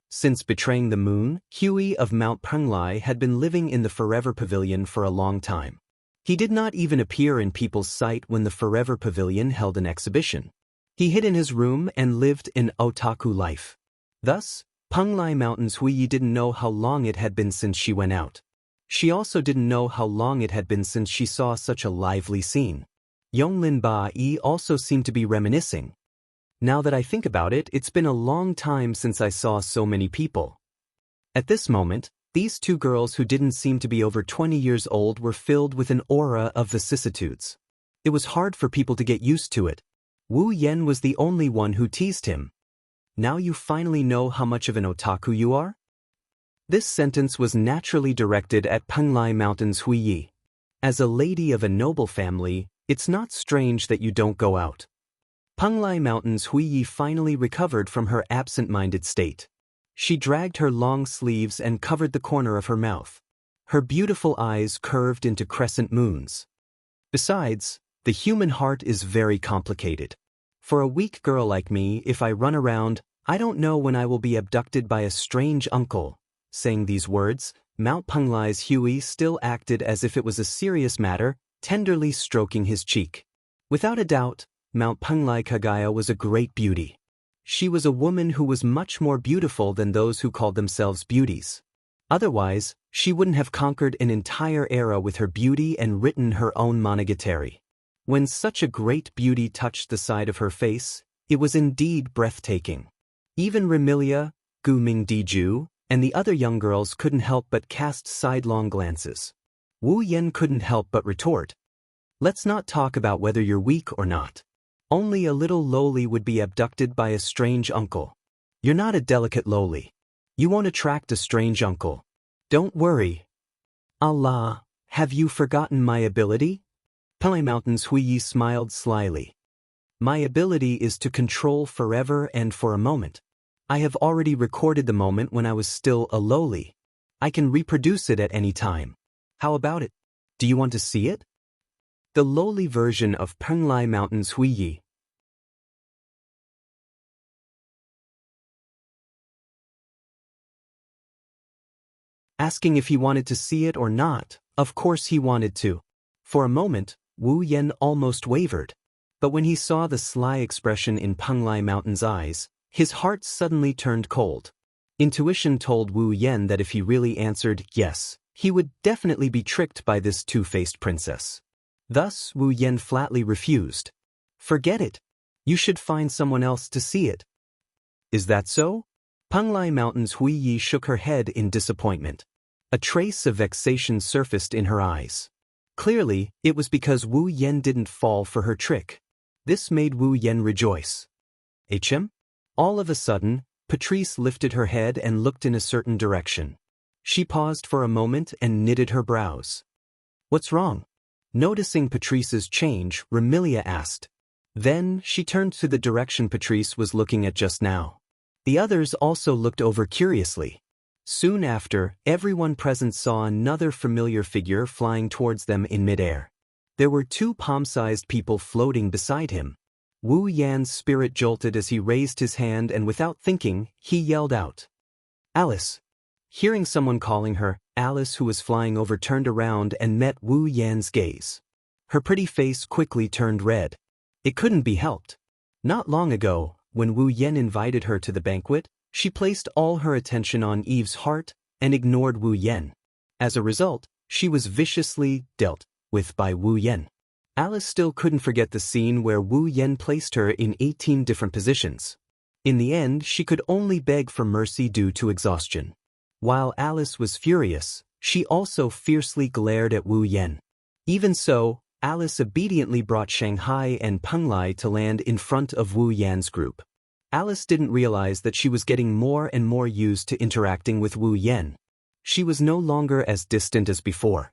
Since betraying the moon, Hui of Mount Penglai had been living in the Forever Pavilion for a long time. He did not even appear in people's sight when the Forever Pavilion held an exhibition. He hid in his room and lived an otaku life. Thus, Penglai Mountain's Hui Yi didn't know how long it had been since she went out. She also didn't know how long it had been since she saw such a lively scene. Yonglin Ba Yi also seemed to be reminiscing. Now that I think about it, it's been a long time since I saw so many people. At this moment, these 2 girls who didn't seem to be over 20 years old were filled with an aura of vicissitudes. It was hard for people to get used to it. Wu Yan was the only one who teased him. Now you finally know how much of an otaku you are? This sentence was naturally directed at Penglai Mountain's Hui Yi. As a lady of a noble family, it's not strange that you don't go out. Penglai Mountain's Hui Yi finally recovered from her absent-minded state. She dragged her long sleeves and covered the corner of her mouth. Her beautiful eyes curved into crescent moons. Besides, the human heart is very complicated. For a weak girl like me, if I run around, I don't know when I will be abducted by a strange uncle. Saying these words, Mount Penglai's Hui still acted as if it was a serious matter, tenderly stroking his cheek. Without a doubt, Mount Penglai Kagaya was a great beauty. She was a woman who was much more beautiful than those who called themselves beauties. Otherwise, she wouldn't have conquered an entire era with her beauty and written her own monogatari. When such a great beauty touched the side of her face, it was indeed breathtaking. Even Remilia, Gu Mingdi and the other young girls couldn't help but cast sidelong glances. Wu Yan couldn't help but retort. Let's not talk about whether you're weak or not. Only a little lowly would be abducted by a strange uncle. You're not a delicate lowly. You won't attract a strange uncle. Don't worry. Allah, have you forgotten my ability? Penglai Mountain's Hui Yi smiled slyly. My ability is to control forever and for a moment. I have already recorded the moment when I was still a lowly. I can reproduce it at any time. How about it? Do you want to see it? The lowly version of Penglai Mountain's Hui Yi. Asking if he wanted to see it or not, of course he wanted to. For a moment, Wu Yan almost wavered. But when he saw the sly expression in Penglai Mountain's eyes, his heart suddenly turned cold. Intuition told Wu Yan that if he really answered yes, he would definitely be tricked by this two-faced princess. Thus, Wu Yan flatly refused. Forget it. You should find someone else to see it. Is that so? Penglai Mountain's Hui Yi shook her head in disappointment. A trace of vexation surfaced in her eyes. Clearly, it was because Wu Yan didn't fall for her trick. This made Wu Yan rejoice. HM? All of a sudden, Patrice lifted her head and looked in a certain direction. She paused for a moment and knitted her brows. What's wrong? Noticing Patrice's change, Remilia asked. Then, she turned to the direction Patrice was looking at just now. The others also looked over curiously. Soon after, everyone present saw another familiar figure flying towards them in midair. There were two palm-sized people floating beside him. Wu Yan's spirit jolted as he raised his hand and without thinking, he yelled out. Alice! Hearing someone calling her, Alice who was flying over turned around and met Wu Yan's gaze. Her pretty face quickly turned red. It couldn't be helped. Not long ago, when Wu Yan invited her to the banquet, she placed all her attention on Eve's heart and ignored Wu Yan. As a result, she was viciously dealt with by Wu Yan. Alice still couldn't forget the scene where Wu Yan placed her in 18 different positions. In the end, she could only beg for mercy due to exhaustion. While Alice was furious, she also fiercely glared at Wu Yan. Even so, Alice obediently brought Xianxia and Penglai to land in front of Wu Yan's group. Alice didn't realize that she was getting more and more used to interacting with Wu Yan. She was no longer as distant as before.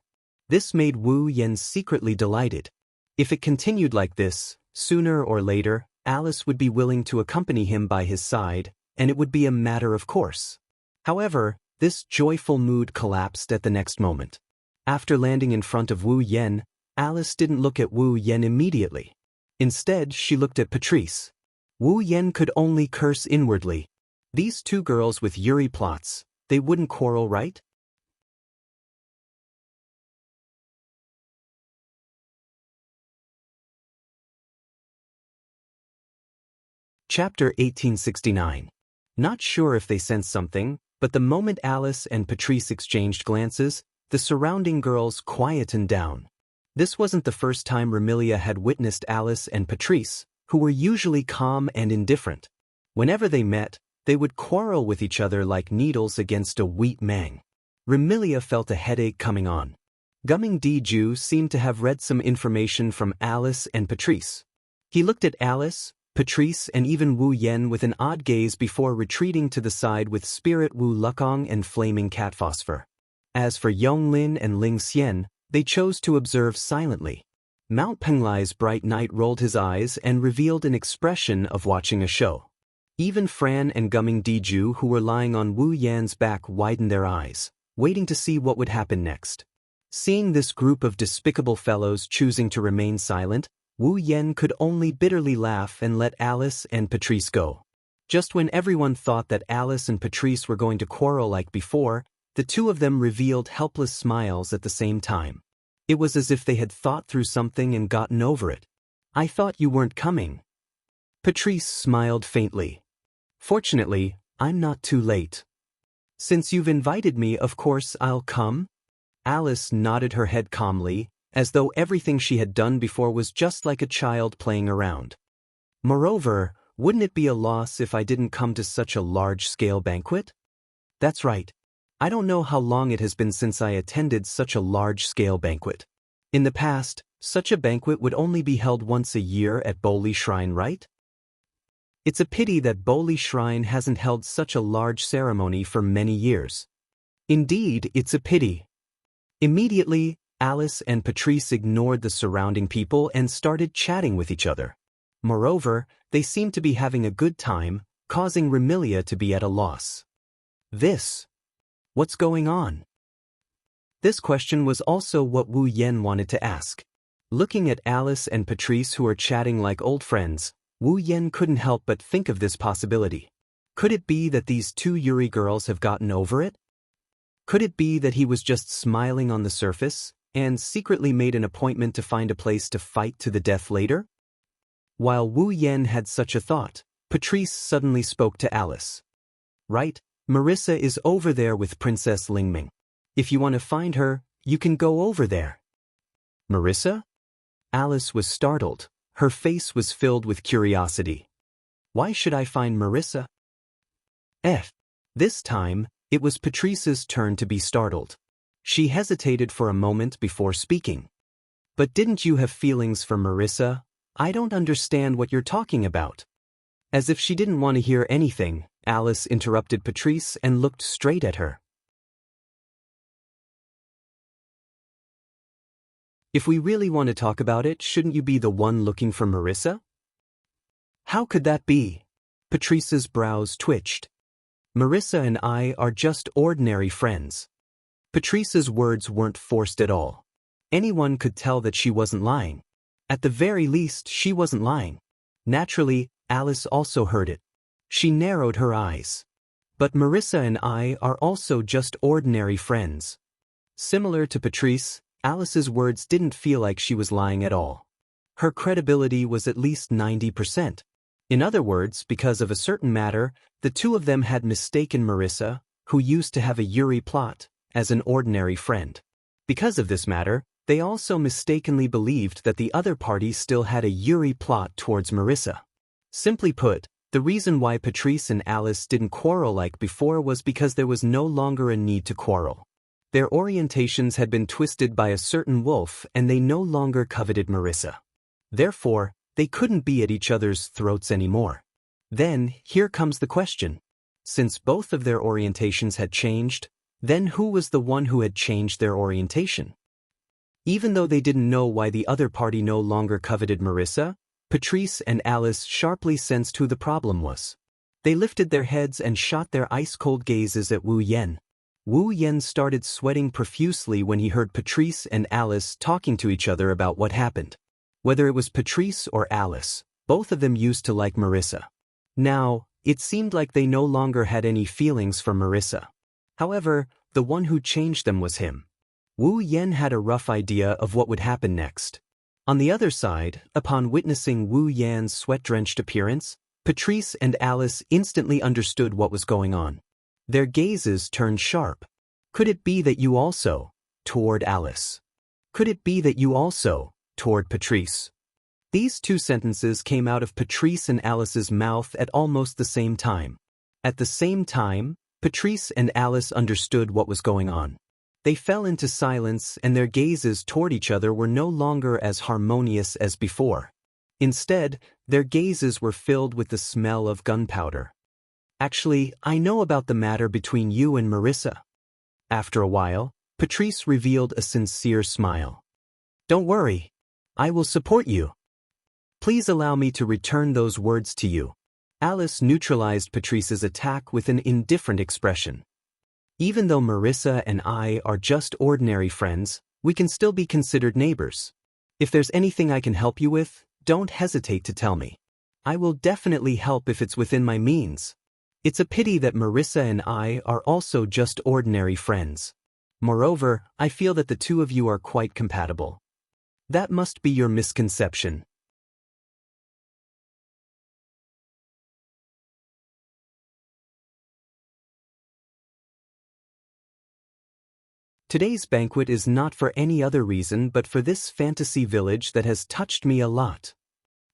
This made Wu Yan secretly delighted. If it continued like this, sooner or later, Alice would be willing to accompany him by his side, and it would be a matter of course. However, this joyful mood collapsed at the next moment. After landing in front of Wu Yan, Alice didn't look at Wu Yan immediately. Instead, she looked at Patrice. Wu Yan could only curse inwardly. These two girls with Yuri plots, they wouldn't quarrel, right? Chapter 1869. Not sure if they sensed something, but the moment Alice and Patrice exchanged glances, the surrounding girls quietened down. This wasn't the first time Remilia had witnessed Alice and Patrice, who were usually calm and indifferent. Whenever they met, they would quarrel with each other like needles against a wheat mang. Remilia felt a headache coming on. Gumming Diju seemed to have read some information from Alice and Patrice. He looked at Alice, Patrice and even Wu Yan with an odd gaze before retreating to the side with Spirit Wu Lukong and Flaming Cat Phosphor. As for Yonglin and Ling Xian, they chose to observe silently. Mount Penglai's bright knight rolled his eyes and revealed an expression of watching a show. Even Fran and Gumming Diju, who were lying on Wu Yan's back, widened their eyes, waiting to see what would happen next. Seeing this group of despicable fellows choosing to remain silent, Wu Yan could only bitterly laugh and let Alice and Patrice go. Just when everyone thought that Alice and Patrice were going to quarrel like before, the two of them revealed helpless smiles at the same time. It was as if they had thought through something and gotten over it. "I thought you weren't coming." Patrice smiled faintly. "Fortunately, I'm not too late. Since you've invited me, of course I'll come." Alice nodded her head calmly, as though everything she had done before was just like a child playing around. "Moreover, wouldn't it be a loss if I didn't come to such a large-scale banquet?" "That's right. I don't know how long it has been since I attended such a large-scale banquet. In the past, such a banquet would only be held once a year at Boli Shrine, right? It's a pity that Boli Shrine hasn't held such a large ceremony for many years." "Indeed, it's a pity." Immediately, Alice and Patrice ignored the surrounding people and started chatting with each other. Moreover, they seemed to be having a good time, causing Remilia to be at a loss. What's going on? This question was also what Wu Yan wanted to ask. Looking at Alice and Patrice, who were chatting like old friends, Wu Yan couldn't help but think of this possibility. Could it be that these two Yuri girls have gotten over it? Could it be that he was just smiling on the surface and secretly made an appointment to find a place to fight to the death later? While Wu Yan had such a thought, Patrice suddenly spoke to Alice. "Right, Marissa is over there with Princess Lingming. If you want to find her, you can go over there." "Marissa?" Alice was startled. Her face was filled with curiosity. "Why should I find Marissa?" This time, it was Patrice's turn to be startled. She hesitated for a moment before speaking. "But didn't you have feelings for Marissa? I don't understand what you're talking about." As if she didn't want to hear anything, Alice interrupted Patrice and looked straight at her. "If we really want to talk about it, shouldn't you be the one looking for Marissa?" "How could that be?" Patrice's brows twitched. "Marissa and I are just ordinary friends." Patrice's words weren't forced at all. Anyone could tell that she wasn't lying. At the very least, she wasn't lying. Naturally, Alice also heard it. She narrowed her eyes. "But Marissa and I are also just ordinary friends." Similar to Patrice, Alice's words didn't feel like she was lying at all. Her credibility was at least 90%. In other words, because of a certain matter, the two of them had mistaken Marissa, who used to have a Yuri plot, as an ordinary friend. Because of this matter, they also mistakenly believed that the other party still had a Yuri plot towards Marissa. Simply put, the reason why Patrice and Alice didn't quarrel like before was because there was no longer a need to quarrel. Their orientations had been twisted by a certain wolf and they no longer coveted Marissa. Therefore, they couldn't be at each other's throats anymore. Then, here comes the question. Since both of their orientations had changed, then who was the one who had changed their orientation? Even though they didn't know why the other party no longer coveted Marissa, Patrice and Alice sharply sensed who the problem was. They lifted their heads and shot their ice-cold gazes at Wu Yan. Wu Yan started sweating profusely when he heard Patrice and Alice talking to each other about what happened. Whether it was Patrice or Alice, both of them used to like Marissa. Now, it seemed like they no longer had any feelings for Marissa. However, the one who changed them was him. Wu Yan had a rough idea of what would happen next. On the other side, upon witnessing Wu Yan's sweat-drenched appearance, Patrice and Alice instantly understood what was going on. Their gazes turned sharp. Could it be that you also, toward Alice? Could it be that you also, toward Patrice? These two sentences came out of Patrice and Alice's mouth at almost the same time. At the same time, Patrice and Alice understood what was going on. They fell into silence and their gazes toward each other were no longer as harmonious as before. Instead, their gazes were filled with the smell of gunpowder. Actually, I know about the matter between you and Marissa. After a while, Patrice revealed a sincere smile. Don't worry. I will support you. Please allow me to return those words to you. Alice neutralized Patrice's attack with an indifferent expression. Even though Marissa and I are just ordinary friends, we can still be considered neighbors. If there's anything I can help you with, don't hesitate to tell me. I will definitely help if it's within my means. It's a pity that Marissa and I are also just ordinary friends. Moreover, I feel that the two of you are quite compatible. That must be your misconception. Today's banquet is not for any other reason but for this fantasy village that has touched me a lot.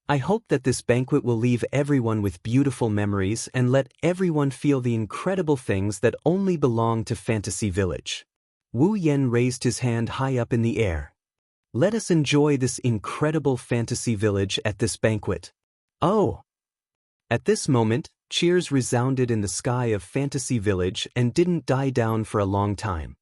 I hope that this banquet will leave everyone with beautiful memories and let everyone feel the incredible things that only belong to Fantasy Village. Wu Yan raised his hand high up in the air. Let us enjoy this incredible Fantasy Village at this banquet. Oh! At this moment, cheers resounded in the sky of Fantasy Village and didn't die down for a long time.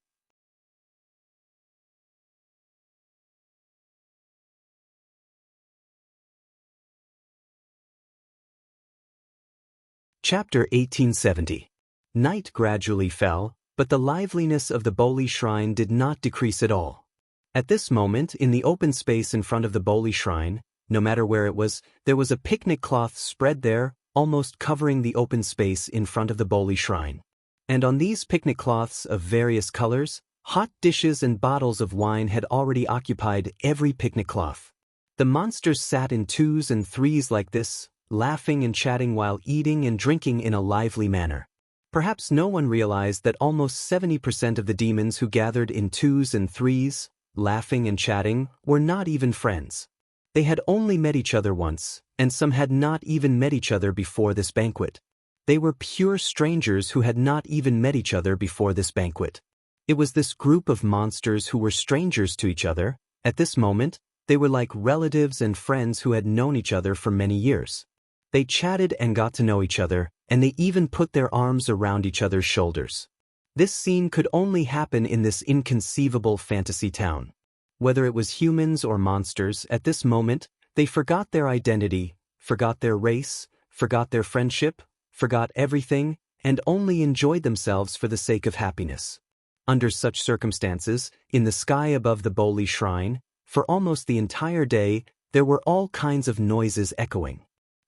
Chapter 1870. Night gradually fell, but the liveliness of the Boli Shrine did not decrease at all. At this moment, in the open space in front of the Boli Shrine, no matter where it was, there was a picnic cloth spread there, almost covering the open space in front of the Boli Shrine. And on these picnic cloths of various colors, hot dishes and bottles of wine had already occupied every picnic cloth. The monsters sat in twos and threes like this, laughing and chatting while eating and drinking in a lively manner. Perhaps no one realized that almost 70% of the demons who gathered in twos and threes, laughing and chatting, were not even friends. They had only met each other once, and some had not even met each other before this banquet. They were pure strangers who had not even met each other before this banquet. It was this group of monsters who were strangers to each other. At this moment, they were like relatives and friends who had known each other for many years. They chatted and got to know each other, and they even put their arms around each other's shoulders. This scene could only happen in this inconceivable fantasy town. Whether it was humans or monsters, at this moment, they forgot their identity, forgot their race, forgot their friendship, forgot everything, and only enjoyed themselves for the sake of happiness. Under such circumstances, in the sky above the Boli Shrine, for almost the entire day, there were all kinds of noises echoing.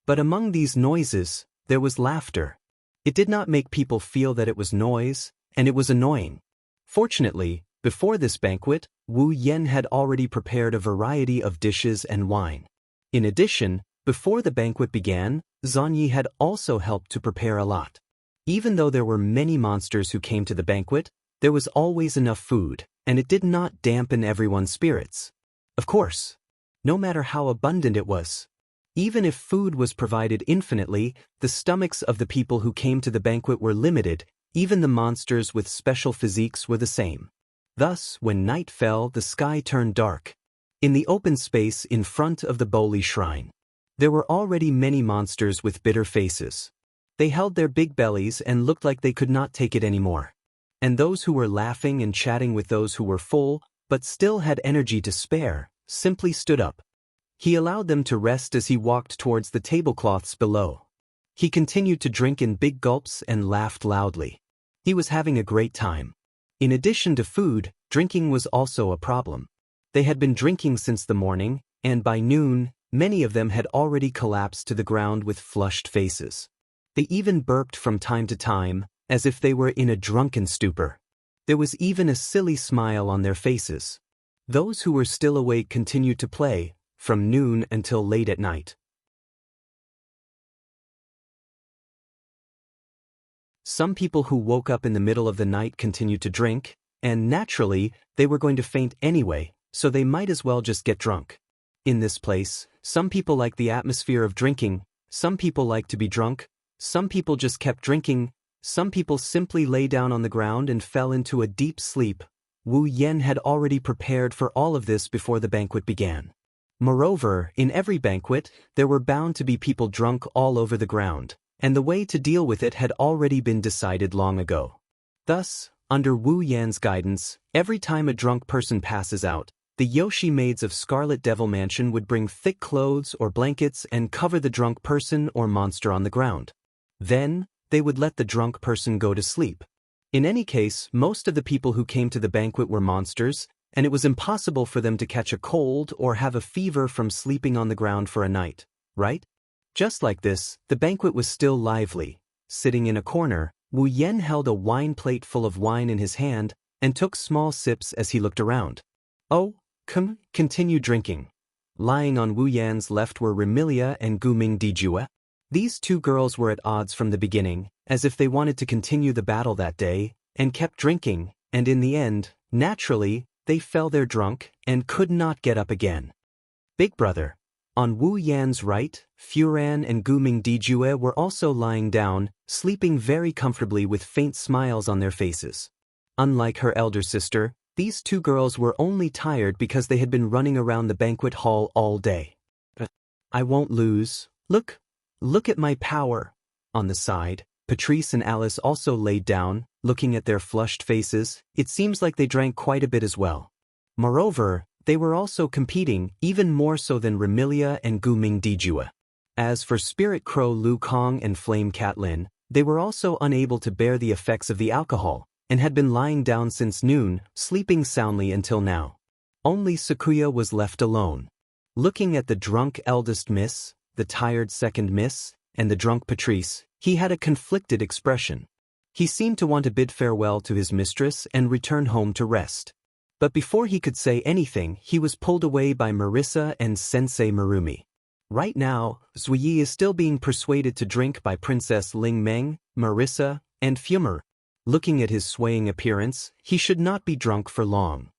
But among these noises, there was laughter. It did not make people feel that it was noise, and it was annoying. Fortunately, before this banquet, Wu Yan had already prepared a variety of dishes and wine. In addition, Before the banquet began, Xianxia had also helped to prepare a lot. Even though there were many monsters who came to the banquet, there was always enough food, and it did not dampen everyone's spirits. Of course, no matter how abundant it was. Even if food was provided infinitely, the stomachs of the people who came to the banquet were limited. Even the monsters with special physiques were the same. Thus, when night fell, the sky turned dark. In the open space in front of the Boli shrine, there were already many monsters with bitter faces. They held their big bellies and looked like they could not take it anymore. And those who were laughing and chatting with those who were full, but still had energy to spare, simply stood up. He allowed them to rest as he walked towards the tablecloths below. He continued to drink in big gulps and laughed loudly. He was having a great time. In addition to food, drinking was also a problem. They had been drinking since the morning, and by noon, many of them had already collapsed to the ground with flushed faces. They even burped from time to time, as if they were in a drunken stupor. There was even a silly smile on their faces. Those who were still awake continued to play, from noon until late at night. Some people who woke up in the middle of the night continued to drink, and naturally, they were going to faint anyway, so they might as well just get drunk. In this place, some people liked the atmosphere of drinking, some people liked to be drunk, some people just kept drinking, some people simply lay down on the ground and fell into a deep sleep. Wu Yan had already prepared for all of this before the banquet began. Moreover, in every banquet, there were bound to be people drunk all over the ground, and the way to deal with it had already been decided long ago. Thus, under Wu Yan's guidance, every time a drunk person passes out, the Yoshi maids of Scarlet Devil Mansion would bring thick clothes or blankets and cover the drunk person or monster on the ground. Then, they would let the drunk person go to sleep. In any case, most of the people who came to the banquet were monsters, and it was impossible for them to catch a cold or have a fever from sleeping on the ground for a night, right? Just like this, the banquet was still lively. Sitting in a corner, Wu Yan held a wine plate full of wine in his hand and took small sips as he looked around. Oh, continue drinking. Lying on Wu Yan's left were Remilia and Guming Dijue. These two girls were at odds from the beginning, as if they wanted to continue the battle that day, and kept drinking, and in the end, naturally, they fell there drunk and could not get up again. Big brother. On Wu Yan's right, Furan and Guming Dijue were also lying down, sleeping very comfortably with faint smiles on their faces. Unlike her elder sister, these two girls were only tired because they had been running around the banquet hall all day. I won't lose. Look at my power. On the side, Patrice and Alice also laid down, looking at their flushed faces. It seems like they drank quite a bit as well. Moreover, they were also competing, even more so than Remilia and Guming Dijue. As for Spirit Crow Lu Kong and Flame Cat Lin, they were also unable to bear the effects of the alcohol, and had been lying down since noon, sleeping soundly until now. Only Sakuya was left alone. Looking at the drunk eldest miss, the tired second miss, and the drunk Patrice, he had a conflicted expression. He seemed to want to bid farewell to his mistress and return home to rest. But before he could say anything, he was pulled away by Marissa and Sensei Marumi. Right now, Zuyi is still being persuaded to drink by Princess Ling Meng, Marissa, and Fumer. Looking at his swaying appearance, he should not be drunk for long.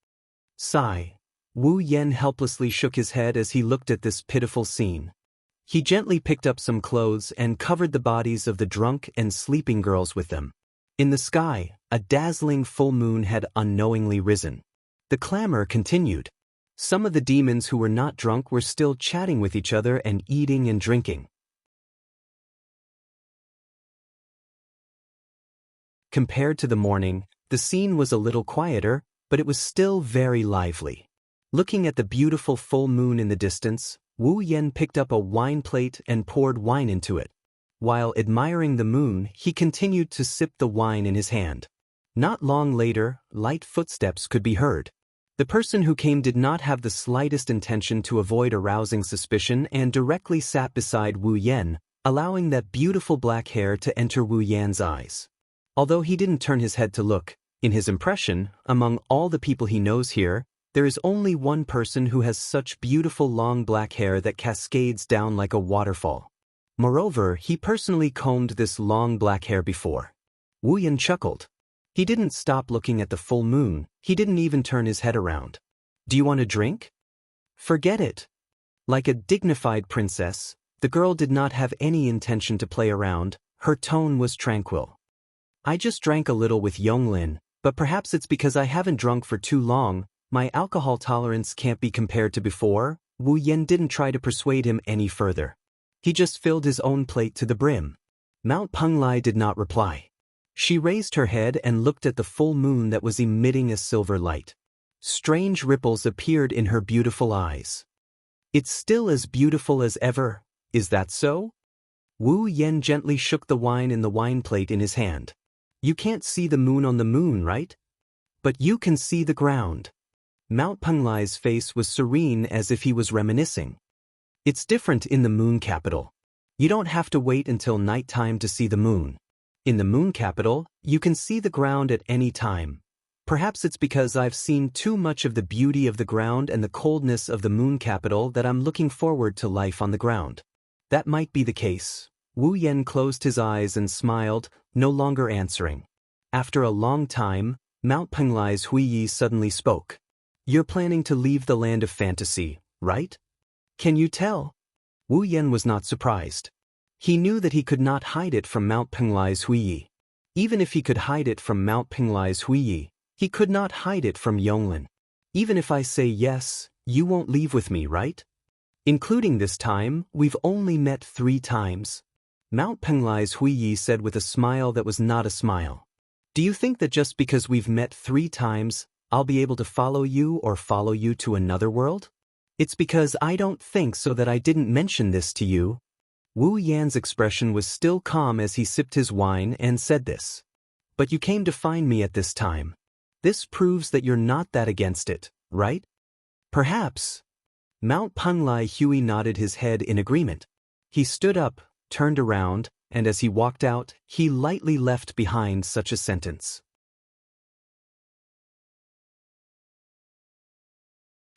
Sigh. Wu Yan helplessly shook his head as he looked at this pitiful scene. He gently picked up some clothes and covered the bodies of the drunk and sleeping girls with them. In the sky, a dazzling full moon had unknowingly risen. The clamor continued. Some of the demons who were not drunk were still chatting with each other and eating and drinking. Compared to the morning, the scene was a little quieter, but it was still very lively. Looking at the beautiful full moon in the distance, Wu Yan picked up a wine plate and poured wine into it. While admiring the moon, he continued to sip the wine in his hand. Not long later, light footsteps could be heard. The person who came did not have the slightest intention to avoid arousing suspicion and directly sat beside Wu Yan, allowing that beautiful black hair to enter Wu Yan's eyes. Although he didn't turn his head to look, in his impression, among all the people he knows here, There is only one person who has such beautiful long black hair that cascades down like a waterfall. Moreover, he personally combed this long black hair before. Wu Yan chuckled. He didn't stop looking at the full moon, he didn't even turn his head around. Do you want a drink? Forget it. Like a dignified princess, the girl did not have any intention to play around, her tone was tranquil. I just drank a little with Yonglin, but perhaps it's because I haven't drunk for too long, my alcohol tolerance can't be compared to before. Wu Yan didn't try to persuade him any further. He just filled his own plate to the brim. Mount Penglai did not reply. She raised her head and looked at the full moon that was emitting a silver light. Strange ripples appeared in her beautiful eyes. It's still as beautiful as ever, is that so? Wu Yan gently shook the wine in the wine plate in his hand. You can't see the moon on the moon, right? But you can see the ground. Mount Penglai's face was serene as if he was reminiscing. It's different in the moon capital. You don't have to wait until nighttime to see the moon. In the moon capital, you can see the ground at any time. Perhaps it's because I've seen too much of the beauty of the ground and the coldness of the moon capital that I'm looking forward to life on the ground. That might be the case. Wu Yan closed his eyes and smiled, no longer answering. After a long time, Mount Penglai's Huiyi suddenly spoke. You're planning to leave the land of fantasy, right? Can you tell? Wu Yan was not surprised. He knew that he could not hide it from Mount Penglai's Huiyi. Even if he could hide it from Mount Penglai's Huiyi, he could not hide it from Yonglin. Even if I say yes, you won't leave with me, right? Including this time, we've only met 3 times. Mount Penglai's Huiyi said with a smile that was not a smile. Do you think that just because we've met 3 times, I'll be able to follow you or follow you to another world? It's because I don't think so that I didn't mention this to you. Wu Yan's expression was still calm as he sipped his wine and said this. But you came to find me at this time. This proves that you're not that against it, right? Perhaps. Mount Penglai Huey nodded his head in agreement. He stood up, turned around, and as he walked out, he lightly left behind such a sentence.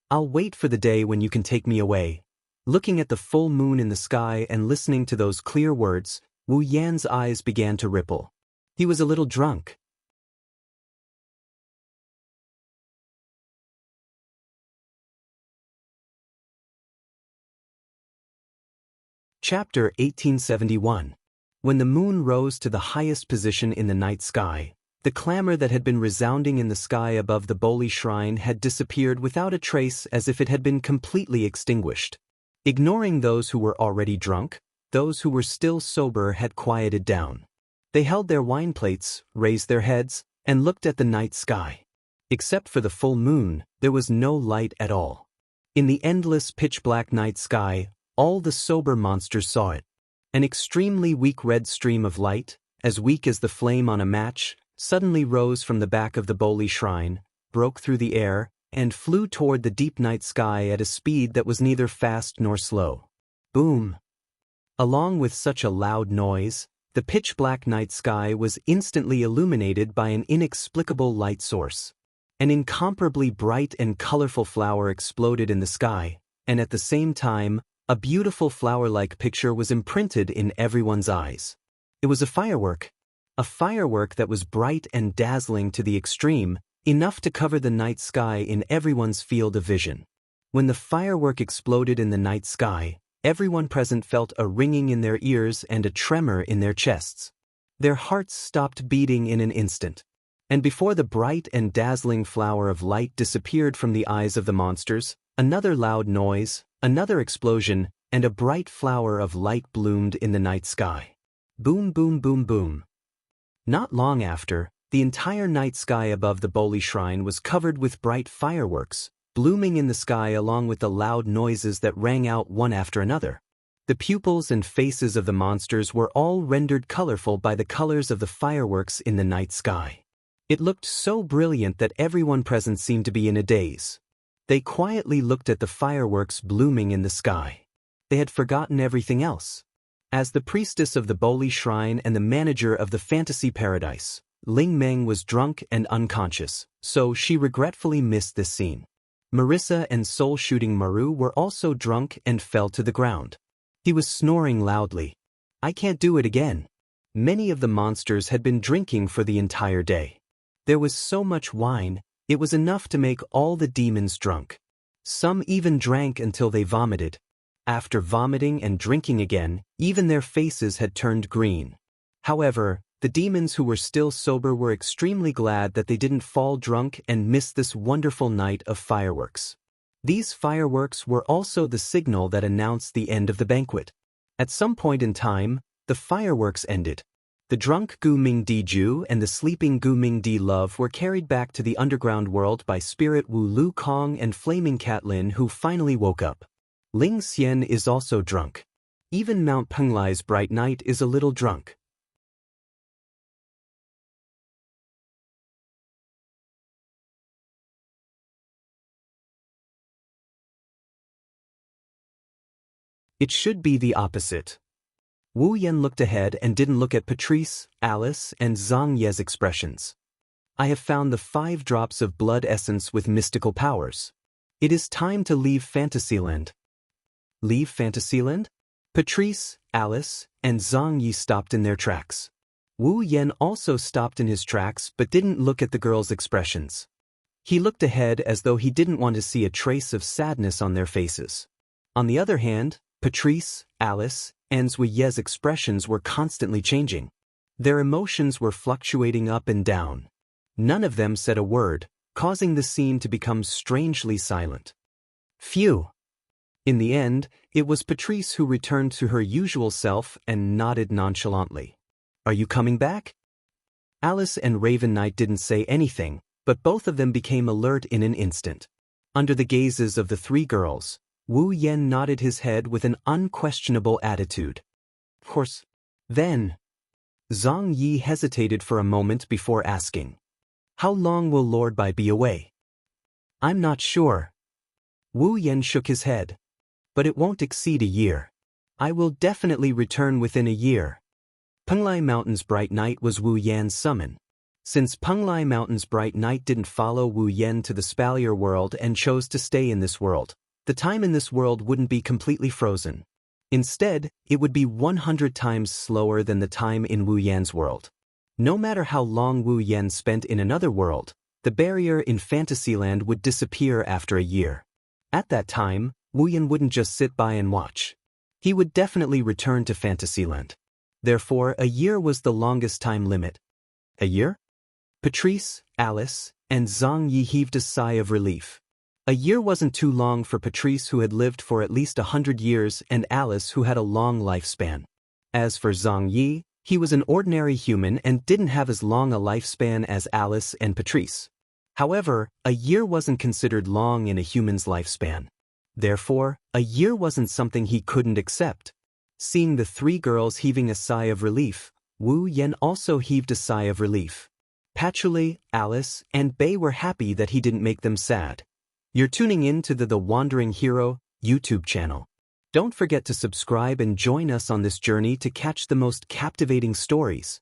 I'll wait for the day when you can take me away. Looking at the full moon in the sky and listening to those clear words, Wu Yan's eyes began to ripple. He was a little drunk. Chapter 1871. When the moon rose to the highest position in the night sky, the clamor that had been resounding in the sky above the Boli shrine had disappeared without a trace, as if it had been completely extinguished. Ignoring those who were already drunk, those who were still sober had quieted down. They held their wine plates, raised their heads, and looked at the night sky. Except for the full moon, there was no light at all. In the endless pitch-black night sky, all the sober monsters saw it. An extremely weak red stream of light, as weak as the flame on a match, suddenly rose from the back of the Boli shrine, broke through the air, and flew toward the deep night sky at a speed that was neither fast nor slow. Boom! Along with such a loud noise, the pitch-black night sky was instantly illuminated by an inexplicable light source. An incomparably bright and colorful flower exploded in the sky, and at the same time, a beautiful flower-like picture was imprinted in everyone's eyes. It was a firework that was bright and dazzling to the extreme, enough to cover the night sky in everyone's field of vision. When the firework exploded in the night sky, everyone present felt a ringing in their ears and a tremor in their chests. Their hearts stopped beating in an instant. And before the bright and dazzling flower of light disappeared from the eyes of the monsters, another loud noise, another explosion, and a bright flower of light bloomed in the night sky. Boom, boom, boom, boom. Not long after, the entire night sky above the Boli shrine was covered with bright fireworks, blooming in the sky along with the loud noises that rang out one after another. The pupils and faces of the monsters were all rendered colorful by the colors of the fireworks in the night sky. It looked so brilliant that everyone present seemed to be in a daze. They quietly looked at the fireworks blooming in the sky. They had forgotten everything else. As the priestess of the Boli shrine and the manager of the fantasy paradise, Ling Meng was drunk and unconscious, so she regretfully missed this scene. Marissa and soul-shooting Maru were also drunk and fell to the ground. He was snoring loudly. I can't do it again. Many of the monsters had been drinking for the entire day. There was so much wine, it was enough to make all the demons drunk. Some even drank until they vomited. After vomiting and drinking again, even their faces had turned green. However, the demons who were still sober were extremely glad that they didn't fall drunk and miss this wonderful night of fireworks. These fireworks were also the signal that announced the end of the banquet. At some point in time, the fireworks ended. The drunk Gu Mingdi Ju and the sleeping Gu Mingdi Love were carried back to the underground world by Spirit Wu Lu Kong and Flaming Cat Lin, who finally woke up. Ling Xian is also drunk. Even Mount Penglai's Bright Knight is a little drunk. It should be the opposite. Wu Yan looked ahead and didn't look at Patrice, Alice, and Zhang Ye's expressions. I have found the 5 drops of blood essence with mystical powers. It is time to leave Fantasyland. Leave Fantasyland? Patrice, Alice, and Zhang Yi stopped in their tracks. Wu Yan also stopped in his tracks but didn't look at the girls' expressions. He looked ahead as though he didn't want to see a trace of sadness on their faces. On the other hand, Patrice, Alice, and Zhui Ye's expressions were constantly changing. Their emotions were fluctuating up and down. None of them said a word, causing the scene to become strangely silent. Phew! In the end, it was Patrice who returned to her usual self and nodded nonchalantly. Are you coming back? Alice and Raven Knight didn't say anything, but both of them became alert in an instant. Under the gazes of the 3 girls, Wu Yan nodded his head with an unquestionable attitude. Of course. Then, Zhang Yi hesitated for a moment before asking, how long will Lord Bai be away? I'm not sure. Wu Yan shook his head. But it won't exceed a year. I will definitely return within a year. Penglai Mountain's Bright Knight was Wu Yan's summon. Since Penglai Mountain's Bright Knight didn't follow Wu Yan to the Spalier world and chose to stay in this world, the time in this world wouldn't be completely frozen. Instead, it would be 100 times slower than the time in Wu Yan's world. No matter how long Wu Yan spent in another world, the barrier in Fantasyland would disappear after a year. At that time, Wu Yan wouldn't just sit by and watch. He would definitely return to Fantasyland. Therefore, a year was the longest time limit. A year? Patrice, Alice, and Zhang Yi heaved a sigh of relief. A year wasn't too long for Patrice, who had lived for at least 100 years, and Alice, who had a long lifespan. As for Zhang Yi, he was an ordinary human and didn't have as long a lifespan as Alice and Patrice. However, a year wasn't considered long in a human's lifespan. Therefore, a year wasn't something he couldn't accept. Seeing the 3 girls heaving a sigh of relief, Wu Yan also heaved a sigh of relief. Patchouli, Alice, and Bei were happy that he didn't make them sad. You're tuning in to the Wandering Hero YouTube channel. Don't forget to subscribe and join us on this journey to catch the most captivating stories.